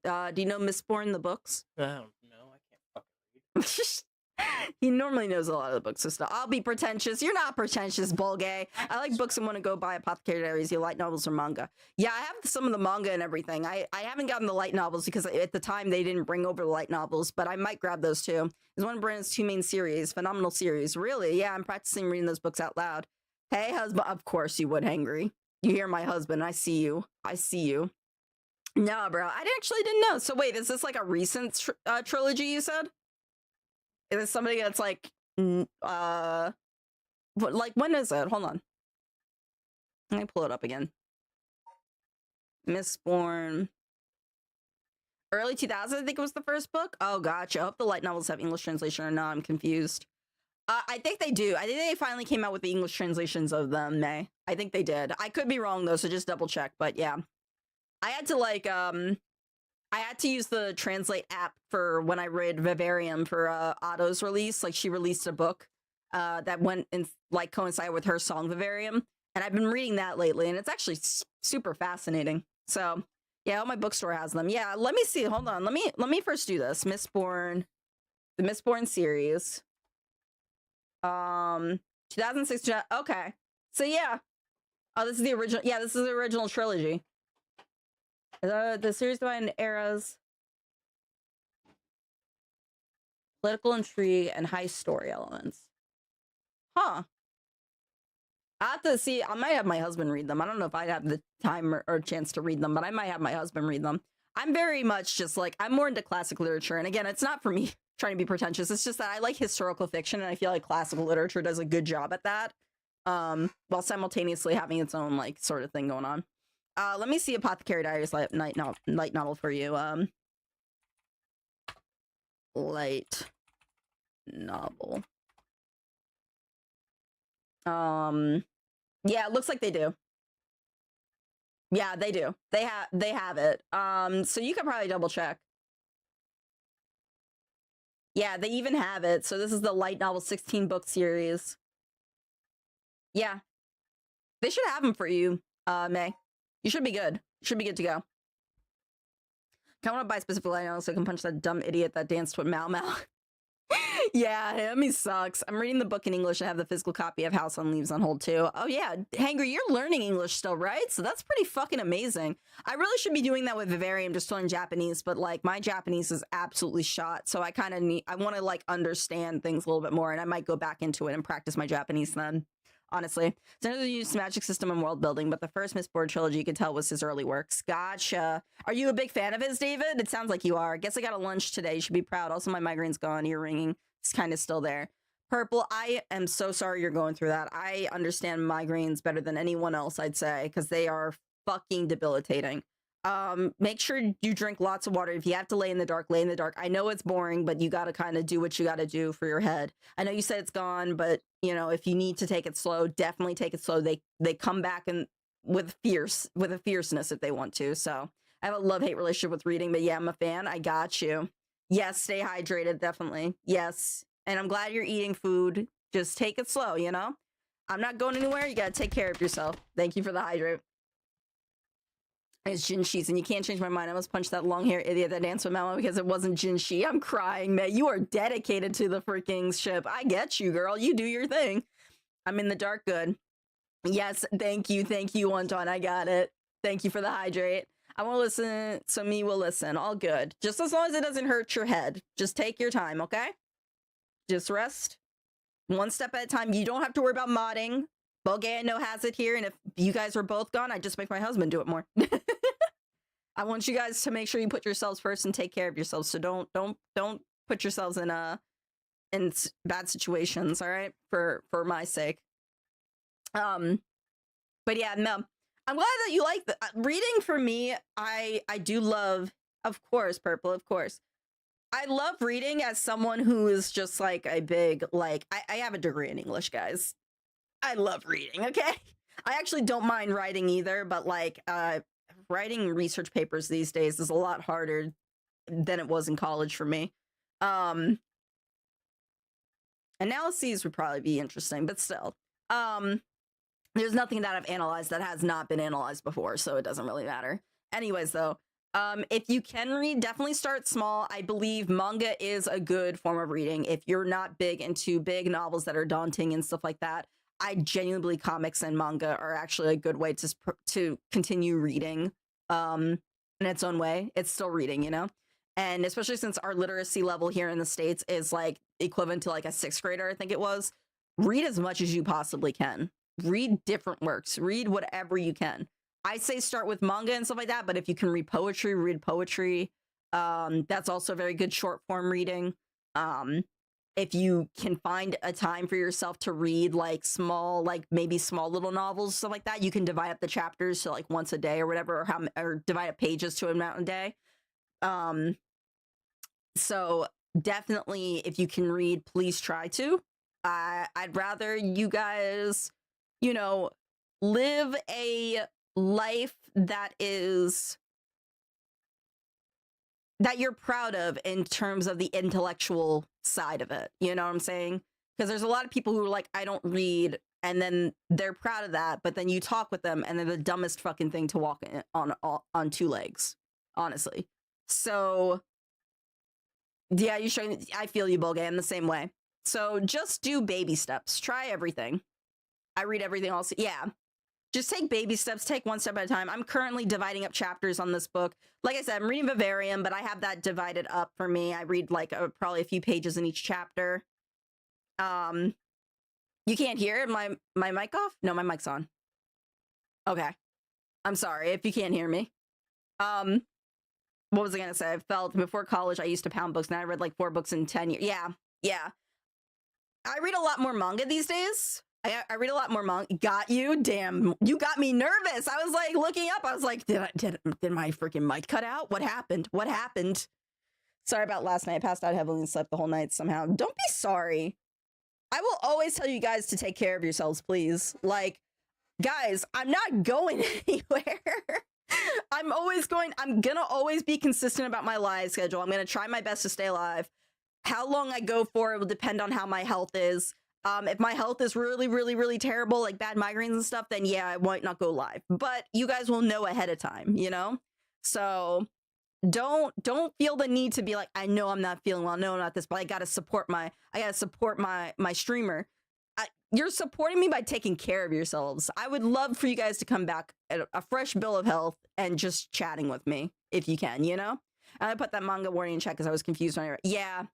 Do you know Mistborn, the books? I don't know. I can't fucking read. He normally knows a lot of the books and stuff. I'll be pretentious. You're not pretentious, Bulgay. I like books and want to go buy Apothecary Diaries. You like novels or manga? Yeah, I have some of the manga and everything. I haven't gotten the light novels because at the time they didn't bring over the light novels, but I might grab those too. It's one of Brandon's 2 main series. Phenomenal series. Really? Yeah, I'm practicing reading those books out loud. Hey, husband. Of course you would, Hangry. You hear my husband. I see you. I see you. No, bro. I actually didn't know. So wait, is this like a recent trilogy you said? Is this somebody that's like, like when is it? Hold on. Let me pull it up again. Mistborn. Early 2000s, I think it was the first book. Oh, gotcha. I hope the light novels have English translation or not. I'm confused. I think they do. I think they finally came out with the English translations of them, May. I think they did. I could be wrong though, so just double check. But yeah. I had to like, I had to use the Translate app for when I read Vivarium for Otto's release. Like she released a book that went and like coincided with her song Vivarium, and I've been reading that lately, and it's actually super fascinating. So yeah, all my bookstore has them. Yeah, let me see. Hold on. Let me first do this. Mistborn, the Mistborn series. 2006. Okay, so yeah. Oh, this is the original. Yeah, this is the original trilogy. The series divided into eras, political intrigue, and high story elements. Huh. I have to see. I might have my husband read them. I don't know if I'd have the time or chance to read them, but I might have my husband read them. I'm very much just like, I'm more into classic literature. And again, it's not for me trying to be pretentious. It's just that I like historical fiction, and I feel like classical literature does a good job at that, while simultaneously having its own like sort of thing going on. Let me see Apothecary Diaries light novel for you. Light novel. Yeah, it looks like they do. Yeah, they do. They have it. So you could probably double check. Yeah, they even have it. So this is the light novel 16 book series. Yeah. They should have them for you, May. You should be good. You should be good to go. I want to buy specific light novel so I can punch that dumb idiot that danced with Mau Mau. Yeah, him, he sucks. I'm reading the book in English and have the physical copy of House on Leaves on hold too. Oh yeah, Hangry, you're learning English still, right? So that's pretty fucking amazing. I really should be doing that with Vivarium, just learn Japanese, but like my Japanese is absolutely shot. So I kind of need, I want to like understand things a little bit more, and I might go back into it and practice my Japanese then. Honestly, Xanadu used magic system and world building, but the first Mistborn trilogy you could tell was his early works. Gotcha. Are you a big fan of his, David? It sounds like you are. Guess I got a lunch today. You should be proud. Also, my migraine's gone. Ear ringing. It's kind of still there. Purple, I am so sorry you're going through that. I understand migraines better than anyone else, I'd say, because they are fucking debilitating. Make sure you drink lots of water. If you have to lay in the dark, lay in the dark. I know it's boring, but you got to kind of do what you got to do for your head. I know you said it's gone, but you know, if you need to take it slow, definitely take it slow. They come back and with a fierceness if they want to. So I have a love-hate relationship with reading, but yeah, I'm a fan. I got you. Yes, stay hydrated, definitely. Yes. And I'm glad you're eating food. Just take it slow, you know? I'm not going anywhere. You got to take care of yourself. Thank you for the hydrate. It's Jinshi, and you can't change my mind. I must punch that long hair idiot that danced with Mama because it wasn't Jinshi. I'm crying, man. You are dedicated to the freaking ship. I get you, girl. You do your thing. I'm in the dark good. Yes, thank you, Anton. I got it. Thank you for the hydrate. I won't listen, so me will listen. All good. Just as long as it doesn't hurt your head. Just take your time, okay? Just rest. One step at a time. You don't have to worry about modding. Bulgari I know has it here, and if you guys are both gone, I just make my husband do it more. I want you guys to make sure you put yourselves first and take care of yourselves. So don't put yourselves in bad situations, all right? For my sake. But yeah, no. I'm glad that you like the reading. For me, I do love, of course, Purple, of course. I love reading as someone who is just like a big, like, I have a degree in English, guys. I love reading, okay? I actually don't mind writing either, but like writing research papers these days is a lot harder than it was in college for me. Analyses would probably be interesting, but still. There's nothing that I've analyzed that has not been analyzed before, so it doesn't really matter. Anyways, though, if you can read, definitely start small. I believe manga is a good form of reading. If you're not big into big novels that are daunting and stuff like that, I genuinely believe comics and manga are actually a good way to continue reading in its own way. It's still reading, you know? And especially since our literacy level here in the States is like equivalent to like a 6th grader, I think it was. Read as much as you possibly can. Read different works. Read whatever you can. I say start with manga and stuff like that, but if you can read poetry. That's also very good short form reading. If you can find a time for yourself to read like small, like maybe small little novels, stuff like that, you can divide up the chapters to like once a day or whatever, or divide up pages to an amount a day. So definitely, if you can read, please try to. I'd rather you guys, you know, live a life that you're proud of in terms of the intellectual side of it. You know what I'm saying? Because there's a lot of people who are like, I don't read, and then they're proud of that, but then you talk with them and they're the dumbest fucking thing to walk on 2 legs, honestly. So yeah, I feel you, Bulgari, in the same way. So just do baby steps. Try everything. I read everything also. Yeah. Just take baby steps. Take one step at a time. I'm currently dividing up chapters on this book. Like I said, I'm reading Vivarium, but I have that divided up for me. I read like probably a few pages in each chapter. You can't hear my mic off? No, my mic's on. Okay. I'm sorry if you can't hear me. What was I gonna say? I felt before college I used to pound books, and I read like 4 books in 10 years. Yeah. I read a lot more manga these days. I read a lot more manga. Got you? Damn, you got me nervous. I was like looking up. I was like, did my freaking mic cut out? What happened? What happened? Sorry about last night. I passed out heavily and slept the whole night somehow. Don't be sorry. I will always tell you guys to take care of yourselves, please. Like, guys, I'm not going anywhere. I'm gonna always be consistent about my live schedule. I'm gonna try my best to stay alive. How long I go for, it will depend on how my health is. If my health is really, really, really terrible, like bad migraines and stuff, then yeah, I might not go live. But you guys will know ahead of time, you know? So don't feel the need to be like, I know I'm not feeling well, no, not this, but I gotta support my streamer. You're supporting me by taking care of yourselves. I would love for you guys to come back at a fresh bill of health and just chatting with me if you can, you know? And I put that manga warning in chat because I was confused when I read. Yeah,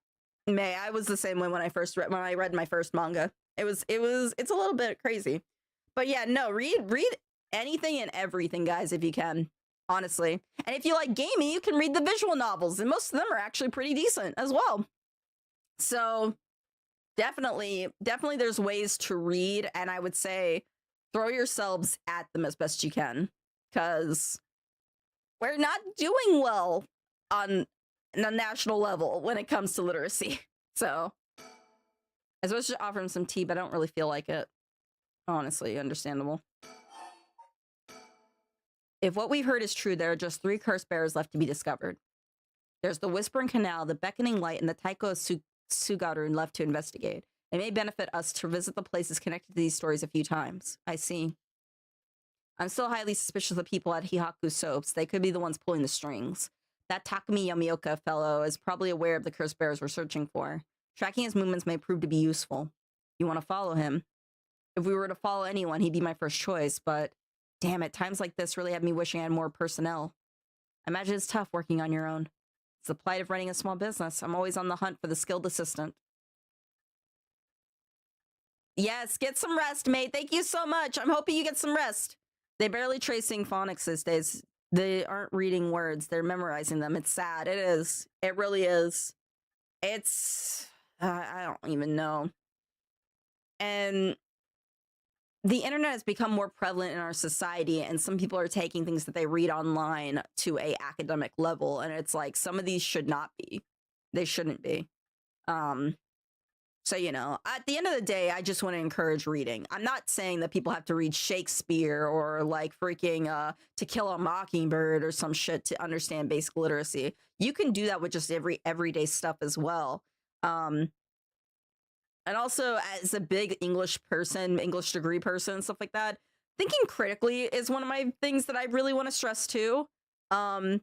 May, I was the same way when I read my first manga. It's a little bit crazy. But yeah, no, read anything and everything, guys, if you can. Honestly. And if you like gaming, you can read the visual novels, and most of them are actually pretty decent as well. So definitely there's ways to read, and I would say throw yourselves at them as best you can, because we're not doing well on a national level when it comes to literacy. So I was supposed to offer him some tea, but I don't really feel like it. Honestly, understandable. If what we've heard is true, there are just 3 curse bearers left to be discovered. There's the Whispering Canal, the Beckoning Light, and the Taiko Sugaru left to investigate. It may benefit us to visit the places connected to these stories a few times. I see. I'm still highly suspicious of people at Hihaku Soaps. They could be the ones pulling the strings. That Takumi Yamioka fellow is probably aware of the curse bearers we're searching for. Tracking his movements may prove to be useful. You want to follow him? If we were to follow anyone, he'd be my first choice, but damn it, times like this really have me wishing I had more personnel. I imagine it's tough working on your own. It's the plight of running a small business. I'm always on the hunt for the skilled assistant. Yes, get some rest, mate. Thank you so much. I'm hoping you get some rest. They're barely tracing phonics these days. They aren't reading words. They're memorizing them. It's sad. It is. It really is. It's... I don't even know. And the internet has become more prevalent in our society, and some people are taking things that they read online to a academic level, and it's like, some of these should not be. They shouldn't be. So, you know, at the end of the day, I just want to encourage reading. I'm not saying that people have to read Shakespeare or like freaking To Kill a Mockingbird or some shit to understand basic literacy. You can do that with just everyday stuff as well. And also, as a big English degree person, stuff like that, thinking critically is one of my things that I really want to stress too. Don't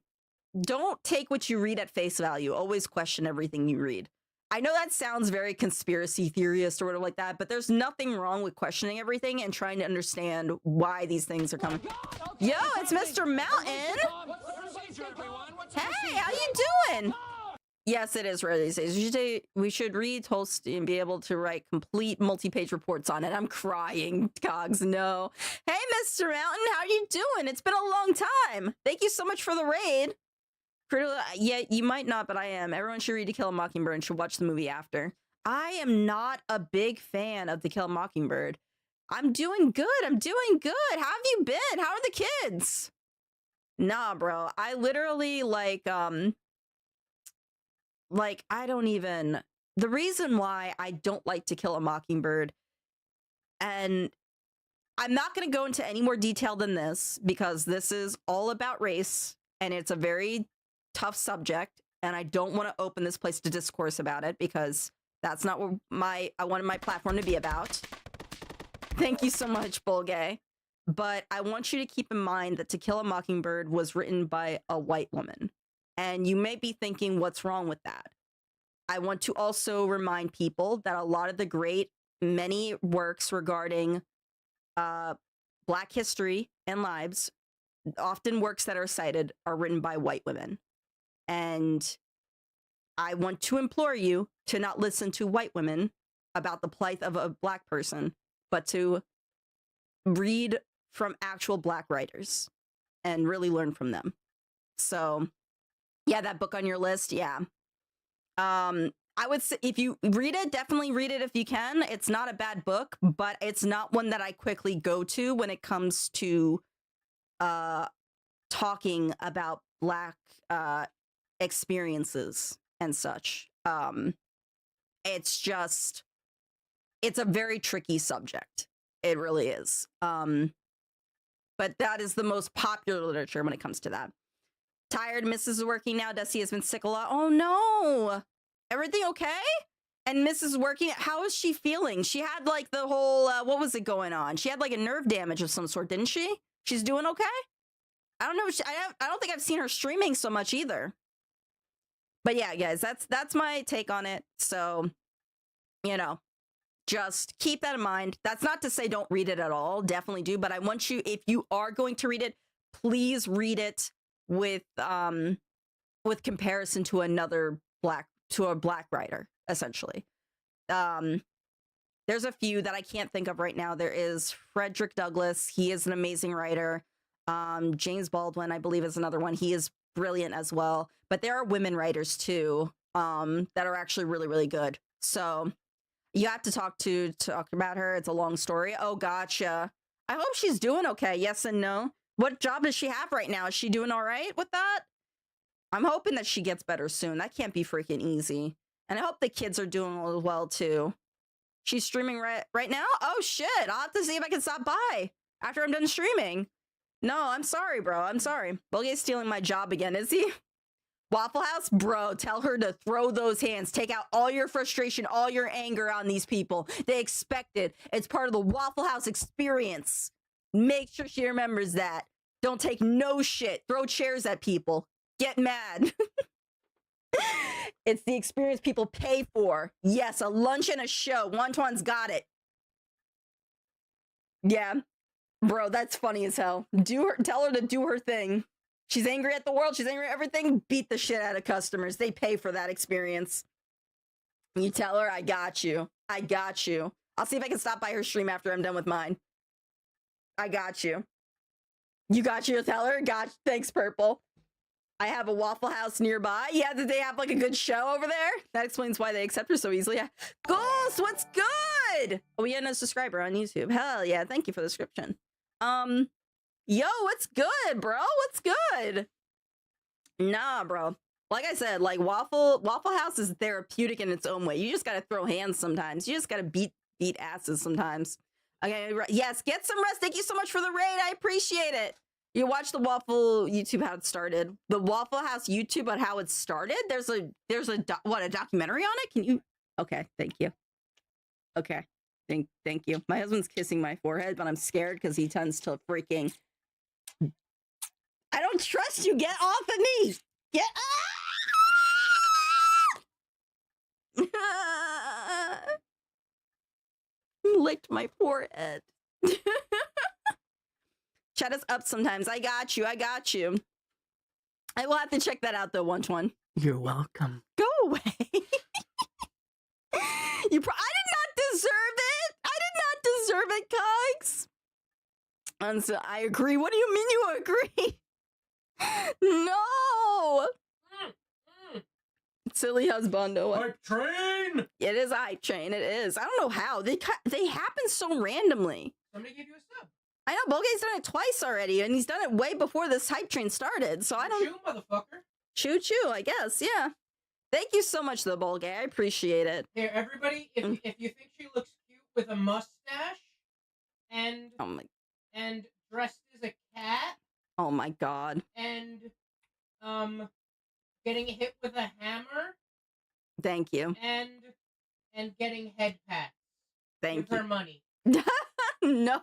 take what you read at face value. Always question everything you read. I know that sounds very conspiracy theorist or whatever like that, but there's nothing wrong with questioning everything and trying to understand why these things are coming. Yo, it's Mr. Mountain! Hey, how you doing? Yes, it is rare these days. We should read Tolstoy and be able to write complete multi-page reports on it. I'm crying, Cogs, no. Hey, Mr. Mountain, how you doing? It's been a long time. Thank you so much for the raid. Yeah, you might not, but I am. Everyone should read To Kill a Mockingbird and should watch the movie after. I am not a big fan of To Kill a Mockingbird. I'm doing good. I'm doing good. How have you been? How are the kids? Nah, bro. I literally, I don't even... The reason why I don't like To Kill a Mockingbird, and I'm not going to go into any more detail than this, because this is all about race, and it's a very tough subject, and I don't want to open this place to discourse about it, because that's not what I wanted my platform to be about. Thank you so much, Bulgay. But I want you to keep in mind that To Kill a Mockingbird was written by a white woman. And you may be thinking, what's wrong with that? I want to also remind people that a lot of the many works regarding Black history and lives, often works that are cited, are written by white women. And I want to implore you to not listen to white women about the plight of a Black person, but to read from actual Black writers and really learn from them. So, yeah, that book on your list, yeah. I would say if you read it, definitely read it if you can. It's not a bad book, but it's not one that I quickly go to when it comes to talking about Black experiences and such. It's just, it's a very tricky subject. It really is. But that is the most popular literature when it comes to that. Tired, Mrs. Working now. Dusty has been sick a lot. Oh no! Everything okay? And Mrs. Working, how is she feeling? She had like the whole, what was it going on? She had like a nerve damage of some sort, didn't she? She's doing okay? I don't know. I don't think I've seen her streaming so much either. But yeah, guys, that's my take on it. So, you know, just keep that in mind. That's not to say don't read it at all. Definitely do. But I want you, if you are going to read it, please read it with comparison to a Black writer, essentially. There's a few that I can't think of right now. There is Frederick Douglass. He is an amazing writer. James Baldwin, I believe, is another one. He is brilliant as well. But there are women writers too, that are actually really, really good. So you have to talk about her. It's a long story. Oh, gotcha. I hope she's doing okay. Yes and no. What job does she have right now? Is she doing all right with that? I'm hoping that she gets better soon. That can't be freaking easy. And I hope the kids are doing well too. She's streaming right now? Oh shit, I'll have to see if I can stop by after I'm done streaming. No, I'm sorry, bro. I'm sorry. Bulga's stealing my job again, is he? Waffle House? Bro, tell her to throw those hands. Take out all your frustration, all your anger on these people. They expect it. It's part of the Waffle House experience. Make sure she remembers that. Don't take no shit. Throw chairs at people. Get mad. It's the experience people pay for. Yes, a lunch and a show. Wanton's got it. Yeah. Bro, that's funny as hell. Tell her to do her thing. She's angry at the world. She's angry at everything. Beat the shit out of customers. They pay for that experience. You tell her, I got you. I got you. I'll see if I can stop by her stream after I'm done with mine. I got you. You got you to tell her? Thanks, Purple. I have a Waffle House nearby. Yeah, did they have like a good show over there? That explains why they accept her so easily. Yeah. Ghost, what's good? Oh, we had a subscriber on YouTube. Hell yeah, thank you for the description. Yo, what's good, bro? What's good? Nah, bro. Like I said, like Waffle House is therapeutic in its own way. You just gotta throw hands sometimes. You just gotta beat asses sometimes. Okay, yes, get some rest. Thank you so much for the raid. I appreciate it. You watch the Waffle YouTube how it started. The Waffle House YouTube on how it started. There's a documentary on it? Can you? Okay, thank you. Okay, thank you. My husband's kissing my forehead, but I'm scared because he tends to freaking. I don't trust you. Get off of me. Get licked my forehead. Chat us up sometimes. I got you. I got you. I will have to check that out though, one. You're welcome. Go away. I did not deserve it. I did not deserve it, Cogs. And so I agree. What do you mean you agree? No. Silly husbando. Hype train. It is a hype train. It is. I don't know how they happen so randomly. Somebody gave you a sub. I know Bulga's done it twice already, and he's done it way before this hype train started. So I don't. Choo, motherfucker. Choo, I guess. Yeah. Thank you so much, though, Bulga. I appreciate it. Here, everybody, if you think she looks cute with a mustache and dressed as a cat. Oh my god. And getting hit with a hammer. Thank you. And getting head pats. Thank you. you. Her money. No.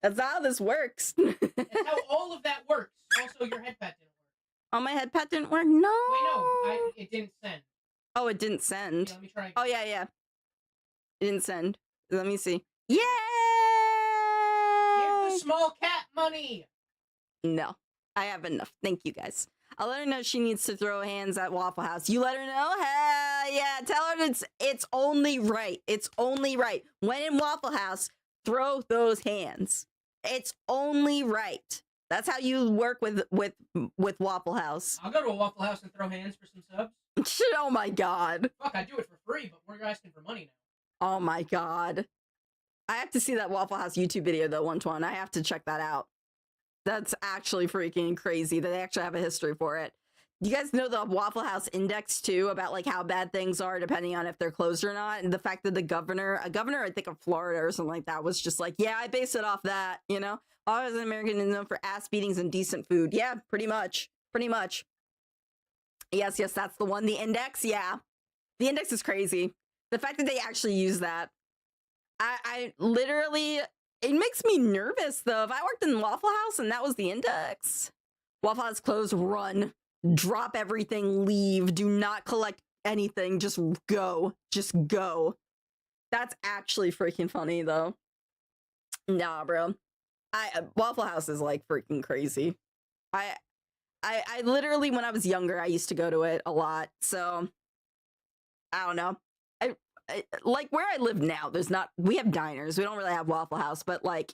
That's not how this works. That's how all of that works. Also, your head pat didn't work. Oh, my head pat didn't work? No. Wait, no. It didn't send. Oh, it didn't send. Yeah, let me try again. Oh, yeah. It didn't send. Let me see. Yay! Give the small cat money. No. I have enough. Thank you, guys. I'll let her know she needs to throw hands at Waffle House. You let her know? Hell yeah. Tell her it's only right. It's only right. When in Waffle House, throw those hands. It's only right. That's how you work with Waffle House. I'll go to a Waffle House and throw hands for some subs. Oh my god. Fuck, I do it for free, but we're asking for money now. Oh my god. I have to see that Waffle House YouTube video though, 121. I have to check that out. That's actually freaking crazy that they actually have a history for it. You guys know the Waffle House index too, about like how bad things are depending on if they're closed or not, and the fact that a governor I think of Florida or something like that was just like, yeah, I base it off that, you know. I was an American is known for ass beatings and decent food. Yeah, pretty much. Yes, that's the one. The index, yeah. The index is crazy. The fact that they actually use that. I literally, it makes me nervous though. If I worked in Waffle House and that was the index. Waffle House closed, run. Drop everything, leave. Do not collect anything. Just go. That's actually freaking funny though. Nah, bro. Waffle House is like freaking crazy. I literally, when I was younger, I used to go to it a lot. So I don't know. I like where I live now. We have diners. We don't really have Waffle House, but like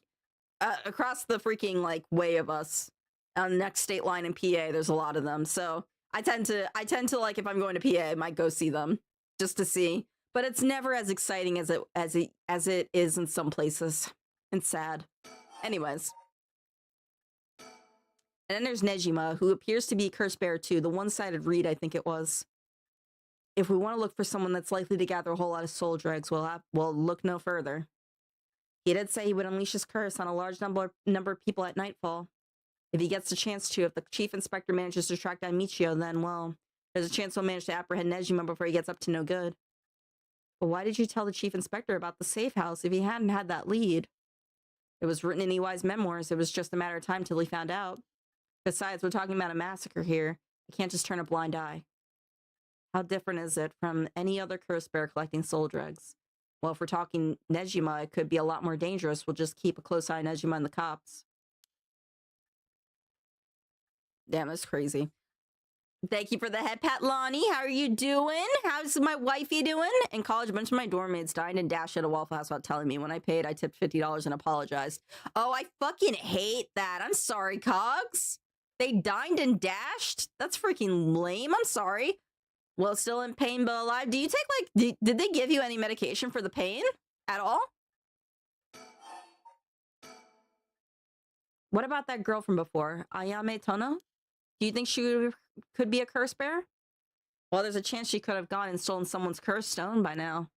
across the freaking like way of us on the next state line in PA, there's a lot of them. So I tend to like, if I'm going to PA, I might go see them just to see. But it's never as exciting as it is in some places. It's sad. Anyways. And then there's Nejima, who appears to be a curse bearer too. The one-sided read, I think it was. If we want to look for someone that's likely to gather a whole lot of soul dregs, we'll look no further. He did say he would unleash his curse on a large number of people at nightfall. If he gets the chance to, if the chief inspector manages to track down Michio, then, well, there's a chance he'll manage to apprehend Nejima before he gets up to no good. But why did you tell the chief inspector about the safe house if he hadn't had that lead? It was written in EY's memoirs. It was just a matter of time till he found out. Besides, we're talking about a massacre here. You can't just turn a blind eye. How different is it from any other curse bear collecting soul dregs? Well, if we're talking Nejima, it could be a lot more dangerous. We'll just keep a close eye on Nejima and the cops. Damn, that's crazy. Thank you for the head pat, Lonnie. How are you doing? How's my wifey doing? In college, a bunch of my dorm mates dined and dashed at a Waffle House without telling me. When I paid, I tipped $50 and apologized. Oh, I fucking hate that. I'm sorry, Cogs. They dined and dashed? That's freaking lame. I'm sorry. Well, still in pain but alive. Do you take, like, did they give you any medication for the pain at all? What about that girl from before? Ayame Tono? Do you think she could be a curse bearer? Well, there's a chance she could have gone and stolen someone's curse stone by now.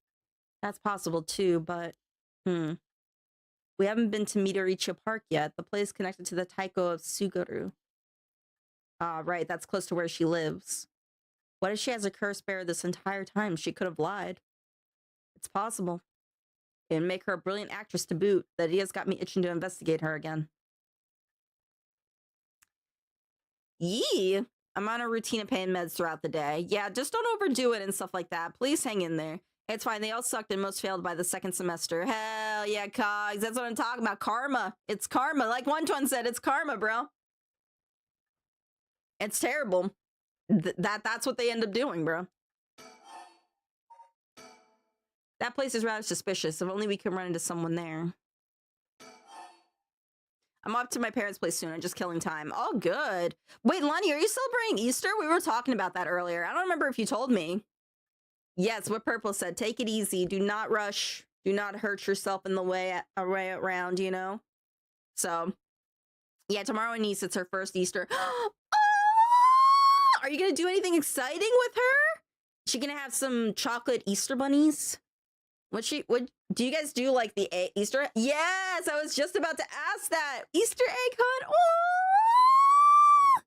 That's possible too, but we haven't been to Midoricha Park yet. The place connected to the Taiko of Suguru. Right, that's close to where she lives. What if she has a curse bearer this entire time? She could have lied. It's possible. It'd make her a brilliant actress to boot. The idea's got me itching to investigate her again. Yee! I'm on a routine of pain meds throughout the day. Yeah, just don't overdo it and stuff like that. Please hang in there. It's fine. They all sucked and most failed by the second semester. Hell yeah, Cogs. That's what I'm talking about. Karma. It's karma. Like 121 said, it's karma, bro. It's terrible. That's what they end up doing, bro. That place is rather suspicious. If only we could run into someone there. I'm off to my parents' place soon. I'm just killing time. Oh, good. Wait, Lonnie, are you celebrating Easter? We were talking about that earlier. I don't remember if you told me. Yes, what Purple said. Take it easy. Do not rush. Do not hurt yourself in the way around, you know? So, yeah, tomorrow in Nice, it's her first Easter. Oh! Are you going to do anything exciting with her? Is she going to have some chocolate Easter bunnies? What do you guys do, like the Easter? Yes, I was just about to ask that. Easter egg hunt. Oh,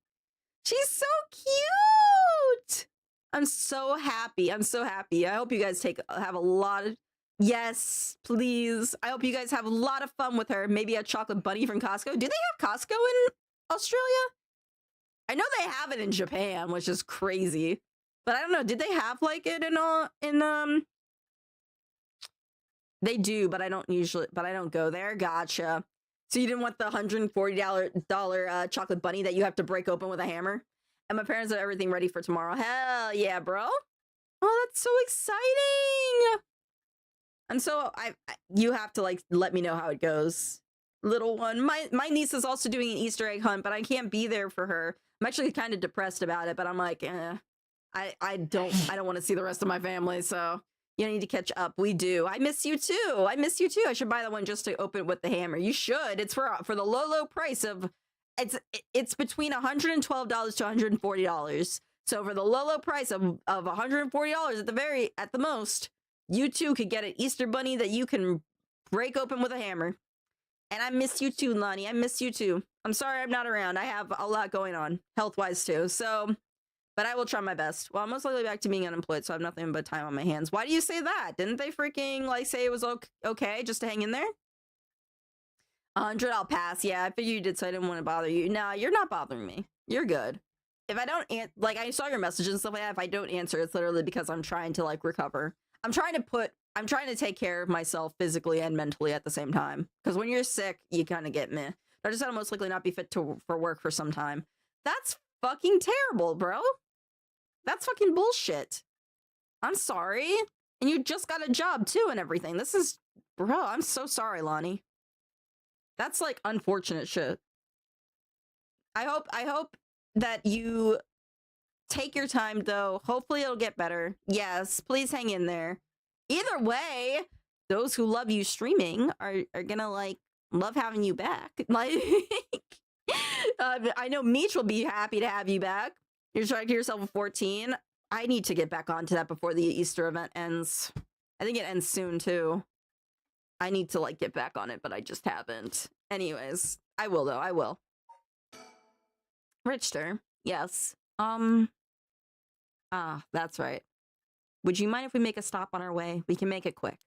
she's so cute. I'm so happy. I'm so happy. I hope you guys have a lot of, yes, please. I hope you guys have a lot of fun with her. Maybe a chocolate bunny from Costco. Do they have Costco in Australia? I know they have it in Japan, which is crazy. But I don't know. Did they have like it in They do, but I don't go there. Gotcha. So you didn't want the $140 chocolate bunny that you have to break open with a hammer? And my parents have everything ready for tomorrow. Hell yeah, bro. Oh, that's so exciting. And so you have to like let me know how it goes. Little one. My niece is also doing an Easter egg hunt, but I can't be there for her. I'm actually kind of depressed about it, but I'm like, I don't want to see the rest of my family, so you need to catch up. We do. I miss you too. I miss you too. I should buy the one just to open with the hammer. You should. It's for the low price of it's between $112 to $140. So for the low price of $140 at the most, you too could get an Easter bunny that you can break open with a hammer. And I miss you too, Lonnie. I miss you too. I'm sorry I'm not around. I have a lot going on, health-wise too. So, but I will try my best. Well, I'm most likely back to being unemployed, so I have nothing but time on my hands. Why do you say that? Didn't they freaking, like, say it was okay just to hang in there? 100, I'll pass. Yeah, I figured you did, so I didn't want to bother you. No, you're not bothering me. You're good. If I don't, like, I saw your messages and stuff like that. If I don't answer, it's literally because I'm trying to, like, recover. I'm trying to take care of myself physically and mentally at the same time. Because when you're sick, you kind of get meh. I just said I'll most likely not be fit for work for some time. That's fucking terrible, bro. That's fucking bullshit. I'm sorry. And you just got a job, too, and everything. This is... Bro, I'm so sorry, Lonnie. That's, like, unfortunate shit. I hope that you take your time, though. Hopefully it'll get better. Yes, please hang in there. Either way, those who love you streaming are gonna, like, love having you back. Like, I know Meech will be happy to have you back. You're trying to get yourself a 14. I need to get back onto that before the Easter event ends. I think it ends soon, too. I need to, like, get back on it, but I just haven't. Anyways, I will, though. I will. Richter. Yes. That's right. Would you mind if we make a stop on our way? We can make it quick.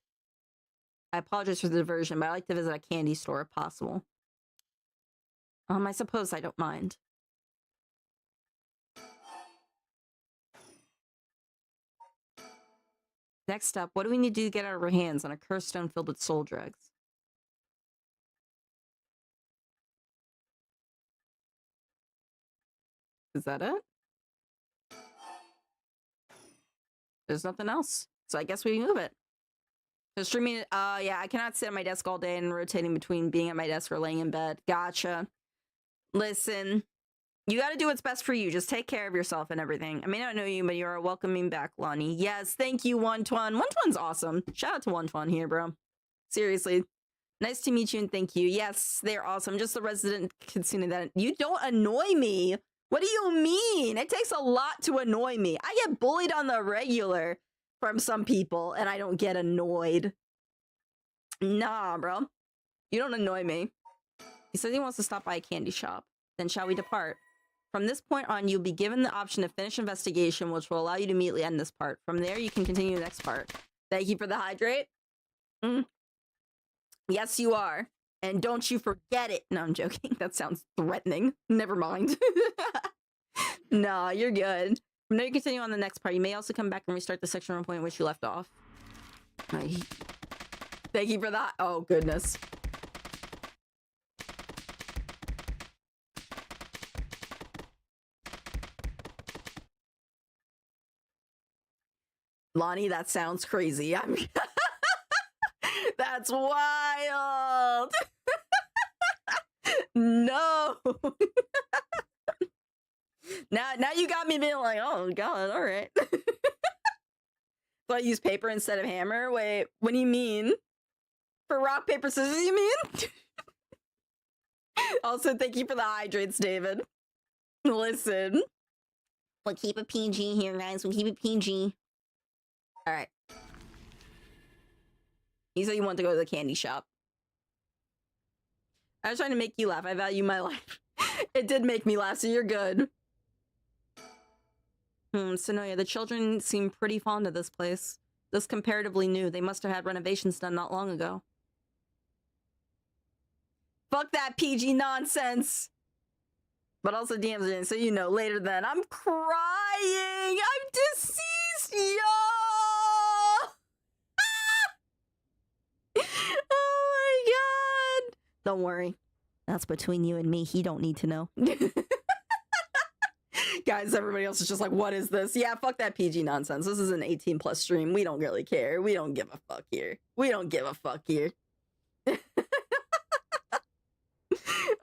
I apologize for the diversion, but I like to visit a candy store if possible. I suppose I don't mind. Next up, what do we need to do to get our hands on a cursed stone filled with soul drugs? Is that it? There's nothing else. So I guess we move it. So streaming, yeah, I cannot sit at my desk all day and rotating between being at my desk or laying in bed. Gotcha. Listen, you gotta do what's best for you. Just take care of yourself and everything. I may not know you, but you are welcoming back, Lonnie. Yes, thank you, One-Twan. One-Twan's awesome. Shout out to One-Twan here, bro. Seriously. Nice to meet you and thank you. Yes, they're awesome. Just the resident Kitsune that you don't annoy me. What do you mean? It takes a lot to annoy me. I get bullied on the regular from some people, and I don't get annoyed. Nah, bro. You don't annoy me. He says he wants to stop by a candy shop. Then shall we depart? From this point on, you'll be given the option to finish investigation, which will allow you to immediately end this part. From there, you can continue the next part. Thank you for the hydrate. Yes, you are. And don't you forget it. No, I'm joking. That sounds threatening. Never mind. Nah, you're good. From there, you continue on the next part. You may also come back and restart the section from point which you left off. Thank you for that. Oh, goodness. Lonnie, that sounds crazy. That's wild. No. Now you got me being like, oh god, all right. So I use paper instead of hammer? Wait, what do you mean? For rock, paper, scissors, you mean? Also, thank you for the hydrates, David. Listen. We'll keep it PG here, guys. We'll keep it PG. Alright. You said you want to go to the candy shop. I was trying to make you laugh. I value my life. It did make me laugh, so you're good. So no, yeah, the children seem pretty fond of this place. This comparatively new. They must have had renovations done not long ago. Fuck that PG nonsense! But also DMs in, so you know, later then. I'm crying! I'm deceased, y'all! Oh my god! Don't worry. That's between you and me. He don't need to know. Guys, everybody else is just like, what is this? Yeah, fuck that PG nonsense. This is an 18+ stream. We don't really care. We don't give a fuck here. We don't give a fuck here.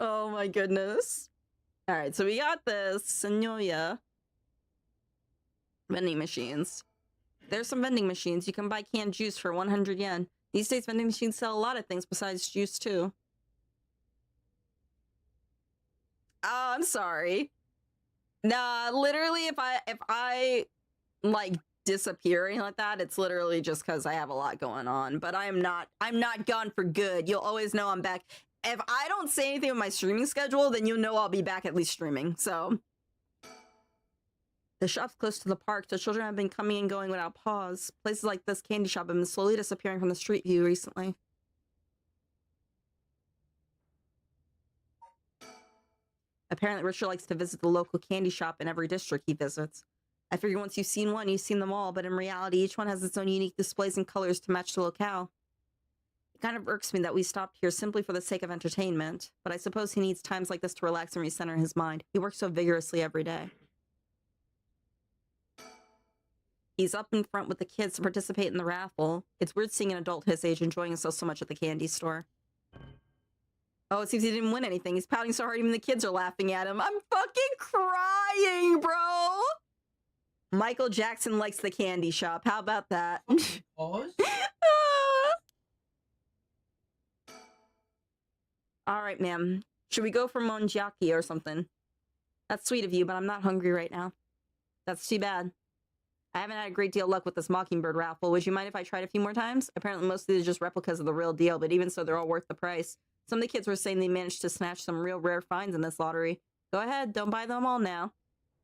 Oh my goodness. All right, so we got this Senyoya vending machines. There's some vending machines. You can buy canned juice for 100 yen. These days, vending machines sell a lot of things besides juice too. Oh, I'm sorry. Nah, literally, if I like disappear or anything like that, it's literally just because I have a lot going on. But I'm not gone for good. You'll always know I'm back. If I don't say anything with my streaming schedule, then you'll know I'll be back at least streaming. So the shop's close to the park, so children have been coming and going without pause. Places like this candy shop have been slowly disappearing from the street view recently. Apparently, Richard likes to visit the local candy shop in every district he visits. I figure once you've seen one, you've seen them all, but in reality, each one has its own unique displays and colors to match the locale. It kind of irks me that we stopped here simply for the sake of entertainment, but I suppose he needs times like this to relax and recenter his mind. He works so vigorously every day. He's up in front with the kids to participate in the raffle. It's weird seeing an adult his age enjoying himself so much at the candy store. Oh, it seems he didn't win anything. He's pouting so hard even the kids are laughing at him. I'm fucking crying, bro! Michael Jackson likes the candy shop. How about that? Pause? Alright, ma'am. Should we go for monjaki or something? That's sweet of you, but I'm not hungry right now. That's too bad. I haven't had a great deal of luck with this Mockingbird raffle. Would you mind if I tried a few more times? Apparently most of these are just replicas of the real deal, but even so, they're all worth the price. Some of the kids were saying they managed to snatch some real rare finds in this lottery. Go ahead, don't buy them all now.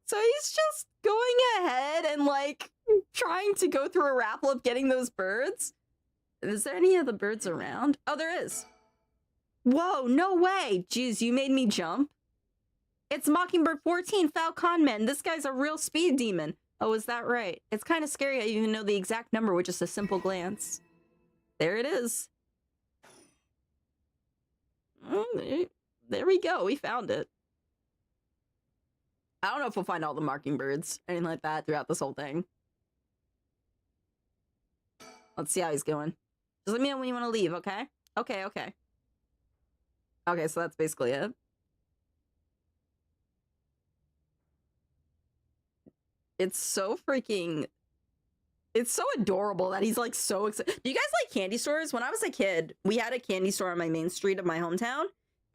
So he's just going ahead and, like, trying to go through a raffle of getting those birds? Is there any of the birds around? Oh, there is. Whoa, no way! Jeez, you made me jump. It's Mockingbird 14, Falcon Man. This guy's a real speed demon. Oh, is that right? It's kind of scary I even know the exact number with just a simple glance. There it is. There we go. We found it. I don't know if we'll find all the mockingbirds or anything like that throughout this whole thing. Let's see how he's going. Just let me know when you want to leave, okay? Okay, okay. Okay, so that's basically it. It's so freaking... It's so adorable that he's, like, so excited. Do you guys like candy stores? When I was a kid, we had a candy store on my main street of my hometown.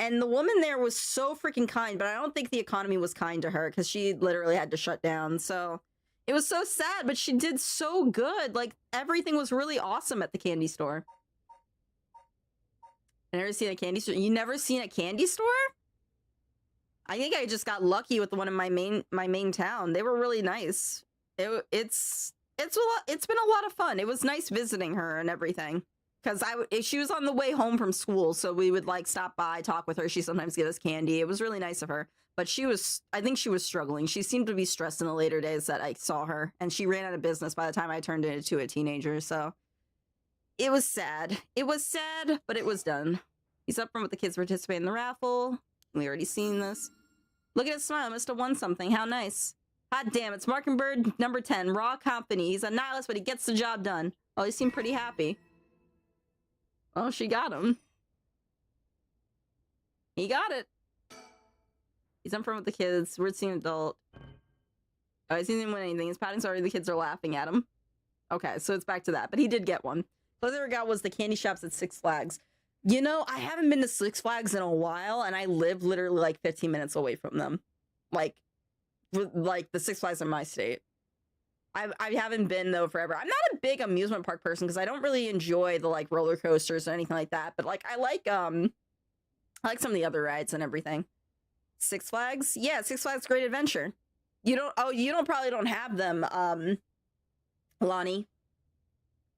And the woman there was so freaking kind, but I don't think the economy was kind to her because she literally had to shut down. So it was so sad, but she did so good. Like, everything was really awesome at the candy store. I never seen a candy store. You never seen a candy store? I think I just got lucky with the one in my main town. They were really nice. It's been a lot of fun. It was nice visiting her and everything. Because she was on the way home from school, so we would, like, stop by, talk with her. She sometimes give us candy. It was really nice of her. But I think she was struggling. She seemed to be stressed in the later days that I saw her. And she ran out of business by the time I turned into a teenager, so... It was sad. It was sad, but it was done. He's up front with the kids participating in the raffle. We already seen this. Look at his smile. Must have won something. How nice. Hot damn, it's Mockingbird number 10. Raw company. He's a nihilist, but he gets the job done. Oh, he seemed pretty happy. Oh, she got him. He got it. He's up front with the kids. We're seeing adult. Oh, he didn't win anything. He's pouting sorry. The kids are laughing at him. Okay, so it's back to that. But he did get one. The other got was the candy shops at Six Flags. You know, I haven't been to Six Flags in a while, and I live literally like 15 minutes away from them. Like the Six Flags in my state. I haven't been, though, forever. I'm not a big amusement park person because I don't really enjoy the, like, roller coasters or anything like that. But, like, I like some of the other rides and everything. Six Flags? Yeah, Six Flags Great Adventure. You probably don't have them, Lonnie.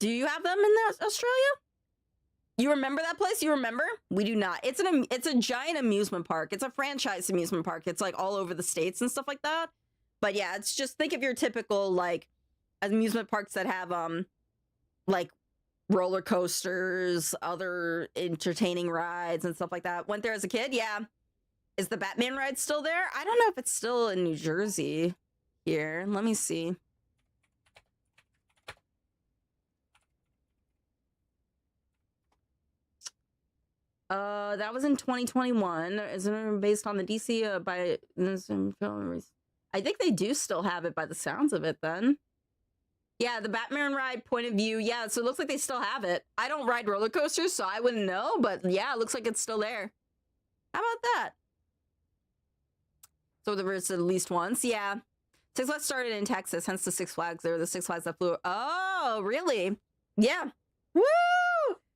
Do you have them in Australia? You remember that place? You remember? We do not. It's a giant amusement park. It's a franchise amusement park. It's, like, all over the states and stuff like that. But yeah, it's just, think of your typical, like, amusement parks that have, like, roller coasters, other entertaining rides and stuff like that. Went there as a kid, yeah. Is the Batman ride still there? I don't know if it's still in New Jersey here. Let me see. That was in 2021. Isn't it based on the DC by I think they do still have it by the sounds of it then. Yeah, the Batman ride point of view. Yeah, so it looks like they still have it. I don't ride roller coasters, so I wouldn't know, but yeah, it looks like it's still there. How about that? So there was at least once, yeah. Six Flags started in Texas, hence the Six Flags. They were the Six Flags that flew. Oh, really? Yeah. Woo!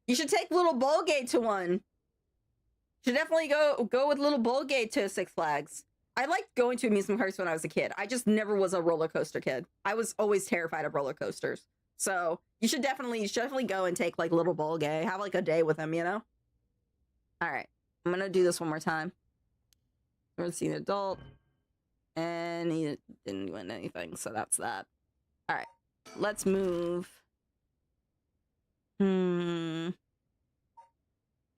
You should take Little Bullgate to one. Should definitely go with Little Bullgate to Six Flags. I liked going to amusement parks when I was a kid. I just never was a roller coaster kid. I was always terrified of roller coasters. So you should definitely go and take like Little Bullgate. Have like a day with him, you know? All right. I'm going to do this one more time. We're going to see an adult. And he didn't win anything, so that's that. All right. Let's move. Go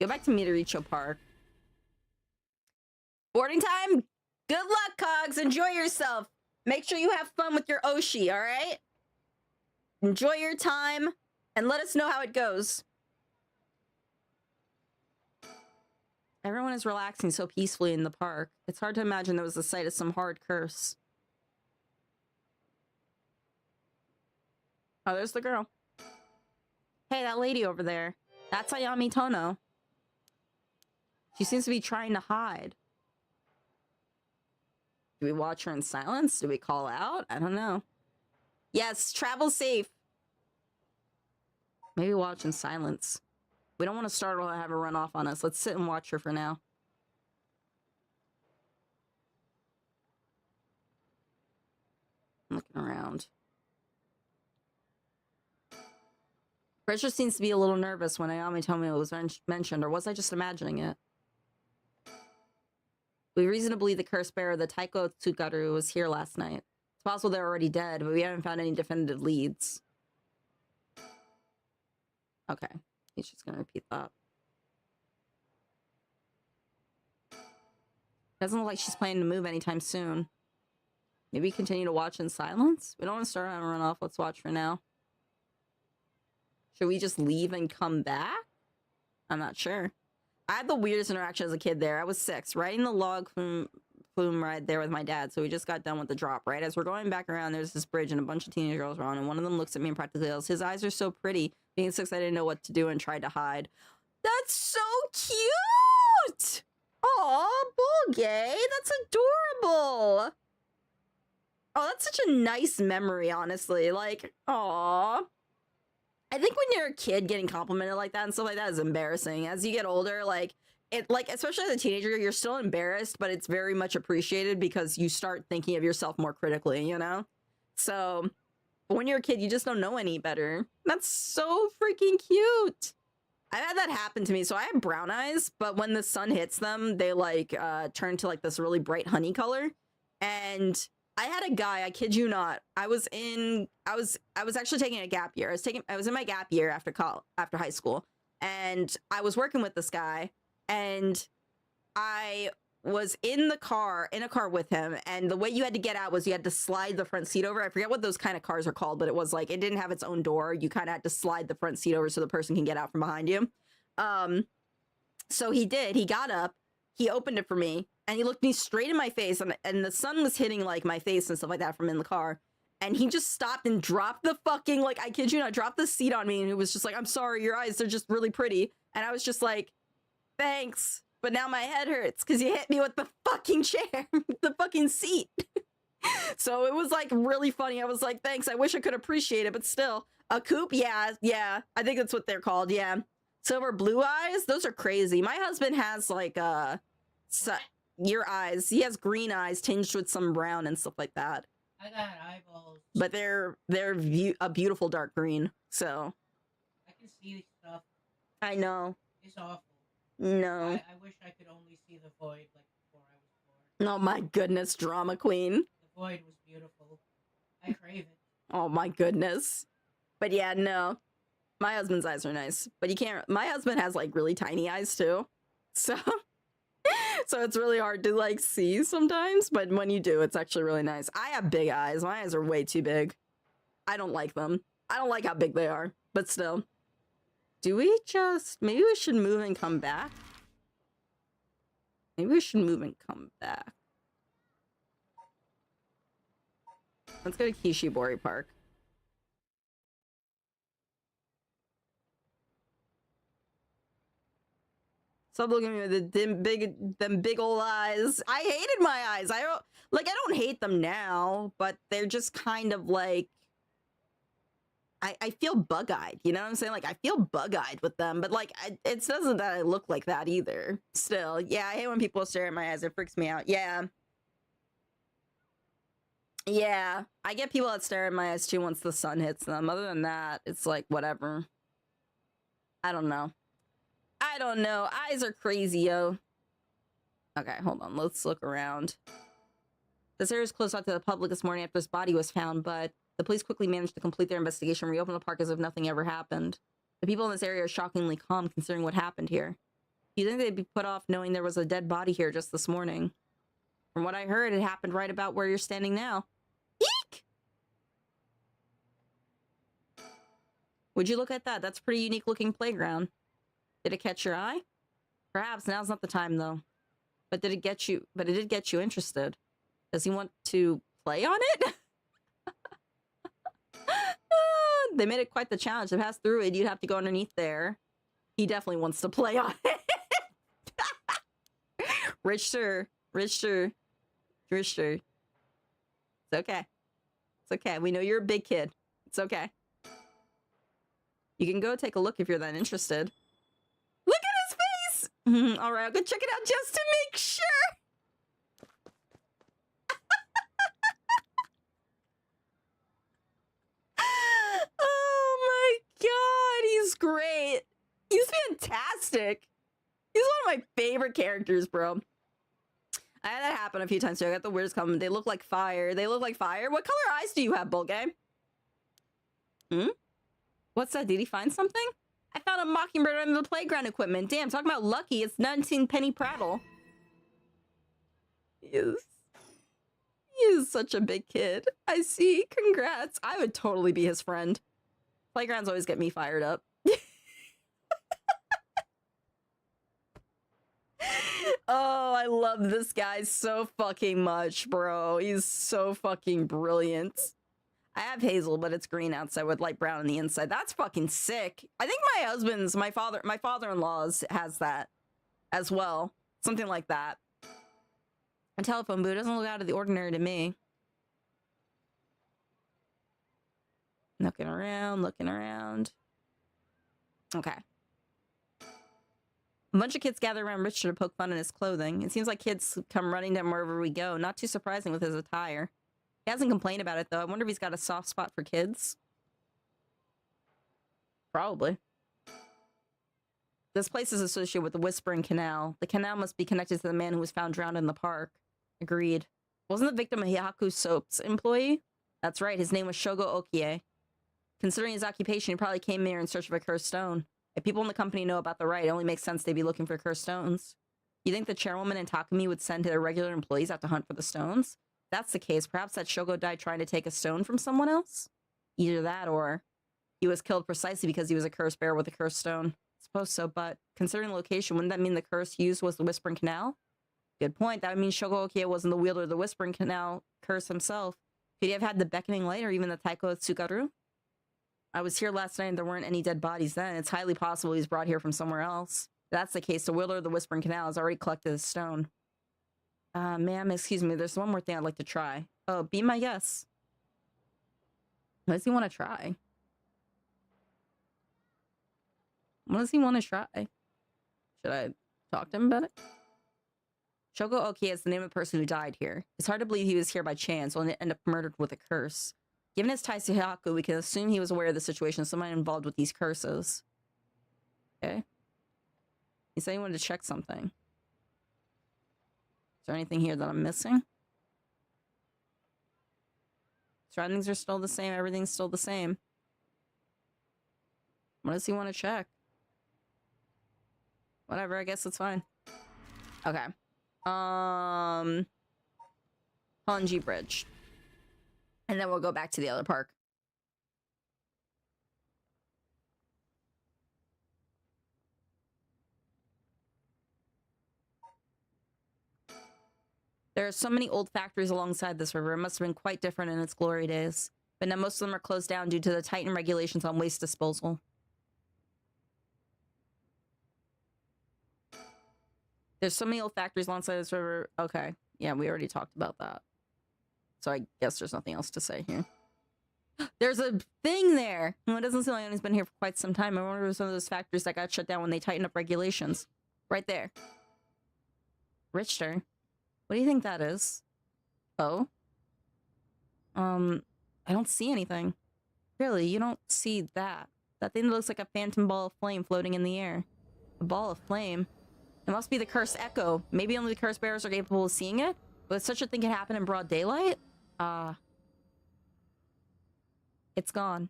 back to Midoricho Park. Boarding time? Good luck, Cogs. Enjoy yourself. Make sure you have fun with your Oshi, all right? Enjoy your time, and let us know how it goes. Everyone is relaxing so peacefully in the park. It's hard to imagine there was the site of some hard curse. Oh, there's the girl. Hey, that lady over there. That's Ayami Tono. She seems to be trying to hide. Do we watch her in silence? Do we call out? I don't know. Yes, travel safe. Maybe watch in silence. We don't want to startle her and have her run off on us. Let's sit and watch her for now. I'm looking around. Richard seems to be a little nervous when Ayami told me it was mentioned, or was I just imagining it? We reason to believe the curse bearer, the Taiko Tsugaru, was here last night. It's possible they're already dead, but we haven't found any definitive leads. Okay, he's just gonna repeat that. Doesn't look like she's planning to move anytime soon. Maybe continue to watch in silence? We don't want to start having a run off. Let's watch for now. Should we just leave and come back? I'm not sure. I had the weirdest interaction as a kid there. I was 6, riding the log flume ride there with my dad. So we just got done with the drop, right? As we're going back around, there's this bridge and a bunch of teenage girls are on, and one of them looks at me and practically yells, "His eyes are so pretty." Being 6, I didn't know what to do and tried to hide. That's so cute! Aw, Bulgay, that's adorable! Oh, that's such a nice memory, honestly. Like, aw. I think when you're a kid, getting complimented like that and stuff like that is embarrassing. As you get older, like, especially as a teenager, you're still embarrassed, but it's very much appreciated because you start thinking of yourself more critically, you know? So, when you're a kid, you just don't know any better. That's so freaking cute. I've had that happen to me. So I have brown eyes, but when the sun hits them, they like turn to like this really bright honey color. And I had a guy, I kid you not. I was actually taking a gap year. I was in my gap year after high school, and I was working with this guy, and I was in a car with him, and the way you had to get out was you had to slide the front seat over. I forget what those kind of cars are called, but it was like, it didn't have its own door. You kind of had to slide the front seat over so the person can get out from behind you. So he did. He got up, he opened it for me, and he looked me straight in my face, and the sun was hitting like my face and stuff like that from in the car. And he just stopped and dropped the fucking, like, I kid you not, dropped the seat on me, and he was just like, "I'm sorry, your eyes, they're just really pretty." And I was just like, "Thanks. But now my head hurts because you hit me with the fucking chair, the fucking seat." So it was like really funny. I was like, "Thanks. I wish I could appreciate it, but still." A coupe? Yeah. I think that's what they're called. Yeah. Silver blue eyes? Those are crazy. My husband has like your eyes. He has green eyes tinged with some brown and stuff like that. I got eyeballs. But they're a beautiful dark green. So I can see stuff. I know. It's awful. No. I wish I could only see the void like before I was born. Oh my goodness, drama queen. The void was beautiful. I crave it. Oh my goodness. But yeah, no. My husband's eyes are nice. But you can't... My husband has like really tiny eyes too. So... So it's really hard to like see sometimes. But when you do, it's actually really nice. I have big eyes. My eyes are way too big. I don't like them. I don't like how big they are. But still. Do we just... Maybe we should move and come back? Maybe we should move and come back. Let's go to Kishibori Park. Stop looking at me with them big old eyes. I hated my eyes. I don't hate them now, but they're just kind of like, I feel bug-eyed, you know what I'm saying? Like, I feel bug-eyed with them, but like, it doesn't that I look like that either. Still, yeah, I hate when people stare at my eyes. It freaks me out. Yeah. Yeah, I get people that stare at my eyes too once the sun hits them. Other than that, it's like, whatever. I don't know. I don't know. Eyes are crazy, yo. Okay, hold on. Let's look around. This area was closed off to the public this morning after his body was found, but the police quickly managed to complete their investigation and reopen the park as if nothing ever happened. The people in this area are shockingly calm considering what happened here. You'd think they'd be put off knowing there was a dead body here just this morning. From what I heard, it happened right about where you're standing now. Eek! Would you look at that? That's a pretty unique looking playground. Did it catch your eye? Perhaps now's not the time though. But did it get you? But it did get you interested. Does he want to play on it? They made it quite the challenge. To pass through it, you'd have to go underneath there. He definitely wants to play on it. Richter. It's okay. It's okay. We know you're a big kid. It's okay. You can go take a look if you're that interested. Look at his face! All right, I'll go check it out just to make sure. Oh my god, he's great. He's fantastic. He's one of my favorite characters, bro. I had that happen a few times too. I got the weirdest comment. They look like fire. They look like fire. What color eyes do you have, Bulgay? What's that? Did he find something? I found a mockingbird under the playground equipment. Damn, talking about lucky. It's 19 Penny Prattle. He is such a big kid. I see. Congrats. I would totally be his friend. Playgrounds always get me fired up. Oh, I love this guy so fucking much, bro. He's so fucking brilliant. I have hazel, but it's green outside with light brown on the inside. That's fucking sick. I think my father-in-law's has that as well. Something like that. A telephone booth doesn't look out of the ordinary to me. Looking around. Okay. A bunch of kids gather around Richard to poke fun at his clothing. It seems like kids come running to him wherever we go. Not too surprising with his attire. He hasn't complained about it, though. I wonder if he's got a soft spot for kids. Probably. This place is associated with the Whispering Canal. The canal must be connected to the man who was found drowned in the park. Agreed. Wasn't the victim a Hiyaku Soap's employee? That's right, his name was Shogo Okie. Considering his occupation, he probably came here in search of a cursed stone. If people in the company know about the rite, it only makes sense they'd be looking for cursed stones. You think the chairwoman and Takumi would send their regular employees out to hunt for the stones? If that's the case, perhaps that Shogo died trying to take a stone from someone else? Either that, or he was killed precisely because he was a cursed bear with a cursed stone. I suppose so, but considering the location, wouldn't that mean the curse used was the Whispering Canal? Good point. That would mean Shogo Okie wasn't the wielder of the Whispering Canal curse himself. Could he have had the Beckoning Light or even the Taiko Tsugaru? I was here last night and there weren't any dead bodies then. It's highly possible he's brought here from somewhere else. If that's the case, the wielder of the Whispering Canal has already collected his stone. Ma'am, excuse me, there's one more thing I'd like to try. Oh, be my guest. What does he want to try? What does he want to try? Should I talk to him about it? Shogo Okie is the name of the person who died here. It's hard to believe he was here by chance, or end up murdered with a curse. Given his ties to Hiyaku, we can assume he was aware of the situation, someone involved with these curses. Okay. He said he wanted to check something. Is there anything here that I'm missing? Surroundings are still the same, everything's still the same. What does he want to check? Whatever, I guess it's fine. Okay. Honji Bridge. And then we'll go back to the other park. There are so many old factories alongside this river. It must have been quite different in its glory days. But now most of them are closed down due to the tightened regulations on waste disposal. There's so many old factories alongside this river. Okay. Yeah, we already talked about that. So I guess there's nothing else to say here. There's a thing there! Well, it doesn't seem like it's been here for quite some time. I wonder if it was one of those factories that got shut down when they tightened up regulations. Right there. Richter. What do you think that is? Oh? I don't see anything. Really, you don't see that. That thing looks like a phantom ball of flame floating in the air. A ball of flame? It must be the cursed echo. Maybe only the curse bearers are capable of seeing it? But such a thing can happen in broad daylight? It's gone.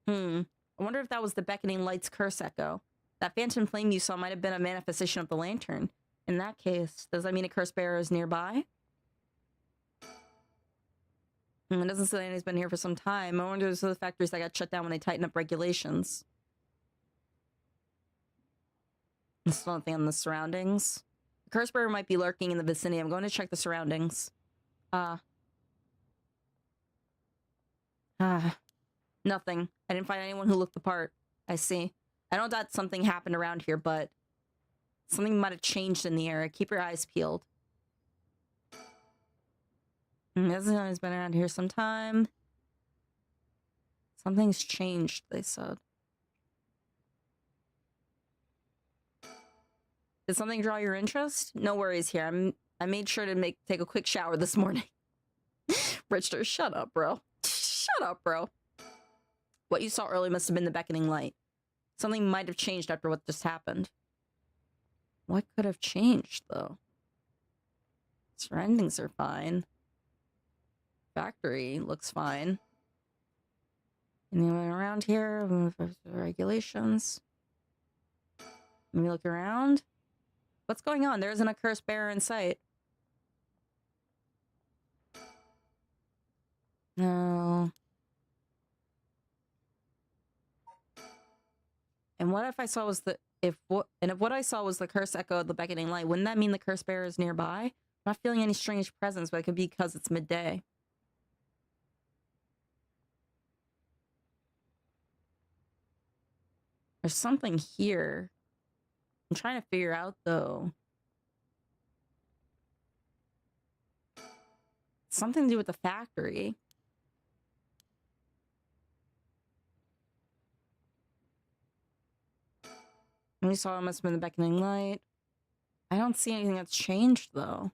I wonder if that was the beckoning light's curse echo. That phantom flame you saw might have been a manifestation of the lantern. In that case, does that mean a curse bearer is nearby? It doesn't say he's been here for some time. I wonder if it's the factories that got shut down when they tightened up regulations. There's nothing on the surroundings. The curse bearer might be lurking in the vicinity. I'm going to check the surroundings. Nothing. I didn't find anyone who looked the part. I see. I know that something happened around here, but something might have changed in the area. Keep your eyes peeled. This has been around here some time. Something's changed, they said. Did something draw your interest? No worries here. I made sure to take a quick shower this morning. Richter, shut up, bro. Shut up, bro. What you saw earlier must have been the beckoning light. Something might have changed after what just happened. What could have changed, though? Surroundings are fine. Factory looks fine. Anyone around here? Regulations. Let me look around. What's going on? There isn't a curse bearer in sight. No. And what if I saw was if what I saw was the curse echo of the beckoning light? Wouldn't that mean the curse bearer is nearby? I'm not feeling any strange presence, but it could be because it's midday. There's something here. I'm trying to figure out, though. Something to do with the factory. We saw it must have been the beckoning light. I don't see anything that's changed, though.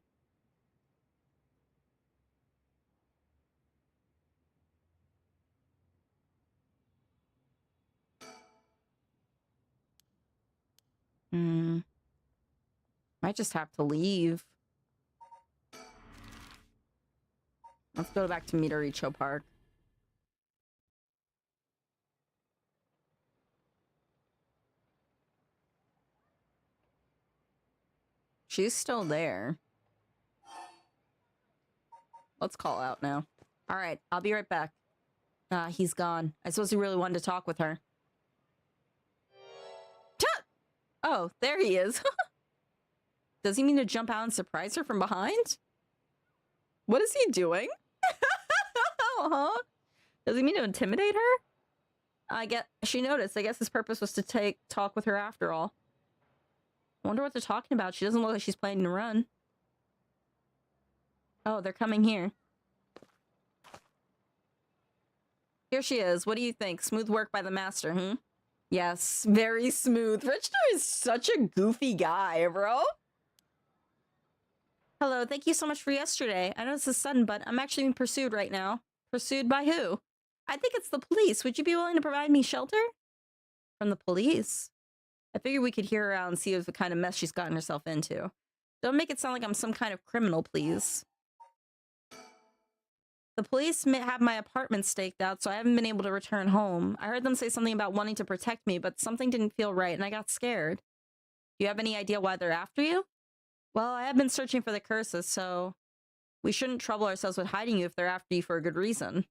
Might just have to leave. Let's go back to Midoricho Park. She's still there. Let's call out now. All right, I'll be right back. He's gone. I suppose he really wanted to talk with her. Oh, there he is. Does he mean to jump out and surprise her from behind? What is he doing? Does he mean to intimidate her? She noticed. I guess his purpose was to talk with her after all. I wonder what they're talking about. She doesn't look like she's planning to run. Oh, they're coming here. Here she is. What do you think? Smooth work by the master, Yes, very smooth. Richter is such a goofy guy, bro. Hello, thank you so much for yesterday. I know this is sudden, but I'm actually being pursued right now. Pursued by who? I think it's the police. Would you be willing to provide me shelter? From the police? I figured we could hear her out and see the kind of mess she's gotten herself into. Don't make it sound like I'm some kind of criminal, please. The police have my apartment staked out, so I haven't been able to return home. I heard them say something about wanting to protect me, but something didn't feel right, and I got scared. Do you have any idea why they're after you? Well, I have been searching for the curses, so we shouldn't trouble ourselves with hiding you if they're after you for a good reason.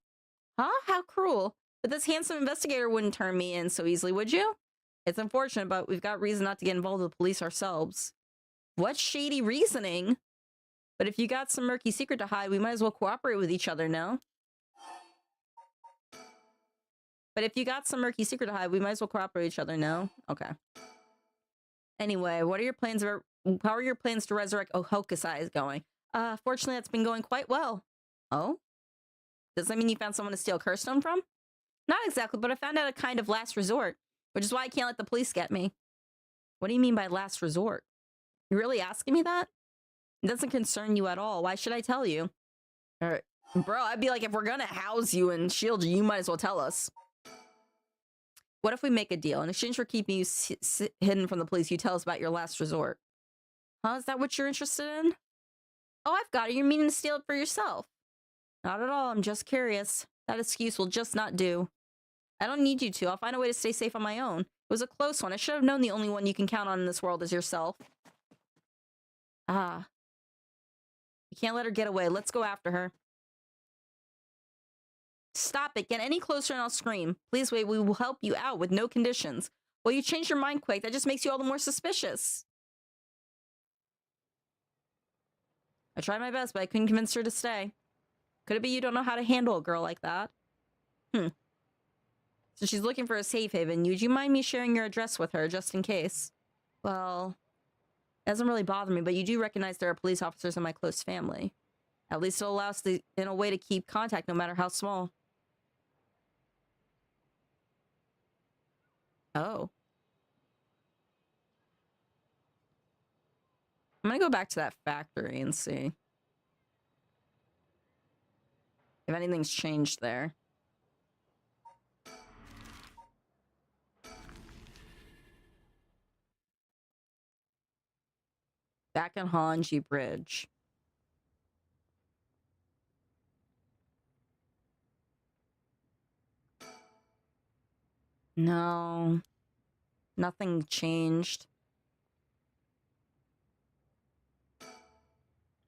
Huh? How cruel. But this handsome investigator wouldn't turn me in so easily, would you? It's unfortunate, but we've got reason not to get involved with the police ourselves. What shady reasoning? But if you got some murky secret to hide, we might as well cooperate with each other, no? But if you got some murky secret to hide, we might as well cooperate with each other, no? Okay. Anyway, what are your plans how are your plans to resurrect Hokusai going? Fortunately, that's been going quite well. Oh? Does that mean you found someone to steal Curstone from? Not exactly, but I found out a kind of last resort, which is why I can't let the police get me. What do you mean by last resort? You really asking me that? It doesn't concern you at all. Why should I tell you? Bro, I'd be like, if we're gonna house you and shield you, you might as well tell us. What if we make a deal? In exchange for keeping you hidden from the police, you tell us about your last resort. Huh? Is that what you're interested in? Oh, I've got it. You're meaning to steal it for yourself. Not at all. I'm just curious. That excuse will just not do. I don't need you to. I'll find a way to stay safe on my own. It was a close one. I should have known the only one you can count on in this world is yourself. Ah. You can't let her get away. Let's go after her. Stop it. Get any closer and I'll scream. Please wait. We will help you out with no conditions. Well, you changed your mind quick. That just makes you all the more suspicious. I tried my best, but I couldn't convince her to stay. Could it be you don't know how to handle a girl like that? So she's looking for a safe haven. Would you mind me sharing your address with her, just in case? Well, it doesn't really bother me, but you do recognize there are police officers in my close family. At least it'll allow us in a way to keep contact, no matter how small. Oh. I'm gonna go back to that factory and see if anything's changed there. Back in Hanji Bridge. No. Nothing changed.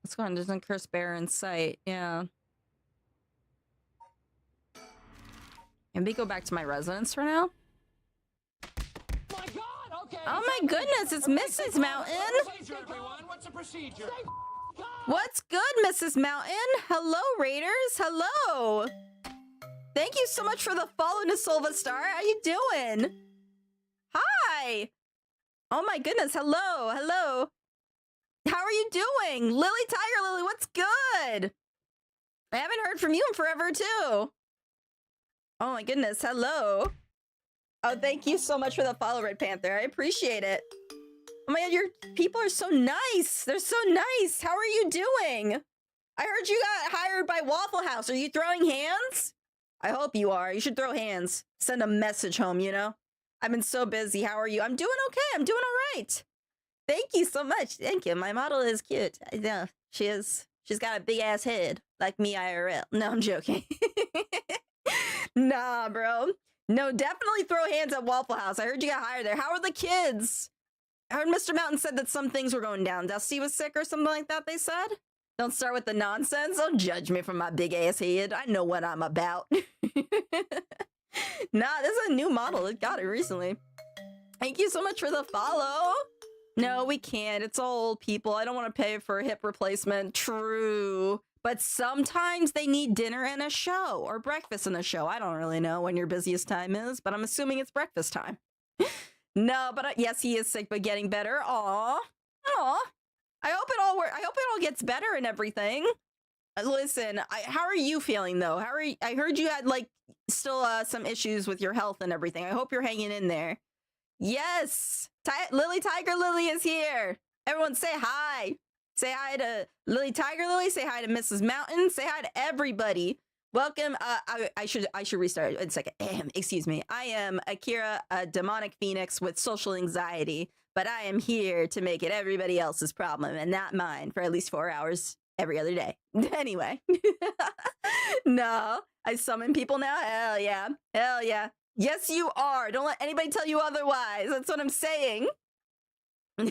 Let's go on. There's a cursed bear in sight. Yeah. Can we go back to my residence for now? My God, okay. Oh my goodness, it's Mrs. Mountain. What's the procedure? What's good, Mrs. Mountain? Hello, Raiders. Hello. Thank you so much for the follow, Nasolva Star. How you doing? Hi. Oh my goodness. Hello. Hello. How are you doing? Lily Tiger Lily, what's good? I haven't heard from you in forever, too. Oh my goodness. Hello. Oh, thank you so much for the follow, Red Panther. I appreciate it. Oh my god, your people are so nice. They're so nice. How are you doing? I heard you got hired by Waffle House. Are you throwing hands? I hope you are. You should throw hands. Send a message home, you know? I've been so busy. How are you? I'm doing okay. I'm doing all right. Thank you so much. Thank you. My model is cute. Yeah, she is. She's got a big ass head. Like me IRL. No, I'm joking. Nah, bro. No, definitely throw hands at Waffle House. I heard you got hired there. How are the kids? I heard Mr. Mountain said that some things were going down. Dusty was sick or something like that, they said? Don't start with the nonsense. Don't judge me for my big ass head. I know what I'm about. Nah, this is a new model. It got it recently. Thank you so much for the follow. No, we can't. It's all old people. I don't want to pay for a hip replacement. True. But sometimes they need dinner and a show, or breakfast and a show. I don't really know when your busiest time is, but I'm assuming it's breakfast time. No, but yes, he is sick, but getting better. Aw. Aw. I hope it all gets better and everything. Listen, how are you feeling though? How are you? I heard you had like still some issues with your health and everything. I hope you're hanging in there. Yes. Lily Tiger Lily is here. Everyone say hi. Say hi to Lily Tiger Lily. Say hi to Mrs. Mountain. Say hi to everybody. Welcome. I should restart in a second. Excuse me. I am Akira, a demonic phoenix with social anxiety, but I am here to make it everybody else's problem and not mine for at least 4 hours every other day. Anyway. No, I summon people now. Hell yeah. Hell yeah. Yes, you are. Don't let anybody tell you otherwise. That's what I'm saying.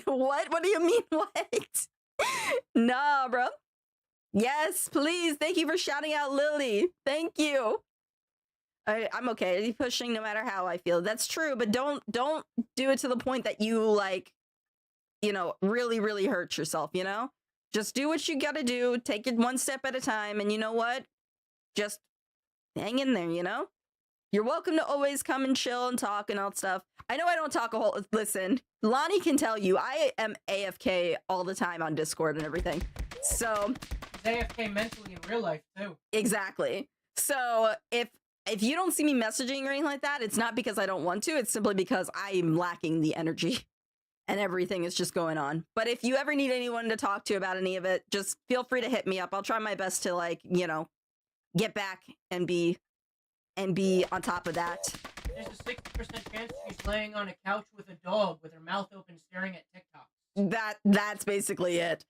What? What do you mean, what? Nah, bro. Yes, please. Thank you for shouting out Lily. Thank you. I'm okay. I'm pushing no matter how I feel. That's true, but don't do it to the point that you like, you know, really hurt yourself, you know? Just do what you gotta do. Take it one step at a time. And you know what? Just hang in there, you know? You're welcome to always come and chill and talk and all that stuff. I know I don't talk a whole... Listen, Lonnie can tell you, I am AFK all the time on Discord and everything. So... AFK mentally in real life, too. Exactly. So, if you don't see me messaging or anything like that, it's not because I don't want to. It's simply because I'm lacking the energy. And everything is just going on. But if you ever need anyone to talk to about any of it, just feel free to hit me up. I'll try my best to, like, you know, get back and be on top of that. There's a 60% chance she's laying on a couch with a dog with her mouth open staring at TikTok. That's basically it.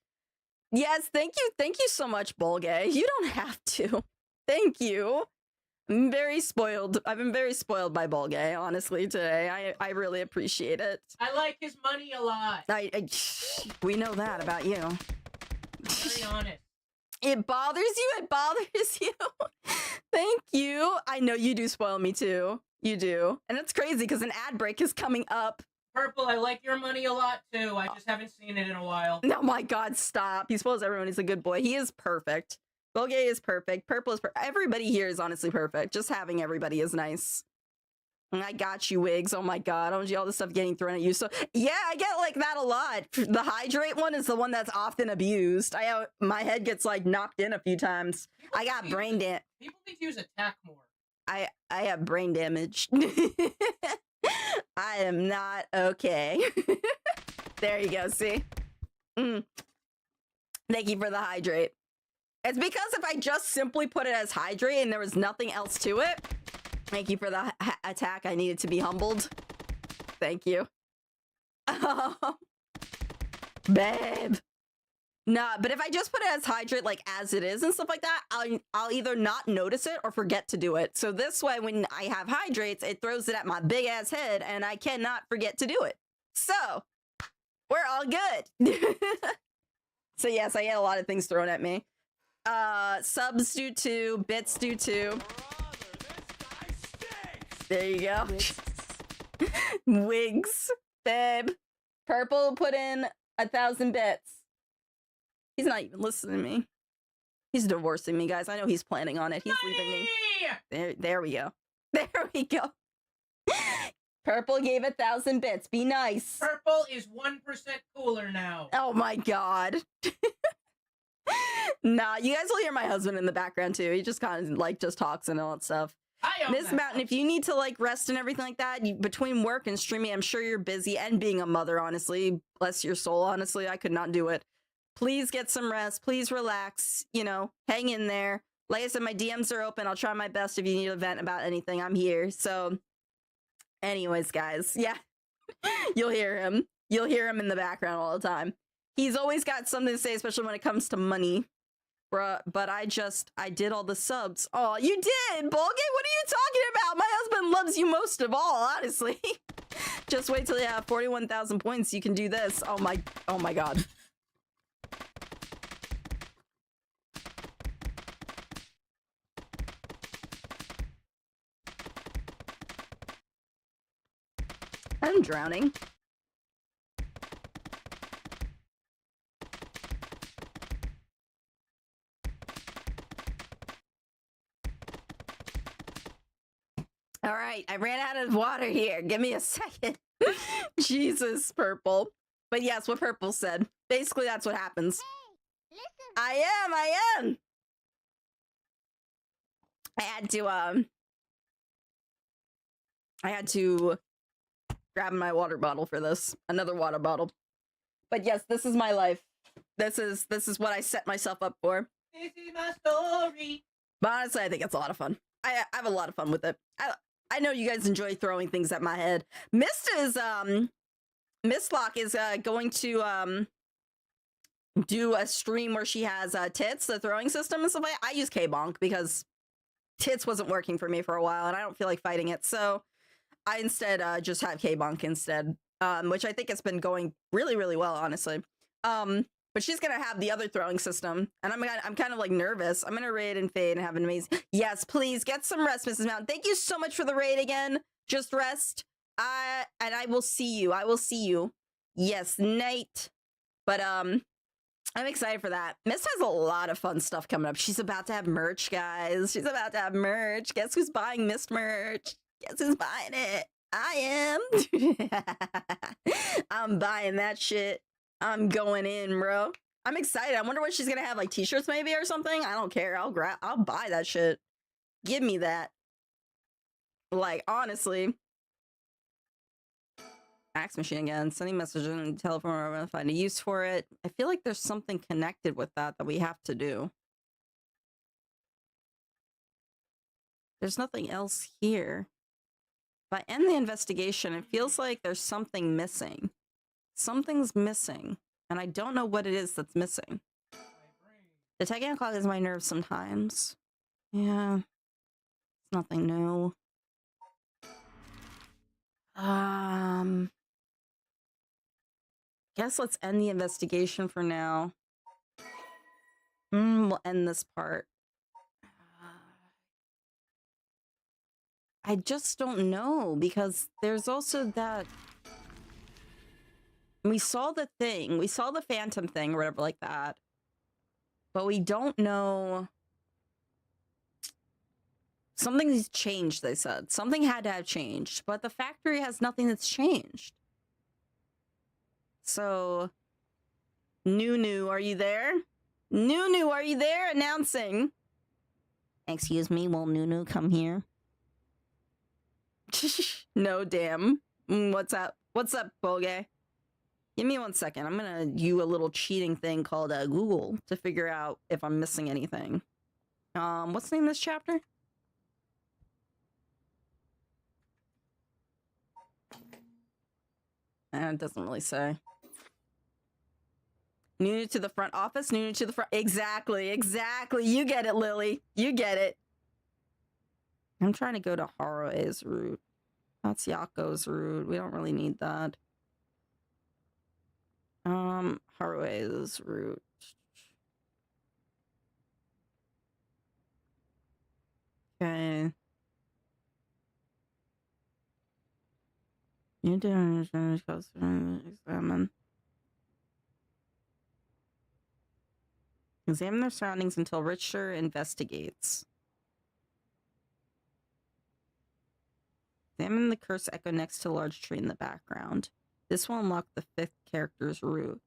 Yes, thank you so much, Bolgay. You don't have to. Thank you. I'm very spoiled. I've been very spoiled by Bolgay, honestly, today. I really appreciate it. I like his money a lot. We know that about you. Very honest. It bothers you? It bothers you? Thank you. I know you do spoil me too. You do. And it's crazy because an ad break is coming up. Purple, I like your money a lot too. I just haven't seen it in a while. Oh my god, stop. He spoils everyone. He's a good boy. He is perfect. Bolgay is perfect. Purple is perfect. Everybody here is honestly perfect. Just having everybody is nice. And I got you, Wigs. Oh my god. Don't you all this stuff getting thrown at you? So yeah, I get like that a lot. The hydrate one is the one that's often abused. My head gets like knocked in a few times. I got brain damage. People need to use attack more. I have brain damage. I am not okay. There you go, see? Thank you for the hydrate. It's because if I just simply put it as hydrate and there was nothing else to it, thank you for the attack. I needed to be humbled. Thank you. Babe. Nah, but if I just put it as hydrate, like as it is and stuff like that, I'll either not notice it or forget to do it. So this way, when I have hydrates, it throws it at my big ass head and I cannot forget to do it. So we're all good. So yes, I get a lot of things thrown at me. Subs do too, bits do too. There you go. Wigs, babe. Purple put in 1,000 bits. He's not even listening to me. He's divorcing me, guys. I know he's planning on it. He's leaving me. There we go. There we go. Purple gave 1,000 bits. Be nice. Purple is 1% cooler now. Oh my god. Nah, you guys will hear my husband in the background too. He just kind of like just talks and all that stuff. Miss Mountain, if you need to like rest and everything like that, between work and streaming, I'm sure you're busy, and being a mother, honestly, bless your soul, honestly, I could not do it. Please get some rest. Please relax. You know, hang in there. Like I said, my DMs are open. I'll try my best if you need to vent about anything. I'm here. So, anyways, guys, yeah, you'll hear him. You'll hear him in the background all the time. He's always got something to say, especially when it comes to money. Bruh, but I did all the subs. Oh, you did, Bolgay? What are you talking about? My husband loves you most of all, honestly. Just wait till you have 41,000 points. You can do this. Oh my god. I'm drowning. All right, I ran out of water here. Give me a second. Jesus, Purple. But yes, what Purple said. Basically, that's what happens. Hey, listen. I am. I had to grab my water bottle for this. Another water bottle. But yes, this is my life. This is what I set myself up for. This is my story. But honestly, I think it's a lot of fun. I have a lot of fun with it. I know you guys enjoy throwing things at my head. Mistlock is going to do a stream where she has tits, the throwing system and stuff like that. I use K-Bonk because tits wasn't working for me for a while and I don't feel like fighting it. So I instead just have K-Bonk instead, which I think has been going really, really well, honestly. But she's gonna have the other throwing system, and I'm kind of like nervous. I'm gonna raid and fade and have an amazing. Yes, please get some rest, Mrs. Mountain. Thank you so much for the raid again. Just rest. And I will see you. I will see you. Yes, night. But I'm excited for that. Mist has a lot of fun stuff coming up. She's about to have merch, guys. She's about to have merch. Guess who's buying Mist merch? Guess who's buying it? I am. I'm buying that shit. I'm going in, bro. I'm excited. I wonder what she's gonna have, like t-shirts maybe or something. I don't care. I'll buy that shit. Give me that. Like, honestly. Fax machine again. Sending messages and telephone. I'm gonna find a use for it. I feel like there's something connected with that we have to do. There's nothing else here. If I end the investigation, it feels like there's something missing. Something's missing, and I don't know what it is that's missing. The ticking clock is my nerves sometimes. Yeah. It's nothing new. Guess let's end the investigation for now. We'll end this part. I just don't know, because there's also that... We saw the thing. We saw the phantom thing or whatever like that. But we don't know... Something's changed, they said. Something had to have changed. But the factory has nothing that's changed. So... Nunu, are you there? Nunu, are you there? Announcing. Excuse me, will Nunu come here? No, damn. What's up? What's up, Boge? Give me 1 second. I'm gonna do a little cheating thing called Google to figure out if I'm missing anything. What's the name of this chapter? It doesn't really say. New to the front office, new to the front. Exactly, exactly. You get it, Lily. You get it. I'm trying to go to Harue's route. That's Yako's route. We don't really need that. Harue's route. Okay. You didn't examine. Examine their surroundings until Richter investigates. Examine the cursed echo next to a large tree in the background. This will unlock the 5th character's route.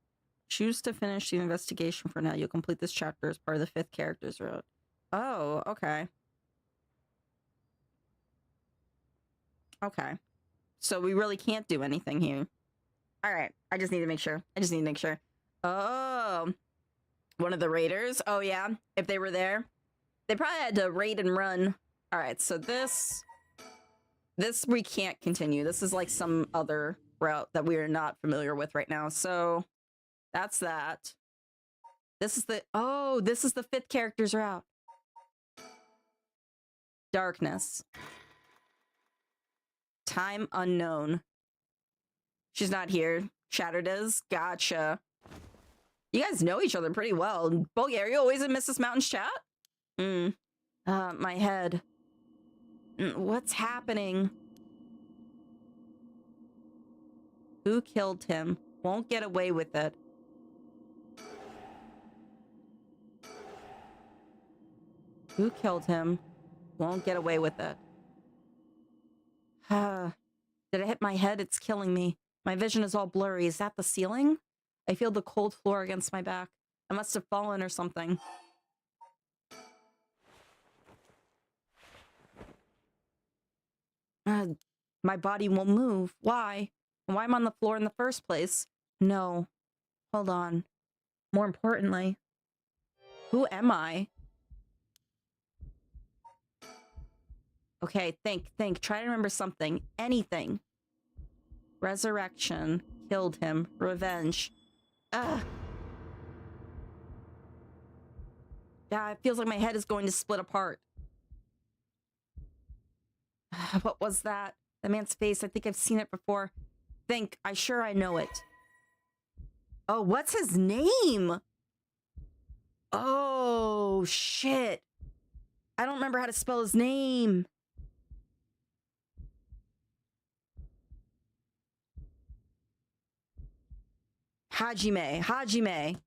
Choose to finish the investigation for now. You'll complete this chapter as part of the 5th character's route. Oh, okay. Okay. So we really can't do anything here. Alright, I just need to make sure. Oh, one of the raiders? Oh yeah, if they were there. They probably had to raid and run. Alright, so this we can't continue. This is like some other route that we are not familiar with right now. So that's that. This is the 5th character's route. Darkness. Time unknown. She's not here. Shattered is. Gotcha. You guys know each other pretty well. Bulgaria always in Mrs. Mountain's chat? My head. What's happening? Who killed him? Won't get away with it. Who killed him? Won't get away with it. Did it hit my head? It's killing me. My vision is all blurry. Is that the ceiling? I feel the cold floor against my back. I must have fallen or something. My body won't move. Why? Why am I on the floor in the first place? No. Hold on. More importantly, who am I? Okay, think. Try to remember something. Anything. Resurrection. Killed him. Revenge. Ugh. Yeah, it feels like my head is going to split apart. What was that? The man's face. I think I've seen it before. Think. I know it. Oh, what's his name? Oh, shit. I don't remember how to spell his name. Hajime.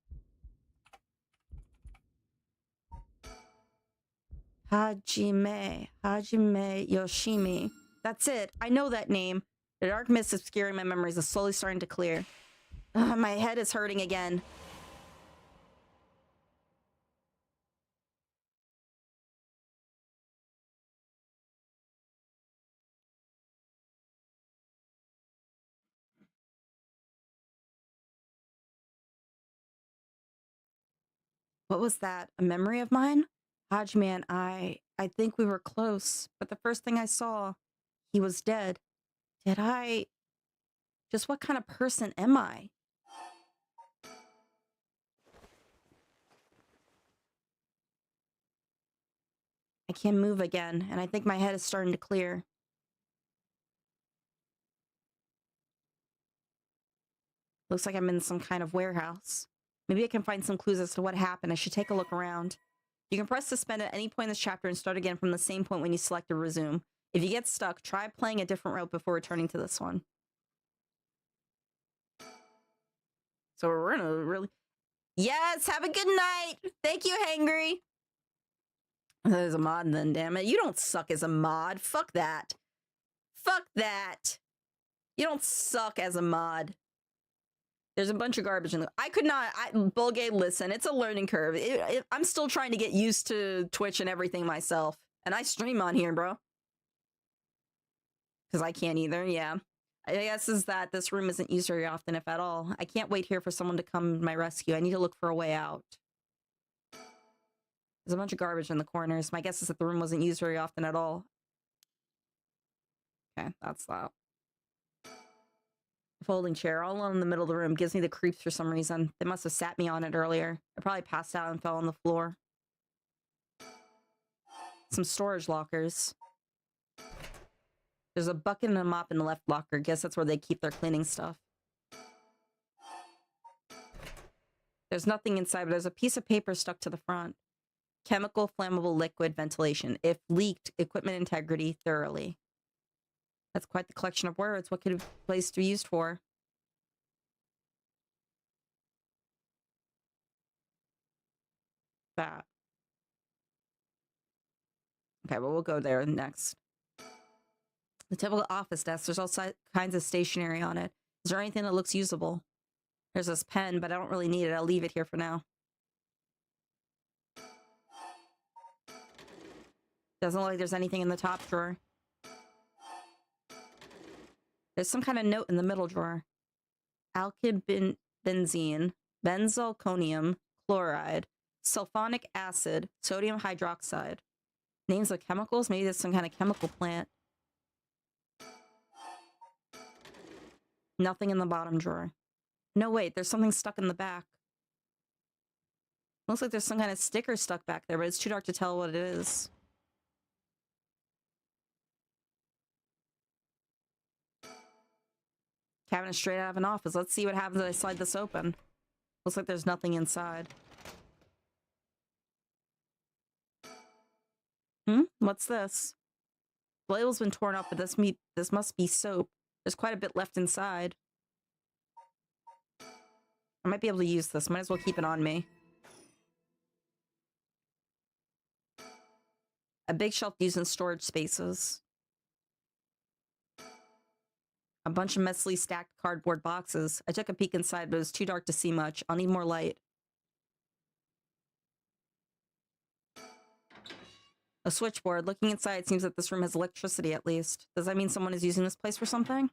Hajime Yoshimi. That's it. I know that name. The dark mist obscuring my memories is slowly starting to clear. My head is hurting again. What was that? A memory of mine? Hajime and I think we were close, but the first thing I saw, he was dead. Did I? Just what kind of person am I? I can't move again, and I think my head is starting to clear. Looks like I'm in some kind of warehouse. Maybe I can find some clues as to what happened. I should take a look around. You can press suspend at any point in this chapter and start again from the same point when you select to resume. If you get stuck, try playing a different route before returning to this one. So we're in a really... Yes, have a good night! Thank you, Hangry! There's a mod then, damn it. You don't suck as a mod. Fuck that. Fuck that. You don't suck as a mod. There's a bunch of garbage in the... I could not... Bulgate, listen, it's a learning curve. I'm still trying to get used to Twitch and everything myself. And I stream on here, bro. Because I can't either, yeah. I guess is that this room isn't used very often, if at all. I can't wait here for someone to come to my rescue. I need to look for a way out. There's a bunch of garbage in the corners. My guess is that the room wasn't used very often at all. Okay, that's that. Folding chair all alone in the middle of the room gives me the creeps for some reason. They must have sat me on it earlier. I probably passed out and fell on the floor. Some storage lockers. There's a bucket and a mop in the left locker. Guess that's where they keep their cleaning stuff. There's nothing inside, but there's a piece of paper stuck to the front. Chemical, flammable, liquid, ventilation. If leaked, equipment integrity thoroughly. That's quite the collection of words. What could a place be used for? That. Okay, well, we'll go there next. The typical office desk. There's all kinds of stationery on it. Is there anything that looks usable? There's this pen, but I don't really need it. I'll leave it here for now. Doesn't look like there's anything in the top drawer. There's some kind of note in the middle drawer. Alkyd benzene, benzalkonium chloride, sulfonic acid, sodium hydroxide. Names of chemicals? Maybe there's some kind of chemical plant. Nothing in the bottom drawer. No, wait, there's something stuck in the back. Looks like there's some kind of sticker stuck back there, but it's too dark to tell what it is. Cabinet straight out of an office. Let's see what happens when I slide this open. Looks like there's nothing inside. What's this? The label's been torn up, but this must be soap. There's quite a bit left inside. I might be able to use this. Might as well keep it on me. A big shelf used in storage spaces. A bunch of messily stacked cardboard boxes. I took a peek inside, but it was too dark to see much. I'll need more light. A switchboard. Looking inside, it seems that this room has electricity at least. Does that mean someone is using this place for something?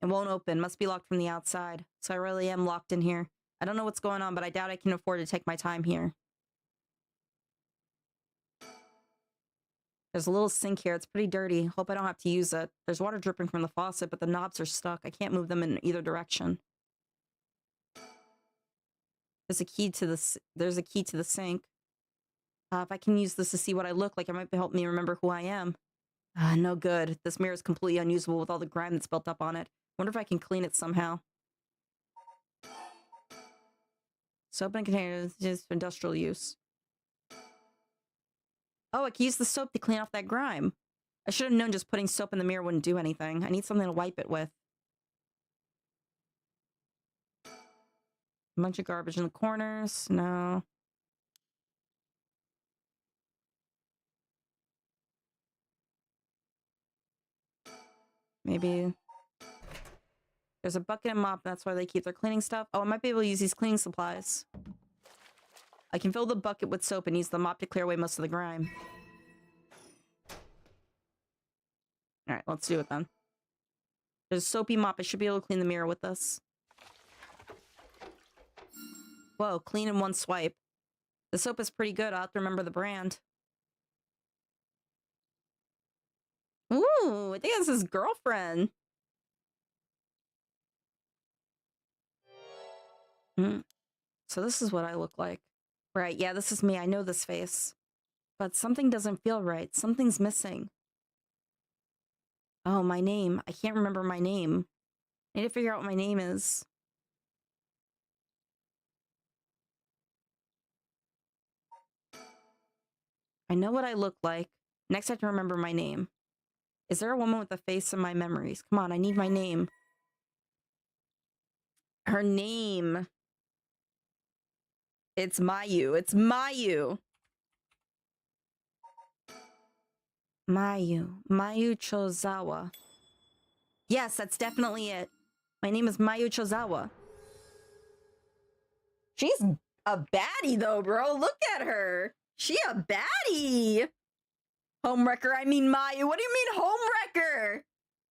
It won't open. Must be locked from the outside. So I really am locked in here. I don't know what's going on, but I doubt I can afford to take my time here. There's a little sink here. It's pretty dirty. Hope I don't have to use it. There's water dripping from the faucet, but the knobs are stuck. I can't move them in either direction. There's a key to the sink. If I can use this to see what I look like, it might help me remember who I am. No good. This mirror is completely unusable with all the grime that's built up on it. Wonder if I can clean it somehow. Soap and containers just for industrial use. Oh, I can use the soap to clean off that grime. I should have known just putting soap in the mirror wouldn't do anything. I need something to wipe it with. A bunch of garbage in the corners. No. Maybe there's a bucket and mop. That's why they keep their cleaning stuff. Oh, I might be able to use these cleaning supplies. I can fill the bucket with soap and use the mop to clear away most of the grime. All right, let's do it then. There's a soapy mop. I should be able to clean the mirror with this. Whoa, clean in one swipe. The soap is pretty good. I'll have to remember the brand. Ooh, I think that's his girlfriend. So this is what I look like. Right, yeah, this is me. I know this face. But something doesn't feel right. Something's missing. Oh, my name. I can't remember my name. I need to figure out what my name is. I know what I look like. Next, I have to remember my name. Is there a woman with a face in my memories? Come on, I need my name. Her name. It's Mayu. It's Mayu. Mayu. Mayu Chozawa. Yes, that's definitely it. My name is Mayu Chozawa. She's a baddie though, bro. Look at her. She a baddie. Homewrecker, I mean Mayu. What do you mean homewrecker?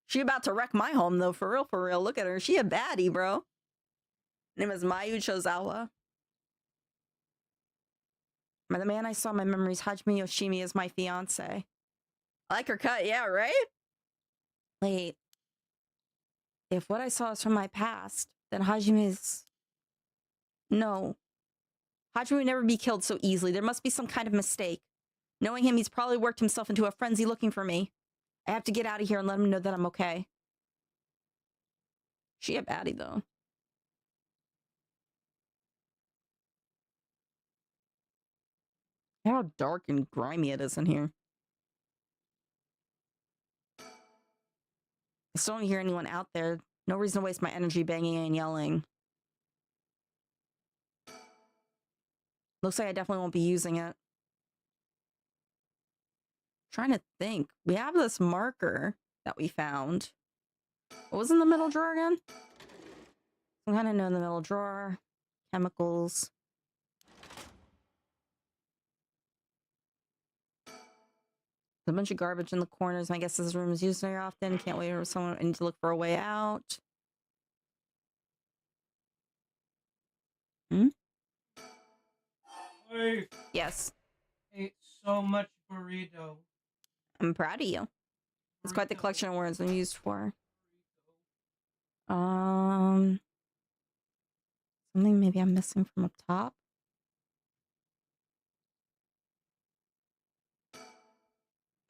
She about to wreck my home though, for real, for real. Look at her. She a baddie, bro. Name is Mayu Chozawa. The man I saw in my memories, Hajime Yoshimi, is my fiance. I like her cut, yeah, right? Wait. If what I saw is from my past, then Hajime's... No. Hajime would never be killed so easily. There must be some kind of mistake. Knowing him, he's probably worked himself into a frenzy looking for me. I have to get out of here and let him know that I'm okay. She a baddie, though. How dark and grimy it is in here. I still don't hear anyone out there. No reason to waste my energy banging and yelling. Looks like I definitely won't be using it. Trying to think. We have this marker that we found. What was in the middle drawer again? I kind of know in the middle drawer. Chemicals. There's a bunch of garbage in the corners. I guess this room is used very often. Can't wait for someone. I need to look for a way out. Hmm? Hey. Yes. Ate so much burrito. I'm proud of you. It's quite the collection of words I'm used for. Something maybe I'm missing from up top.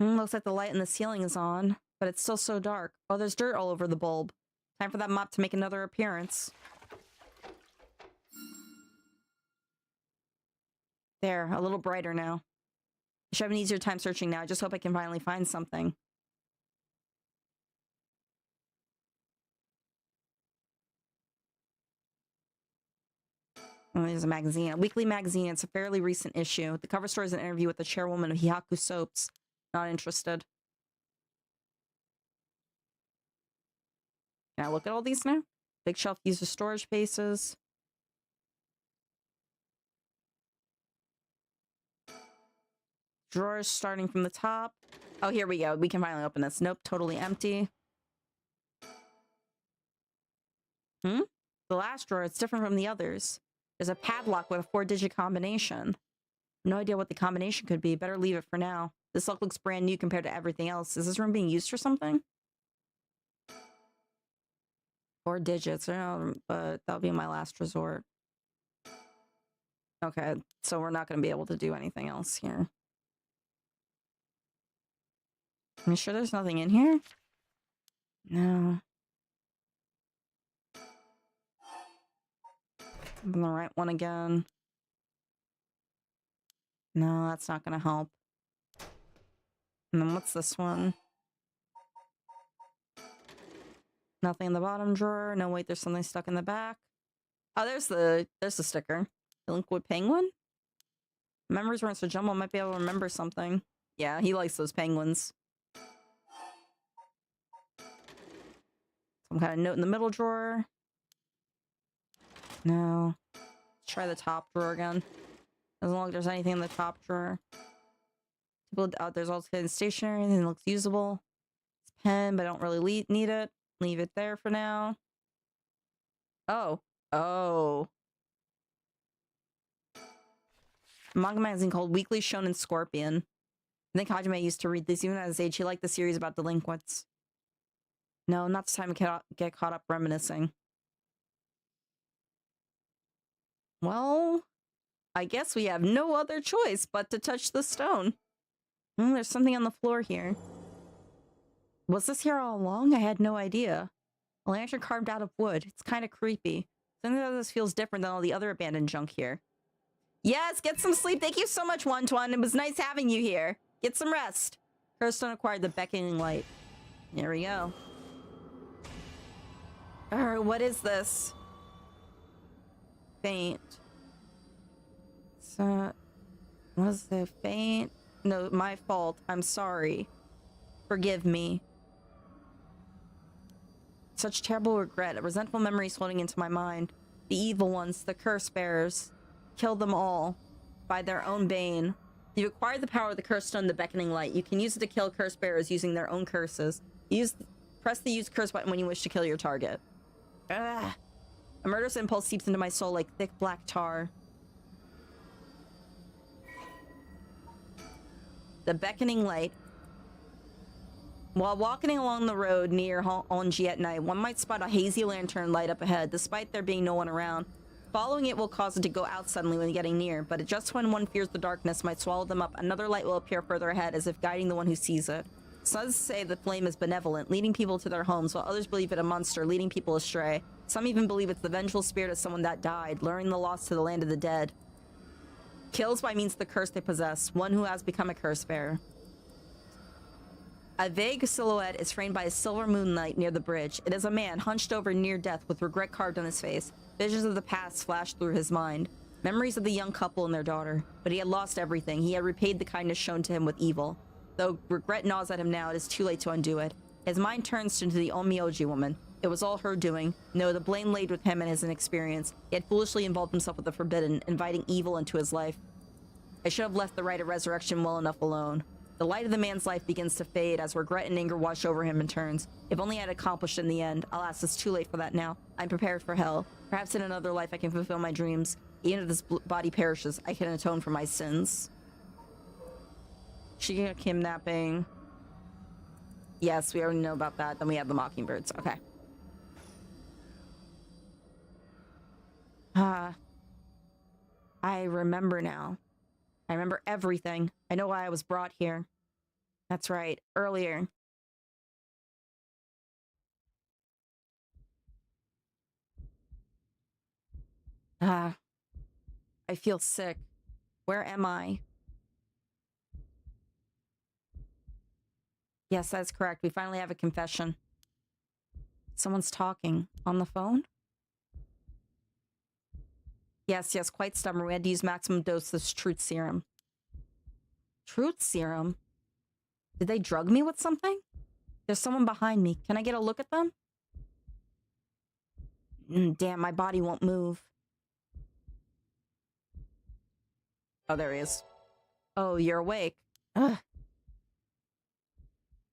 Looks like the light in the ceiling is on, but it's still so dark. Oh, there's dirt all over the bulb. Time for that mop to make another appearance. There, a little brighter now. I should have an easier time searching now. I just hope I can finally find something. Oh, there's a magazine. A weekly magazine. It's a fairly recent issue. The cover story is an interview with the chairwoman of Hihaku Soaps. Not interested. Can I look at all these now? Big shelf used as storage spaces. Drawers starting from the top. Oh, here we go. We can finally open this. Nope, totally empty. The last drawer, it's different from the others. There's a padlock with a 4-digit combination. No idea what the combination could be. Better leave it for now. This lock looks brand new compared to everything else. Is this room being used for something? 4 digits. But that'll be my last resort. Okay, so we're not going to be able to do anything else here. Are you sure there's nothing in here? No. Open the right one again. No, that's not going to help. And then what's this one? Nothing in the bottom drawer. No, wait, there's something stuck in the back. Oh, there's the sticker. Delinquent penguin? Memories weren't so jumbled, might be able to remember something. Yeah, he likes those penguins. Some kind of note in the middle drawer. No. Let's try the top drawer again. Doesn't look like there's anything in the top drawer. There's also hidden stationery, anything that looks usable. It's a pen, but I don't really need it. Leave it there for now. Oh. Oh. A manga magazine called Weekly Shonen Scorpion. I think Hajime used to read this even at his age. He liked the series about delinquents. No, not this time to get caught up reminiscing. Well, I guess we have no other choice but to touch the stone. There's something on the floor here. Was this here all along? I had no idea. A lantern carved out of wood. It's kind of creepy. Something about this feels different than all the other abandoned junk here. Yes, get some sleep. Thank you so much, One. It was nice having you here. Get some rest. Kirsten acquired the beckoning light. Here we go. What is this? Faint. So, was it faint? No, my fault. I'm sorry. Forgive me. Such terrible regret. A resentful memory floating into my mind. The evil ones, the curse bearers. Kill them all. By their own bane. You acquire the power of the curse stone, the beckoning light. You can use it to kill curse bearers using their own curses. Press the use curse button when you wish to kill your target. Ugh. A murderous impulse seeps into my soul like thick black tar. The beckoning light. While walking along the road near Onji at night, one might spot a hazy lantern light up ahead, despite there being no one around. Following it will cause it to go out suddenly when getting near, but just when one fears the darkness might swallow them up, another light will appear further ahead, as if guiding the one who sees it. Some say the flame is benevolent, leading people to their homes, while others believe it a monster, leading people astray. Some even believe it's the vengeful spirit of someone that died, luring the lost to the land of the dead. Kills by means of the curse they possess, one who has become a curse bearer. A vague silhouette is framed by a silver moonlight near the bridge. It is a man, hunched over near death with regret carved on his face. Visions of the past flashed through his mind. Memories of the young couple and their daughter. But he had lost everything. He had repaid the kindness shown to him with evil. Though regret gnaws at him now, it is too late to undo it. His mind turns to the Onmyoji woman. It was all her doing. No, the blame laid with him and his inexperience. He had foolishly involved himself with the forbidden, inviting evil into his life. I should have left the rite of resurrection well enough alone. The light of the man's life begins to fade as regret and anger wash over him in turns. If only I had accomplished in the end. Alas, it's too late for that now. I'm prepared for hell. Perhaps in another life I can fulfill my dreams. Even if this body perishes, I can atone for my sins. Shiga kidnapping. Yes, we already know about that. Then we have the mockingbirds. Okay. I remember now. I remember everything. I know why I was brought here. That's right. Earlier. I feel sick. Where am I? Yes, that's correct. We finally have a confession. Someone's talking. On the phone? Yes, quite stubborn. We had to use maximum dose of truth serum. Truth serum? Did they drug me with something? There's someone behind me. Can I get a look at them? Damn, my body won't move. Oh, there he is. Oh, you're awake. Ugh.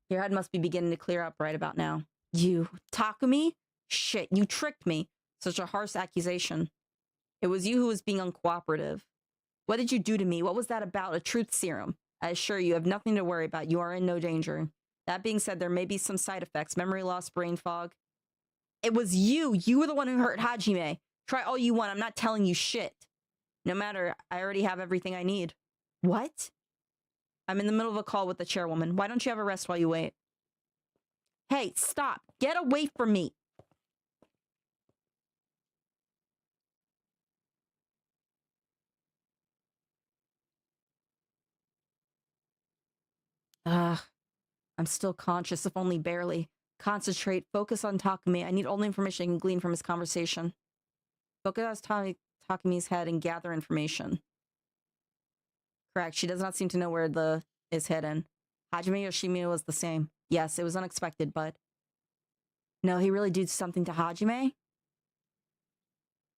Your head must be beginning to clear up right about now. You, Takumi? Shit, you tricked me. Such a harsh accusation. It was you who was being uncooperative. What did you do to me? What was that about? A truth serum. I assure you, you have nothing to worry about. You are in no danger. That being said, there may be some side effects. Memory loss, brain fog. It was you. You were the one who hurt Hajime. Try all you want. I'm not telling you shit. No matter, I already have everything I need. What? I'm in the middle of a call with the chairwoman. Why don't you have a rest while you wait? Hey, stop. Get away from me. I'm still conscious, if only barely. Concentrate, focus on Takumi. I need all the information I can glean from his conversation. Focus on Takami's head and gather information. Correct. She does not seem to know where the is hidden. Hajime Yoshimiya was the same. Yes, it was unexpected, but... No, he really did something to Hajime?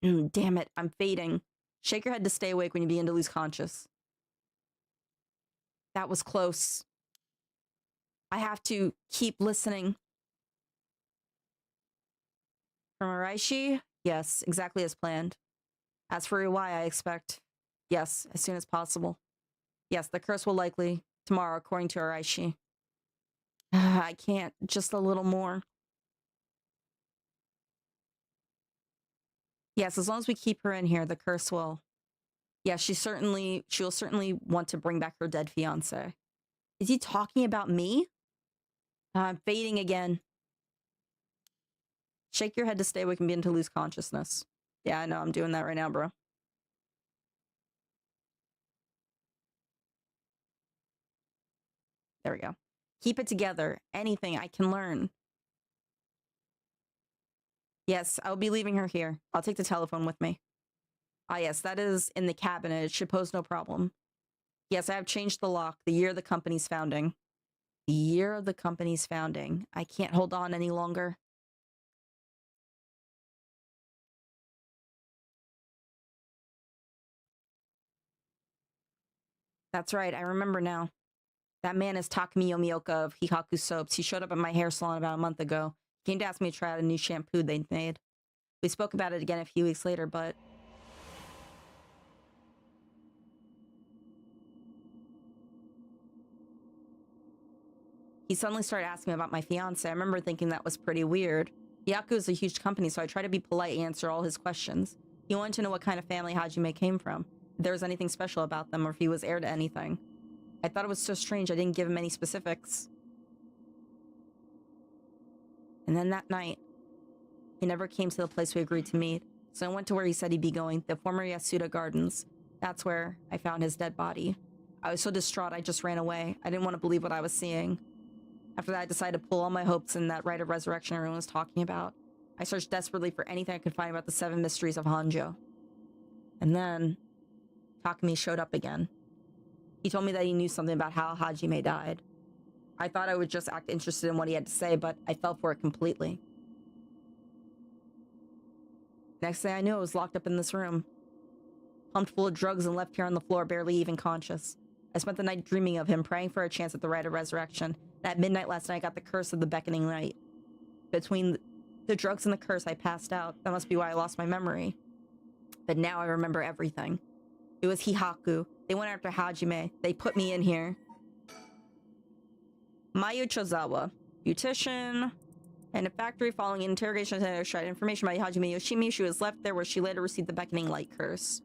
Damn it, I'm fading. Shake your head to stay awake when you begin to lose conscious. That was close. I have to keep listening. From Araishi? Yes, exactly as planned. As for Iwai, I expect... Yes, as soon as possible. Yes, the curse will likely... Tomorrow, according to Araishi. I can't. Just a little more. Yes, as long as we keep her in here, the curse will... Yes, she'll certainly want to bring back her dead fiancé. Is he talking about me? I'm fading again. Shake your head to stay awake and begin to lose consciousness. Yeah, I know, I'm doing that right now, bro. There we go. Keep it together. Anything I can learn. Yes, I'll be leaving her here. I'll take the telephone with me. Ah, yes, that is in the cabinet. It should pose no problem. Yes, I have changed the lock. The year of the company's founding. The year of the company's founding. I can't hold on any longer. That's right, I remember now. That man is Takumi Yomioka of Hihaku Soaps. He showed up at my hair salon about a month ago. He came to ask me to try out a new shampoo they'd made. We spoke about it again a few weeks later, but... He suddenly started asking me about my fiancé. I remember thinking that was pretty weird. Hihaku is a huge company, so I tried to be polite and answer all his questions. He wanted to know what kind of family Hajime came from, if there was anything special about them, or if he was heir to anything. I thought it was so strange I didn't give him any specifics. And then that night, he never came to the place we agreed to meet, so I went to where he said he'd be going, the former Yasuda Gardens. That's where I found his dead body. I was so distraught I just ran away. I didn't want to believe what I was seeing. After that, I decided to pull all my hopes in that rite of resurrection everyone was talking about. I searched desperately for anything I could find about the 7 mysteries of Hanjo. And then, Takumi showed up again. He told me that he knew something about how Hajime died. I thought I would just act interested in what he had to say, but I fell for it completely. Next thing I knew, I was locked up in this room. Pumped full of drugs and left here on the floor, barely even conscious. I spent the night dreaming of him, praying for a chance at the rite of resurrection. And at midnight last night, I got the curse of the beckoning light. Between the drugs and the curse, I passed out. That must be why I lost my memory. But now I remember everything. It was Hihaku. They went after Hajime. They put me in here. Mayu Chozawa, beautician, and a factory. Following an interrogation center, shared information about Hajime Yoshimi. She was left there where she later received the beckoning light curse.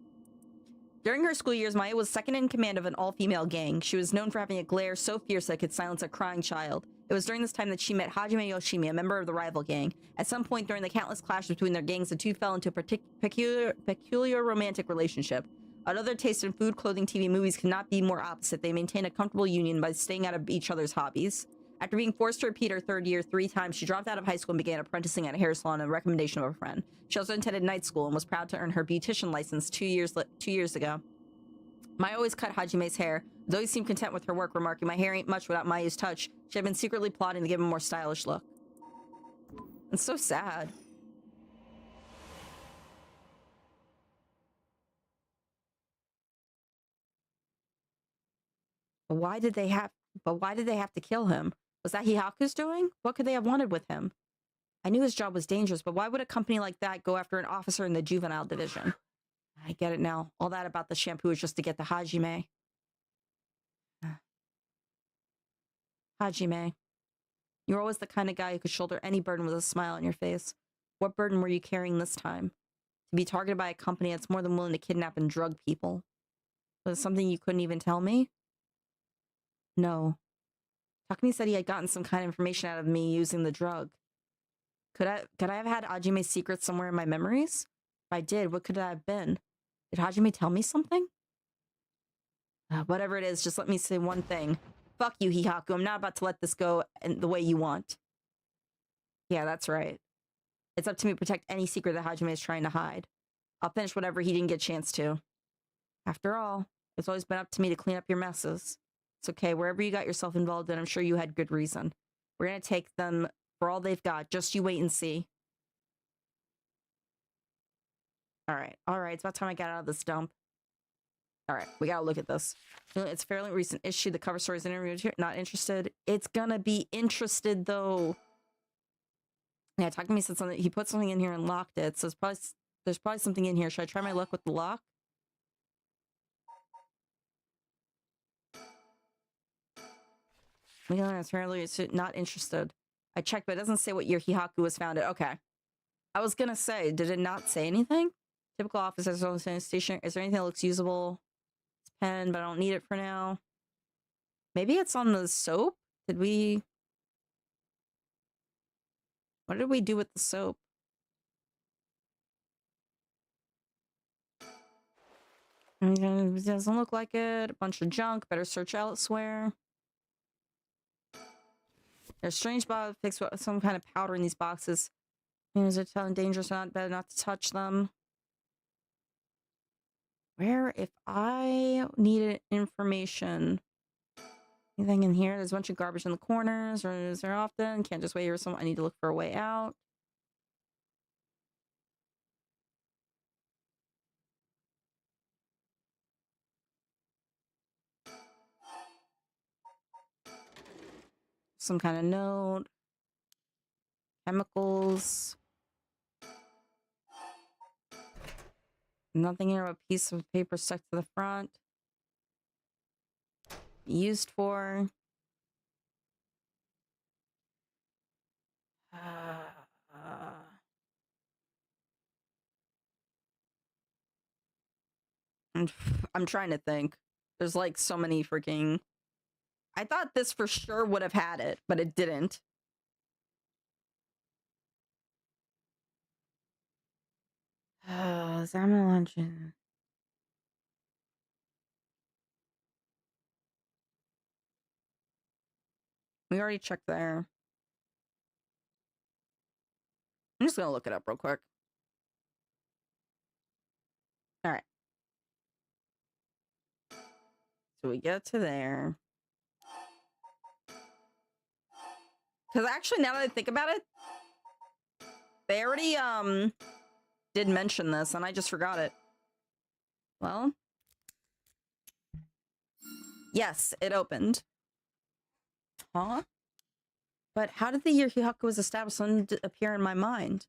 During her school years, Maya was second in command of an all-female gang. She was known for having a glare so fierce that it could silence a crying child. It was during this time that she met Hajime Yoshimi, a member of the rival gang. At some point during the countless clashes between their gangs, the two fell into a peculiar romantic relationship. Although their taste in food, clothing, TV, movies could not be more opposite, they maintained a comfortable union by staying out of each other's hobbies. After being forced to repeat her third year 3 times, she dropped out of high school and began apprenticing at a hair salon on the recommendation of a friend. She also attended night school and was proud to earn her beautician license 2 years ago. Maya always cut Hajime's hair, though he seemed content with her work, remarking, "My hair ain't much without Mayu's touch." She had been secretly plotting to give him a more stylish look. It's so sad. But why did they have to kill him? Was that Hihaku's doing? What could they have wanted with him? I knew his job was dangerous, but why would a company like that go after an officer in the juvenile division? I get it now. All that about the shampoo is just to get to Hajime. Hajime, you're always the kind of guy who could shoulder any burden with a smile on your face. What burden were you carrying this time? To be targeted by a company that's more than willing to kidnap and drug people. Was it something you couldn't even tell me? No. Takumi said he had gotten some kind of information out of me using the drug. Could I have had Hajime's secret somewhere in my memories? If I did, what could that have been? Did Hajime tell me something? Whatever it is, just let me say one thing. Fuck you, Hihaku. I'm not about to let this go in the way you want. Yeah, that's right. It's up to me to protect any secret that Hajime is trying to hide. I'll finish whatever he didn't get a chance to. After all, it's always been up to me to clean up your messes. It's okay, wherever you got yourself involved in, I'm sure you had good reason. We're gonna take them for all they've got. Just you wait and see. All right, it's about time I got out of this dump. All right, we gotta look at this. It's a fairly recent issue. The cover story is interviewed here. Not interested. It's gonna be interested though. Yeah, Takumi said something. He put something in here and locked it. So there's probably something in here. Should I try my luck with the lock? Apparently it's not interested. I checked, but it doesn't say what year Hihaku was founded. Okay. I was gonna say, did it not say anything? Typical office has its own station. Is there anything that looks usable? It's a pen, but I don't need it for now. Maybe it's on the soap? What did we do with the soap? It doesn't look like it. A bunch of junk. Better search elsewhere. There's strange box fixed with some kind of powder in these boxes. Is it telling dangerous or not? Better not to touch them. Where if I needed information? Anything in here? There's a bunch of garbage in the corners, or is there often? Can't just wait here. I need to look for a way out. Some kind of note. Chemicals. Nothing here but a piece of paper stuck to the front. Used for. I'm trying to think. There's like so many freaking. I thought this for sure would have had it, but it didn't. Salmon luncheon. We already checked there. I'm just gonna look it up real quick. All right. So we get to there. Because actually, now that I think about it, they already did mention this, and I just forgot it. Well, yes, it opened. Huh? But how did the year Hihaku was established appear in my mind?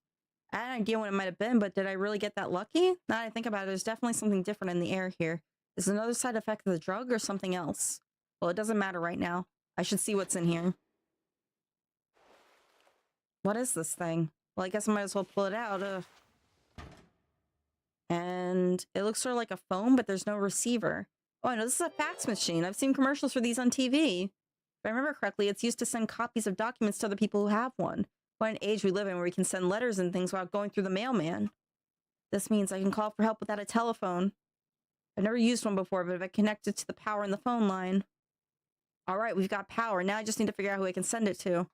I had an idea what it might have been, but did I really get that lucky? Now that I think about it, there's definitely something different in the air here. Is it another side effect of the drug or something else? Well, it doesn't matter right now. I should see what's in here. What is this thing? Well, I guess I might as well pull it out. And it looks sort of like a phone, but there's no receiver. Oh, I know this is a fax machine. I've seen commercials for these on TV. If I remember correctly, it's used to send copies of documents to other people who have one. What an age we live in where we can send letters and things without going through the mailman. This means I can call for help without a telephone. I've never used one before, but if I connect it to the power in the phone line. All right, we've got power. Now I just need to figure out who I can send it to.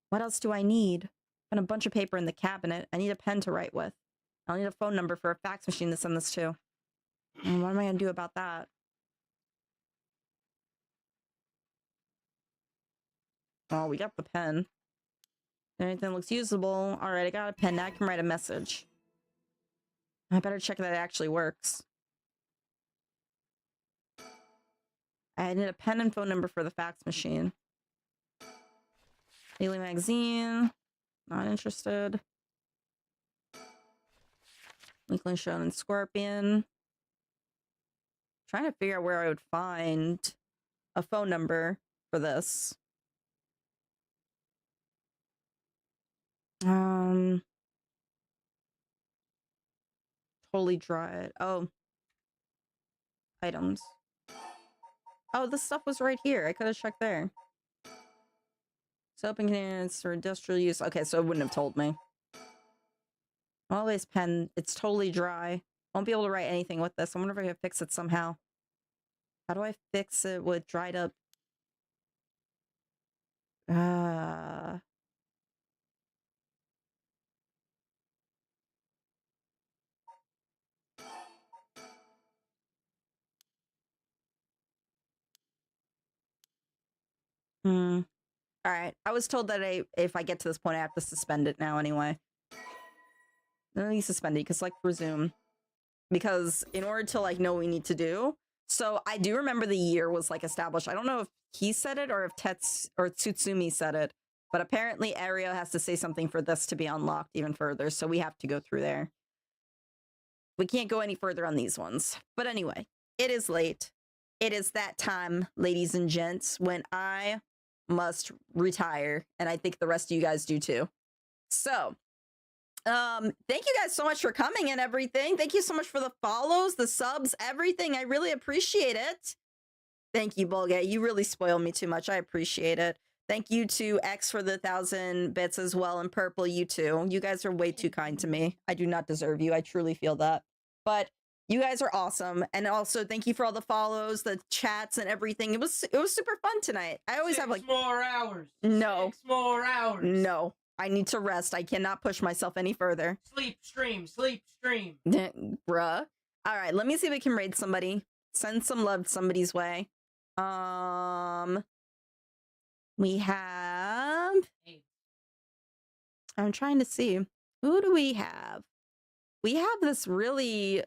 What else do I need? And a bunch of paper in the cabinet. I need a pen to write with. I'll need a phone number for a fax machine to send this to. And what am I going to do about that? Oh, we got the pen. Anything looks usable. All right, I got a pen. Now I can write a message. I better check that it actually works. I need a pen and phone number for the fax machine. Daily magazine. Not interested. Weekly Shonen Scorpion. Trying to figure out where I would find a phone number for this. Totally dry. Oh. Items. Oh, this stuff was right here. I could have checked there. Soap and containers for industrial use. Okay, so it wouldn't have told me. Always pen. It's totally dry. Won't be able to write anything with this. I wonder if I can fix it somehow. How do I fix it with dried up? All right. I was told that if I get to this point, I have to suspend it now anyway. Let me suspend it, because select resume. Because in order to like know what we need to do. So I do remember the year was like established. I don't know if he said it or if Tsutsumi said it. But apparently area has to say something for this to be unlocked even further. So we have to go through there. We can't go any further on these ones. But anyway, it is late. It is that time, ladies and gents, when I must retire. And I think the rest of you guys do too. So, thank you guys so much for coming and everything. Thank you so much for the follows, the subs, everything. I really appreciate it. Thank you, Bulgate. You really spoil me too much. I appreciate it. Thank you to X for the 1,000 bits as well, and Purple, you too. You guys are way too kind to me. I do not deserve you. I truly feel that. But you guys are awesome. And also, thank you for all the follows, the chats, and everything. It was super fun tonight. I always have like 6 more hours. No. 6 more hours. No. I need to rest. I cannot push myself any further. Sleep stream. Sleep stream. Bruh. All right, let me see if we can raid somebody. Send some love somebody's way. We have... I'm trying to see. Who do we have? We have this really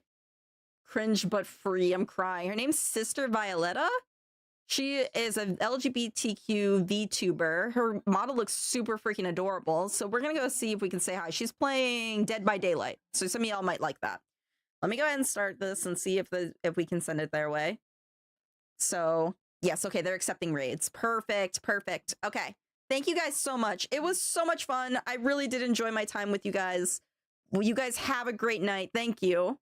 cringe but free. I'm crying. Her name's Sister Violetta. She is an LGBTQ VTuber. Her model looks super freaking adorable. So we're going to go see if we can say hi. She's playing Dead by Daylight. So some of y'all might like that. Let me go ahead and start this and see if we can send it their way. So, yes, okay, they're accepting raids. Perfect, perfect. Okay, thank you guys so much. It was so much fun. I really did enjoy my time with you guys. Well, you guys have a great night. Thank you.